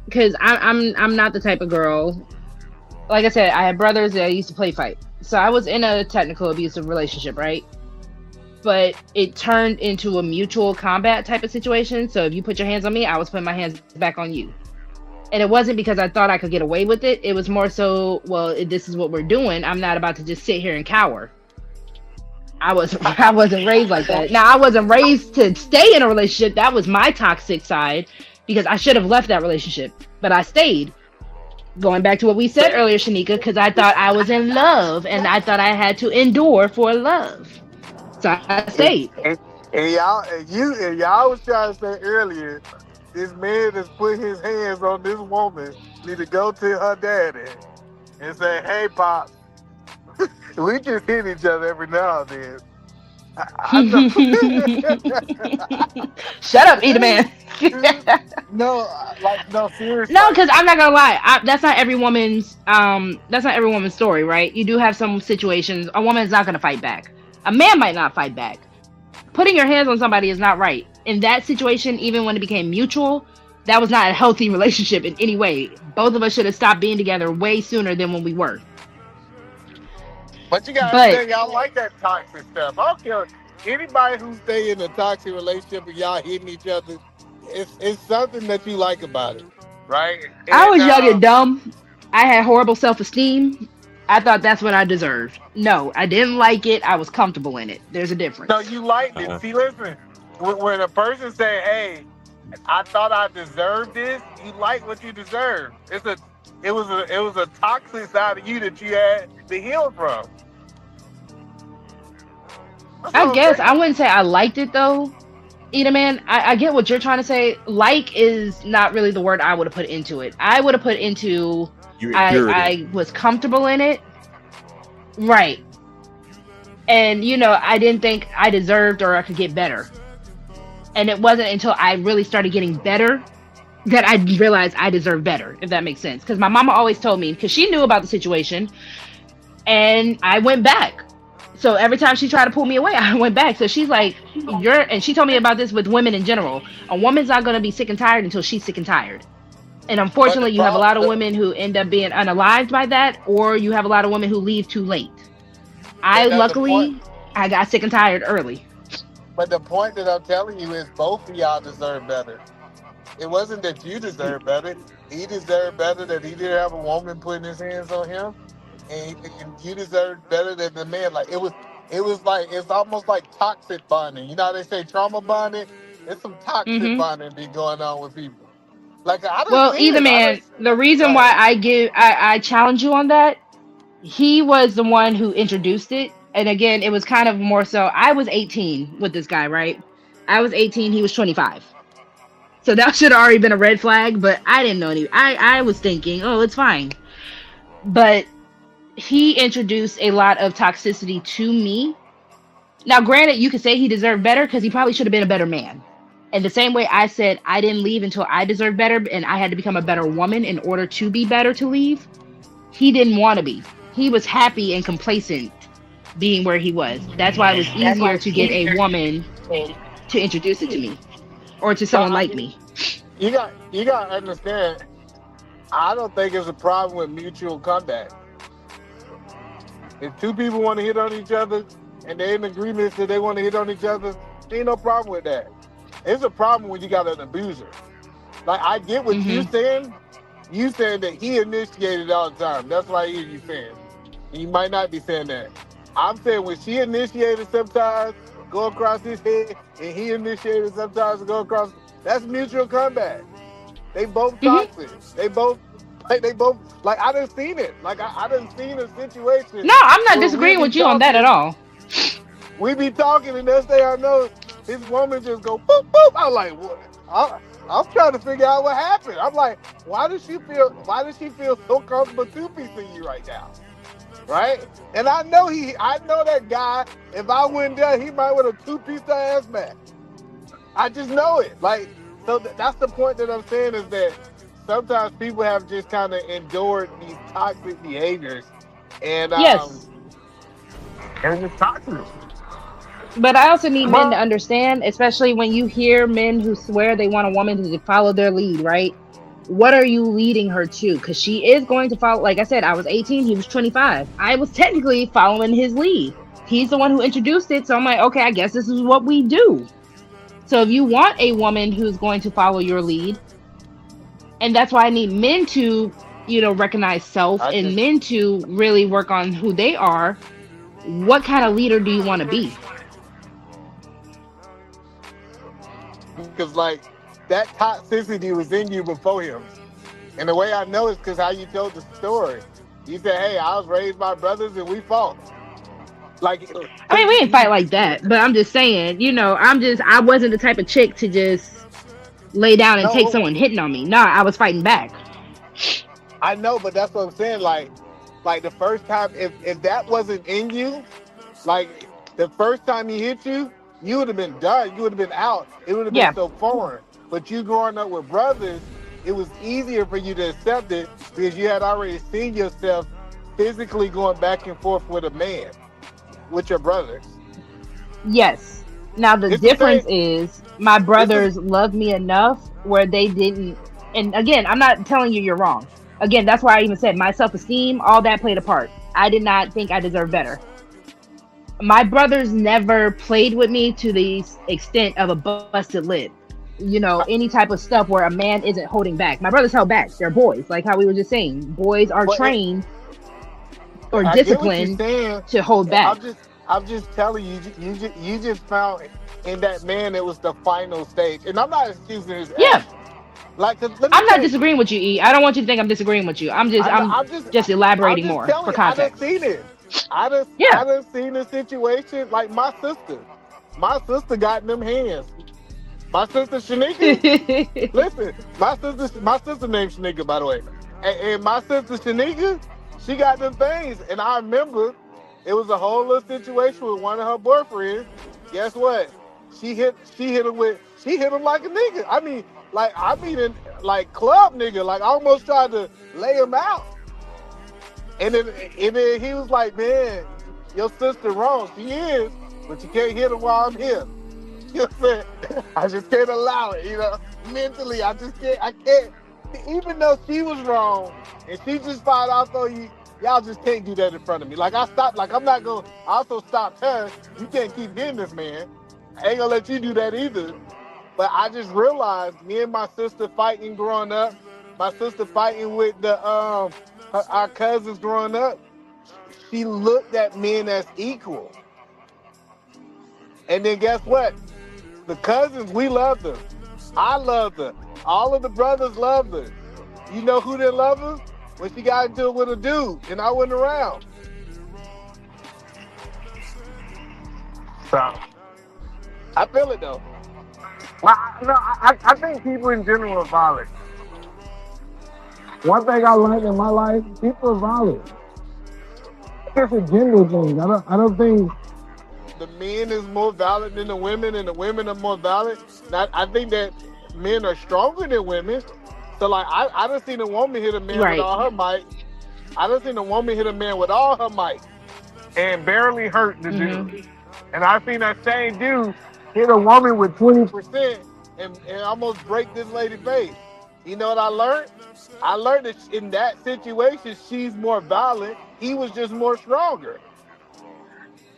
Speaker 18: Because I'm not the type of girl. Like I said, I had brothers that I used to play fight, so I was in a technical abusive relationship, right? But it turned into a mutual combat type of situation. So if you put your hands on me, I was putting my hands back on you. And it wasn't because I thought I could get away with it. It was more so, well, if this is what we're doing, I'm not about to just sit here and cower. I wasn't raised like that. Now, I wasn't raised to stay in a relationship. That was my toxic side, because I should have left that relationship, but I stayed. Going back to what we said earlier, Shanika, because I thought I was in love and I thought I had to endure for love. So I stayed.
Speaker 20: And y'all was trying to say earlier, this man that's put his hands on this woman need to go to her daddy and say, "Hey, Pop, we just hit each other every now and then."
Speaker 18: Shut up, eat a man.
Speaker 20: No, seriously.
Speaker 18: No, because I'm not gonna lie. That's not every woman's. That's not every woman's story, right? You do have some situations. A woman is not gonna fight back. A man might not fight back. Putting your hands on somebody is not right. In that situation, even when it became mutual, that was not a healthy relationship in any way. Both of us should have stopped being together way sooner than when we were.
Speaker 20: But you gotta understand, y'all like that toxic stuff. I don't care. Anybody who stay in a toxic relationship and y'all hitting each other, it's something that you like about it, right?
Speaker 18: I was young and dumb. I had horrible self-esteem. I thought that's what I deserved. No, I didn't like it. I was comfortable in it. There's a difference.
Speaker 20: No, you liked it. See, listen, when a person say, "Hey, I thought I deserved this," you like what you deserve. It was a toxic side of you that you had to heal from.
Speaker 18: I guess I wouldn't say I liked it though. Eda man, I get what you're trying to say. Like is not really the word I would have put into it. I would have put into I was comfortable in it. Right. And I didn't think I deserved or I could get better. And it wasn't until I really started getting better that I realized I deserved better, if that makes sense. Because my mama always told me, because she knew about the situation, and I went back. So every time she tried to pull me away, I went back. So she's like, and she told me about this with women in general. A woman's not going to be sick and tired until she's sick and tired. And unfortunately, you have a lot of women who end up being unalived by that, or you have a lot of women who leave too late. Luckily, I got sick and tired early.
Speaker 20: But the point that I'm telling you is both of y'all deserve better. It wasn't that you deserve better. He deserved better that he didn't have a woman putting his hands on him. And you deserve better than the man. Like it was like, it's almost like toxic bonding. You know how they say trauma bonding? It's some toxic bonding be going on with people. Like
Speaker 18: either man, the reason why I challenge you on that, he was the one who introduced it. And again, it was kind of more so, I was 18 with this guy, right? I was 18, he was 25. So that should have already been a red flag, but I didn't know any. I was thinking, oh, it's fine. But he introduced a lot of toxicity to me. Now, granted, you could say he deserved better because he probably should have been a better man. And the same way I said I didn't leave until I deserved better and I had to become a better woman in order to be better to leave, he didn't want to be. He was happy and complacent being where he was. That's why it was easier to get a woman to introduce it to me or to someone like me.
Speaker 20: You got to understand, I don't think it's a problem with mutual comeback. If two people want to hit on each other and they're in agreement that they want to hit on each other, ain't no problem with that. It's a problem when you got an abuser. Like, I get what you're saying. You saying that he initiated all the time. That's what I hear you saying. And you might not be saying that. I'm saying when she initiated sometimes, go across his head, and he initiated sometimes to go across, that's mutual comeback. They both toxic. They both, I done seen it. Like, I done seen a situation.
Speaker 18: No, I'm not disagreeing with you on that at all.
Speaker 20: We be talking, and next thing I know, this woman just go boop boop. I'm like, what? I'm trying to figure out what happened. I'm like, why does she feel so comfortable two-piecing you right now? Right? And I know that guy, if I went there, he might would have two-pieced her ass back. I just know it. Like, so that's the point that I'm saying, is that sometimes people have just kind of endured these toxic behaviors. And
Speaker 18: yes.
Speaker 20: And it's toxic.
Speaker 18: But I also need men to understand, especially when you hear men who swear they want a woman to follow their lead, right? What are you leading her to? Because she is going to follow. Like I said, I was 18, he was 25. I was technically following his lead. He's the one who introduced it. So I'm like, okay, I guess this is what we do. So if you want a woman who's going to follow your lead, and that's why I need men to, recognize self and men to really work on who they are. What kind of leader do you want to be?
Speaker 20: Because, like, that toxicity was in you before him. And the way I know is because how you told the story. You said, hey, I was raised by brothers and we fought. Like,
Speaker 18: I mean, we didn't fight like that, but I'm just saying, I wasn't the type of chick to just lay down and take someone hitting on me. Nah, I was fighting back.
Speaker 20: I know, but that's what I'm saying. Like the first time, if that wasn't in you, like the first time he hit you, you would have been done. You would have been out. It would have been so foreign. But you growing up with brothers, it was easier for you to accept it because you had already seen yourself physically going back and forth with a man, with your brothers.
Speaker 18: Yes. Now the difference is my brothers loved me enough where they didn't. And again, I'm not telling you you're wrong. Again, that's why I even said my self-esteem, all that played a part. I did not think I deserved better. My brothers never played with me to the extent of a busted lip. Any type of stuff where a man isn't holding back. My brothers held back. They're boys, like how we were just saying. Boys are trained or disciplined to hold back.
Speaker 20: I'm just telling you, you just found in that man it was the final stage. And I'm not excusing his action. Like,
Speaker 18: I'm not disagreeing with you, E. I don't want you to think I'm disagreeing with you. I'm just elaborating more for context.
Speaker 20: I done seen it. I done seen the situation. Like my sister got in them hands. My sister Shanika. Listen, my sister named Shanika, by the way. And my sister Shanika, she got them things. And I remember it was a whole little situation with one of her boyfriends. Guess what? She hit him like a nigga. I mean like club nigga. Like I almost tried to lay him out. And then he was like, man, your sister wrong. She is, but you can't hit her while I'm here. You know what I'm saying? I just can't allow it, mentally. I can't. Even though she was wrong and she just filed out for you, y'all just can't do that in front of me. Like I stopped, like I'm not gonna also stop her. You can't keep hitting this man. I ain't gonna let you do that either. But I just realized me and my sister fighting growing up, my sister fighting with our cousins growing up, she looked at men as equal. And then guess what? The cousins, we loved her. I loved her. All of the brothers loved her. You know who didn't love her? When she got into it with a dude and I wasn't around. So, I feel it though. I think people in general are violent. One thing I learned in my life, people are violent. It's a gender thing. I don't think the men is more violent than the women and the women are more violent. I think that men are stronger than women. So like I done seen a woman hit a man with all her might. I done seen a woman hit a man with all her might and barely hurt the dude. And I seen that same dude hit a woman with 20% and almost break this lady's face. You know what I learned? I learned that in that situation, she's more violent. He was just more stronger.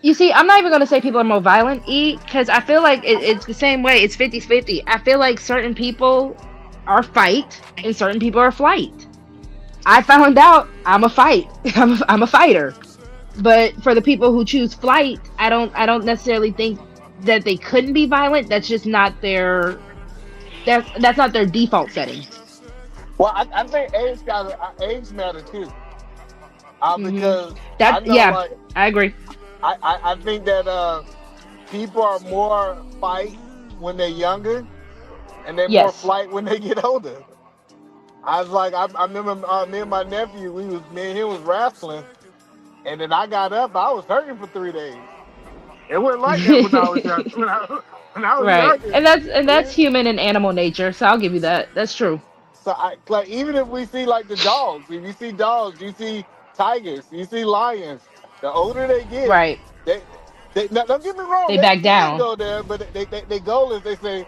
Speaker 18: You see, I'm not even gonna say people are more violent, because I feel like it's the same way. It's 50-50. I feel like certain people are fight and certain people are flight. I found out I'm a fight. I'm a fighter. But for the people who choose flight, I don't necessarily think that they couldn't be violent. That's just not their that's not their default setting.
Speaker 20: Well, I think age matter too. Because
Speaker 18: that
Speaker 20: I know, like,
Speaker 18: I agree.
Speaker 20: I think that people are more fight when they're younger, and they're more flight when they get older. I was like, I remember me and my nephew, me and him was wrestling, and then I got up, I was hurting for 3 days. It wasn't like that when I was young. When I was younger.
Speaker 18: And that's human and animal nature. So I'll give you that. That's true.
Speaker 20: So like even if we see like the dogs, if you see dogs, you see tigers, you see lions. The older they get, they now, don't get me wrong,
Speaker 18: they back down.
Speaker 20: Go there, but they goal is they say,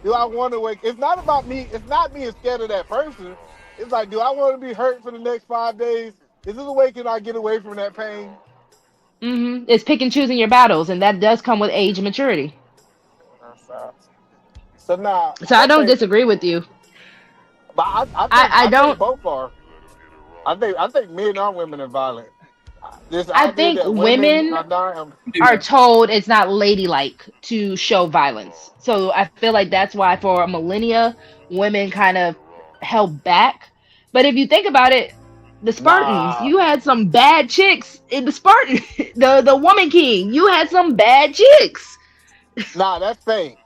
Speaker 20: do I want to wake? It's not about me. It's not being scared of that person. It's like, do I want to be hurt for the next 5 days? Is this a way can I get away from that pain?
Speaker 18: It's pick and choosing your battles, and that does come with age and maturity.
Speaker 20: So now,
Speaker 18: so I don't disagree with you.
Speaker 20: But I don't. Think both are. I think men and women are violent.
Speaker 18: I think women are told it's not ladylike to show violence. So I feel like that's why for millennia, women kind of held back. But if you think about it, the Spartans, you had some bad chicks in the Spartan. the Woman King, you had some bad chicks.
Speaker 20: Nah, that's fake.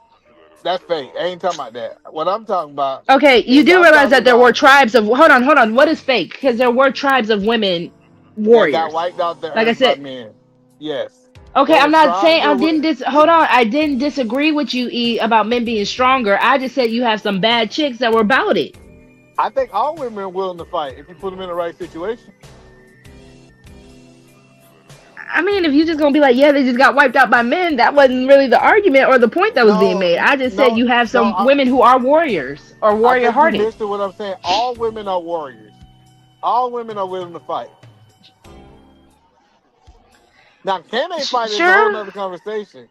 Speaker 20: That's fake. I ain't talking about that. What I'm talking about.
Speaker 18: Okay, you do realize that there were tribes of. Hold on. What is fake? Because there were tribes of women warriors.
Speaker 20: That got wiped out the
Speaker 18: like I said,
Speaker 20: men. Yes.
Speaker 18: Okay, I'm not saying I didn't. Hold on, I didn't disagree with you, E, about men being stronger. I just said you have some bad chicks that were about it.
Speaker 20: I think all women are willing to fight if you put them in the right situation.
Speaker 18: I mean, if you just gonna be like, yeah, they just got wiped out by men, that wasn't really the argument or the point that was being made. I just said you have some women who are warriors or warrior-hearted.
Speaker 20: Listen to what I'm saying. All women are warriors. All women are willing to fight. Now, can they fight is a whole other conversation.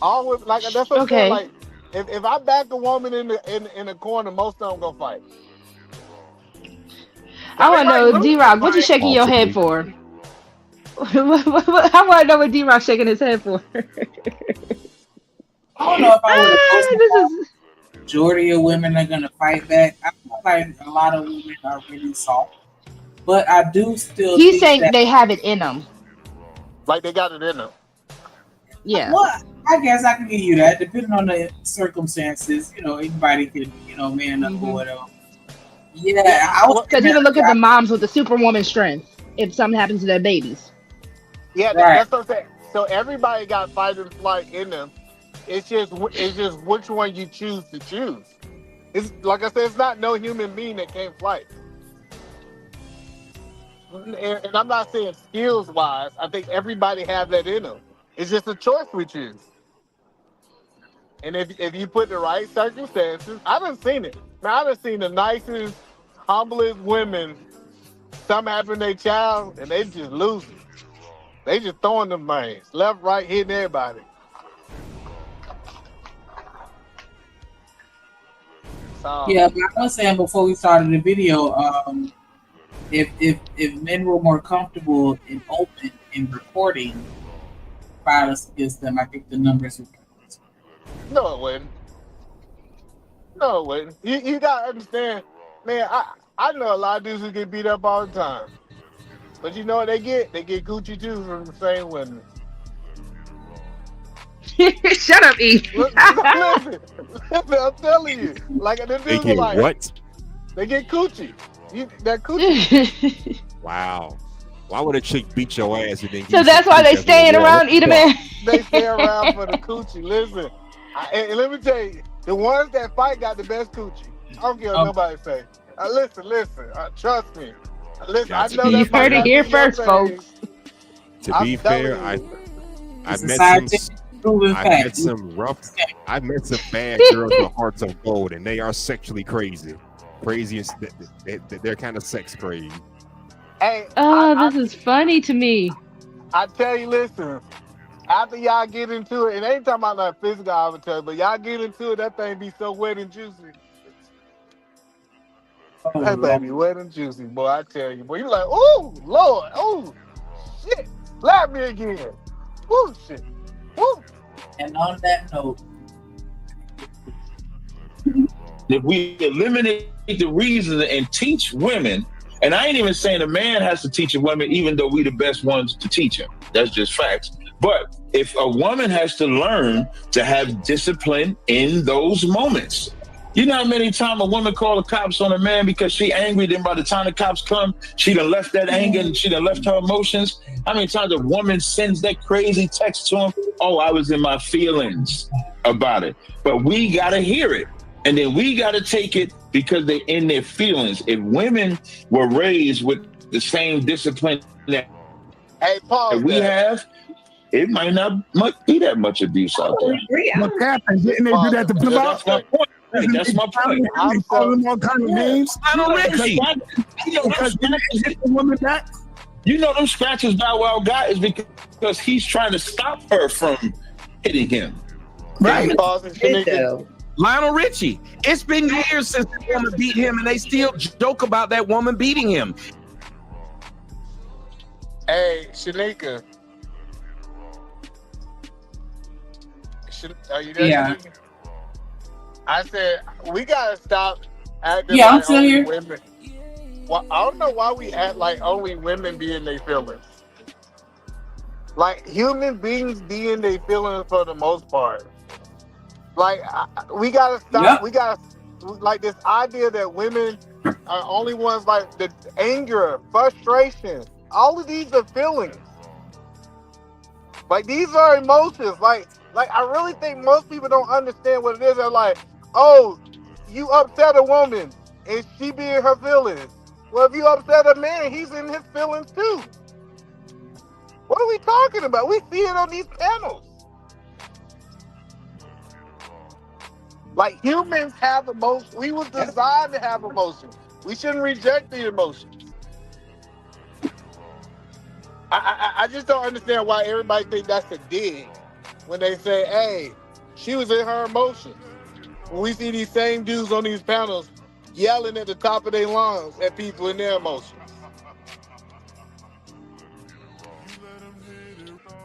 Speaker 20: All women, like that's what I'm saying. Like, if I back a woman in the corner, most of them gonna fight.
Speaker 18: I want to know, D-Rock, what you shaking your head for? I want to know what D-Rock shaking his head for.
Speaker 8: I don't know if I would majority of women are gonna fight back. I feel like a lot of women are really soft, but I do still.
Speaker 18: He's saying they have it in them.
Speaker 20: Like they got it in them.
Speaker 18: Yeah.
Speaker 8: Well, I guess I can give you that, depending on the circumstances. You know, anybody can, man up or whatever. Yeah,
Speaker 18: because even look at the moms with the superwoman strength. If something happens to their babies.
Speaker 20: Yeah, that's what I'm saying. So everybody got fight and flight in them. It's just which one you choose to choose. It's like I said, it's not no human being that can't fight. And I'm not saying skills wise. I think everybody have that in them. It's just a choice we choose. And if you put the right circumstances, I done seen it. Man, I done seen the nicest, humblest women. Something happen to their child and they just lose it. They just throwing them things left, right, hitting everybody.
Speaker 8: Yeah, but I was saying before we started the video, if men were more comfortable and open in reporting violence against them, I think the numbers would.
Speaker 20: No, it wouldn't. No, it wouldn't. You gotta understand, man. I know a lot of dudes who get beat up all the time, but you know what they get? They get Gucci too from the same women.
Speaker 18: Shut up, E.
Speaker 20: Listen, I'm telling you, like the
Speaker 10: They
Speaker 20: dudes
Speaker 10: get
Speaker 20: like
Speaker 10: what?
Speaker 20: They get coochie. That coochie.
Speaker 10: Wow. Why would a chick beat your ass and then?
Speaker 18: So that's why they staying around, eat a man.
Speaker 20: They stay around for the coochie. Listen, and let me tell you, The ones that fight got the best coochie. I don't care what nobody say. Listen. Trust me. Listen, I know
Speaker 18: You
Speaker 20: that might
Speaker 18: heard it
Speaker 20: not
Speaker 18: here
Speaker 20: be your
Speaker 18: first,
Speaker 20: thing.
Speaker 18: folks.
Speaker 10: To be fair,
Speaker 20: telling
Speaker 10: I've
Speaker 20: you.
Speaker 10: met some bad girls with hearts of gold, and they are sexually crazy. Craziest, they're kind of sex crazy.
Speaker 20: Hey,
Speaker 18: Oh, this is funny to me.
Speaker 20: I tell you, listen. After y'all get into it, and ain't talking about like physical avatar, but y'all get into it, that thing be so wet and juicy. That baby wet and juicy, boy. I tell you, boy. You like, ooh, Lord, ooh, shit. Slap me again. Ooh, shit. Ooh.
Speaker 8: And on that note,
Speaker 12: if we eliminate the reason and teach women, and I ain't even saying a man has to teach a woman, even though we the best ones to teach him. That's just facts. But if a woman has to learn to have discipline in those moments, you know how many times a woman call the cops on a man because she angry, then by the time the cops come, she done left that anger and she done left her emotions. How many times a woman sends that crazy text to him? Oh, I was in my feelings about it. But we got to hear it. And then we got to take it because they're in their feelings. If women were raised with the same discipline that we have, it might not be that much abuse out there.
Speaker 6: What happened? Didn't they do that to Plymouth?
Speaker 12: That's my point. That's my point.
Speaker 6: They call them all kind of names.
Speaker 12: Because the woman back. You know them scratches Bow Wow got is because he's trying to stop her from hitting him.
Speaker 22: Right. Lionel Richie. It's been years since the woman beat him, and they still joke about that woman beating him.
Speaker 20: Hey, Shanika. Are you there?
Speaker 8: Yeah.
Speaker 20: Shanika? I said we gotta stop acting
Speaker 8: Yeah, I'm
Speaker 20: like
Speaker 8: still
Speaker 20: only
Speaker 8: here.
Speaker 20: women. Well, I don't know why we act like only women be in their feelings. Like human beings be in their feelings for the most part. Like we gotta stop.
Speaker 8: Yep.
Speaker 20: We gotta like this idea that women are only ones like the anger, frustration. All of these are feelings. Like these are emotions. Like I really think most people don't understand what it is. They're like, oh, you upset a woman and she be in her feelings. Well, if you upset a man, he's in his feelings too. What are we talking about? We see it on these panels. Like humans have emotions. We was designed to have emotions. We shouldn't reject the emotions. I just don't understand why everybody think that's a dig when they say, hey, she was in her emotions. When we see these same dudes on these panels yelling at the top of their lungs at people in their emotions.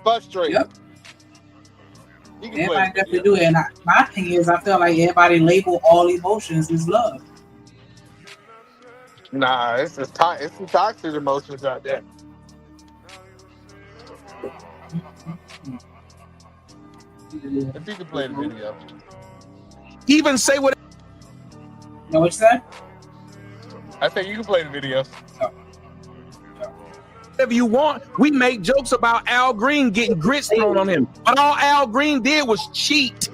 Speaker 20: Frustrated.
Speaker 8: Yep.
Speaker 20: You can
Speaker 8: Everybody
Speaker 20: play
Speaker 8: definitely do it. And my thing is, I feel like everybody label all emotions as love.
Speaker 20: Nah, it's some toxic emotions out there. If you can play the video.
Speaker 22: Even say what.
Speaker 8: Know what you said?
Speaker 20: I think you can play the video.
Speaker 22: Whatever you want. We make jokes about Al Green getting grits thrown on him, but all Al Green did was cheat.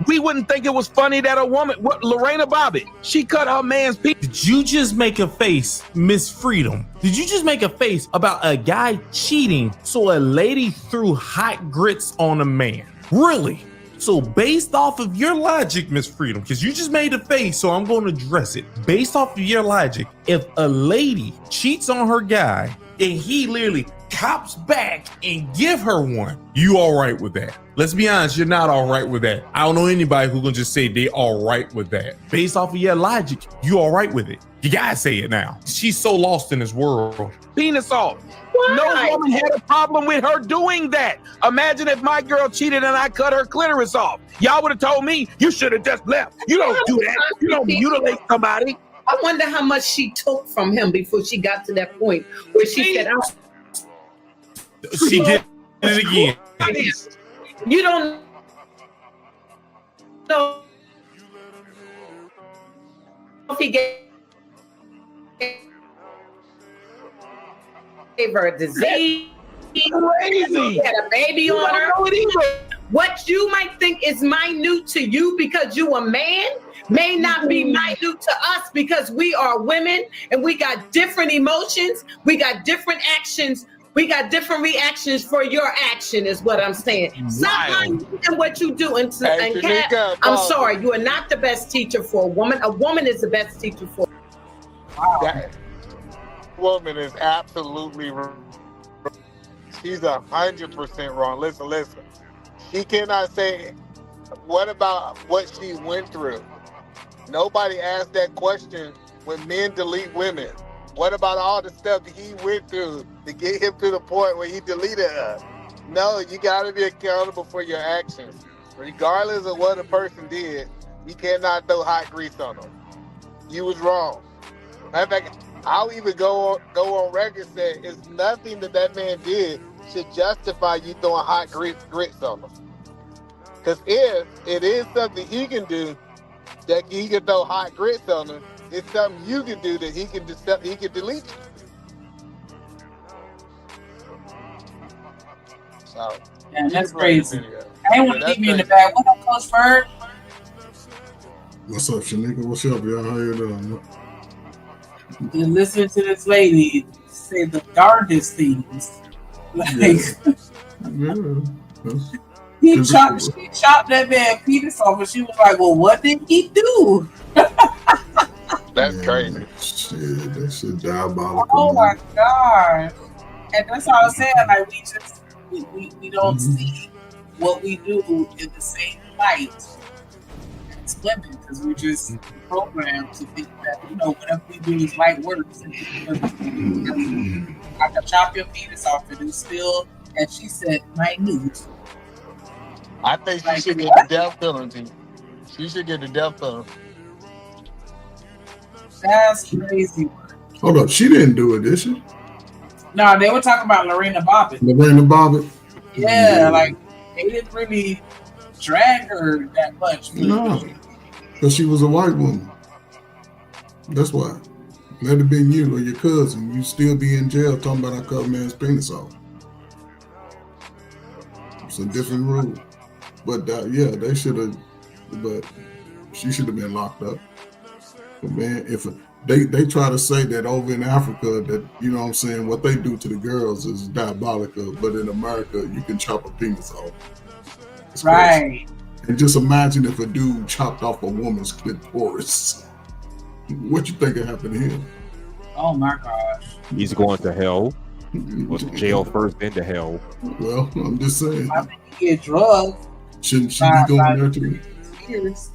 Speaker 22: We wouldn't think it was funny that a woman, what Lorena Bobbitt, she cut her man's penis.
Speaker 16: Did you just make a face, Miss Freedom? Did you just make a face about a guy cheating so a lady threw hot grits on a man? Really? So based off of your logic, Miss Freedom, because you just made a face, so I'm going to address it. Based off of your logic, if a lady cheats on her guy and he literally cops back and give her one, you all right with that? Let's be honest, you're not all right with that. I don't know anybody who can just say they all right with that. Based off of your logic, you all right with it. You gotta say it now. She's so lost in this world.
Speaker 22: Penis off. No woman had a problem with her doing that. Imagine if my girl cheated and I cut her clitoris off. Y'all would have told me, you should have just left. You don't do that. You don't mutilate somebody.
Speaker 15: I wonder how much she took from him before she got to that point where she said,
Speaker 16: she did it again.
Speaker 15: You don't know if he gave her a disease.
Speaker 22: Crazy.
Speaker 15: He had a baby on her. What you might think is minute to you because you a man may not be minute to us because we are women and we got different emotions. We got different actions. We got different reactions for your action is what I'm saying. Sometimes what you do and Kat, I'm sorry, you are not the best teacher for a woman. A woman is the best teacher for.
Speaker 20: Wow. That woman is absolutely wrong. She's 100% wrong. Listen. She cannot say, what about what she went through? Nobody asked that question when men delete women. What about all the stuff that he went through to get him to the point where he deleted her? No, you got to be accountable for your actions. Regardless of what a person did, you cannot throw hot grease on them. You was wrong. Matter of fact, I'll even go on record saying it's nothing that man did should justify you throwing hot grits on him. Because if it is something he can do that he can throw hot grits on him, it's something you can do that he can delete you. So,
Speaker 8: yeah, that's crazy. I ain't want to keep me in the back. What up, Coach Bird?
Speaker 9: What's up, Shanika? What's up, y'all? How you doing?
Speaker 8: Just listening to this lady say the darndest things. Like, she chopped that man penis off, and she was like, "Well, what did he do?"
Speaker 20: That's crazy.
Speaker 9: Shit, that shit diabolical.
Speaker 8: Oh my god! And that's all I'm saying. Like, we don't see what we do in the same light as women because we're just programmed to think that whatever we do is light work. I can chop your penis off, and it's still, as she said, minute.
Speaker 20: I think she should get the death penalty. She should get the death penalty.
Speaker 8: That's crazy.
Speaker 9: Hold up, she didn't do it, did she?
Speaker 8: No, they were talking about Lorena Bobbitt.
Speaker 9: Lorena Bobbitt?
Speaker 8: Yeah, like they didn't really drag her that much.
Speaker 9: No, because she was a white woman. That's why. Let it been you or your cousin. You still be in jail talking about I cut a man's penis off. It's a different rule. But yeah, they should have. But she should have been locked up. But man, if they try to say that over in Africa that what I'm saying, what they do to the girls is diabolical, but in America you can chop a penis off. It's
Speaker 8: right.
Speaker 9: Crazy. And just imagine if a dude chopped off a woman's clitoris. What you think would happen to him?
Speaker 8: Oh my gosh.
Speaker 10: He's going to hell. Go to jail first, then to hell.
Speaker 9: Well, I'm just saying.
Speaker 8: I think he get drugged.
Speaker 9: Shouldn't she be going there too?
Speaker 8: Years.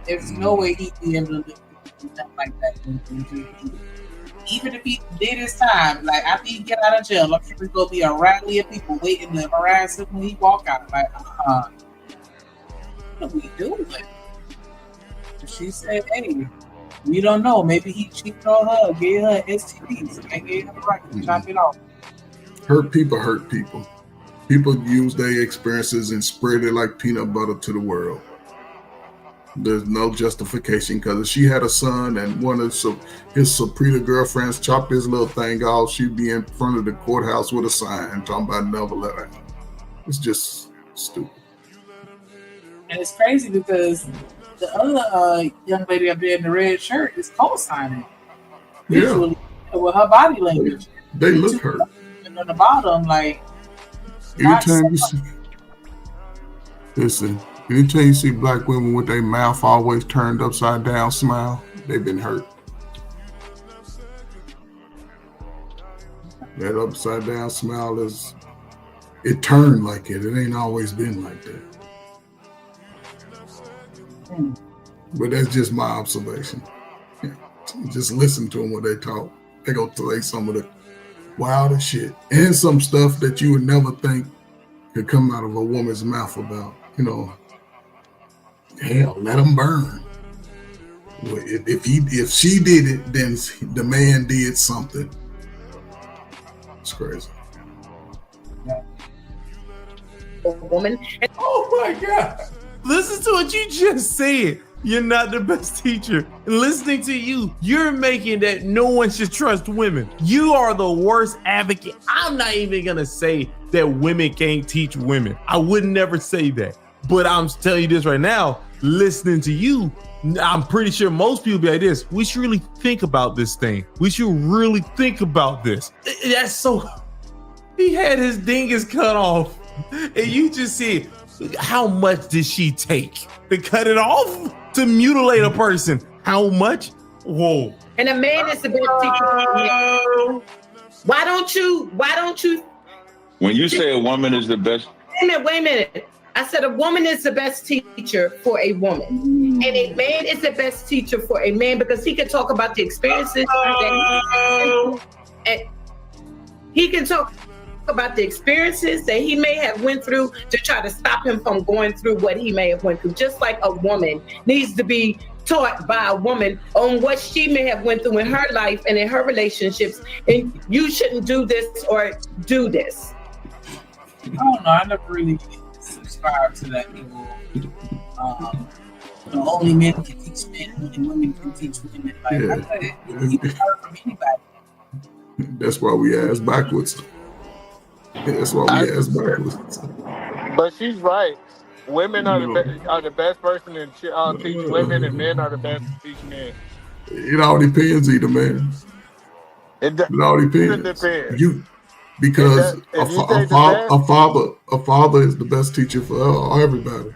Speaker 8: There's no way he'd be able to do something like that. Even if he did his time, like after he get out of jail, I'm sure there's gonna be a rally of people waiting to harass him when he walk out. Like, what are we doing? She said, "Hey, we don't know. Maybe he cheated on her, gave her STDs, and gave her the right to chop it off."
Speaker 9: Hurt people hurt people. People use their experiences and spread it like peanut butter to the world. There's no justification because if she had a son and one of his Saprita girlfriends chopped his little thing off, she'd be in front of the courthouse with a sign talking about never let her. It's just stupid.
Speaker 8: And it's crazy because the other young lady up there in the red shirt is co-signing. Visually, with her body language.
Speaker 9: They look hurt.
Speaker 8: And on the bottom, like,
Speaker 9: anytime you see black women with their mouth always turned upside down smile, they've been hurt. That upside down smile it turned like it. It ain't always been like that. But that's just my observation. Just listen to them when they talk. They go say some of the wildest shit and some stuff that you would never think could come out of a woman's mouth about, hell, let them burn. If she did it, then the man did something. It's crazy.
Speaker 15: Woman.
Speaker 16: Oh my God. Listen to what you just said. You're not the best teacher. Listening to you, you're making that no one should trust women. You are the worst advocate. I'm not even gonna say that women can't teach women. I would never say that. But I'm telling you this right now, listening to you, I'm pretty sure most people be like this. We should really think about this thing. We should really think about this. That's so... He had his dingus cut off. And you just said, how much did she take to cut it off? To mutilate a person? How much? Whoa.
Speaker 15: And a man is the best teacher. Why don't you?
Speaker 12: When you say a woman is the best,
Speaker 15: Wait a minute. I said a woman is the best teacher for a woman, and a man is the best teacher for a man because he can talk about the experiences and he can talk about the experiences that he may have went through to try to stop him from going through what he may have went through. Just like a woman needs to be taught by a woman on what she may have went through in her life and in her relationships, and you shouldn't do this or do this.
Speaker 8: I don't know. I never really subscribe to that people. Only men can teach men and women can teach women. Like, I thought you can learn from anybody.
Speaker 9: That's why we ask backwards. That's why we ask backwards.
Speaker 20: But she's right. Women are the best person to teach women, and men are the best to teach men.
Speaker 9: It all depends, either, man. It all depends. Because a father is the best teacher for everybody.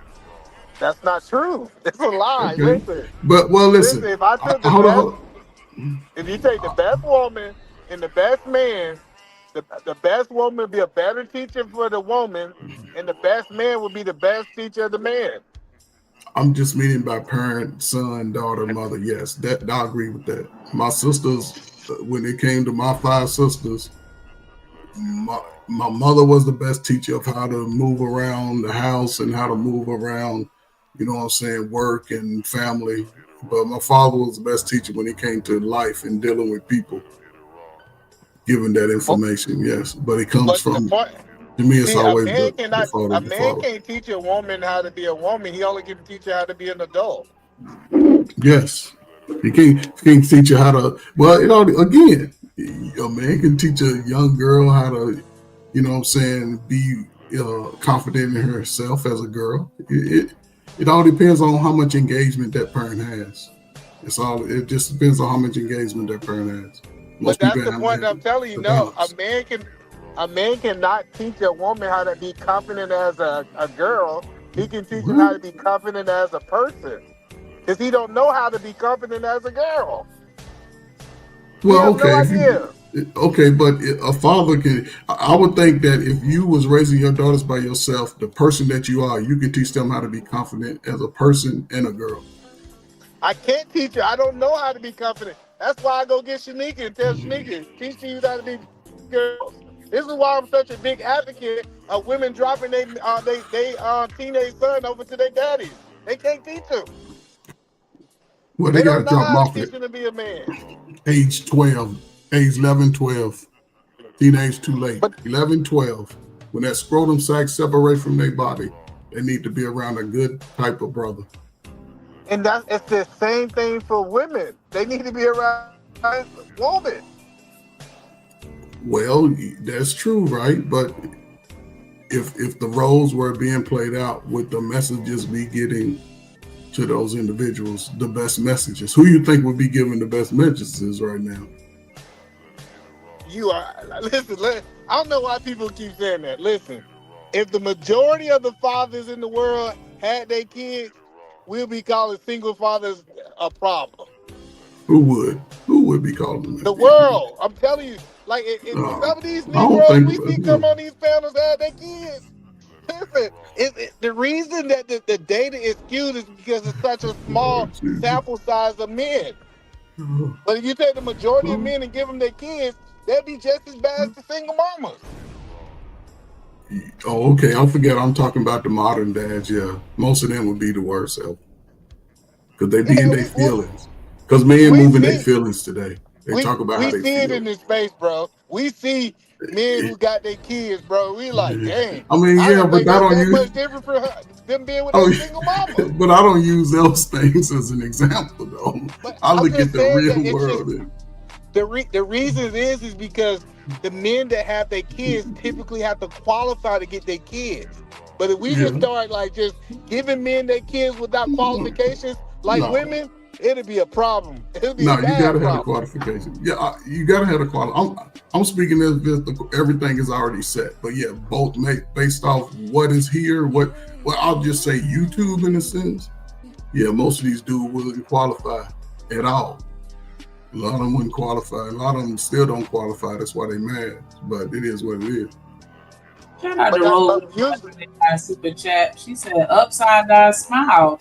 Speaker 20: That's not true. It's a lie.
Speaker 9: Okay.
Speaker 20: Listen.
Speaker 9: But listen.
Speaker 20: If I took if you take the best woman and the best man, the best woman would be a better teacher for the woman, and the best man would be the best teacher of the man.
Speaker 9: I'm just meaning by parent, son, daughter, mother. Yes, that I agree with that. My sisters, when it came to my 5 sisters, my mother was the best teacher of how to move around the house and how to move around, you know what I'm saying, work and family. But my father was the best teacher when it came to life and dealing with people, giving that information. Yes, but it comes from. To me, it's always
Speaker 20: a man can't teach a woman how to be a woman. He only can teach her how to be an adult.
Speaker 9: Yes, he can't teach you how to. Well, it all again. A man can teach a young girl how to, you know what I'm saying, be confident in herself as a girl. It all depends on how much engagement that parent has. It just depends on how much engagement that parent has.
Speaker 20: But that's the point I'm telling you. No, a man cannot teach a woman how to be confident as a girl. He can teach her how to be confident as a person, because he don't know how to be confident as a girl.
Speaker 9: Well, okay, but a father can. I would think that if you was raising your daughters by yourself, the person that you are, you can teach them how to be confident as a person and a girl.
Speaker 20: I can't teach her. I don't know how to be confident. That's why I go get Shanika and tell Shanika, teach you how to be girls. This is why I'm such a big advocate of women dropping their teenage son over to their daddies. They can't teach them.
Speaker 9: Well, they got to drop them off
Speaker 20: at to be a man.
Speaker 9: Age 12, age 11, 12. Teenage too late. 11, 12. When that scrotum sac separates from their body, they need to be around a good type of brother.
Speaker 20: And it's the same thing for women. They need to be around a woman.
Speaker 9: Well, that's true, right? But if the roles were being played out, would the messages be getting to those individuals the best messages? Who you think would be giving the best messages right now?
Speaker 20: Listen, I don't know why people keep saying that. Listen, if the majority of the fathers in the world had their kids, we'll be calling single fathers a problem.
Speaker 9: Who would be calling them?
Speaker 20: The world. I'm telling you, like some of these Negroes we see come on these panels have their kids. Listen, the reason that the data is skewed is because it's such a small sample size of men. But if you take the majority of men and give them their kids, they'll be just as bad as the single mamas.
Speaker 9: Oh, okay. I forget. I'm talking about the modern dads. Yeah, most of them would be the worst, because they be in their feelings. Because men moving their feelings today. They talk about how they
Speaker 20: see it
Speaker 9: feel.
Speaker 20: in this space, bro. We see men who got their kids, bro, we like, dang.
Speaker 9: I mean, yeah, but
Speaker 20: that
Speaker 9: don't use.
Speaker 20: much different for them being with a single mama.
Speaker 9: But I don't use those things as an example, though. I look at the real world.
Speaker 20: The reason is because the men that have their kids typically have to qualify to get their kids. But if we just start like just giving men their kids without qualifications, like women, it'll be a problem. It'll be
Speaker 9: No,
Speaker 20: a
Speaker 9: you
Speaker 20: bad
Speaker 9: gotta
Speaker 20: problem.
Speaker 9: have a qualification. Yeah, you gotta have a qualification. I'm speaking as if everything is already set. But yeah, both based off what is here. Well, I'll just say YouTube in a sense. Yeah, most of these dudes wouldn't qualify at all. A lot of them wouldn't qualify. A lot of them still don't qualify. That's why they mad. But it is what it is.
Speaker 8: Shout out to Rose with that super chat. She said, "Upside down smile."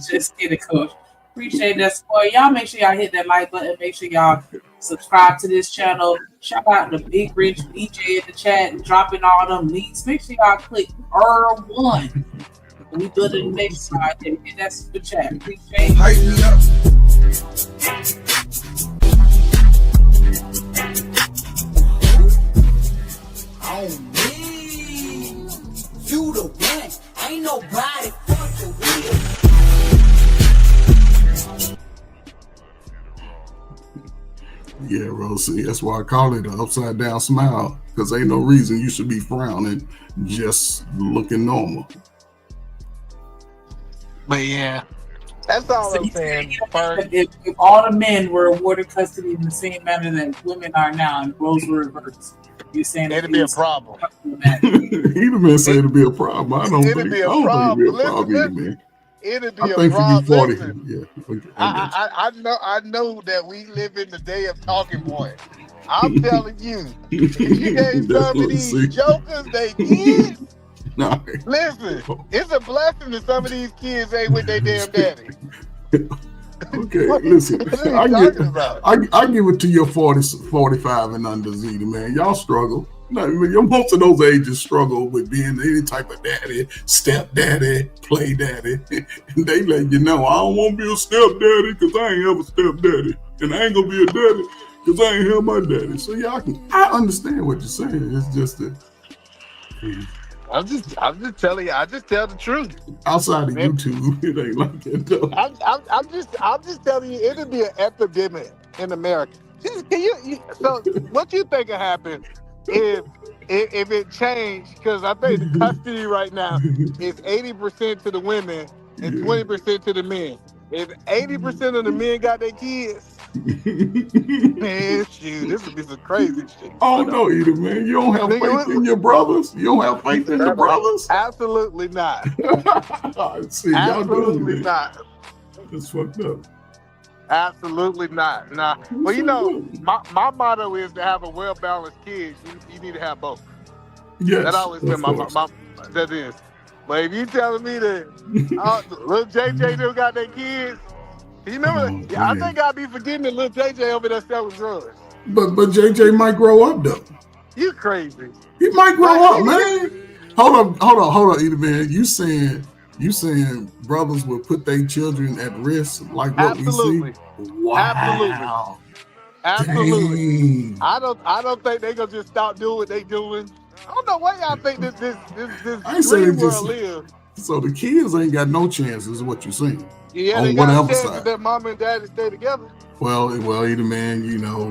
Speaker 8: Just kidding, Coach. Appreciate that support. Y'all make sure y'all hit that like button. Make sure y'all subscribe to this channel. Shout out to Big Rich DJ in the chat and dropping all them links. Make sure y'all click R1. We do the next slide. Hit that super chat. Appreciate it.
Speaker 9: Hype me up.
Speaker 7: On me, you the one. Ain't nobody fucking with.
Speaker 9: Yeah, Rosie. That's why I call it an upside down smile. Because ain't no reason you should be frowning, just looking normal.
Speaker 20: But yeah, that's all I'm saying.
Speaker 8: If all the men were awarded custody in the same manner that women are now, and roles were reversed, you're saying
Speaker 20: it'd be a problem.
Speaker 9: Either man say it'd be a problem. I don't think it'd be a problem.
Speaker 20: It'd be
Speaker 9: I
Speaker 20: a
Speaker 9: think
Speaker 20: problem.
Speaker 9: for you 40.
Speaker 20: Listen,
Speaker 9: Yeah. Okay,
Speaker 20: I know that we live in the day of talking points. I'm telling you, if you gave some of these jokers they kids, listen, it's a blessing that some of these kids ain't with their damn daddy.
Speaker 9: Okay, listen. I give it to your 40, 45 and under, Zeta, man. Y'all struggle. No, most of those ages struggle with being any type of daddy, stepdaddy, play daddy. And they let you know, I don't want to be a stepdaddy because I ain't ever stepdaddy. And I ain't going to be a daddy because I ain't have my daddy. So yeah, I understand what you're saying. It's just that.
Speaker 20: I'm just telling you. I just tell the truth.
Speaker 9: Outside of YouTube, it ain't like that though.
Speaker 20: I'm just telling you, it'll be an epidemic in America. So what you think will happen if it changed? Because I think the custody right now is 80% to the women and 20% to the men. If 80% of the men got their kids, man, shoot, this would be some crazy shit.
Speaker 9: Oh no, either man. You don't have faith in your brothers. You don't have faith in the brothers.
Speaker 20: Absolutely not.
Speaker 9: See, y'all
Speaker 20: absolutely
Speaker 9: doing
Speaker 20: not.
Speaker 9: That's fucked up.
Speaker 20: Absolutely not. Nah. Well, you know, my motto is to have a well-balanced kid. You need to have both.
Speaker 9: Yes,
Speaker 20: that always been my that is. But if you telling me that little JJ still got their kids, you remember? I think I'd be forgetting that little JJ over there selling drugs.
Speaker 9: But JJ might grow up though.
Speaker 20: You crazy?
Speaker 9: He might grow up, man. Hold on, either man. You saying brothers will put their children at risk like what we see? Wow.
Speaker 20: Absolutely. I don't think they gonna just stop doing what they doing. I don't know why y'all think this dream world live.
Speaker 9: So the kids ain't got no chances, is what you're saying.
Speaker 20: Yeah,
Speaker 9: on
Speaker 20: they got
Speaker 9: whatever
Speaker 20: chances
Speaker 9: side.
Speaker 20: that mom and daddy stay together.
Speaker 9: Well, either man,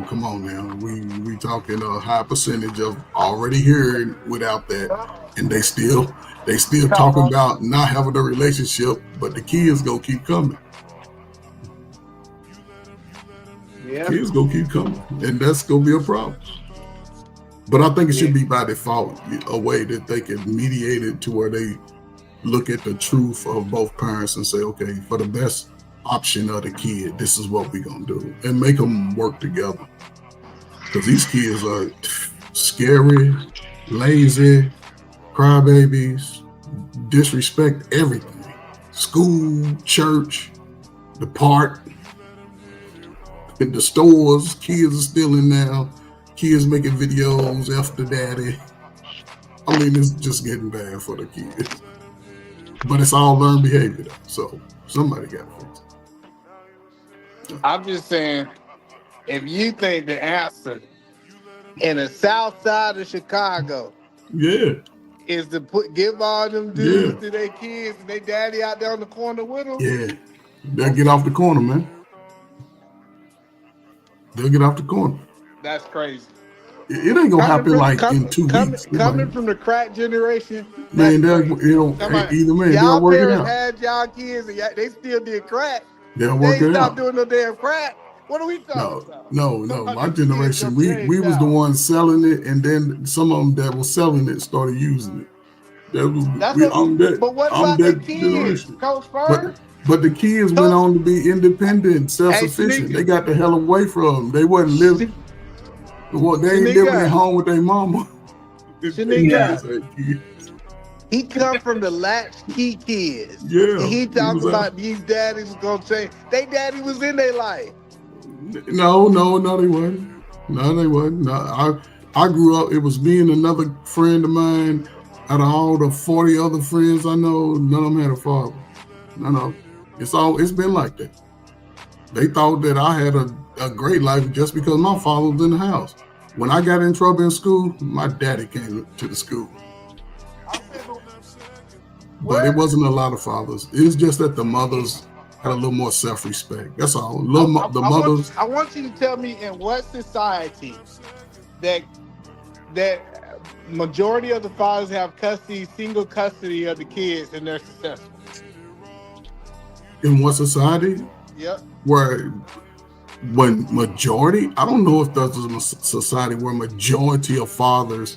Speaker 9: come on now. We talking a high percentage of already here without that, and they still talking about not having a relationship, but the kids gonna keep coming.
Speaker 20: Yeah,
Speaker 9: kids gonna keep coming, and that's gonna be a problem. But I think it should be by default a way that they can mediate it to where they look at the truth of both parents and say, okay, for the best option of the kid, this is what we're gonna do, and make them work together. Because these kids are scary, lazy, crybabies, disrespect everything. School, church, the park, in the stores, kids are still in there. Kids making videos after daddy. I mean, it's just getting bad for the kids. But it's all learned behavior, though. So somebody got to fix it.
Speaker 20: I'm just saying, if you think the answer in the south side of Chicago
Speaker 9: Yeah.
Speaker 20: is to give all them dudes to their kids and their daddy out there on the corner with them.
Speaker 9: Yeah. They'll get off the corner, man. They'll get off the corner.
Speaker 20: That's crazy.
Speaker 9: It ain't gonna happen like in 2 weeks.
Speaker 20: Coming from the crack generation,
Speaker 9: Man, either man,
Speaker 20: y'all
Speaker 9: they'll work it
Speaker 20: parents
Speaker 9: out.
Speaker 20: had y'all kids and they still did crack.
Speaker 9: They'll
Speaker 20: They
Speaker 9: work
Speaker 20: ain't
Speaker 9: it
Speaker 20: stopped
Speaker 9: out.
Speaker 20: doing no damn crack. What are we talking about?
Speaker 9: No. My generation, we was the ones selling it, and then some of them that was selling it started using it.
Speaker 20: But what about the kids,
Speaker 9: generation.
Speaker 20: Coach Fur?
Speaker 9: But the kids went on to be independent, self-sufficient. They got the hell away from them. They wasn't living. They ain't living at home with their mama.
Speaker 20: He come from the latchkey kids.
Speaker 9: Yeah.
Speaker 20: And he talking about these daddies was gonna change. They daddy was in their life.
Speaker 9: No, they wasn't. No, they wasn't. No, I grew up, it was me and another friend of mine. Out of all the 40 other friends I know, none of them had a father. No. It's been like that. They thought that I had a great life just because my father was in the house. When I got in trouble in school, my daddy came to the school. But it wasn't a lot of fathers. It was just that the mothers had a little more self-respect. That's all.
Speaker 20: I want you to tell me in what society that majority of the fathers have single custody of the kids and they're successful.
Speaker 9: In what society?
Speaker 20: Yep.
Speaker 9: When majority, I don't know if there's a society where majority of fathers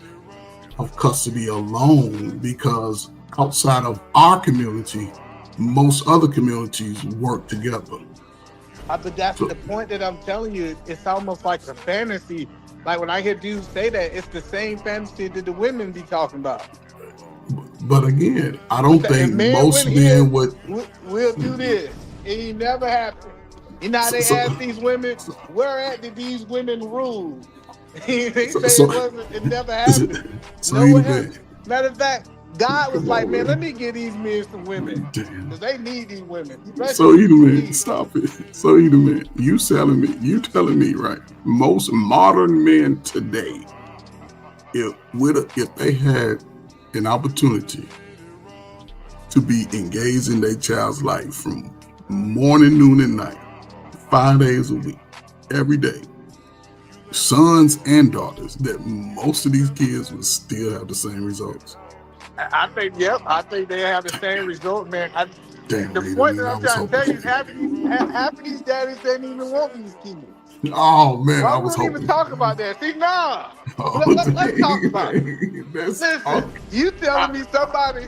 Speaker 9: have custody alone, because outside of our community, most other communities work together.
Speaker 20: But that's the point that I'm telling you. It's almost like a fantasy. Like when I hear dudes say that, it's the same fantasy that the women be talking about.
Speaker 9: But again, I don't think most men would.
Speaker 20: We'll do this. It never happened. You know how they ask these women, where did these women rule? They say it never happened. Matter of fact, God was like, man, let me give these men some women. Because they need these women.
Speaker 9: So Edelman, stop it. So Edelman, you telling me, right? Most modern men today, if they had an opportunity to be engaged in their child's life from morning, noon, and night, 5 days a week, every day, sons and daughters, that most of these kids would still have the same results.
Speaker 20: I think they have the same result, man. The point that I'm trying to tell you is half of these daddies didn't even want these kids.
Speaker 9: Oh man,
Speaker 20: I
Speaker 9: was
Speaker 20: hoping. Even talk about that. See, nah. Let's talk about it. Listen, you telling me somebody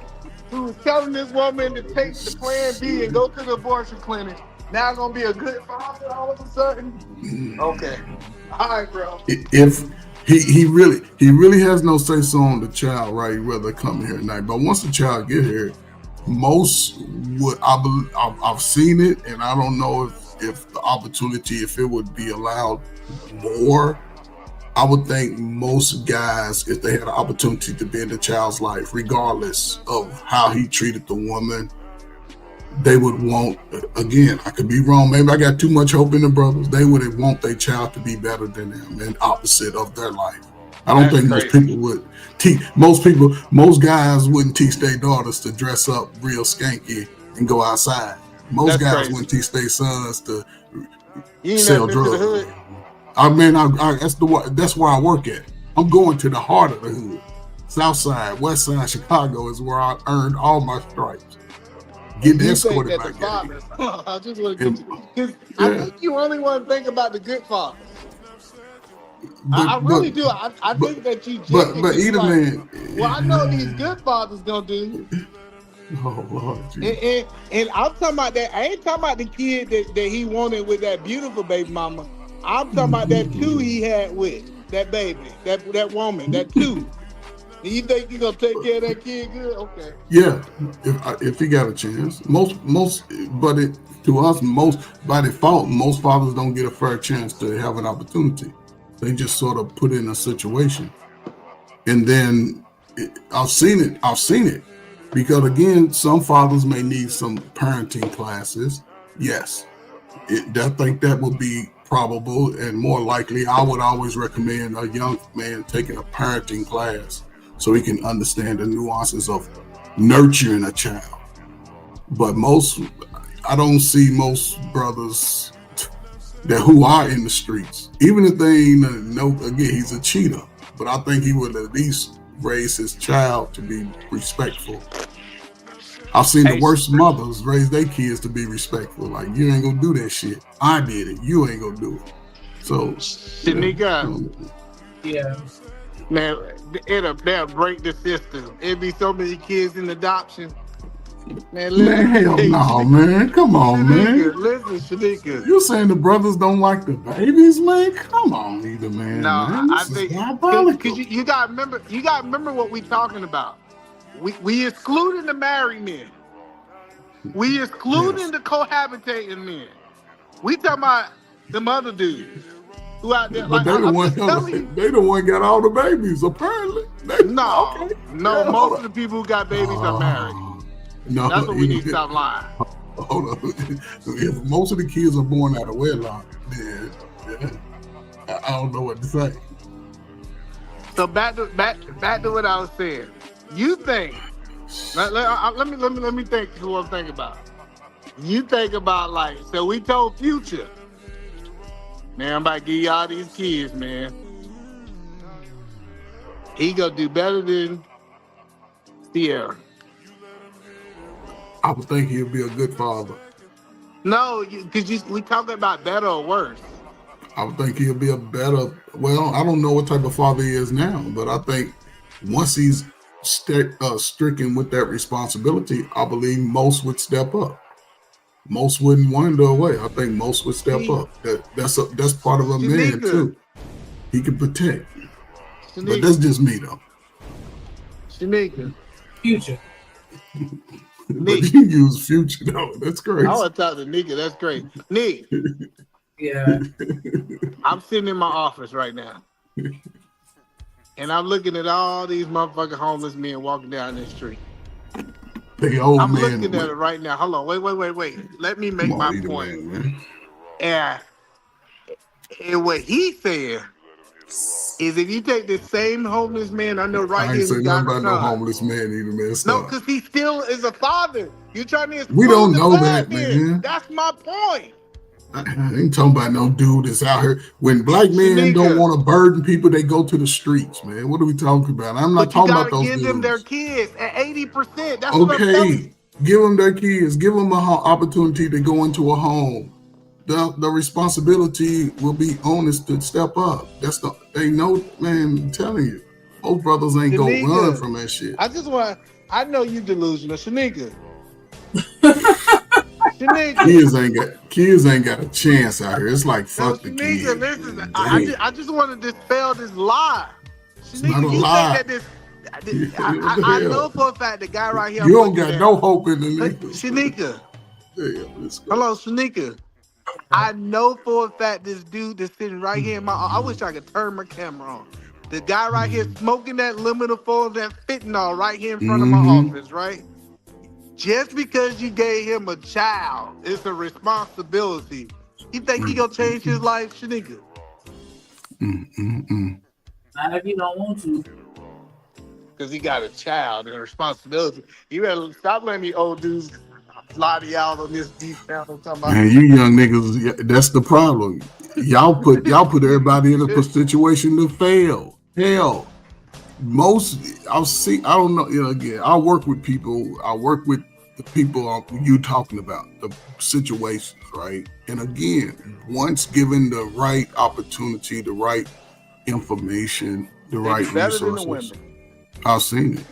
Speaker 20: who was telling this woman to take the plan B and go to the abortion clinic now gonna be a good father all of a sudden? Okay. All right, bro.
Speaker 9: If he really has no say so on the child, right? Whether they come here or not. But once the child get here, most would, I've seen it, and I don't know if the opportunity, if it would be allowed more. I would think most guys, if they had an opportunity to be in the child's life, regardless of how he treated the woman, they would want, again, I could be wrong, maybe I got too much hope in the brothers, they would want their child to be better than them and opposite of their life. I don't think most people would teach, most guys wouldn't teach their daughters to dress up real skanky and go outside. Most guys wouldn't teach their sons to sell drugs. I mean, that's where I work at. I'm going to the heart of the hood. South side, west side, Chicago is where I earned all my stripes. Getting escorted by
Speaker 20: fathers. I just want to get you, because I think you only want to think about the good fathers. I really do. I think that you.
Speaker 9: But either man.
Speaker 20: Well, I know these good fathers gonna do.
Speaker 9: Oh Lord.
Speaker 20: And I'm talking about that. I ain't talking about the kid that he wanted with that beautiful baby mama. I'm talking about that two he had with that baby, that woman, that two. Do you think you gonna take care of that kid good? Okay.
Speaker 9: Yeah, if he got a chance. To us, by default, most fathers don't get a fair chance to have an opportunity. They just sort of put in a situation, and then I've seen it, because again, some fathers may need some parenting classes. Yes, I think that would be probable and more likely, I would always recommend a young man taking a parenting class so he can understand the nuances of nurturing a child. But I don't see most brothers who are in the streets, even if they ain't again, he's a cheater, but I think he would at least raise his child to be respectful. I've seen the worst mothers raise their kids to be respectful. Like, you ain't gonna do that shit. I did it. You ain't gonna do it. So,
Speaker 20: Shanika, yeah, man, they'll break the system. It'd be so many kids in adoption. Man,
Speaker 9: hell no, man. Come on,
Speaker 20: Shanika,
Speaker 9: man.
Speaker 20: Listen, Shanika.
Speaker 9: You saying the brothers don't like the babies, man? Come on, either, man.
Speaker 20: No,
Speaker 9: man.
Speaker 20: I think because you gotta remember what we talking about. We excluding the married men. We excluding the cohabitating men. We talking about them other dudes who out there.
Speaker 9: But
Speaker 20: Like,
Speaker 9: they the one got all the babies, apparently.
Speaker 20: Most of the people who got babies are married.
Speaker 9: No,
Speaker 20: that's what we need to stop lying.
Speaker 9: Hold on. If most of the kids are born out of wedlock, then I don't know what to say.
Speaker 20: So back to what I was saying. You think? Let me think. What I'm thinking about. You think about, like, so we told Future, man, I'm about to give y'all these kids, man. He gonna do better than Sierra.
Speaker 9: I would think he'll be a good father.
Speaker 20: No, because we talking about better or worse.
Speaker 9: I would think he'll be a better. Well, I don't know what type of father he is now, but I think once he's stricken with that responsibility, I believe most would step up. Most wouldn't wander away. I think most would step up. That's part of a man too. He can protect. But that's just me though.
Speaker 20: Shanika.
Speaker 8: Future.
Speaker 9: But you use Future though. That's crazy.
Speaker 20: I want to talk to Nika. That's great. Nick.
Speaker 8: Yeah.
Speaker 20: I'm sitting in my office right now. And I'm looking at all these motherfucking homeless men walking down this street. I'm looking at it right now. Hold on. Wait. Let me make my point. And what he's saying is, if you take the same homeless man, I know right
Speaker 9: I
Speaker 20: here.
Speaker 9: ain't say nothing about no homeless man either, man.
Speaker 20: No, because he still is a father. You're trying to exclude
Speaker 9: We don't
Speaker 20: the
Speaker 9: know that,
Speaker 20: men.
Speaker 9: man.
Speaker 20: That's my point.
Speaker 9: I ain't talking about no dude that's out here. When black men don't want to burden people, they go to the streets, man. What are we talking about? I'm not talking about those
Speaker 20: give
Speaker 9: dudes.
Speaker 20: them their kids at 80%. That's what I'm telling you.
Speaker 9: Give them their kids. Give them an opportunity to go into a home. The responsibility will be on us to step up. They know, man. I'm telling you, most brothers ain't gonna run from that shit.
Speaker 20: I know you delusional, Shanika.
Speaker 9: Kids ain't got a chance out here. It's like fuck the kids.
Speaker 20: Listen, I just want to dispel this lie. Shanika,
Speaker 9: not a lie.
Speaker 20: I know for a fact the guy right here.
Speaker 9: You don't got no hope in the nigga.
Speaker 20: Shanika. Hello, Shanika. I know for a fact this dude that's sitting right here in my. I wish I could turn my camera on. The guy right here smoking that liminal foil, that fentanyl right here in front of my office, right? Just because you gave him a child, it's a responsibility. You think he gonna change his life, Shanika?
Speaker 8: Not if you don't want to.
Speaker 20: Because he got a child and a responsibility. You better stop letting me old dudes lie to y'all on this deep down.
Speaker 9: Man, you young niggas, that's the problem. Y'all put everybody in a situation to fail. Hell, I don't know. Again, I work with people. I work with the people you talking about, the situations, right? And again, once given the right opportunity, the right information, the right resources, I've seen it.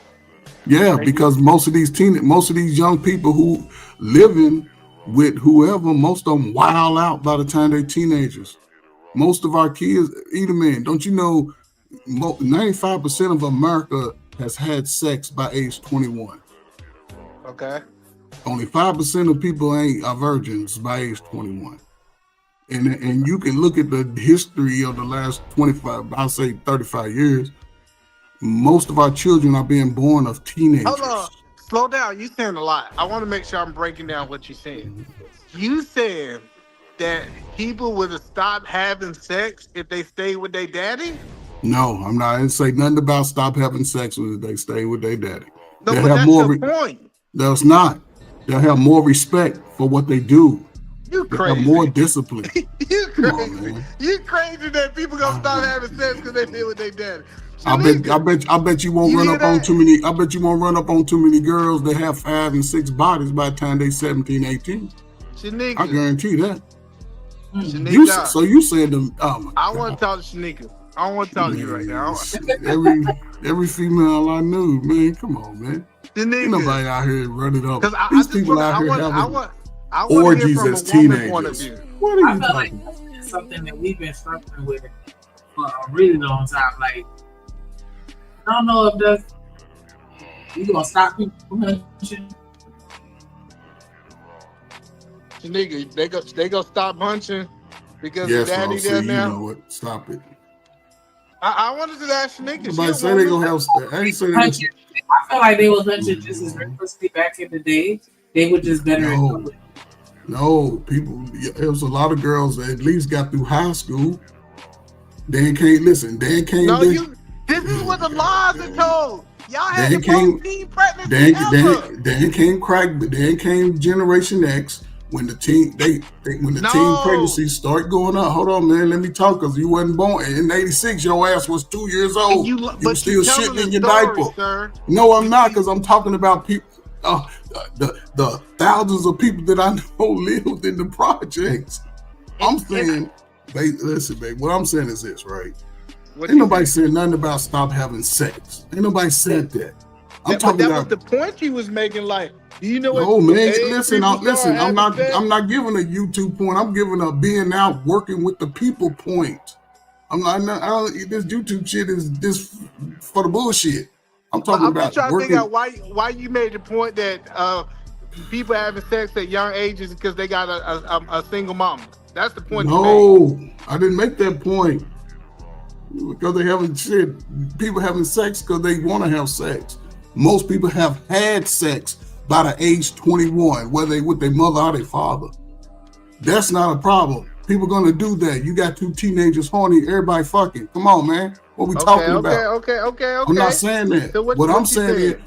Speaker 9: Yeah, because most of these young people who living with whoever, most of them wild out by the time they're teenagers. Most of our kids, either man, don't you know, 95% of America has had sex by age 21.
Speaker 20: Okay.
Speaker 9: Only 5% of people are virgins by age 21. And you can look at the history of the last 35 years. Most of our children are being born of teenagers.
Speaker 20: Hold on. Slow down. You saying a lot. I want to make sure I'm breaking down what you're saying. You said that people would have stopped having sex if they stayed with their daddy?
Speaker 9: No, I'm not. I didn't say nothing about stop having sex with they stay with their daddy.
Speaker 20: No,
Speaker 9: They'll
Speaker 20: but
Speaker 9: have
Speaker 20: that's
Speaker 9: more.
Speaker 20: your point.
Speaker 9: That's not. They'll have more respect for what they do.
Speaker 20: You
Speaker 9: They'll have
Speaker 20: crazy.
Speaker 9: more discipline.
Speaker 20: You
Speaker 9: Come on,
Speaker 20: crazy.
Speaker 9: man.
Speaker 20: You crazy that people gonna stop having sex because they stay with their daddy.
Speaker 9: I bet you won't run up on too many. I bet you won't run up on too many girls that have 5 and 6 bodies by the time they 17, 18.
Speaker 20: Shanika.
Speaker 9: I guarantee that.
Speaker 20: Shanika.
Speaker 9: So you said them? Oh my
Speaker 20: I want to talk to Shanika. I don't want to talk to you right now.
Speaker 9: every female I knew, man. Come on, man. Ain't nobody out here running up. These people out here having orgies as teenagers. What are
Speaker 8: I
Speaker 9: you
Speaker 8: feel like
Speaker 9: talking about?
Speaker 8: that's something that we've been struggling with for a really long time. Like, I don't know if that's you gonna stop people from hunching.
Speaker 20: Shanika, they go stop hunching because
Speaker 9: Yes,
Speaker 20: the daddy
Speaker 9: Rosie,
Speaker 20: there
Speaker 9: you
Speaker 20: now.
Speaker 9: know what? Stop it.
Speaker 20: I wanted to ask Shanika.
Speaker 9: Nobody say they gonna have. I ain't say they.
Speaker 8: I feel like they was hunching just as recklessly back in the day. They were just better at doing it.
Speaker 9: No, people. There was a lot of girls that at least got through high school. They can't listen. They can't.
Speaker 20: No, this is what the laws are told. Y'all had
Speaker 9: They
Speaker 20: the
Speaker 9: came.
Speaker 20: most teen pregnancy ever.
Speaker 9: They came crack. They came Generation X when the teen teen pregnancies start going up. Hold on, man. Let me talk because you wasn't born in '86. Your ass was 2 years old. You were still shitting in your diaper.
Speaker 20: Sir.
Speaker 9: No, I'm not, because I'm talking about people. The thousands of people that I know lived in the projects. I'm saying, listen, babe. What I'm saying is this, right? Ain't nobody saying nothing about stop having sex. Ain't nobody said that. I'm talking
Speaker 20: that
Speaker 9: about.
Speaker 20: was the point you was making. Like, do you know what?
Speaker 9: No, man.
Speaker 20: age
Speaker 9: Listen,
Speaker 20: people
Speaker 9: I'm
Speaker 20: start
Speaker 9: not.
Speaker 20: having sex?
Speaker 9: I'm not giving a YouTube point. I'm giving a being out working with the people point. I don't, this YouTube shit is this for the bullshit. I'm talking
Speaker 20: I'm
Speaker 9: about
Speaker 20: just trying to
Speaker 9: working.
Speaker 20: figure out why you made the point that people having sex at young ages because they got a single mama. That's the point.
Speaker 9: No, I didn't make that point. Because they haven't shit. People having sex because they want to have sex. Most people have had sex by the age 21, whether they with their mother or their father. That's not a problem. People gonna do that. You got 2 teenagers horny, everybody fucking. Come on, man. What we talking about?
Speaker 20: Okay.
Speaker 9: I'm not saying that.
Speaker 20: So
Speaker 9: what I'm saying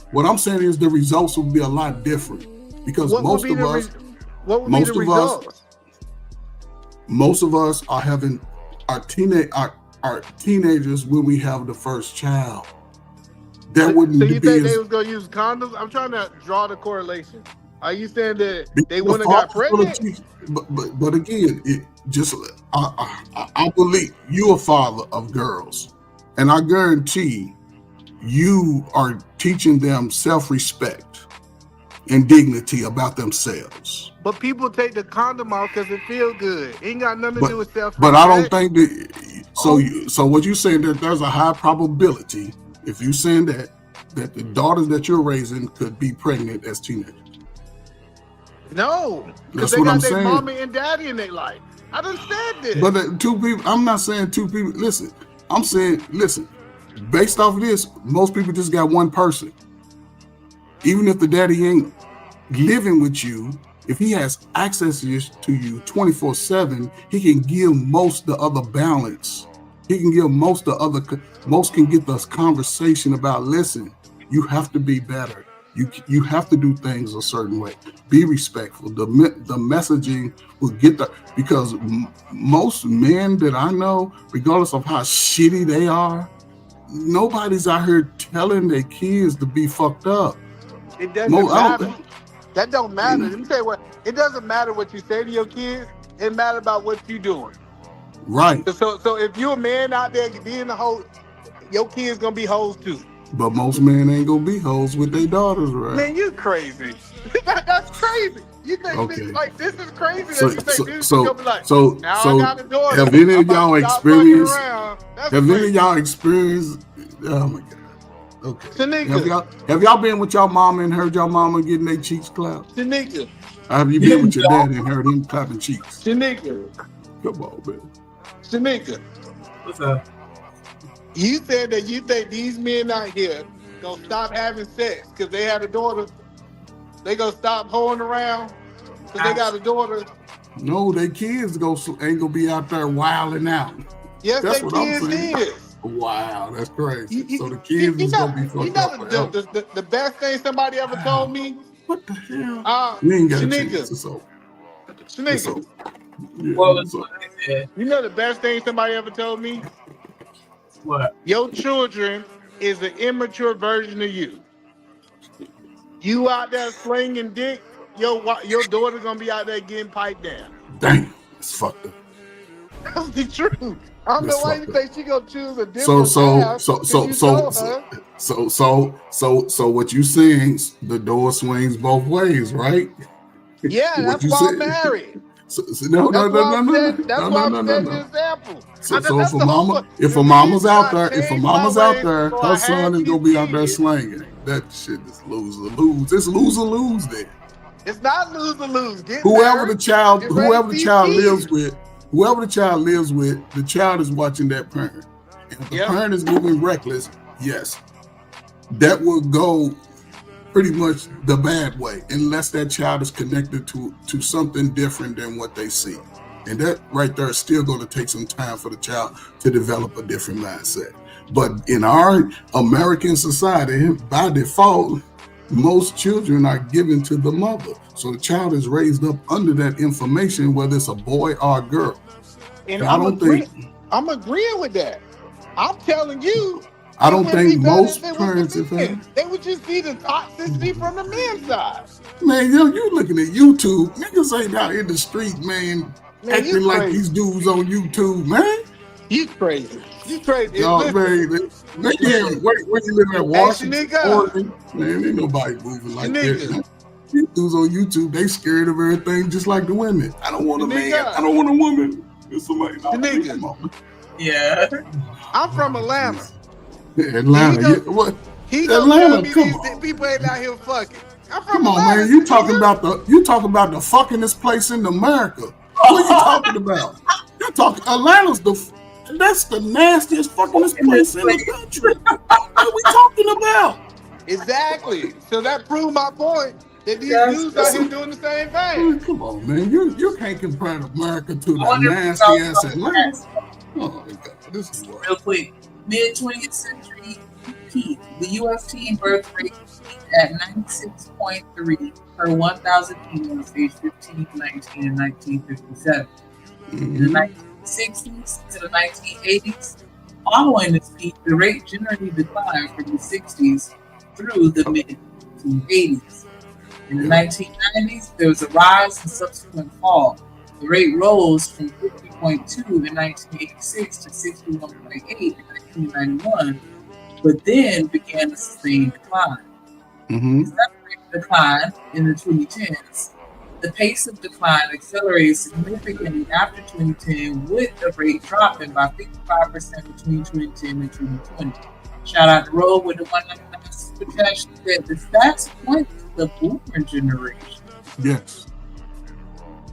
Speaker 9: is the results will be a lot different because most of us are having our teenagers when we have the first child. That wouldn't
Speaker 20: So you
Speaker 9: be
Speaker 20: think
Speaker 9: as,
Speaker 20: they was gonna use condoms? I'm trying to draw the correlation. Are you saying that they wouldn't have got pregnant?
Speaker 9: But again, I believe you're a father of girls, and I guarantee you are teaching them self-respect and dignity about themselves.
Speaker 20: But people take the condom off because it feels good. It ain't got nothing to do with self-respect.
Speaker 9: But I don't think that. So what you saying that there's a high probability, if you saying that the daughters that you're raising could be pregnant as teenagers.
Speaker 20: No, because
Speaker 9: That's
Speaker 20: they
Speaker 9: what
Speaker 20: got
Speaker 9: I'm
Speaker 20: their
Speaker 9: saying.
Speaker 20: mommy and daddy in their life. I done said this.
Speaker 9: But 2 people. I'm not saying 2 people. Listen, I'm saying listen. Based off of this, most people just got one person. Even if the daddy ain't living with you, if he has access to you 24/7, he can give most the other balance. He can give most can get this conversation about, listen, you have to be better. You have to do things a certain way. Be respectful. The messaging will get because most men that I know, regardless of how shitty they are, nobody's out here telling their kids to be fucked up.
Speaker 20: It doesn't matter. That don't matter. Let me tell you what. It doesn't matter what you say to your kids. It matters about what you're doing.
Speaker 9: Right.
Speaker 20: So if you're a man out there being a hoe, your kids gonna be hoes too.
Speaker 9: But most men ain't gonna be hoes with their daughters, right?
Speaker 20: Man, you crazy. That's crazy. You think this, like this is crazy that you think this is gonna be like, now I got a daughter.
Speaker 9: Have any of y'all experienced? Oh my god. Okay.
Speaker 20: Shanika.
Speaker 9: Have y'all been with your mama and heard your mama getting their cheeks clapped?
Speaker 20: Shanika.
Speaker 9: Have you been with your daddy and heard him clapping cheeks?
Speaker 20: Shanika.
Speaker 9: Come on, man.
Speaker 20: Shanika.
Speaker 8: What's up?
Speaker 20: You said that you think these men out here gonna stop having sex because they had a daughter. They gonna stop hoeing around because they got a daughter.
Speaker 9: No, they kids ain't gonna be out there wilding out.
Speaker 20: Yes,
Speaker 9: That's
Speaker 20: they
Speaker 9: what I'm
Speaker 20: kids
Speaker 9: saying.
Speaker 20: is.
Speaker 9: Wow, that's crazy. So the kids is gonna be fucked up forever.
Speaker 20: The best thing somebody ever told me.
Speaker 9: What the hell? We ain't got a chance. It's over. It's over. Yeah, it's over.
Speaker 20: You know the best thing somebody ever told me?
Speaker 8: What?
Speaker 20: Your children is an immature version of you. You out there slinging dick, your daughter gonna be out there getting piped down.
Speaker 9: Damn, it's fucked up.
Speaker 20: That's the truth. I don't know why you think she gonna choose a
Speaker 9: So
Speaker 20: different path.
Speaker 9: so what you saying? The door swings both ways, right?
Speaker 20: Yeah, that's why I'm married.
Speaker 9: No.
Speaker 20: That's why I'm setting the example.
Speaker 9: So if a mama's out there, her son is gonna be out there slinging. That shit is lose. It's lose then.
Speaker 20: It's not lose.
Speaker 9: Whoever the child lives with, the child is watching that parent. And if the parent is moving reckless, yes, that will go pretty much the bad way, unless that child is connected to something different than what they see. And that right there is still going to take some time for the child to develop a different mindset. But in our American society, by default, most children are given to the mother. So the child is raised up under that information, whether it's a boy or a girl.
Speaker 20: And I'm agreeing with that. I'm telling you.
Speaker 9: I don't think most parents have had.
Speaker 20: They would just see the toxicity from the men's side.
Speaker 9: Man, you looking at YouTube. Niggas ain't out in the street, man acting like these dudes on YouTube, man.
Speaker 20: You crazy. You crazy.
Speaker 9: No, man. Where you live at Washington, Oregon? Man, ain't nobody moving like that. Man. These dudes on YouTube, they scared of everything just like the women. I don't want a man. I don't want a woman. It's somebody.
Speaker 20: Yeah. I'm from Atlanta.
Speaker 9: Atlanta. What?
Speaker 20: Atlanta, come on. People ain't out here fucking.
Speaker 9: Come on, man. You talking about the fuckingest place in America. What are you talking about? You talking Atlanta's that's the nastiest fuckingest place in the country. What are we talking about?
Speaker 20: Exactly. So that proved my point that these dudes out here doing the same thing.
Speaker 9: Come on, man. You can't compare America to the nasty ass Atlanta. Oh my God, this is wild.
Speaker 8: Real quick, mid-20th century peak. The U.S. teen birth rate peaked at 96.3 per 1,000 females aged 15, 19, and 1957. In the 1960s to the 1980s, following this peak, the rate generally declined from the 60s through the mid-80s. In the 1990s, there was a rise and subsequent fall. The rate rose from 50.2 in 1986 to 61.8 in 1991, but then began a sustained decline. The decline in the 2010s. The pace of decline accelerated significantly after 2010, with the rate dropping by 55% between 2010 and 2020. Shout out to Roll with the 199 super chat. She said the stats point to the boomer generation.
Speaker 9: Yes.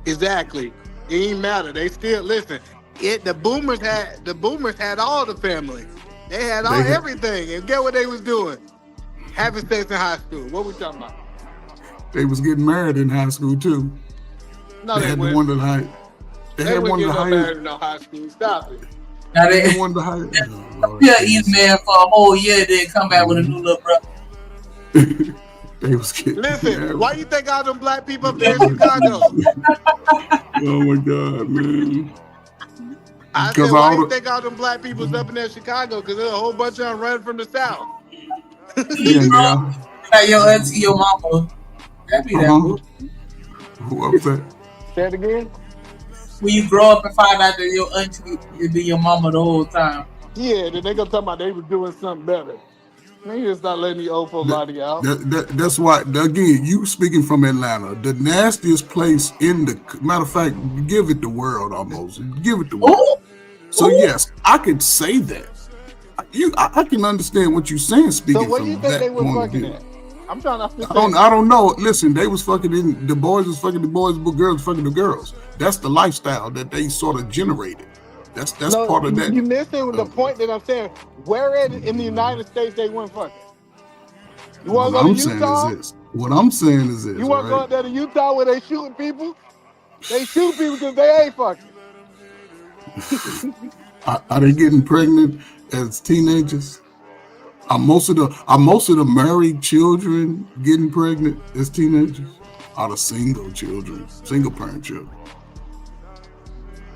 Speaker 20: Exactly. It ain't matter. They still listen. The boomers had all the family. They had everything. And get what they was doing? Having sex in high school. What we talking about?
Speaker 9: They was getting married in high school too.
Speaker 20: No, they
Speaker 9: had
Speaker 20: wouldn't.
Speaker 9: one of the high. They had one of the highest.
Speaker 20: Married in no high school. Stop it.
Speaker 8: Now
Speaker 9: they had one of the highest.
Speaker 8: Yeah, eat man for a whole year, then come back with a new little brother.
Speaker 9: They was getting
Speaker 20: Listen,
Speaker 9: married.
Speaker 20: why you think all them black people up there in Chicago?
Speaker 9: Oh my God, man.
Speaker 20: I said, why you think all them black people's up in there in Chicago? Because there's a whole bunch of them running from the South.
Speaker 9: Yeah.
Speaker 8: Like your auntie, your mama. That'd be that cool.
Speaker 9: What was that?
Speaker 20: Say it again.
Speaker 8: When you grow up and find out that your auntie will be your mama the whole time.
Speaker 20: Yeah, then they gonna talk about they was doing something better. Man, you just not letting the old folk body out.
Speaker 9: That's why, again, you speaking from Atlanta, the nastiest place in the, matter of fact, give it the world almost. Give it the world. So yes, I could say that. I can understand what you're saying speaking
Speaker 20: So what
Speaker 9: from
Speaker 20: do you think
Speaker 9: that
Speaker 20: they was
Speaker 9: point of
Speaker 20: fucking
Speaker 9: view.
Speaker 20: at? I'm trying to understand.
Speaker 9: I don't know. Listen, they was fucking in, the boys was fucking the boys, but girls was fucking the girls. That's the lifestyle that they sort of generated. That's part of that.
Speaker 20: You missing the point that I'm saying. Where in the United States they weren't fucking? You want to go to Utah?
Speaker 9: What I'm saying is this.
Speaker 20: You want to go
Speaker 9: right?
Speaker 20: out there to Utah where they shooting people? They shoot people because they ain't fucking.
Speaker 9: Are they getting pregnant as teenagers? Are most of the married children getting pregnant as teenagers? Are the single parent children?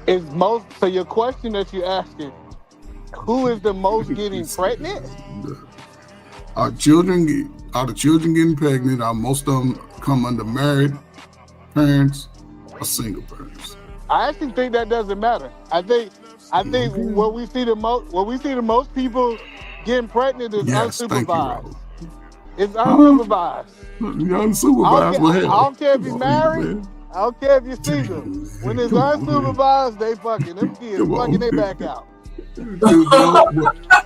Speaker 20: So your question that you're asking, who is the most getting pregnant?
Speaker 9: Are the children getting pregnant? Are most of them come under married parents or single parents?
Speaker 20: I actually think that doesn't matter. I think what we see the most people getting pregnant is unsupervised. It's unsupervised.
Speaker 9: You're unsupervised.
Speaker 20: I don't care if you're married. I don't care if you're single. When it's unsupervised, they fucking them kids fucking they back out.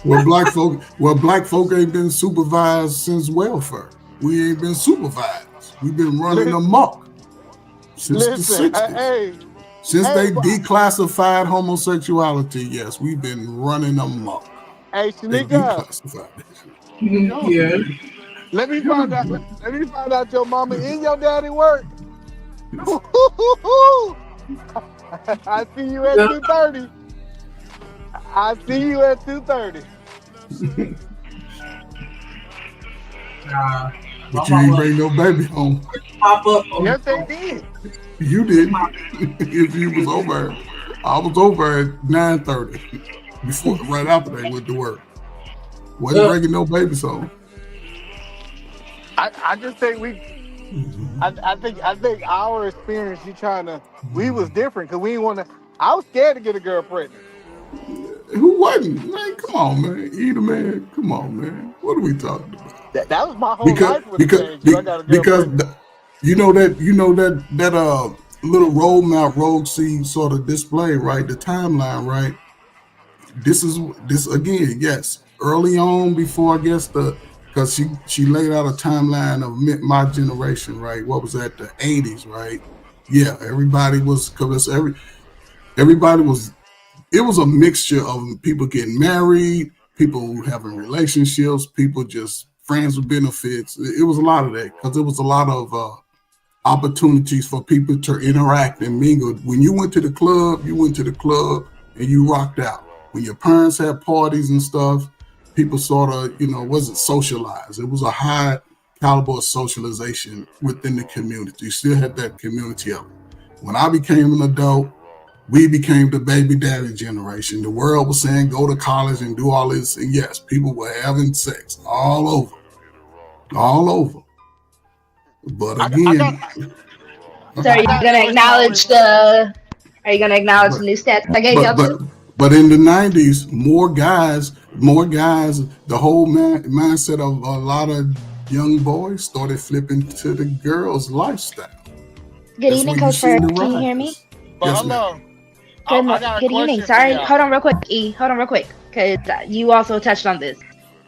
Speaker 9: Well, black folk ain't been supervised since welfare. We ain't been supervised. We've been running amok since the 60s. Since they declassified homosexuality, yes, we've been running amok.
Speaker 20: Hey,
Speaker 9: They
Speaker 20: Shanika.
Speaker 9: declassified it.
Speaker 8: Yeah.
Speaker 20: Let me find out your mama and your daddy work. I see you at 2:30. I see you at 2:30.
Speaker 9: But you ain't bring no baby home.
Speaker 8: Pop up.
Speaker 20: Yes, they did.
Speaker 9: You didn't. If you was over, I was over at 9:30 before, right after they went to work. Wasn't bringing no babies home.
Speaker 20: I just think I think our experience, we was different because we didn't want to. I was scared to get a girl pregnant.
Speaker 9: Who wasn't? Man, come on, man. Either man. Come on, man. What are we talking about?
Speaker 20: That was my whole life with
Speaker 9: because you know that little roadmap Rogue C sort of display, right? The timeline, right? This again, yes. Early on, before I guess because she laid out a timeline of my generation, right? What was that? The 80s, right? Yeah, everybody was it was a mixture of people getting married, people having relationships, people just friends with benefits. It was a lot of that because there was a lot of opportunities for people to interact and mingle. When you went to the club and you rocked out. When your parents had parties and stuff, people sort of, wasn't socialized. It was a high caliber of socialization within the community. You still had that community element. When I became an adult, we became the baby daddy generation. The world was saying go to college and do all this. And yes, people were having sex all over. But again,
Speaker 18: so are you gonna acknowledge the new stats I gave y'all too?
Speaker 9: But in the 90s, more guys, the whole mindset of a lot of young boys started flipping to the girls' lifestyle.
Speaker 18: Good evening, Coach Ferg. Can you hear me?
Speaker 9: Yes, ma'am.
Speaker 18: Good evening. Sorry, hold on real quick, E. Hold on real quick, because you also touched on this.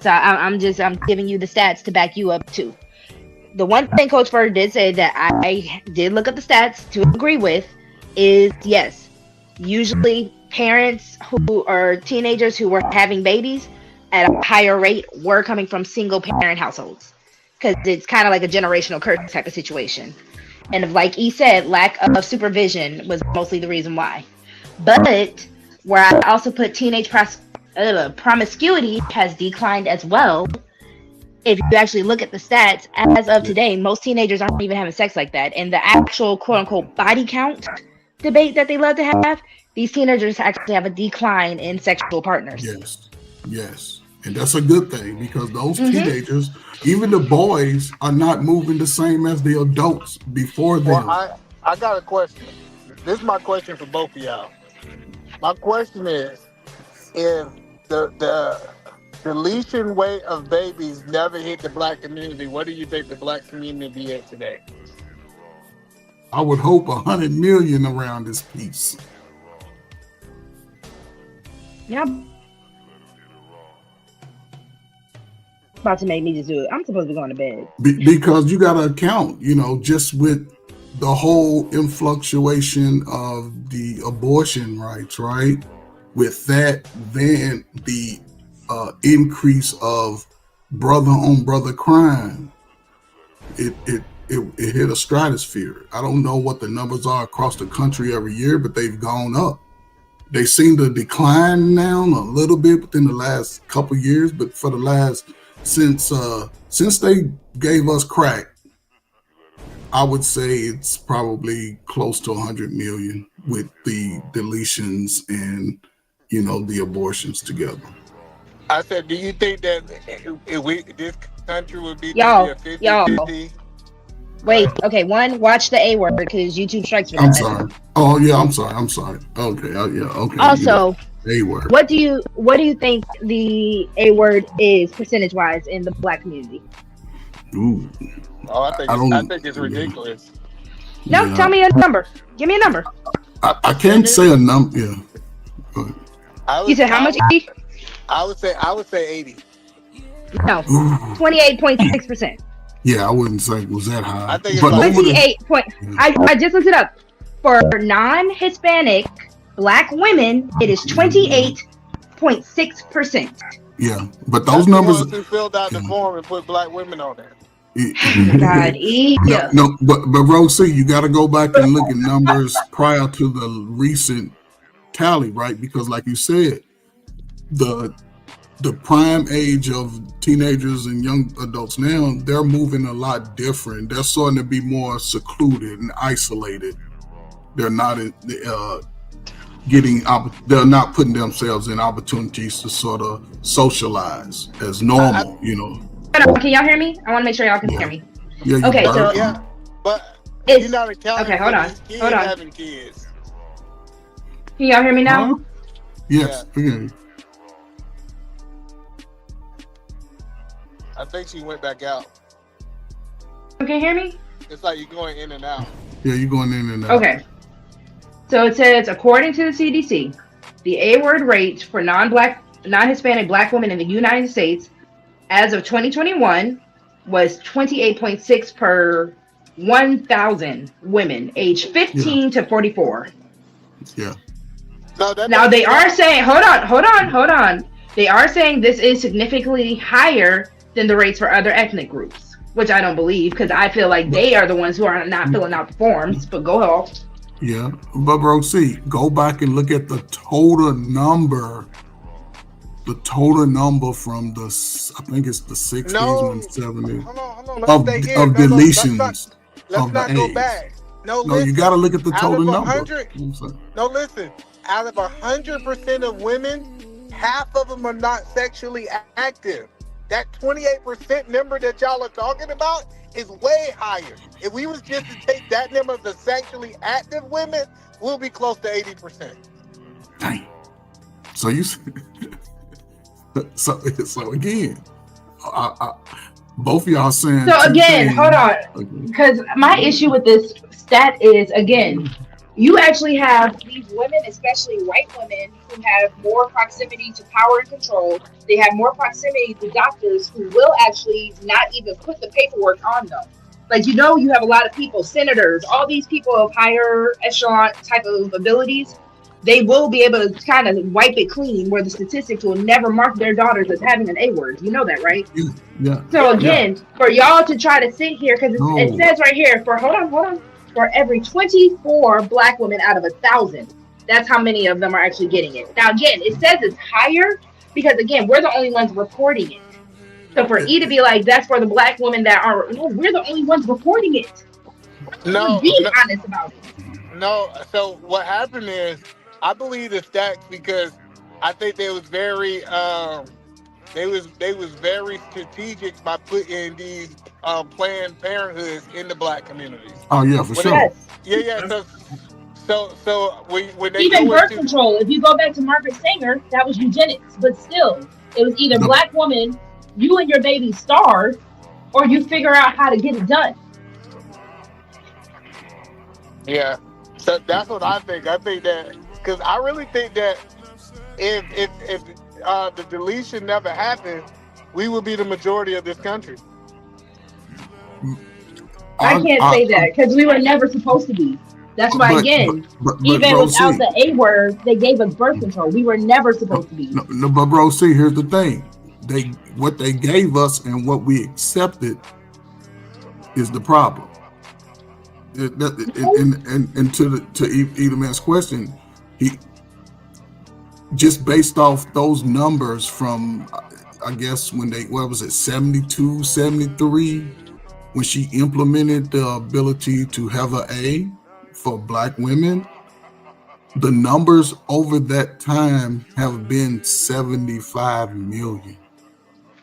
Speaker 18: So I'm giving you the stats to back you up too. The one thing Coach Ferg did say that I did look at the stats to agree with is yes, usually parents who are teenagers who were having babies at a higher rate were coming from single parent households because it's kind of like a generational curse type of situation. And like E said, lack of supervision was mostly the reason why. But where I also put teenage promiscuity has declined as well. If you actually look at the stats, as of today, most teenagers aren't even having sex like that. And the actual quote-unquote body count debate that they love to have, these teenagers actually have a decline in sexual partners.
Speaker 9: Yes. And that's a good thing because those teenagers, even the boys, are not moving the same as the adults before them.
Speaker 20: Well, I got a question. This is my question for both of y'all. My question is, if the deletion rate of babies never hit the black community, what do you think the black community is today?
Speaker 9: I would hope 100 million around this piece.
Speaker 18: Yeah. About to make me just do it. I'm supposed to be going to bed.
Speaker 9: Because you got to account, just with the whole influctuation of the abortion rights, right? With that, then the increase of brother on brother crime. It it hit a stratosphere. I don't know what the numbers are across the country every year, but they've gone up. They seem to decline now a little bit within the last couple of years, but for the last since they gave us crack, I would say it's probably close to 100 million with the deletions and the abortions together.
Speaker 20: I said, do you think that if this country would be
Speaker 18: Y'all,
Speaker 20: maybe a 50-50?
Speaker 18: y'all. Wait, okay, watch the A word because YouTube strikes for that.
Speaker 9: I'm sorry. Oh yeah, I'm sorry. Okay, yeah, okay.
Speaker 18: Also,
Speaker 9: A word.
Speaker 18: what do you think the A word is percentage wise in the Black community?
Speaker 9: Ooh.
Speaker 20: Oh, I think it's ridiculous.
Speaker 18: No,
Speaker 9: Yeah.
Speaker 18: tell me a number. Give me a number.
Speaker 9: I can't say a number. Yeah.
Speaker 18: You said how much?
Speaker 20: I would say 80.
Speaker 18: No, 28.6%.
Speaker 9: Yeah, I wouldn't say it was that high.
Speaker 20: I think it's
Speaker 9: but
Speaker 20: like
Speaker 18: 28 point. I just looked it up. For non-Hispanic Black women, it is 28.6%.
Speaker 9: Yeah, but those numbers.
Speaker 20: The ones who filled out the form and put Black women on there.
Speaker 18: God,
Speaker 9: No, but Rosie, you got to go back and look at numbers prior to the recent tally, right? Because, like you said, the prime age of teenagers and young adults now, they're moving a lot different. They're starting to be more secluded and isolated. They're not they're not putting themselves in opportunities to sort of socialize as normal,
Speaker 18: Can y'all hear me? I want to make sure y'all can hear me.
Speaker 9: Yeah,
Speaker 18: okay, so
Speaker 20: but
Speaker 18: you're
Speaker 20: not accounting
Speaker 18: okay. Hold on.
Speaker 20: having kids.
Speaker 18: Can y'all hear me now?
Speaker 9: Yes.
Speaker 20: Yeah. I think she went back out.
Speaker 18: You can hear me?
Speaker 20: It's like you're going in and out.
Speaker 9: Yeah, you're going in and out.
Speaker 18: Okay. So it says, according to the CDC, the A-word rate for non-Hispanic Black women in the United States as of 2021 was 28.6 per 1,000 women aged 15 to 44.
Speaker 9: Yeah.
Speaker 18: Now they are saying, hold on. They are saying this is significantly higher than the rates for other ethnic groups, which I don't believe because I feel like they are the ones who are not filling out the forms. But go ahead.
Speaker 9: Yeah, but Rosie, go back and look at the total number. The total number from the, I think it's the 60s and 70s of deletions
Speaker 20: Let's
Speaker 9: of
Speaker 20: not
Speaker 9: the
Speaker 20: go
Speaker 9: age.
Speaker 20: back.
Speaker 9: No,
Speaker 20: listen,
Speaker 9: you got to look at the total number.
Speaker 20: No, listen. Out of 100% of women, half of them are not sexually active. That 28% number that y'all are talking about is way higher. If we was just to take that number of the sexually active women, we'll be close to 80%.
Speaker 9: Dang. So you, so again, both of y'all saying.
Speaker 18: So again, hold on, because my issue with this stat is, again, you actually have these women, especially white women, who have more proximity to power and control. They have more proximity to doctors who will actually not even put the paperwork on them. Like, you have a lot of people, senators, all these people of higher echelon type of abilities. They will be able to kind of wipe it clean where the statistics will never mark their daughters as having an A word. You know that, right?
Speaker 9: Yeah.
Speaker 18: So again, for y'all to try to sit here, because it says right here, hold on. For every 24 Black women out of 1,000, that's how many of them are actually getting it. Now, again, it says it's higher because, again, we're the only ones reporting it. So for E to be like, that's for the Black women that are, no, we're the only ones reporting it. Be honest about it.
Speaker 20: No, so what happened is, I believe the stats because I think they was very, they was very strategic by putting these Planned Parenthoods in the Black communities.
Speaker 9: Oh yeah, for sure.
Speaker 20: Yeah. So when they
Speaker 2: even birth control, if you go back to Margaret Sanger, that was eugenics, but still, it was either Black woman, you and your baby starve, or you figure out how to get it done.
Speaker 20: Yeah, so that's what I think. I think that because I really think that if the deletion never happened, we would be the majority of this country.
Speaker 2: I can't say that because we were never supposed to be. That's why, again, even without the A word, they gave us birth control. We were never supposed to be.
Speaker 9: No, but bro, see, here's the thing. What they gave us and what we accepted is the problem. And to Edelman's question, he just based off those numbers from, I guess when they, what was it, 72, 73, when she implemented the ability to have an A for Black women, the numbers over that time have been 75 million.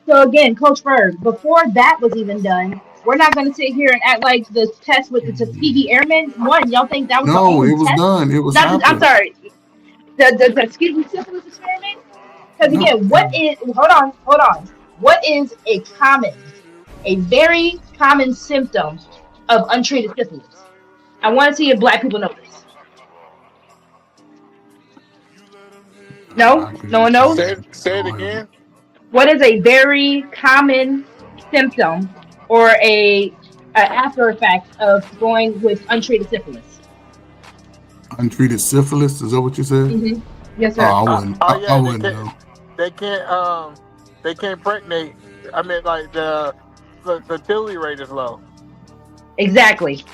Speaker 2: So again, Coach Berg, before that was even done, we're not going to sit here and act like the test with the Tuskegee Airmen. One, y'all think that was the
Speaker 9: No,
Speaker 2: only
Speaker 9: it was
Speaker 2: test?
Speaker 9: done. It was
Speaker 2: I'm
Speaker 9: happening.
Speaker 2: sorry. The Tuskegee syphilis experiment? Because again, hold on. What is a very common symptom of untreated syphilis? I want to see if Black people know this. No? No one knows?
Speaker 20: Say it again.
Speaker 2: What is a very common symptom or a after effect of going with untreated syphilis?
Speaker 9: Untreated syphilis, is that what you said?
Speaker 2: Mm-hmm. Yes, sir.
Speaker 9: I wouldn't know.
Speaker 20: They can't pregnate. I mean, like the fertility rate is low.
Speaker 2: Exactly.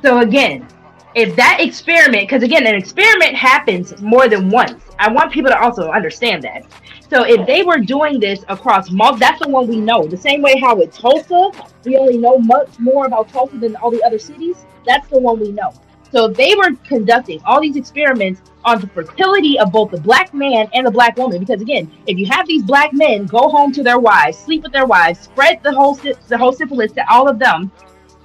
Speaker 2: So again, if that experiment, because again, an experiment happens more than once. I want people to also understand that. So if they were doing this across that's the one we know. The same way how with Tulsa, we only know much more about Tulsa than all the other cities. That's the one we know. So if they were conducting all these experiments on the fertility of both the Black man and the Black woman, because again, if you have these Black men go home to their wives, sleep with their wives, spread the whole syphilis to all of them,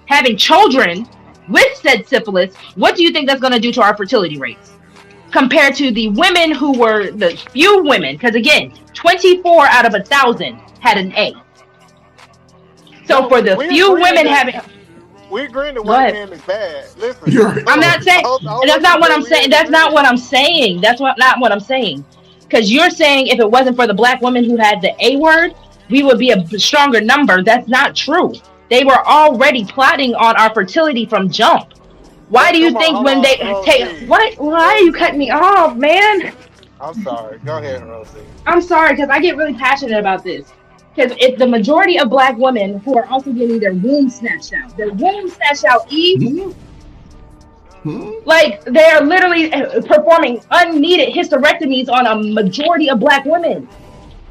Speaker 2: having children with said syphilis, what do you think that's going to do to our fertility rates? Compared to the women who were the few women, because again, 24 out of 1,000 had an A. So for the few women having...
Speaker 20: We agree that white man is bad. Listen,
Speaker 2: I'm not saying... That's not what I'm saying. That's not what I'm saying. That's not what I'm saying. Because you're saying if it wasn't for the Black women who had the A word, we would be a stronger number. That's not true. They were already plotting on our fertility from jump. Why do you think when they take... What? Why are you cutting me off, man?
Speaker 20: I'm sorry. Go ahead, Rosie.
Speaker 2: I'm sorry, because I get really passionate about this. Because if the majority of Black women who are also getting their womb snatched out, like they are literally performing unneeded hysterectomies on a majority of Black women.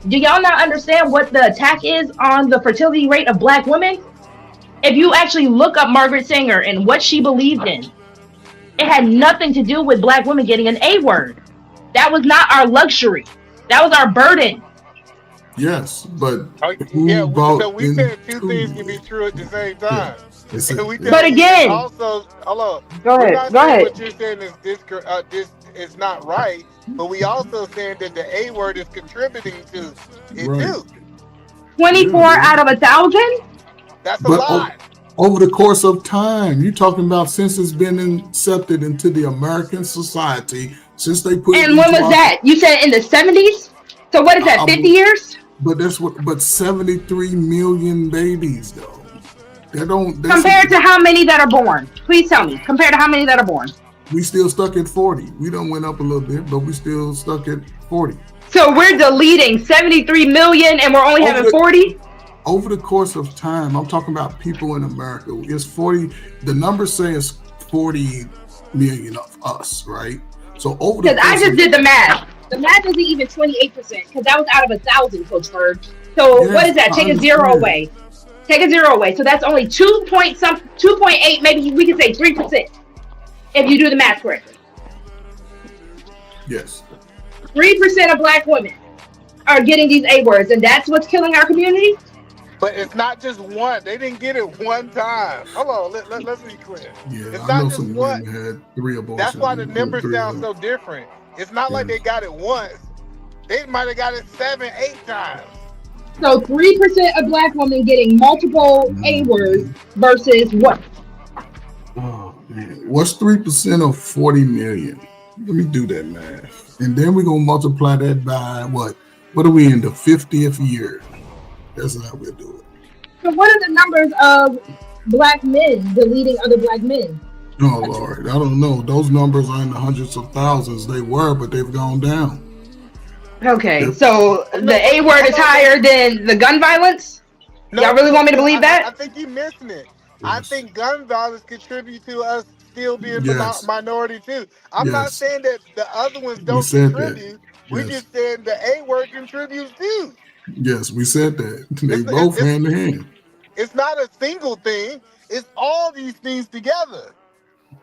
Speaker 2: Do y'all not understand what the attack is on the fertility rate of Black women? If you actually look up Margaret Sanger and what she believed in, it had nothing to do with Black women getting an A word. That was not our luxury. That was our burden.
Speaker 9: Yes, but
Speaker 20: so we said two things can be true at the same time.
Speaker 2: But again,
Speaker 20: also, hello.
Speaker 2: Go ahead.
Speaker 20: What you're saying is this is not right, but we also saying that the A word is contributing to it too.
Speaker 2: 24 out of 1,000.
Speaker 20: That's a lot.
Speaker 9: Over the course of time, you're talking about since it's been accepted into the American society, since they put.
Speaker 2: And when was that? You said in the 70s. So what is that? 50 years?
Speaker 9: But that's what. But 73 million babies, though. They don't.
Speaker 2: Compared to how many that are born? Please tell me. Compared to how many that are born?
Speaker 9: We still stuck at 40. We done went up a little bit, but we still stuck at 40.
Speaker 2: So we're deleting 73 million, and we're only having 40.
Speaker 9: Over the course of time, I'm talking about people in America. It's 40. The numbers say it's 40 million of us, right? So over the.
Speaker 2: Because I just did the math. The math isn't even 28%, because that was out of 1,000, Coach Berg. So what is that? Take a zero away. Take a zero away. So that's only 2.8, maybe we can say 3%, if you do the math correctly.
Speaker 9: Yes.
Speaker 2: 3% of Black women are getting these A words, and that's what's killing our community?
Speaker 20: But it's not just one. They didn't get it one time. Hold on, let's be clear.
Speaker 9: Yeah,
Speaker 20: it's
Speaker 9: I know
Speaker 20: not just
Speaker 9: some
Speaker 20: one.
Speaker 9: women had 3 abortions.
Speaker 20: That's why the numbers sound so different. It's not like they got it once. They might have got it 7, 8 times.
Speaker 2: So 3% of Black women getting multiple A words versus what?
Speaker 9: Oh man, what's 3% of 40 million? Let me do that math, and then we're gonna multiply that by what? What are we in the 50th year? That's how we'll do it.
Speaker 2: So what are the numbers of Black men deleting other Black men?
Speaker 9: Oh Lord, I don't know. Those numbers are in the hundreds of thousands. They were, but they've gone down.
Speaker 2: Okay, so the A word is higher than the gun violence? Y'all really want me to believe that?
Speaker 20: I think you're missing it. I think gun violence contribute to us still being
Speaker 9: Yes.
Speaker 20: minority too. I'm not
Speaker 9: Yes.
Speaker 20: saying that the other ones
Speaker 9: We
Speaker 20: don't
Speaker 9: said that.
Speaker 20: contribute. We
Speaker 9: Yes.
Speaker 20: just said the A word contributes too.
Speaker 9: Yes, we said that. They
Speaker 20: It's,
Speaker 9: both
Speaker 20: it's,
Speaker 9: hand in hand.
Speaker 20: it's not a single thing. It's all these things together.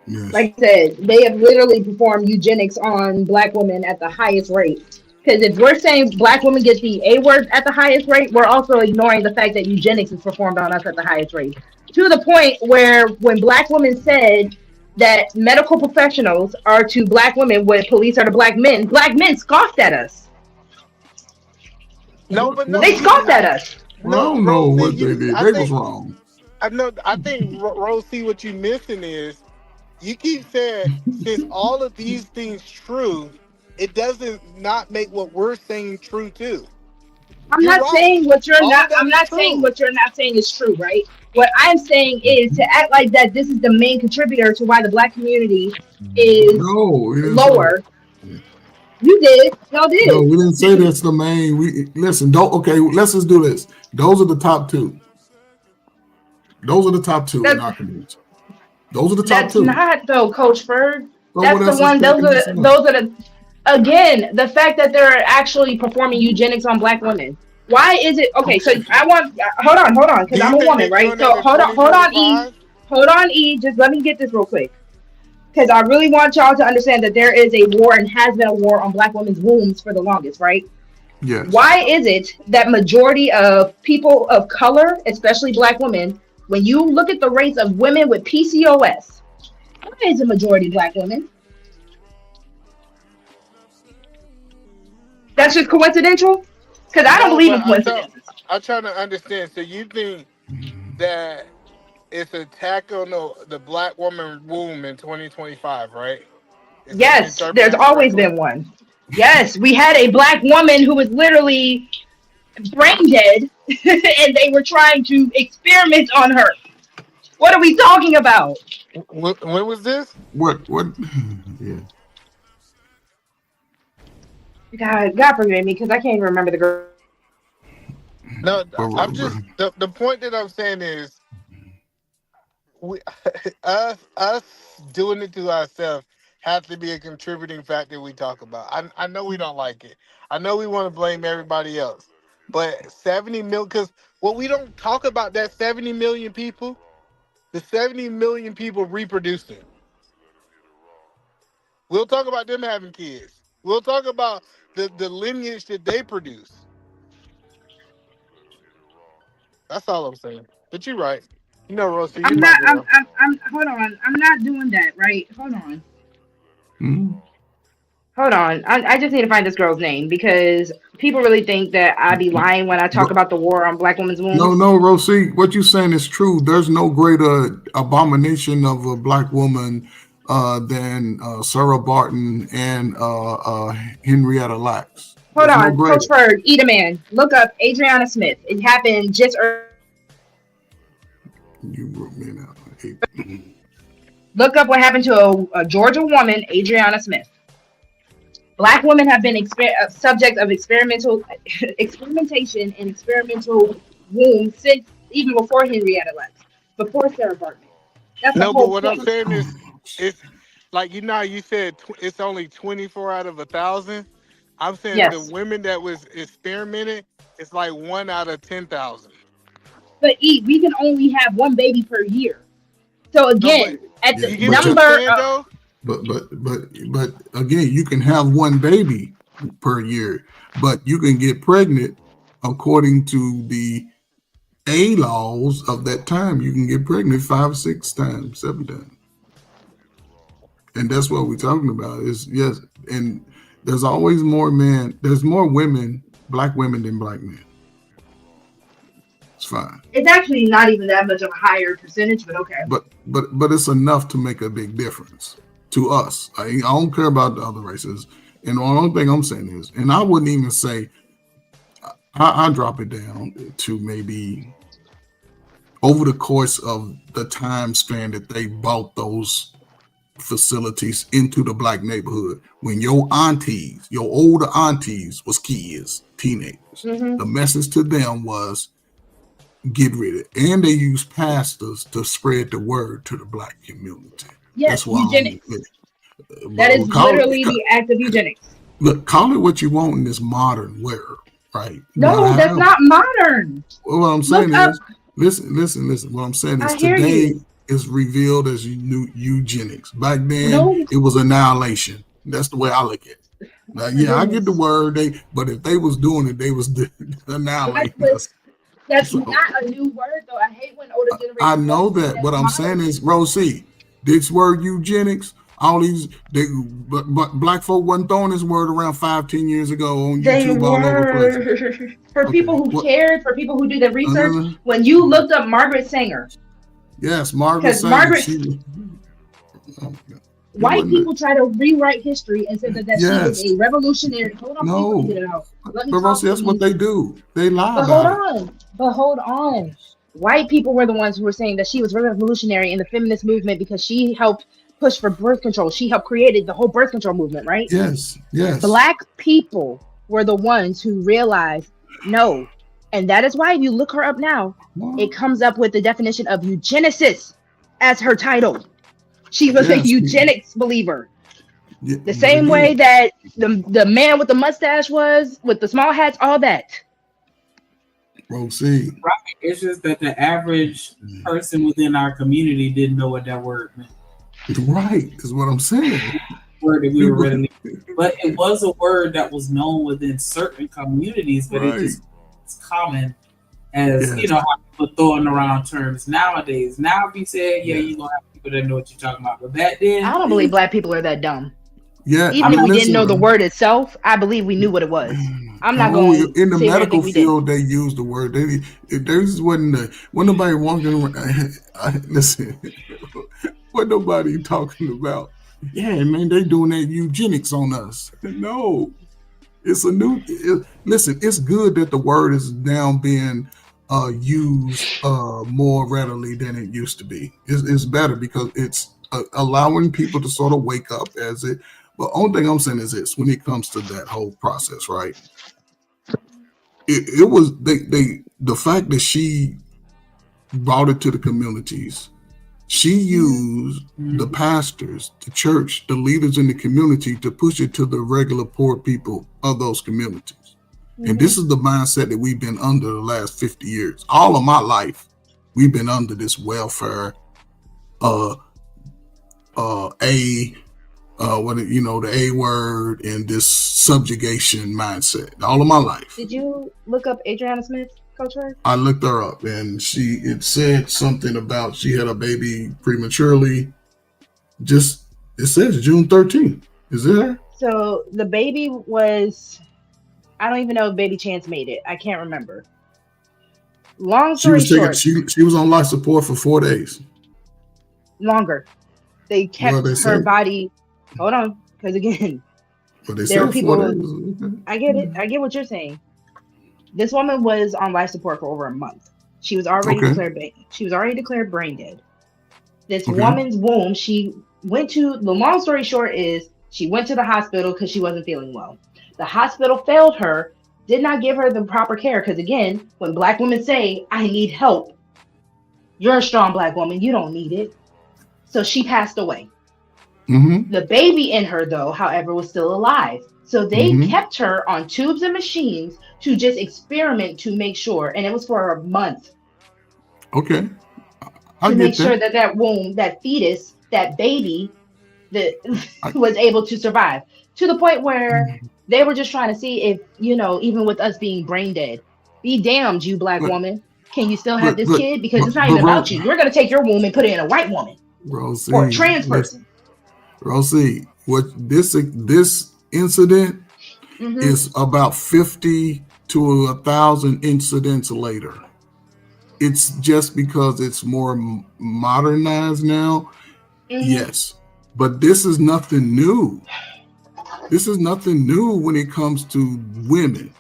Speaker 9: Yes.
Speaker 2: Like I said, they have literally performed eugenics on black women at the highest rate. Because if we're saying black women get the A word at the highest rate, we're also ignoring the fact that eugenics is performed on us at the highest rate. To the point where when black women said that medical professionals are to black women what police are to black men scoffed at us.
Speaker 20: No, but no,
Speaker 2: They scoffed at us.
Speaker 9: Well, I don't know what they did. They was wrong.
Speaker 20: I think Rose, see what you missing is you keep saying since all of these things true, it doesn't not make what we're saying true too.
Speaker 2: I'm not saying what you're not. I'm not saying what you're not saying is true, right? What I'm saying is to act like that this is the main contributor to why the black community is lower. You did. Y'all did.
Speaker 9: No, we didn't say that's the main. We listen. Don't. Okay, let's just do this. Those are the top two. Those are the top two in our community. Those are the top
Speaker 2: That's
Speaker 9: two.
Speaker 2: not though, Coach Ferg.
Speaker 9: So
Speaker 2: That's
Speaker 9: what
Speaker 2: the
Speaker 9: else
Speaker 2: one.
Speaker 9: is
Speaker 2: Those
Speaker 9: taking
Speaker 2: are
Speaker 9: this one?
Speaker 2: the. Again, the fact that they're actually performing eugenics on black women. Why is it okay? So I want hold on, because I'm a woman, right? So hold on, E. Just let me get this real quick, because I really want y'all to understand that there is a war and has been a war on black women's wombs for the longest, right?
Speaker 9: Yes.
Speaker 2: Why is it that majority of people of color, especially black women, when you look at the rates of women with PCOS, why is the majority black women? That's just coincidental? Because I don't believe in coincidences.
Speaker 20: I'm trying to understand. So you think that it's an attack on the black woman womb in 2025, right?
Speaker 2: Yes, there's always been one. Yes, we had a black woman who was literally brain dead, and they were trying to experiment on her. What are we talking about?
Speaker 20: When was this?
Speaker 9: What? Yeah.
Speaker 2: God forgive me, because I can't even remember the girl.
Speaker 20: No, I'm just the point that I'm saying is we us doing it to ourselves has to be a contributing factor we talk about. I know we don't like it. I know we want to blame everybody else. But 70 million, because what we don't talk about that 70 million people, the 70 million people reproducing. We'll talk about them having kids. We'll talk about the lineage that they produce. That's all I'm saying. But you're right. You know, Rosie, you're my girl.
Speaker 2: I'm hold on. I'm not doing that, right? Hold on.
Speaker 9: Hmm?
Speaker 2: Hold on. I just need to find this girl's name because people really think that I be lying when I talk about the war on black women's wombs.
Speaker 9: No, Rosie, what you're saying is true. There's no greater abomination of a black woman than Sarah Barton and Henrietta Lacks.
Speaker 2: Hold on, Coach Ferg, eat a man. Look up Adriana Smith. It happened just earlier.
Speaker 9: You wrote me now.
Speaker 2: Look up what happened to a Georgia woman, Adriana Smith. Black women have been subject of experimentation and experimental wombs since even before Henrietta Lacks, before Sarah Barton. That's
Speaker 20: no, but what I'm saying is, it's like you said it's only 24 out of 1,000. I'm saying the women that was experimented, it's like 1 out of 10,000.
Speaker 2: But we can only have one baby per year. So again, at the number.
Speaker 9: But again, you can have one baby per year, but you can get pregnant according to the A laws of that time. You can get pregnant 5, 6 times, 7 times. And that's what we're talking about is yes. And there's always more men. There's more women, black women than black men. It's fine.
Speaker 2: It's actually not even that much of a higher percentage, but okay.
Speaker 9: But it's enough to make a big difference to us. I don't care about the other races. And the only thing I'm saying is, and I wouldn't even say, I'll drop it down to maybe over the course of the time span that they bought those facilities into the black neighborhood, when your aunties, your older aunties was kids, teenagers, the message to them was, get rid of it. And they use pastors to spread the word to the black community.
Speaker 2: Yes,
Speaker 9: that's why
Speaker 2: eugenics. That is literally the act of eugenics.
Speaker 9: Look, call it what you want in this modern wear, right?
Speaker 2: No, that's not modern.
Speaker 9: Well, what I'm saying
Speaker 2: Look
Speaker 9: is, listen. What I'm saying is
Speaker 2: I hear
Speaker 9: today
Speaker 2: you.
Speaker 9: is revealed as eugenics. Back then,
Speaker 2: No.
Speaker 9: it was annihilation. That's the way I look at it. Now, yeah, I get the word, but if they was doing it, they was annihilating us.
Speaker 2: That's not a new word, though. I hate when older generations.
Speaker 9: I know that. What I'm saying is, Rosie, this word eugenics, all these black folk wasn't throwing this word around 5-10 years ago on YouTube all over the place.
Speaker 2: For people who cared, for people who do the research, when you looked up Margaret Sanger.
Speaker 9: Yes, Margaret Sanger.
Speaker 2: White people try to rewrite history and say that she was a revolutionary. Hold on,
Speaker 9: no.
Speaker 2: let me get it out. Let me
Speaker 9: but Rosie, that's what they do. They lie
Speaker 2: But hold on. White people were the ones who were saying that she was revolutionary in the feminist movement because she helped push for birth control. She helped create the whole birth control movement, right?
Speaker 9: Yes.
Speaker 2: Black people were the ones who realized no. And that is why if you look her up now, it comes up with the definition of eugenicist as her title. She was a eugenics believer. The same way that the man with the mustache was, with the small hats, all that.
Speaker 9: Rosie.
Speaker 8: Right. It's just that the average person within our community didn't know what that word meant.
Speaker 9: Right, is what I'm saying.
Speaker 8: Word that we were reading, but it was a word that was known within certain communities, but it's common as how people throwing around terms nowadays. Now, if you say, you're gonna have people that know what you're talking about, but back then,
Speaker 2: I don't believe black people are that dumb.
Speaker 9: Yeah,
Speaker 2: even if we didn't know the word itself, I believe we knew what it was. I'm not going
Speaker 9: in the medical field. They use the word. There's wasn't nobody walking around. Listen, what nobody talking about? Yeah, man, they doing that eugenics on us. No, it's a new. Listen, it's good that the word is now being used more readily than it used to be. It's better because it's allowing people to sort of wake up as it. But only thing I'm saying is this: when it comes to that whole process, right? It was the fact that she brought it to the communities. She used the pastors, the church, the leaders in the community to push it to the regular poor people of those communities. And this is the mindset that we've been under the last 50 years. All of my life, we've been under this welfare, the A word and this subjugation mindset. All of my life.
Speaker 2: Did you look up Adriana Smith, Coach Ray?
Speaker 9: I looked her up, and it said something about she had a baby prematurely. It says June 13th. Is it her?
Speaker 2: So the baby was, I don't even know if Baby Chance made it. I can't remember. Long story short,
Speaker 9: she was on life support for 4 days.
Speaker 2: Longer. They kept her body. Hold on, because again, there were people. I get it. I get what you're saying. This woman was on life support for over a month. She was already declared. She was already declared brain dead. This woman's womb. She went to. The long story short is she went to the hospital because she wasn't feeling well. The hospital failed her. Did not give her the proper care because again, when Black women say, "I need help," you're a strong Black woman. You don't need it. So she passed away. The baby in her, though, however, was still alive. So they kept her on tubes and machines to just experiment to make sure. And it was for a month.
Speaker 9: Okay.
Speaker 2: To make sure that womb, that fetus, that baby that was able to survive. To the point where they were just trying to see if, even with us being brain dead, be damned, you Black woman. Can you still have this kid? Because it's not even about you. We're going to take your womb and put it in a white woman.
Speaker 9: Rosie,
Speaker 2: or a trans person.
Speaker 9: Rosie, what this incident is about 50 to 1,000 incidents later. It's just because it's more modernized now. Yes, but this is nothing new. This is nothing new when it comes to women.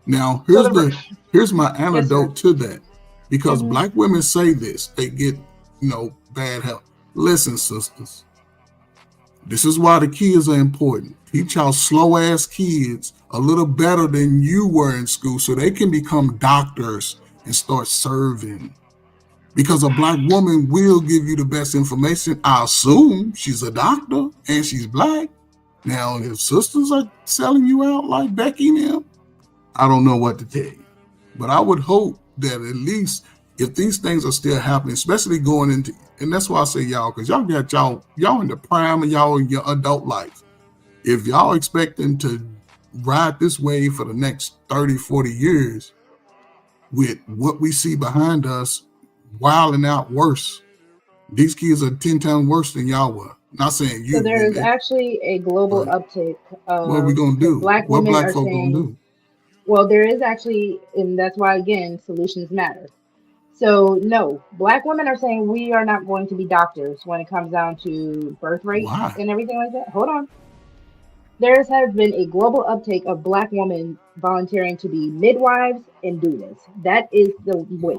Speaker 9: Now, here's my antidote to that, because Black women say this, they get bad health. Listen, sisters, this is why the kids are important. Teach y'all slow ass kids a little better than you were in school so they can become doctors and start serving. Because a black woman will give you the best information. I assume she's a doctor and she's black. Now, if sisters are selling you out like Becky and them, I don't know what to tell you. But I would hope that at least if these things are still happening, especially going into, and that's why I say y'all, because y'all got y'all in the prime of y'all in your adult life. If y'all expecting to ride this wave for the next 30, 40 years with what we see behind us, wilding out worse. These kids are 10 times worse than y'all were. Not saying you.
Speaker 2: So there is actually a global uptick of
Speaker 9: what are we gonna do?
Speaker 2: Black
Speaker 9: What
Speaker 2: women
Speaker 9: black
Speaker 2: are
Speaker 9: folk
Speaker 2: saying,
Speaker 9: gonna do?
Speaker 2: well, there is actually, and that's why again, solutions matter. So no, Black women are saying we are not going to be doctors when it comes down to birth rate
Speaker 9: Why?
Speaker 2: and everything like that. Hold on. There has been a global uptake of Black women volunteering to be midwives and doulas. That is the way.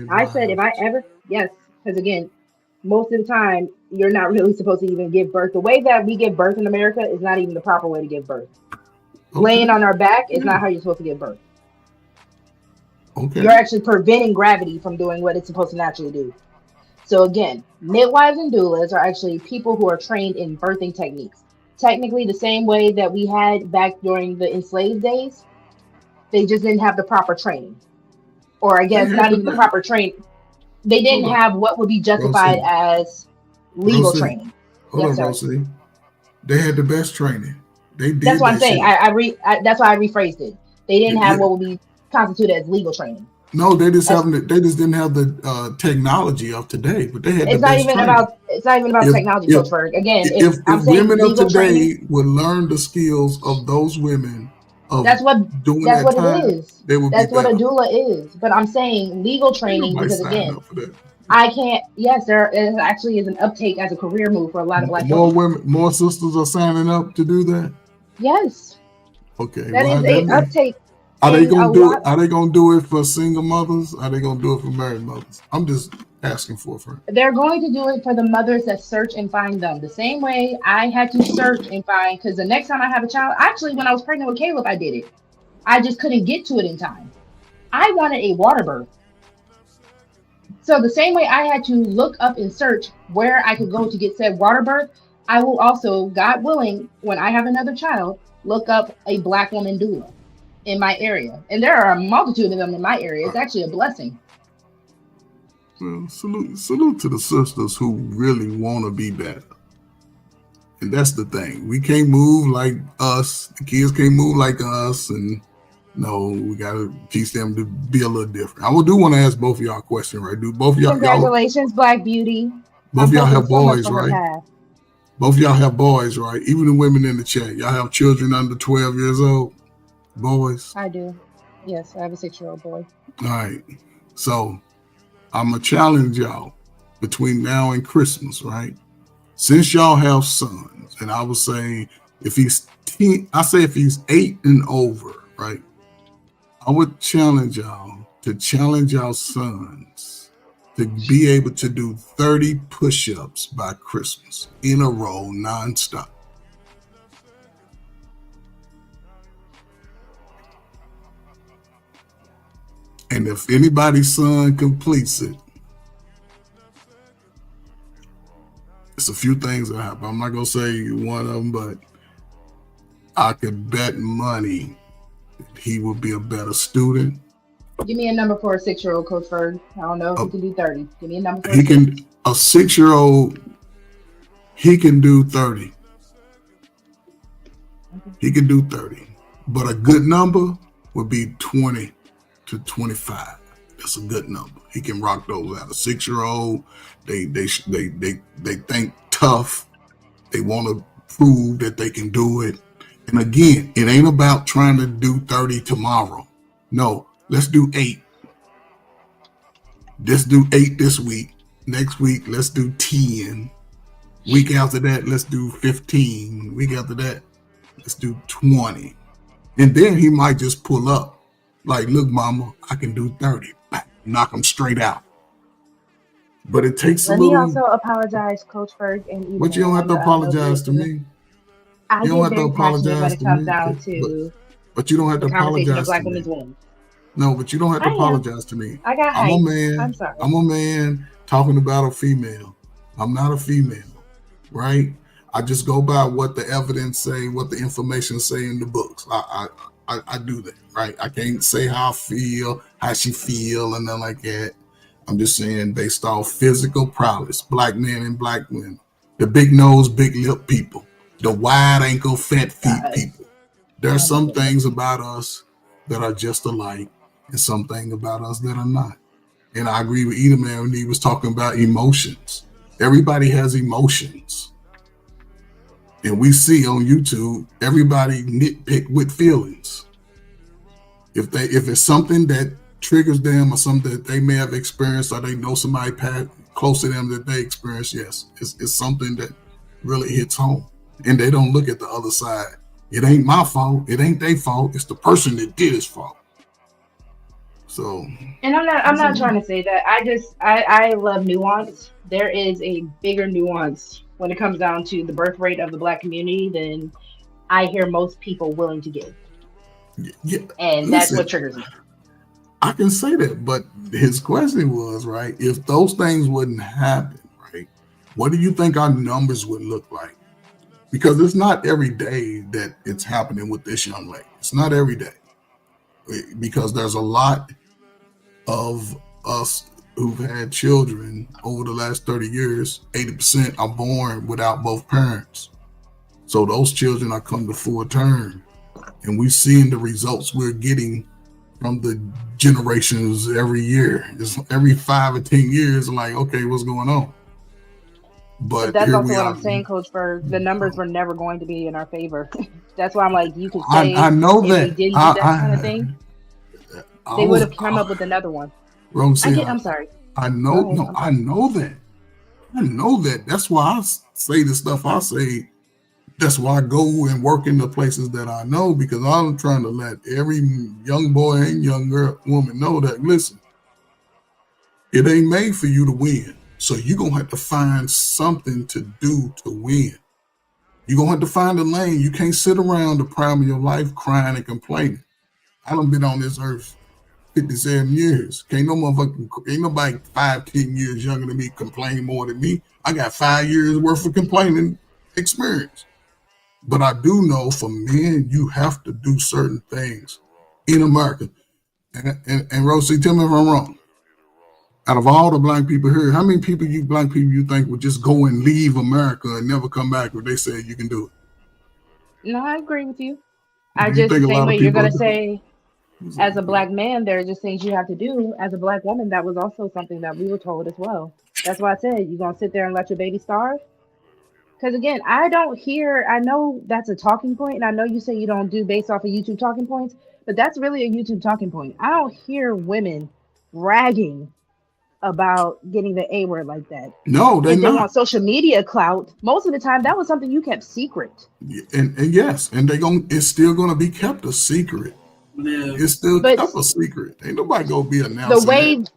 Speaker 2: I said if I ever, yes, because again, most of the time you're not really supposed to even give birth. The way that we give birth in America is not even the proper way to give birth. Laying on our back is not how you're supposed to give birth.
Speaker 9: Okay.
Speaker 2: You're actually preventing gravity from doing what it's supposed to naturally do. So again, midwives and doulas are actually people who are trained in birthing techniques. Technically the same way that we had back during the enslaved days. They just didn't have the proper training. Or I guess not even the proper training. They didn't have what would be justified as legal training.
Speaker 9: Hold
Speaker 2: Yes,
Speaker 9: on,
Speaker 2: sir.
Speaker 9: Rosie. They had the best training. They did.
Speaker 2: That's what I'm
Speaker 9: that
Speaker 2: saying.
Speaker 9: shit.
Speaker 2: That's why I rephrased it. They didn't have
Speaker 9: Yeah.
Speaker 2: what would be constituted as legal training.
Speaker 9: No, they just They just didn't have the technology of today, but they had
Speaker 2: It's
Speaker 9: the
Speaker 2: not
Speaker 9: best
Speaker 2: even
Speaker 9: training.
Speaker 2: about. It's not even about
Speaker 9: If-
Speaker 2: technology,
Speaker 9: if-
Speaker 2: Coach Berg. Again,
Speaker 9: If
Speaker 2: I'm saying
Speaker 9: women of
Speaker 2: legal
Speaker 9: today
Speaker 2: training.
Speaker 9: would learn the skills of those women of
Speaker 2: That's what.
Speaker 9: doing
Speaker 2: That's
Speaker 9: that
Speaker 2: what
Speaker 9: time,
Speaker 2: it is.
Speaker 9: they would
Speaker 2: That's
Speaker 9: be
Speaker 2: what a
Speaker 9: better.
Speaker 2: doula is. But I'm saying legal training
Speaker 9: Nobody
Speaker 2: because
Speaker 9: signed
Speaker 2: again,
Speaker 9: up for that.
Speaker 2: I can't. Yes, there is actually is an uptake as a career move for a lot of Black
Speaker 9: More
Speaker 2: women.
Speaker 9: women, more sisters are signing up to do that.
Speaker 2: Yes,
Speaker 9: Okay,
Speaker 2: that
Speaker 9: well,
Speaker 2: is
Speaker 9: that
Speaker 2: a
Speaker 9: mean-
Speaker 2: uptake.
Speaker 9: Are they
Speaker 2: in
Speaker 9: gonna
Speaker 2: a
Speaker 9: do
Speaker 2: lot.
Speaker 9: it? Are they gonna do it for single mothers? Are they gonna do it for married mothers? I'm just asking for a friend.
Speaker 2: They're going to do it for the mothers that search and find them. The same way I had to search and find, because the next time I have a child, actually, when I was pregnant with Caleb, I did it. I just couldn't get to it in time. I wanted a water birth. So the same way I had to look up and search where I could go to get said water birth, I will also, God willing, when I have another child, look up a Black woman doula in my area. And there are a multitude of them in my area. It's actually a blessing.
Speaker 9: Well, salute to the sisters who really want to be better. And that's the thing. We can't move like us. The kids can't move like us. And no, we got to teach them to be a little different. I do want to ask both of y'all a question, right? Do both of y'all,
Speaker 2: Congratulations, Black Beauty.
Speaker 9: both of y'all
Speaker 2: I'm
Speaker 9: have
Speaker 2: hoping so much
Speaker 9: boys,
Speaker 2: for her
Speaker 9: right?
Speaker 2: path.
Speaker 9: Both of y'all have boys, right? Even the women in the chat, y'all have children under 12 years old? Boys?
Speaker 2: I do. Yes, I have a 6-year-old boy.
Speaker 9: All right. So I'm going to challenge y'all between now and Christmas, right? Since y'all have sons, and I would say if he's 10, I say if he's 8 and over, right? I would challenge y'all to challenge y'all sons to be able to do 30 push-ups by Christmas in a row, nonstop. And if anybody's son completes it, it's a few things that happen. I'm not going to say one of them, but I could bet money that he will be a better student.
Speaker 2: Give me a number for a 6-year-old, Coach Ferg. I don't know if he can do 30. Give me a number for
Speaker 9: He can, a 6-year-old, he can do 30. He can do 30. But a good number would be 20 to 25. That's a good number. He can rock those out. A 6-year-old, they think tough. They want to prove that they can do it. And again, it ain't about trying to do 30 tomorrow. No, let's do 8. Let's do 8 this week. Next week, let's do 10. Week after that, let's do 15. Week after that, let's do 20. And then he might just pull up. Like, look, mama, I can do 30. Knock him straight out. But it takes
Speaker 2: Let
Speaker 9: a little.
Speaker 2: me also apologize, Coach Ferg. And
Speaker 9: But you don't have to apologize to me.
Speaker 2: I
Speaker 9: You don't
Speaker 2: get
Speaker 9: have to
Speaker 2: very passionate when
Speaker 9: apologize
Speaker 2: it
Speaker 9: to
Speaker 2: comes
Speaker 9: me.
Speaker 2: down to
Speaker 9: But you don't have
Speaker 2: the
Speaker 9: to
Speaker 2: conversation of
Speaker 9: apologize
Speaker 2: Black
Speaker 9: to me.
Speaker 2: women's womb.
Speaker 9: No, but you don't have to
Speaker 2: I am.
Speaker 9: apologize to me.
Speaker 2: I got
Speaker 9: I'm a
Speaker 2: hype.
Speaker 9: man.
Speaker 2: I'm sorry.
Speaker 9: I'm a man talking about a female. I'm not a female, right? I just go by what the evidence say, what the information say in the books. I do that, right? I can't say how I feel, how she feel, and nothing like that. I'm just saying based off physical prowess, black men and black women, the big nose, big lip people, the wide ankle, fat feet people. There are some things about us that are just alike, and some things about us that are not. And I agree with Edom man when he was talking about emotions. Everybody has emotions. And we see on YouTube, everybody nitpick with feelings. If it's something that triggers them or something that they may have experienced or they know somebody close to them that they experienced, yes, it's something that really hits home. And they don't look at the other side. It ain't my fault. It ain't their fault. It's the person that did his fault. So,
Speaker 2: and I'm not trying to say that. I love nuance. There is a bigger nuance when it comes down to the birth rate of the black community than I hear most people willing to give.
Speaker 9: Yeah,
Speaker 2: and that's what triggers me.
Speaker 9: I can say that, but his question was, right, if those things wouldn't happen, right, what do you think our numbers would look like? Because it's not every day that it's happening with this young lady. It's not every day. Because there's a lot of us who've had children over the last 30 years, 80% are born without both parents. So those children are come to full term. And we're seeing the results we're getting from the generations every year. It's every 5 or 10 years, like, okay, what's going on? But
Speaker 2: that's
Speaker 9: here
Speaker 2: also
Speaker 9: we
Speaker 2: what
Speaker 9: are.
Speaker 2: I'm saying, Coach Berg. The numbers were never going to be in our favor. That's why I'm like, you could say
Speaker 9: I know
Speaker 2: if
Speaker 9: that.
Speaker 2: we didn't do that kind of thing, they would have come up with another one.
Speaker 9: Rosie,
Speaker 2: I'm sorry.
Speaker 9: I know, I know that. I know that. That's why I say the stuff I say. That's why I go and work in the places that I know, because I'm trying to let every young boy and young girl, woman know that, listen, it ain't made for you to win. So you're going to have to find something to do to win. You're going to have to find a lane. You can't sit around the prime of your life crying and complaining. I done been on this earth 57 years. Ain't nobody 5, 10 years younger than me complain more than me. I got 5 years worth of complaining experience. But I do know for men, you have to do certain things in America. And Rosie, tell me if I'm wrong. Out of all the black people here, how many people black people you think would just go and leave America and never come back if they said you can do it?
Speaker 2: No, I agree with you.
Speaker 9: Do you think a lot of
Speaker 2: You're
Speaker 9: people
Speaker 2: going to say, as a black man, there are just things you have to do. As a black woman, that was also something that we were told as well. That's why I said, you going to sit there and let your baby starve? Because again, I know that's a talking point, and I know you say you don't do based off of YouTube talking points, but that's really a YouTube talking point. I don't hear women bragging about getting the A word like that.
Speaker 9: No,
Speaker 2: if they
Speaker 9: not.
Speaker 2: want social media clout, most of the time that was something you kept secret.
Speaker 9: And yes, and it's still gonna be kept a secret. It's still kept a secret. Ain't nobody gonna be announcing
Speaker 2: the way
Speaker 9: that.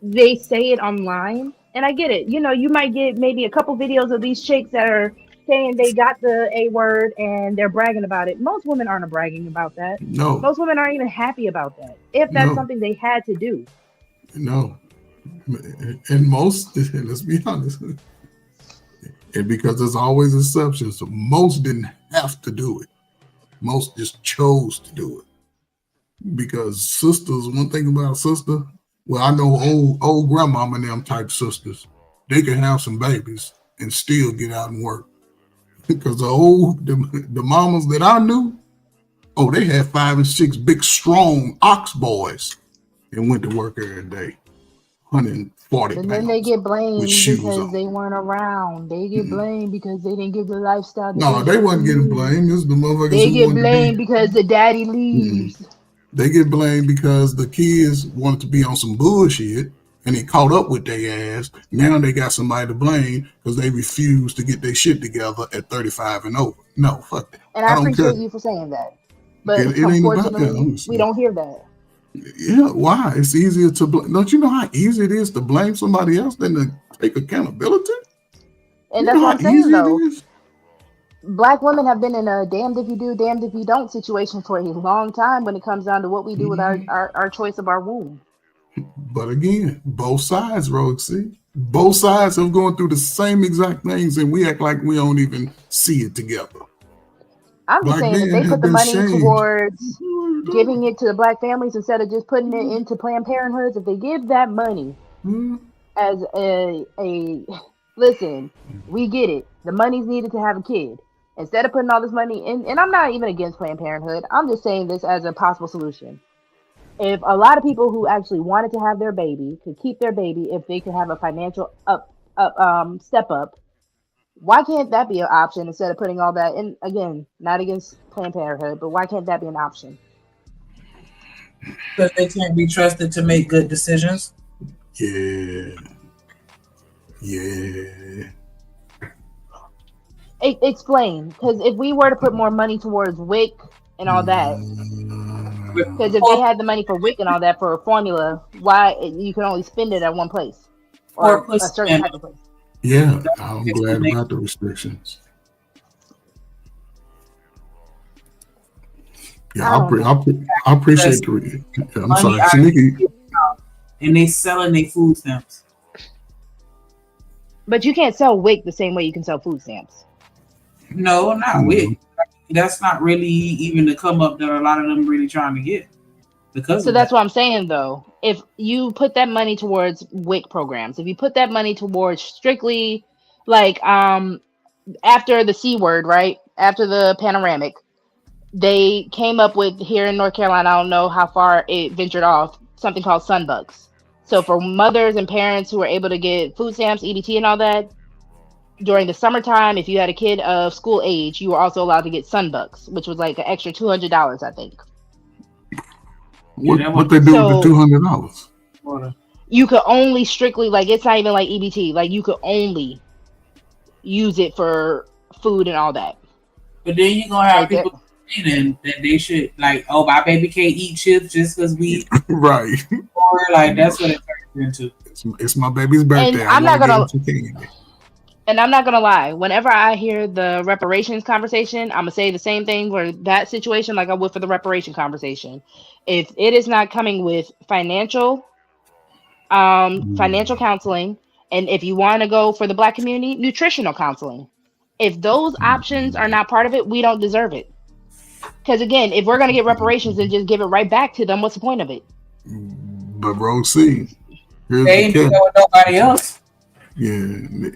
Speaker 2: They say it online, and I get it. You know, you might get maybe a couple videos of these chicks that are saying they got the A word and they're bragging about it. Most women aren't bragging about that.
Speaker 9: No.
Speaker 2: Most women aren't even happy about that. If that's something they had to do.
Speaker 9: No. And most, let's be honest, and because there's always exceptions, so most didn't have to do it. Most just chose to do it. Because sisters, one thing about a sister, well, I know old grandmama and them type sisters, they can have some babies and still get out and work. Because the mamas that I knew, they had 5 and 6 big, strong ox boys and went to work every day. 140
Speaker 2: And
Speaker 9: pounds.
Speaker 2: then they get blamed because
Speaker 9: on.
Speaker 2: they weren't around. They get blamed because they didn't get the lifestyle.
Speaker 9: No, they wasn't getting blamed. This is the motherfuckers
Speaker 2: They
Speaker 9: who
Speaker 2: get
Speaker 9: wanted
Speaker 2: blamed
Speaker 9: to be.
Speaker 2: because the daddy leaves.
Speaker 9: They get blamed because the kids wanted to be on some bullshit and they caught up with their ass. Now they got somebody to blame because they refused to get their shit together at 35 and over. No, fuck that.
Speaker 2: And I
Speaker 9: don't
Speaker 2: appreciate
Speaker 9: care.
Speaker 2: you for saying that. But
Speaker 9: It ain't about
Speaker 2: unfortunately,
Speaker 9: that.
Speaker 2: we don't hear that.
Speaker 9: Yeah, why? It's easier to blame. Don't you know how easy it is to blame somebody else than to take accountability?
Speaker 2: And that's what I'm saying, though.
Speaker 18: Black women have been in a damned if you do, damned if you don't situation for a long time when it comes down to what we do with our choice of our womb.
Speaker 9: But again, both sides, Roxy. Both sides have gone through the same exact things, and we act like we don't even see it together.
Speaker 18: I'm just
Speaker 9: Black
Speaker 18: saying if
Speaker 9: men
Speaker 18: they
Speaker 9: have
Speaker 18: put the
Speaker 9: been
Speaker 18: money
Speaker 9: shamed.
Speaker 18: towards giving it to the black families instead of just putting it into Planned Parenthoods, if they give that money as a listen, we get it. The money's needed to have a kid. Instead of putting all this money in, and I'm not even against Planned Parenthood, I'm just saying this as a possible solution. If a lot of people who actually wanted to have their baby could keep their baby if they could have a financial step up, why can't that be an option instead of putting all that in? Again, not against Planned Parenthood, but why can't that be an option?
Speaker 8: Because they can't be trusted to make good decisions.
Speaker 9: Yeah.
Speaker 18: Explain, because if we were to put more money towards WIC and all that, because if they had the money for WIC and all that for a formula, why you can only spend it at one place or a certain type of place?
Speaker 9: Yeah, I'm glad about the restrictions. Yeah, I appreciate the. I'm sorry, Shanika.
Speaker 8: And they selling their food stamps.
Speaker 18: But you can't sell WIC the same way you can sell food stamps.
Speaker 8: No, not WIC. That's not really even the come up that a lot of them really trying to get. Because
Speaker 18: so that's what I'm saying though. If you put that money towards WIC programs, if you put that money towards strictly like after the C word, right? After the panoramic, they came up with here in North Carolina, I don't know how far it ventured off, something called Sunbucks. So for mothers and parents who were able to get food stamps, EBT and all that, during the summertime, if you had a kid of school age, you were also allowed to get Sunbucks, which was like an extra $200, I think.
Speaker 9: What they do with the $200?
Speaker 18: You could only strictly, like, it's not even like EBT, like you could only use it for food and all that.
Speaker 8: But then you're gonna have people saying that they should, like, oh, my baby can't eat chips just because we
Speaker 9: right.
Speaker 8: Or like that's what it turns into.
Speaker 9: It's my baby's birthday.
Speaker 18: And I'm not gonna lie. Whenever I hear the reparations conversation, I'm gonna say the same thing for that situation like I would for the reparation conversation. If it is not coming with financial counseling, and if you want to go for the Black community, nutritional counseling. If those options are not part of it, we don't deserve it. Because again, if we're gonna get reparations and just give it right back to them, what's the point of it?
Speaker 9: But Rosie, here's
Speaker 8: They ain't
Speaker 9: the catch.
Speaker 8: do that with nobody else.
Speaker 9: Yeah,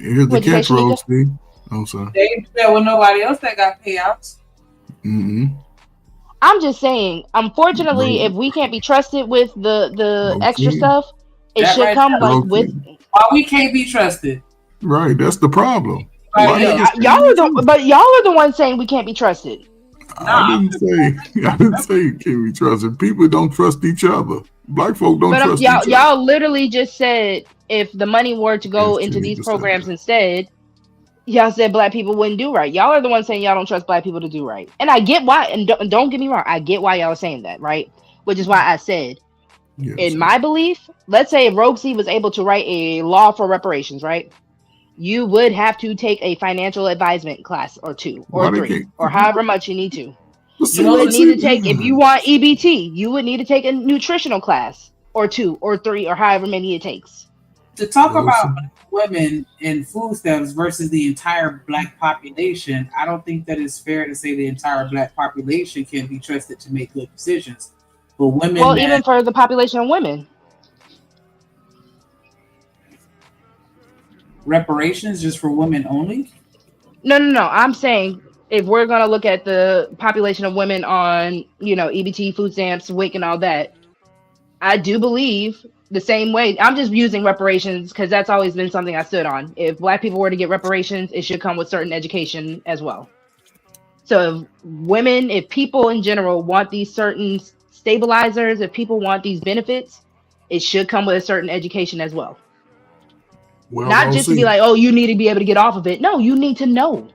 Speaker 9: here's the catch, Rosie. I'm sorry.
Speaker 8: They ain't do that with nobody else that got payouts.
Speaker 18: I'm just saying, unfortunately, if we can't be trusted with the extra stuff, it
Speaker 8: That
Speaker 18: should
Speaker 8: right
Speaker 18: come
Speaker 8: there.
Speaker 18: like with.
Speaker 8: Why we can't be trusted?
Speaker 9: Right, that's the problem.
Speaker 18: Y'all are the ones saying we can't be trusted.
Speaker 9: I didn't say you can't be trusted. People don't trust each other. Black folk don't
Speaker 18: But
Speaker 9: trust each other.
Speaker 18: y'all literally just said if the money were to go into these programs instead, y'all said Black people wouldn't do right. Y'all are the ones saying y'all don't trust Black people to do right. And I get why, and don't get me wrong, I get why y'all are saying that, right? Which is why I said, in my belief, let's say if Rogue C was able to write a law for reparations, right? You would have to take a financial advisement class or 2 or 3 or however much you need to. You would need to take, if you want EBT, you would need to take a nutritional class or 2 or 3 or however many it takes.
Speaker 8: To talk about women and food stamps versus the entire Black population, I don't think that it's fair to say the entire Black population can be trusted to make good decisions. But women,
Speaker 18: well, even for the population of women,
Speaker 8: reparations just for women only?
Speaker 18: No. I'm saying if we're gonna look at the population of women on, EBT, food stamps, WIC, and all that, I do believe the same way. I'm just using reparations because that's always been something I stood on. If Black people were to get reparations, it should come with certain education as well. So if people in general want these certain stabilizers, if people want these benefits, it should come with a certain education as well.
Speaker 9: Well,
Speaker 18: not just to be like, oh, you need to be able to get off of it. No, you need to know.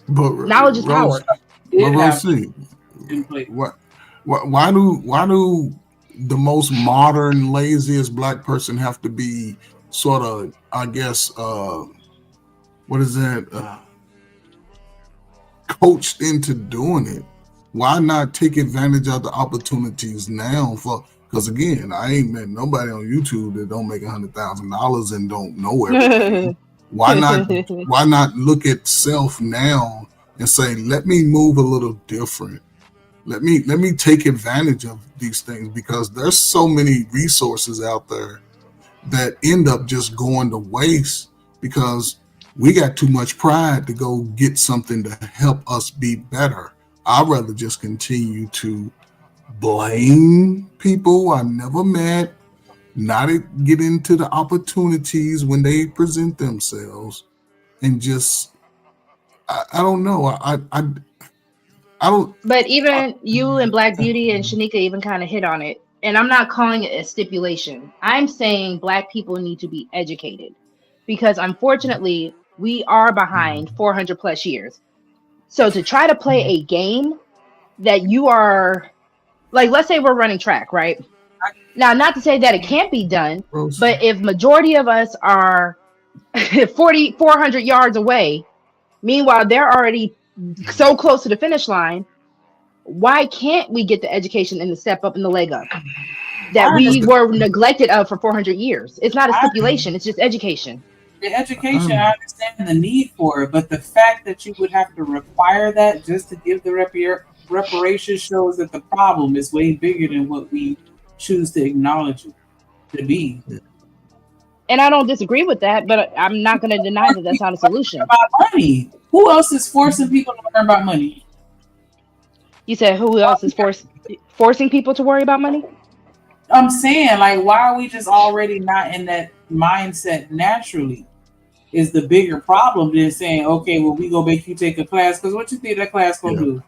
Speaker 9: But
Speaker 18: knowledge is power.
Speaker 9: Well, Rosie, why do the most modern, laziest Black person have to be sort of, I guess, what is that? coached into doing it. Why not take advantage of the opportunities now? Because again, I ain't met nobody on YouTube that don't make $100,000 and don't know everything. Why not look at self now and say, let me move a little different. Let me take advantage of these things, because there's so many resources out there that end up just going to waste because we got too much pride to go get something to help us be better. I'd rather just continue to blame people I never met, not get into the opportunities when they present themselves, and just I don't know. I don't.
Speaker 18: But even you and Black Beauty and Shanika even kind of hit on it. And I'm not calling it a stipulation. I'm saying Black people need to be educated, because unfortunately we are behind 400 plus years. So to try to play a game that you are, like, let's say we're running track, right? Now, not to say that it can't be done, but if majority of us are 400 yards away, meanwhile they're already so close to the finish line, why can't we get the education and the step up and the leg up that we were neglected of for 400 years? It's not a stipulation, it's just education.
Speaker 8: The education, I understand the need for it, but the fact that you would have to require that just to give the reparation shows that the problem is way bigger than what we choose to acknowledge it to be.
Speaker 18: And I don't disagree with that, but I'm not going to deny that that's not a solution.
Speaker 8: About money. Who else is forcing people to learn about money?
Speaker 18: You said who else is forcing people to worry about money?
Speaker 8: I'm saying, like, why are we just already not in that mindset naturally? Is the bigger problem than saying, okay, well, we go make you take a class, because what you think that class gonna do?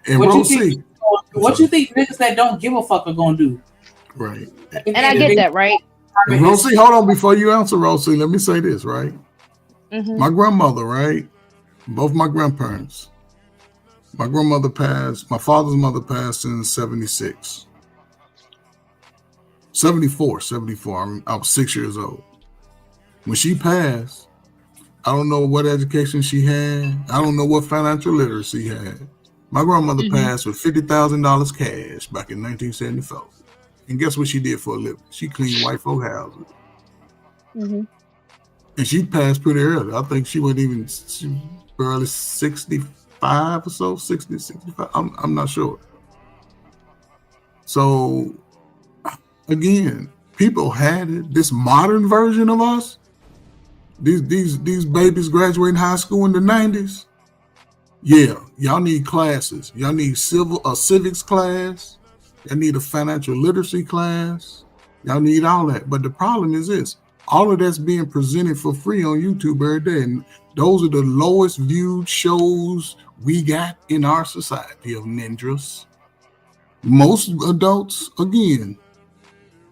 Speaker 9: And
Speaker 8: what you think niggas that don't give a fuck are gonna do?
Speaker 9: Right.
Speaker 18: And I get that, right?
Speaker 9: And Rosie, hold on before you answer, Rosie. Let me say this, right?
Speaker 18: Mm-hmm.
Speaker 9: My grandmother, right? Both my grandparents. My grandmother passed. My father's mother passed in 76. 74. I was 6 years old. When she passed, I don't know what education she had. I don't know what financial literacy she had. My grandmother passed with $50,000 cash back in 1974. And guess what she did for a living? She cleaned white folk houses.
Speaker 18: Mm-hmm.
Speaker 9: And she passed pretty early. I think she wasn't even barely 65 or so, 60, 65. I'm not sure. So, again, people had it. This modern version of us, these babies graduating high school in the 90s, yeah, y'all need classes. Y'all need civics class. Y'all need a financial literacy class. Y'all need all that. But the problem is this. All of that's being presented for free on YouTube every day. And those are the lowest viewed shows we got in our society of ninjas. Most adults, again,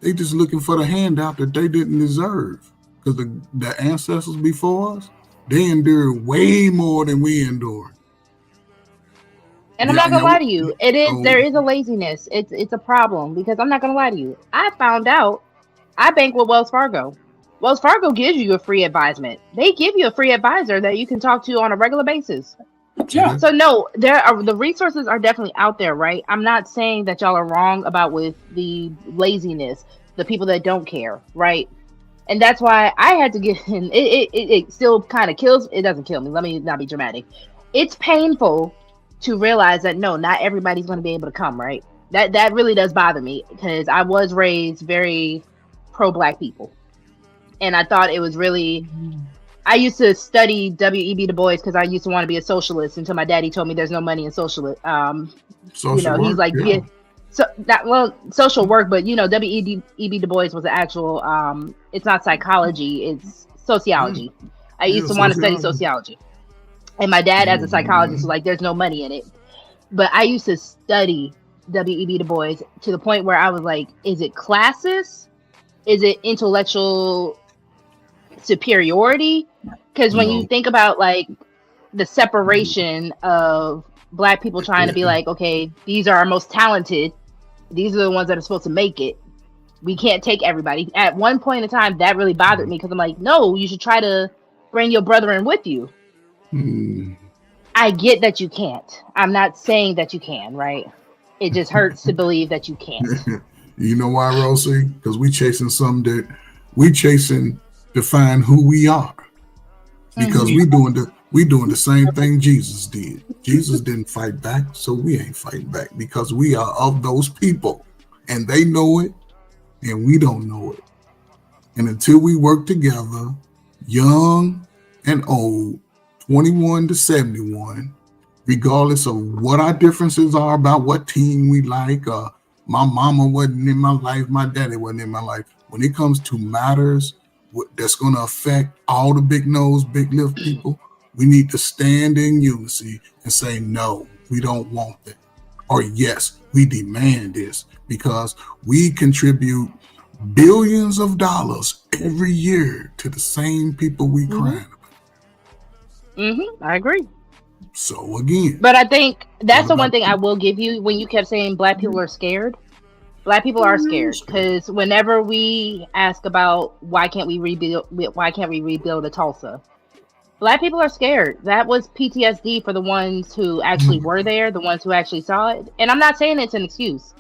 Speaker 9: they just looking for the handout that they didn't deserve. Because the ancestors before us, they endured way more than we endured.
Speaker 18: And I'm not gonna lie to you, there is a laziness. It's a problem, because I'm not gonna lie to you. I found out I bank with Wells Fargo. Wells Fargo gives you a free advisement. They give you a free advisor that you can talk to on a regular basis.
Speaker 8: Yeah.
Speaker 18: So no, the resources are definitely out there, right? I'm not saying that y'all are wrong about with the laziness, the people that don't care, right? And that's why I had to get in. It still kind of kills. It doesn't kill me. Let me not be dramatic. It's painful to realize that no, not everybody's going to be able to come, right? That really does bother me, because I was raised very pro-Black people, and I thought it was really. I used to study W.E.B. Du Bois because I used to want to be a socialist until my daddy told me there's no money in socialist. He's like, yeah. So social work, but W.E.B. Du Bois was an actual. It's not psychology; it's sociology. I used to want to study sociology. And my dad, as a psychologist, was like, there's no money in it. But I used to study W.E.B. Du Bois to the point where I was like, is it classist? Is it intellectual superiority? Because when you think about like the separation of Black people trying to be like, okay, these are our most talented. These are the ones that are supposed to make it. We can't take everybody. At one point in time, that really bothered me, because I'm like, no, you should try to bring your brethren with you. I I get that you can't. I'm not saying that you can, right? It just hurts to believe that you can't.
Speaker 9: You know why, Rosie? Because we chasing something that we chasing to find who we are. Because we doing the same thing Jesus did. Jesus didn't fight back, so we ain't fighting back because we are of those people, and they know it, and we don't know it. And until we work together, young and old, 21 to 71, regardless of what our differences are about what team we like, my mama wasn't in my life, my daddy wasn't in my life. When it comes to matters that's going to affect all the big nose, big lift people, we need to stand in unity and say, no, we don't want that. Or yes, we demand this because we contribute billions of dollars every year to the same people we crying about.
Speaker 18: I agree.
Speaker 9: So again,
Speaker 18: but I think that's the one thing I will give you when you kept saying black people are scared. Black people are scared because whenever we ask about why can't we rebuild the Tulsa, black people are scared. That was PTSD for the ones who actually were there, the ones who actually saw it. And I'm not saying it's an excuse,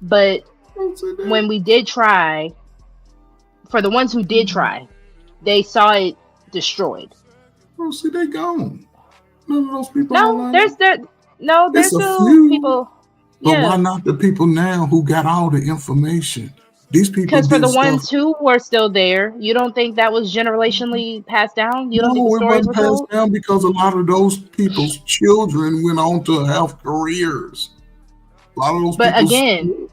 Speaker 18: but when we did try, for the ones who did try, they saw it destroyed.
Speaker 9: Oh, see, they gone. None of those people.
Speaker 18: No, there's still
Speaker 9: few,
Speaker 18: people.
Speaker 9: But why not the people now who got all the information? These people.
Speaker 18: Because for the ones who were still there, you don't think that was generationally passed down? You don't think the stories were told?
Speaker 9: Passed down because a lot of those people's children went on to have careers. A lot of those.
Speaker 18: But again,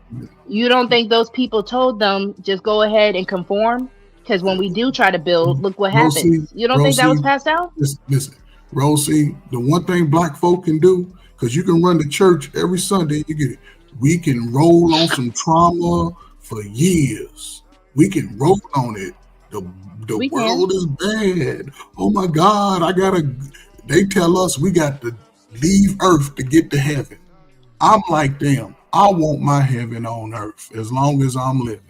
Speaker 18: you don't think those people told them just go ahead and conform? Because when we do try to build, look what happens. You don't think that was passed down?
Speaker 9: Listen, Rosie, the one thing black folk can do, because you can run to church every Sunday, you get it. We can roll on some trauma for years. We can roll on it. The world is bad. Oh my God, they tell us we got to leave earth to get to heaven. I'm like them. I want my heaven on earth as long as I'm living.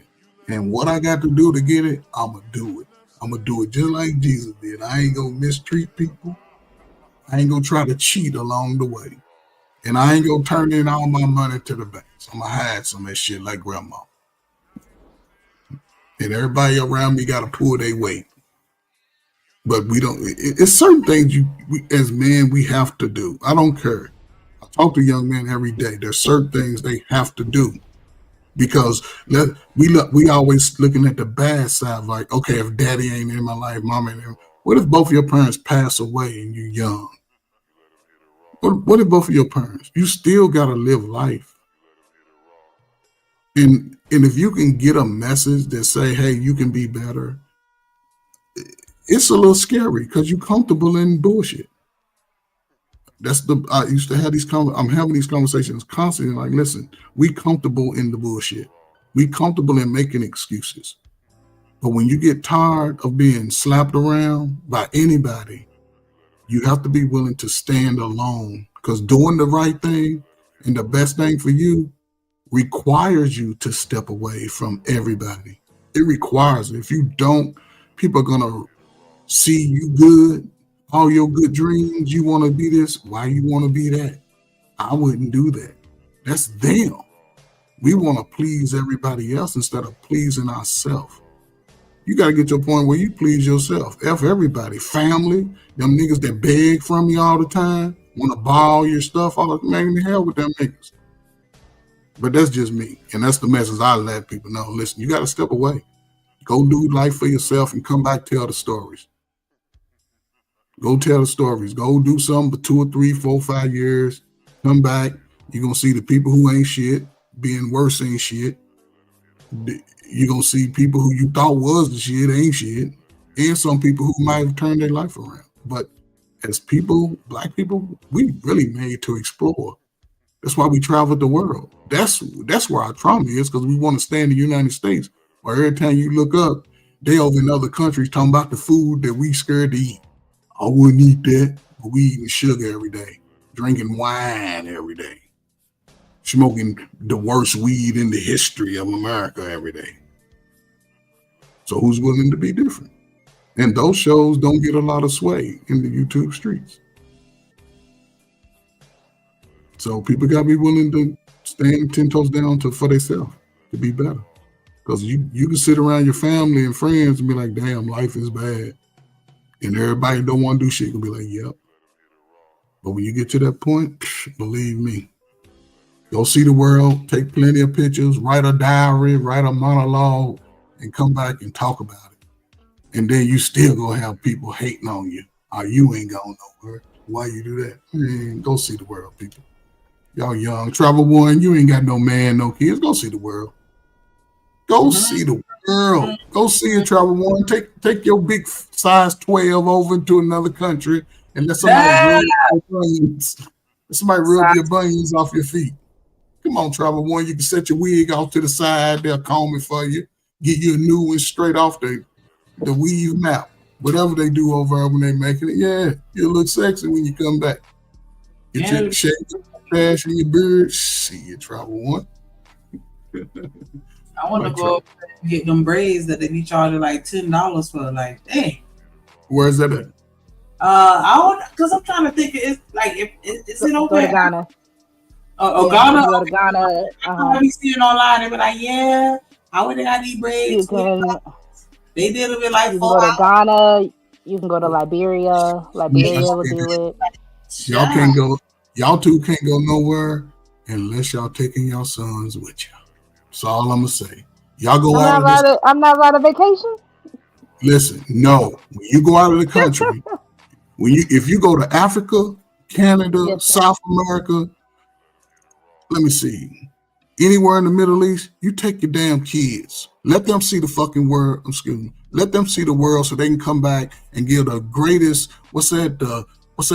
Speaker 9: And what I got to do to get it, I'm going to do it. I'm going to do it just like Jesus did. I ain't going to mistreat people. I ain't going to try to cheat along the way. And I ain't going to turn in all my money to the banks. I'm going to hide some of that shit like grandma. And everybody around me got to pull their weight. But we don't, it's certain things as men, we have to do. I don't care. I talk to young men every day. There's certain things they have to do. Because we always looking at the bad side, like, okay, if daddy ain't in my life, mama ain't in. What if both of your parents pass away and you're young? What if both of your parents? You still gotta live life. And if you can get a message that say, hey, you can be better, it's a little scary because you're comfortable in bullshit. I used to have I'm having these conversations constantly, like, listen, we comfortable in the bullshit. We comfortable in making excuses. But when you get tired of being slapped around by anybody, you have to be willing to stand alone, because doing the right thing and the best thing for you requires you to step away from everybody. It requires it. If you don't, people are going to see you good, all your good dreams. You want to be this, why you want to be that? I wouldn't do that. That's them. We want to please everybody else instead of pleasing ourselves. You got to get to a point where you please yourself. F everybody. Family, them niggas that beg from you all the time, want to borrow your stuff, all the man, the hell with them niggas. But that's just me. And that's the message I let people know. Listen, you got to step away. Go do life for yourself and come back, tell the stories. Go tell the stories. Go do something for 2 or 3, 4, 5 years. Come back. You're going to see the people who ain't shit being worse ain't shit. You're going to see people who you thought was the shit ain't shit. And some people who might have turned their life around. But as people, black people, we really made to explore. That's why we traveled the world. That's where our trauma is, because we want to stay in the United States. Where every time you look up, they over in other countries talking about the food that we scared to eat. I wouldn't eat that, but we eating sugar every day, drinking wine every day, smoking the worst weed in the history of America every day. So who's willing to be different? And those shows don't get a lot of sway in the YouTube streets. So people gotta be willing to stand 10 toes down for themselves to be better. Because you can sit around your family and friends and be like, damn, life is bad. And everybody don't want to do shit. You can be like, yep. But when you get to that point, believe me, go see the world, take plenty of pictures, write a diary, write a monologue, and come back and talk about it. And then you still gonna have people hating on you. Oh, you ain't going nowhere. Why you do that? Man, go see the world, people. Y'all young. Travel one, you ain't got no man, no kids. Go see the world. Go see the world. Go see it, Travel one. Take your big size 12 over into another country and let somebody rub your bunions. Let somebody rub your bunions off your feet. Come on, Travel one. You can set your wig off to the side. They'll comb it for you. Get you a new one straight off the weave map. Whatever they do over there when they making it, yeah, you'll look sexy when you come back. Get your shave, trash, and your beard. See you, Travel one.
Speaker 8: I want to go up and get them braids that they be charging like $10 for. Like, dang.
Speaker 9: Where's that at?
Speaker 8: Because I'm trying to think. It's like, is it over
Speaker 18: Go to Ghana.
Speaker 8: Ghana.
Speaker 18: Go to Ghana.
Speaker 8: I be seeing online. They be like, yeah, how would they got these braids? They did it with like
Speaker 18: you
Speaker 8: 4
Speaker 18: can go
Speaker 8: hours.
Speaker 18: to Ghana. You can go to Liberia. Liberia will do it.
Speaker 9: Y'all can't go. Y'all two can't go nowhere unless y'all taking your sons with you. That's all I'm gonna say. Y'all go out of this.
Speaker 18: I'm not right on vacation.
Speaker 9: Listen, no. When you go out of the country, if you go to Africa, Canada, South America, let me see, anywhere in the Middle East, you take your damn kids. Let them see the fucking world. Excuse me. Let them see the world so they can come back and give the greatest. What's that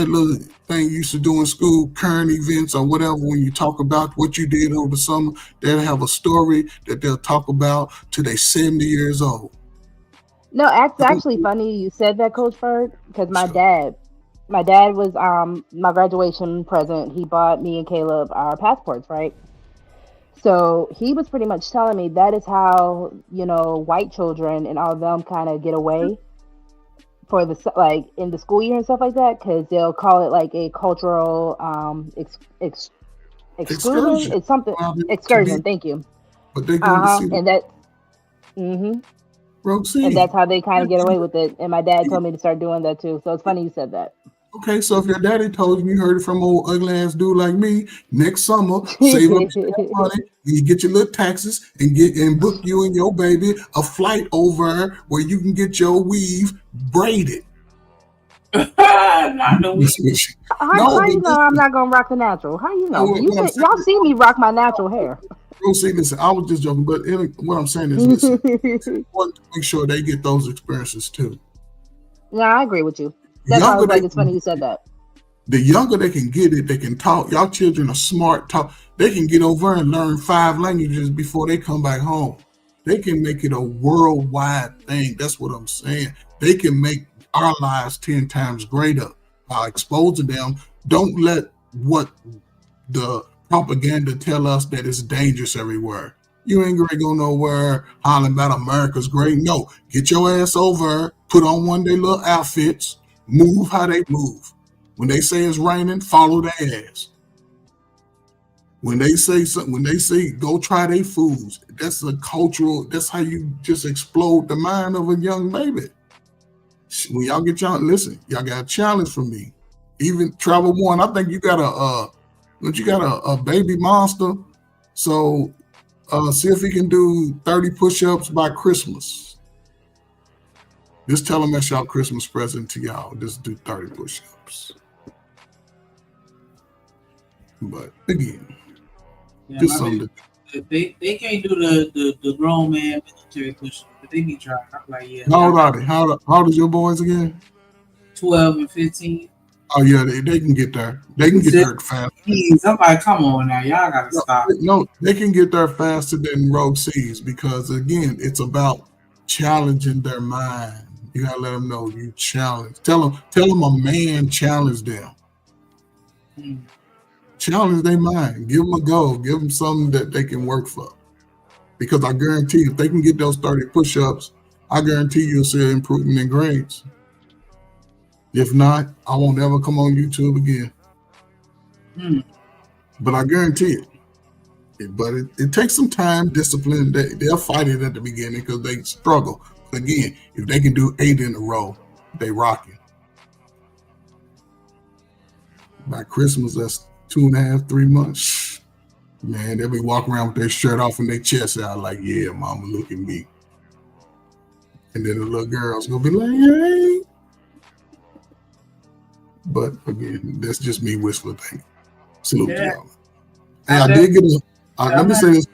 Speaker 9: little thing you used to do in school? Current events or whatever. When you talk about what you did over the summer, they'll have a story that they'll talk about till they 70 years old.
Speaker 18: No, it's actually funny you said that, Coach Ferg, because my dad was my graduation present. He bought me and Caleb our passports, right? So he was pretty much telling me that is how, white children and all of them kind of get away for the, like, in the school year and stuff like that, because they'll call it like a cultural exclusion. It's something excursion. Thank you.
Speaker 9: But they go to see
Speaker 18: and that. And that's how they kind of get away with it. And my dad told me to start doing that too. So it's funny you said that.
Speaker 9: Okay, so if your daddy told you heard it from old ugly ass dude like me, next summer save up some money and you get your little taxes and book you and your baby a flight over where you can get your weave braided.
Speaker 18: How you know I'm not gonna rock the natural? How you know? Y'all see me rock my natural hair.
Speaker 9: See, listen, I was just joking, but what I'm saying is, listen, it's important to make sure they get those experiences too.
Speaker 18: Yeah, I agree with you. That's why I was like, it's funny you said that.
Speaker 9: The younger they can get it, they can talk. Y'all children are smart. They can get over and learn 5 languages before they come back home. They can make it a worldwide thing. That's what I'm saying. They can make our lives 10 times greater by exposing them. Don't let what the propaganda tell us that it's dangerous everywhere. You ain't gonna go nowhere hollering about America's great. No, get your ass over, put on one of their little outfits, move how they move. When they say it's raining, follow their ass. When they say something, when they say go try their foods, that's that's how you just explode the mind of a young baby. When y'all get y'all got a challenge from me. Even Travel One, I think you got a baby monster. So see if he can do 30 push-ups by Christmas. Just tell him that's y'all Christmas present to y'all. Just do 30 push-ups. But again, just something.
Speaker 8: They can't do the grown man military push-ups, but they be trying. I'm like, yeah.
Speaker 9: How old are they? How old is your boys again?
Speaker 8: 12 and 15.
Speaker 9: Oh yeah, they can get there. They can get there fast.
Speaker 8: Somebody, come on now, y'all gotta stop.
Speaker 9: No, they can get there faster than Rogue sees because again, it's about challenging their mind. You gotta let them know you challenge. Tell them a man challenged them. Challenge their mind. Give them a goal. Give them something that they can work for. Because I guarantee if they can get those 30 push-ups, I guarantee you'll see an improvement in grades. If not, I won't ever come on YouTube again. but I guarantee it. But it takes some time, discipline. They'll fight it at the beginning because they struggle. But again, if they can do 8 in a row, they rocking. By Christmas, that's 2.5, 3 months. Man, they'll be walking around with their shirt off and their chest out like, yeah, mama, look at me. And then the little girl's gonna be like, hey. But again, that's just me wishful thinking. Salute to y'all. Hey, I did get let me say this.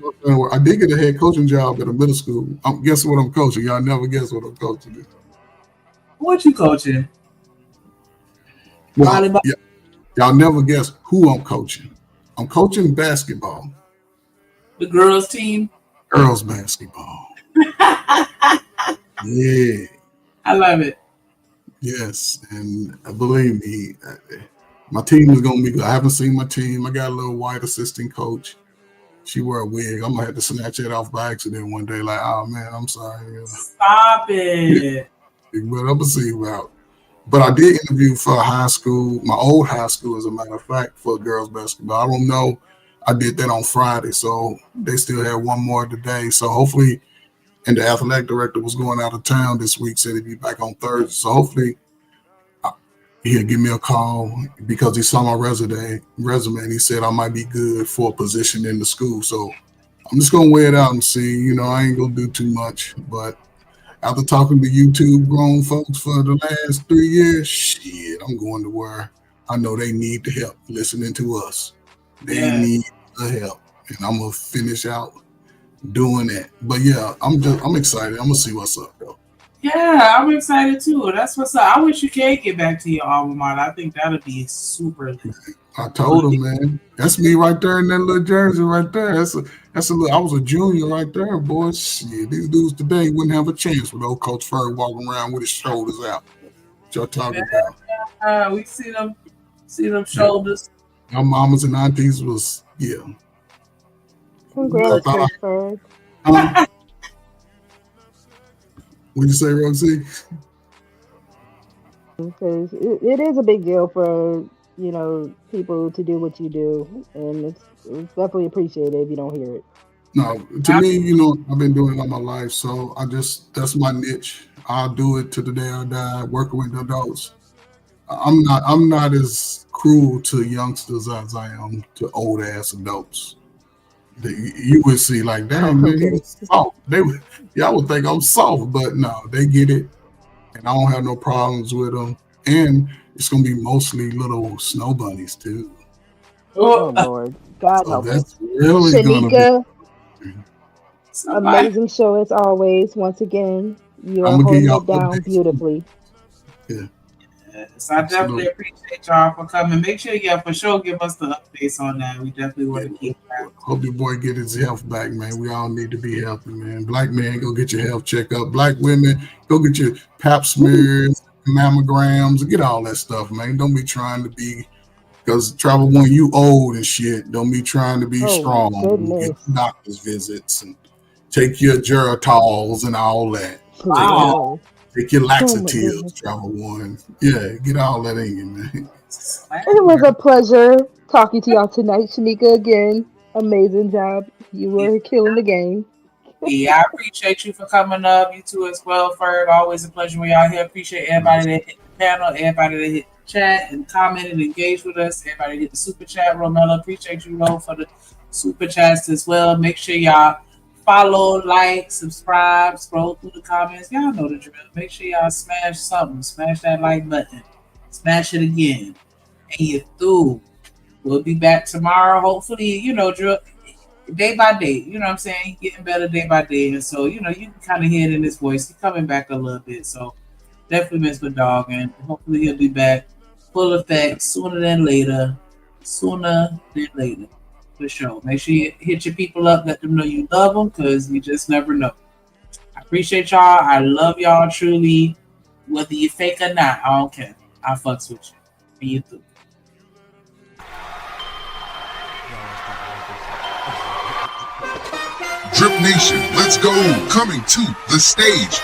Speaker 9: I did get a head coaching job at a middle school. Guess what I'm coaching? Y'all never guess what I'm coaching.
Speaker 8: What you coaching?
Speaker 9: Well, y'all never guess who I'm coaching. I'm coaching basketball.
Speaker 8: The girls team?
Speaker 9: Girls basketball. Yeah.
Speaker 8: I love it.
Speaker 9: Yes. And believe me, my team is going to be good. I haven't seen my team. I got a little white assistant coach. She wear a wig. I'm going to have to snatch it off by accident one day. Like, oh, man, I'm sorry.
Speaker 8: Stop it.
Speaker 9: But I'm going to see about. But I did interview for a high school, my old high school, as a matter of fact, for girls basketball. I don't know. I did that on Friday, so they still have one more today. So hopefully, and the athletic director was going out of town this week, said he'd be back on Thursday. So hopefully, he'll give me a call because he saw my resume, and he said I might be good for a position in the school. So I'm just going to weigh it out and see. You know, I ain't going to do too much, but after talking to YouTube grown folks for the last 3 years, shit, I'm going to where I know they need the help listening to us. They need the help. And I'm going to finish out doing that. But yeah, I'm excited. I'm going to see what's up, though.
Speaker 8: Yeah, I'm excited too. That's what's up. I wish you could get back to your alma mater. I think that would be super.
Speaker 9: I told him, man. That's me right there in that little jersey right there. That's a little. I was a junior right there, boy. Shit, these dudes today wouldn't have a chance with old Coach Furr walking around with his shoulders out. What y'all talking about?
Speaker 8: We see them shoulders.
Speaker 9: Our mamas and aunties was
Speaker 18: Congrats, Furr.
Speaker 9: What'd you say, Roxy?
Speaker 18: Because it is a big deal for people to do what you do, and it's definitely appreciated if you don't hear it.
Speaker 9: No, to me, I've been doing it all my life, so that's my niche. I'll do it to the day I die, working with adults. I'm not as cruel to youngsters as I am to old ass adults. You would see like, damn, man, he's soft. Y'all would think I'm soft, but no, they get it, and I don't have no problems with them. And it's gonna be mostly little snow bunnies too.
Speaker 18: Oh Lord, God help us.
Speaker 9: That's really
Speaker 18: Shanika, amazing show as always. Once again, you are holding it down beautifully.
Speaker 9: Yeah.
Speaker 8: Yes, I definitely appreciate y'all for coming. Make sure for sure give us the updates on that. We definitely want to keep that.
Speaker 9: Hope your boy get his health back, man. We all need to be healthy, man. Black men, go get your health checkup. Black women, go get your pap smears, mammograms, get all that stuff, man. Don't be trying to be, because Travel One, you old and shit. Don't be trying to be strong. Get doctor's visits and take your Geratols and all that.
Speaker 18: Wow.
Speaker 9: Take your laxatives, Travel One. Yeah, get all that in you, man.
Speaker 18: It was a pleasure talking to y'all tonight, Shanika. Again, amazing job. You were killing the game.
Speaker 8: Yeah, I appreciate you for coming up. You too as well, Ferg. Always a pleasure when y'all here. Appreciate everybody that hit the panel, everybody that hit the chat and commented and engaged with us. Everybody hit the super chat. Romella, appreciate you, Ro, for the super chats as well. Make sure y'all follow, like, subscribe, scroll through the comments. Y'all know the drill. Make sure y'all smash something. Smash that like button. Smash it again. And you're through. We'll be back tomorrow. Hopefully, drill day by day. You know what I'm saying? He's getting better day by day. And so, you can kind of hear it in his voice. He's coming back a little bit. So definitely miss my dog. And hopefully he'll be back full effect sooner than later. Sooner than later. For sure. Make sure you hit your people up, let them know you love them, because you just never know. I appreciate y'all. I love y'all truly. Whether you fake or not, I don't care. I fucks with you. And you too.
Speaker 11: Drip Nation, let's go. Coming to the stage.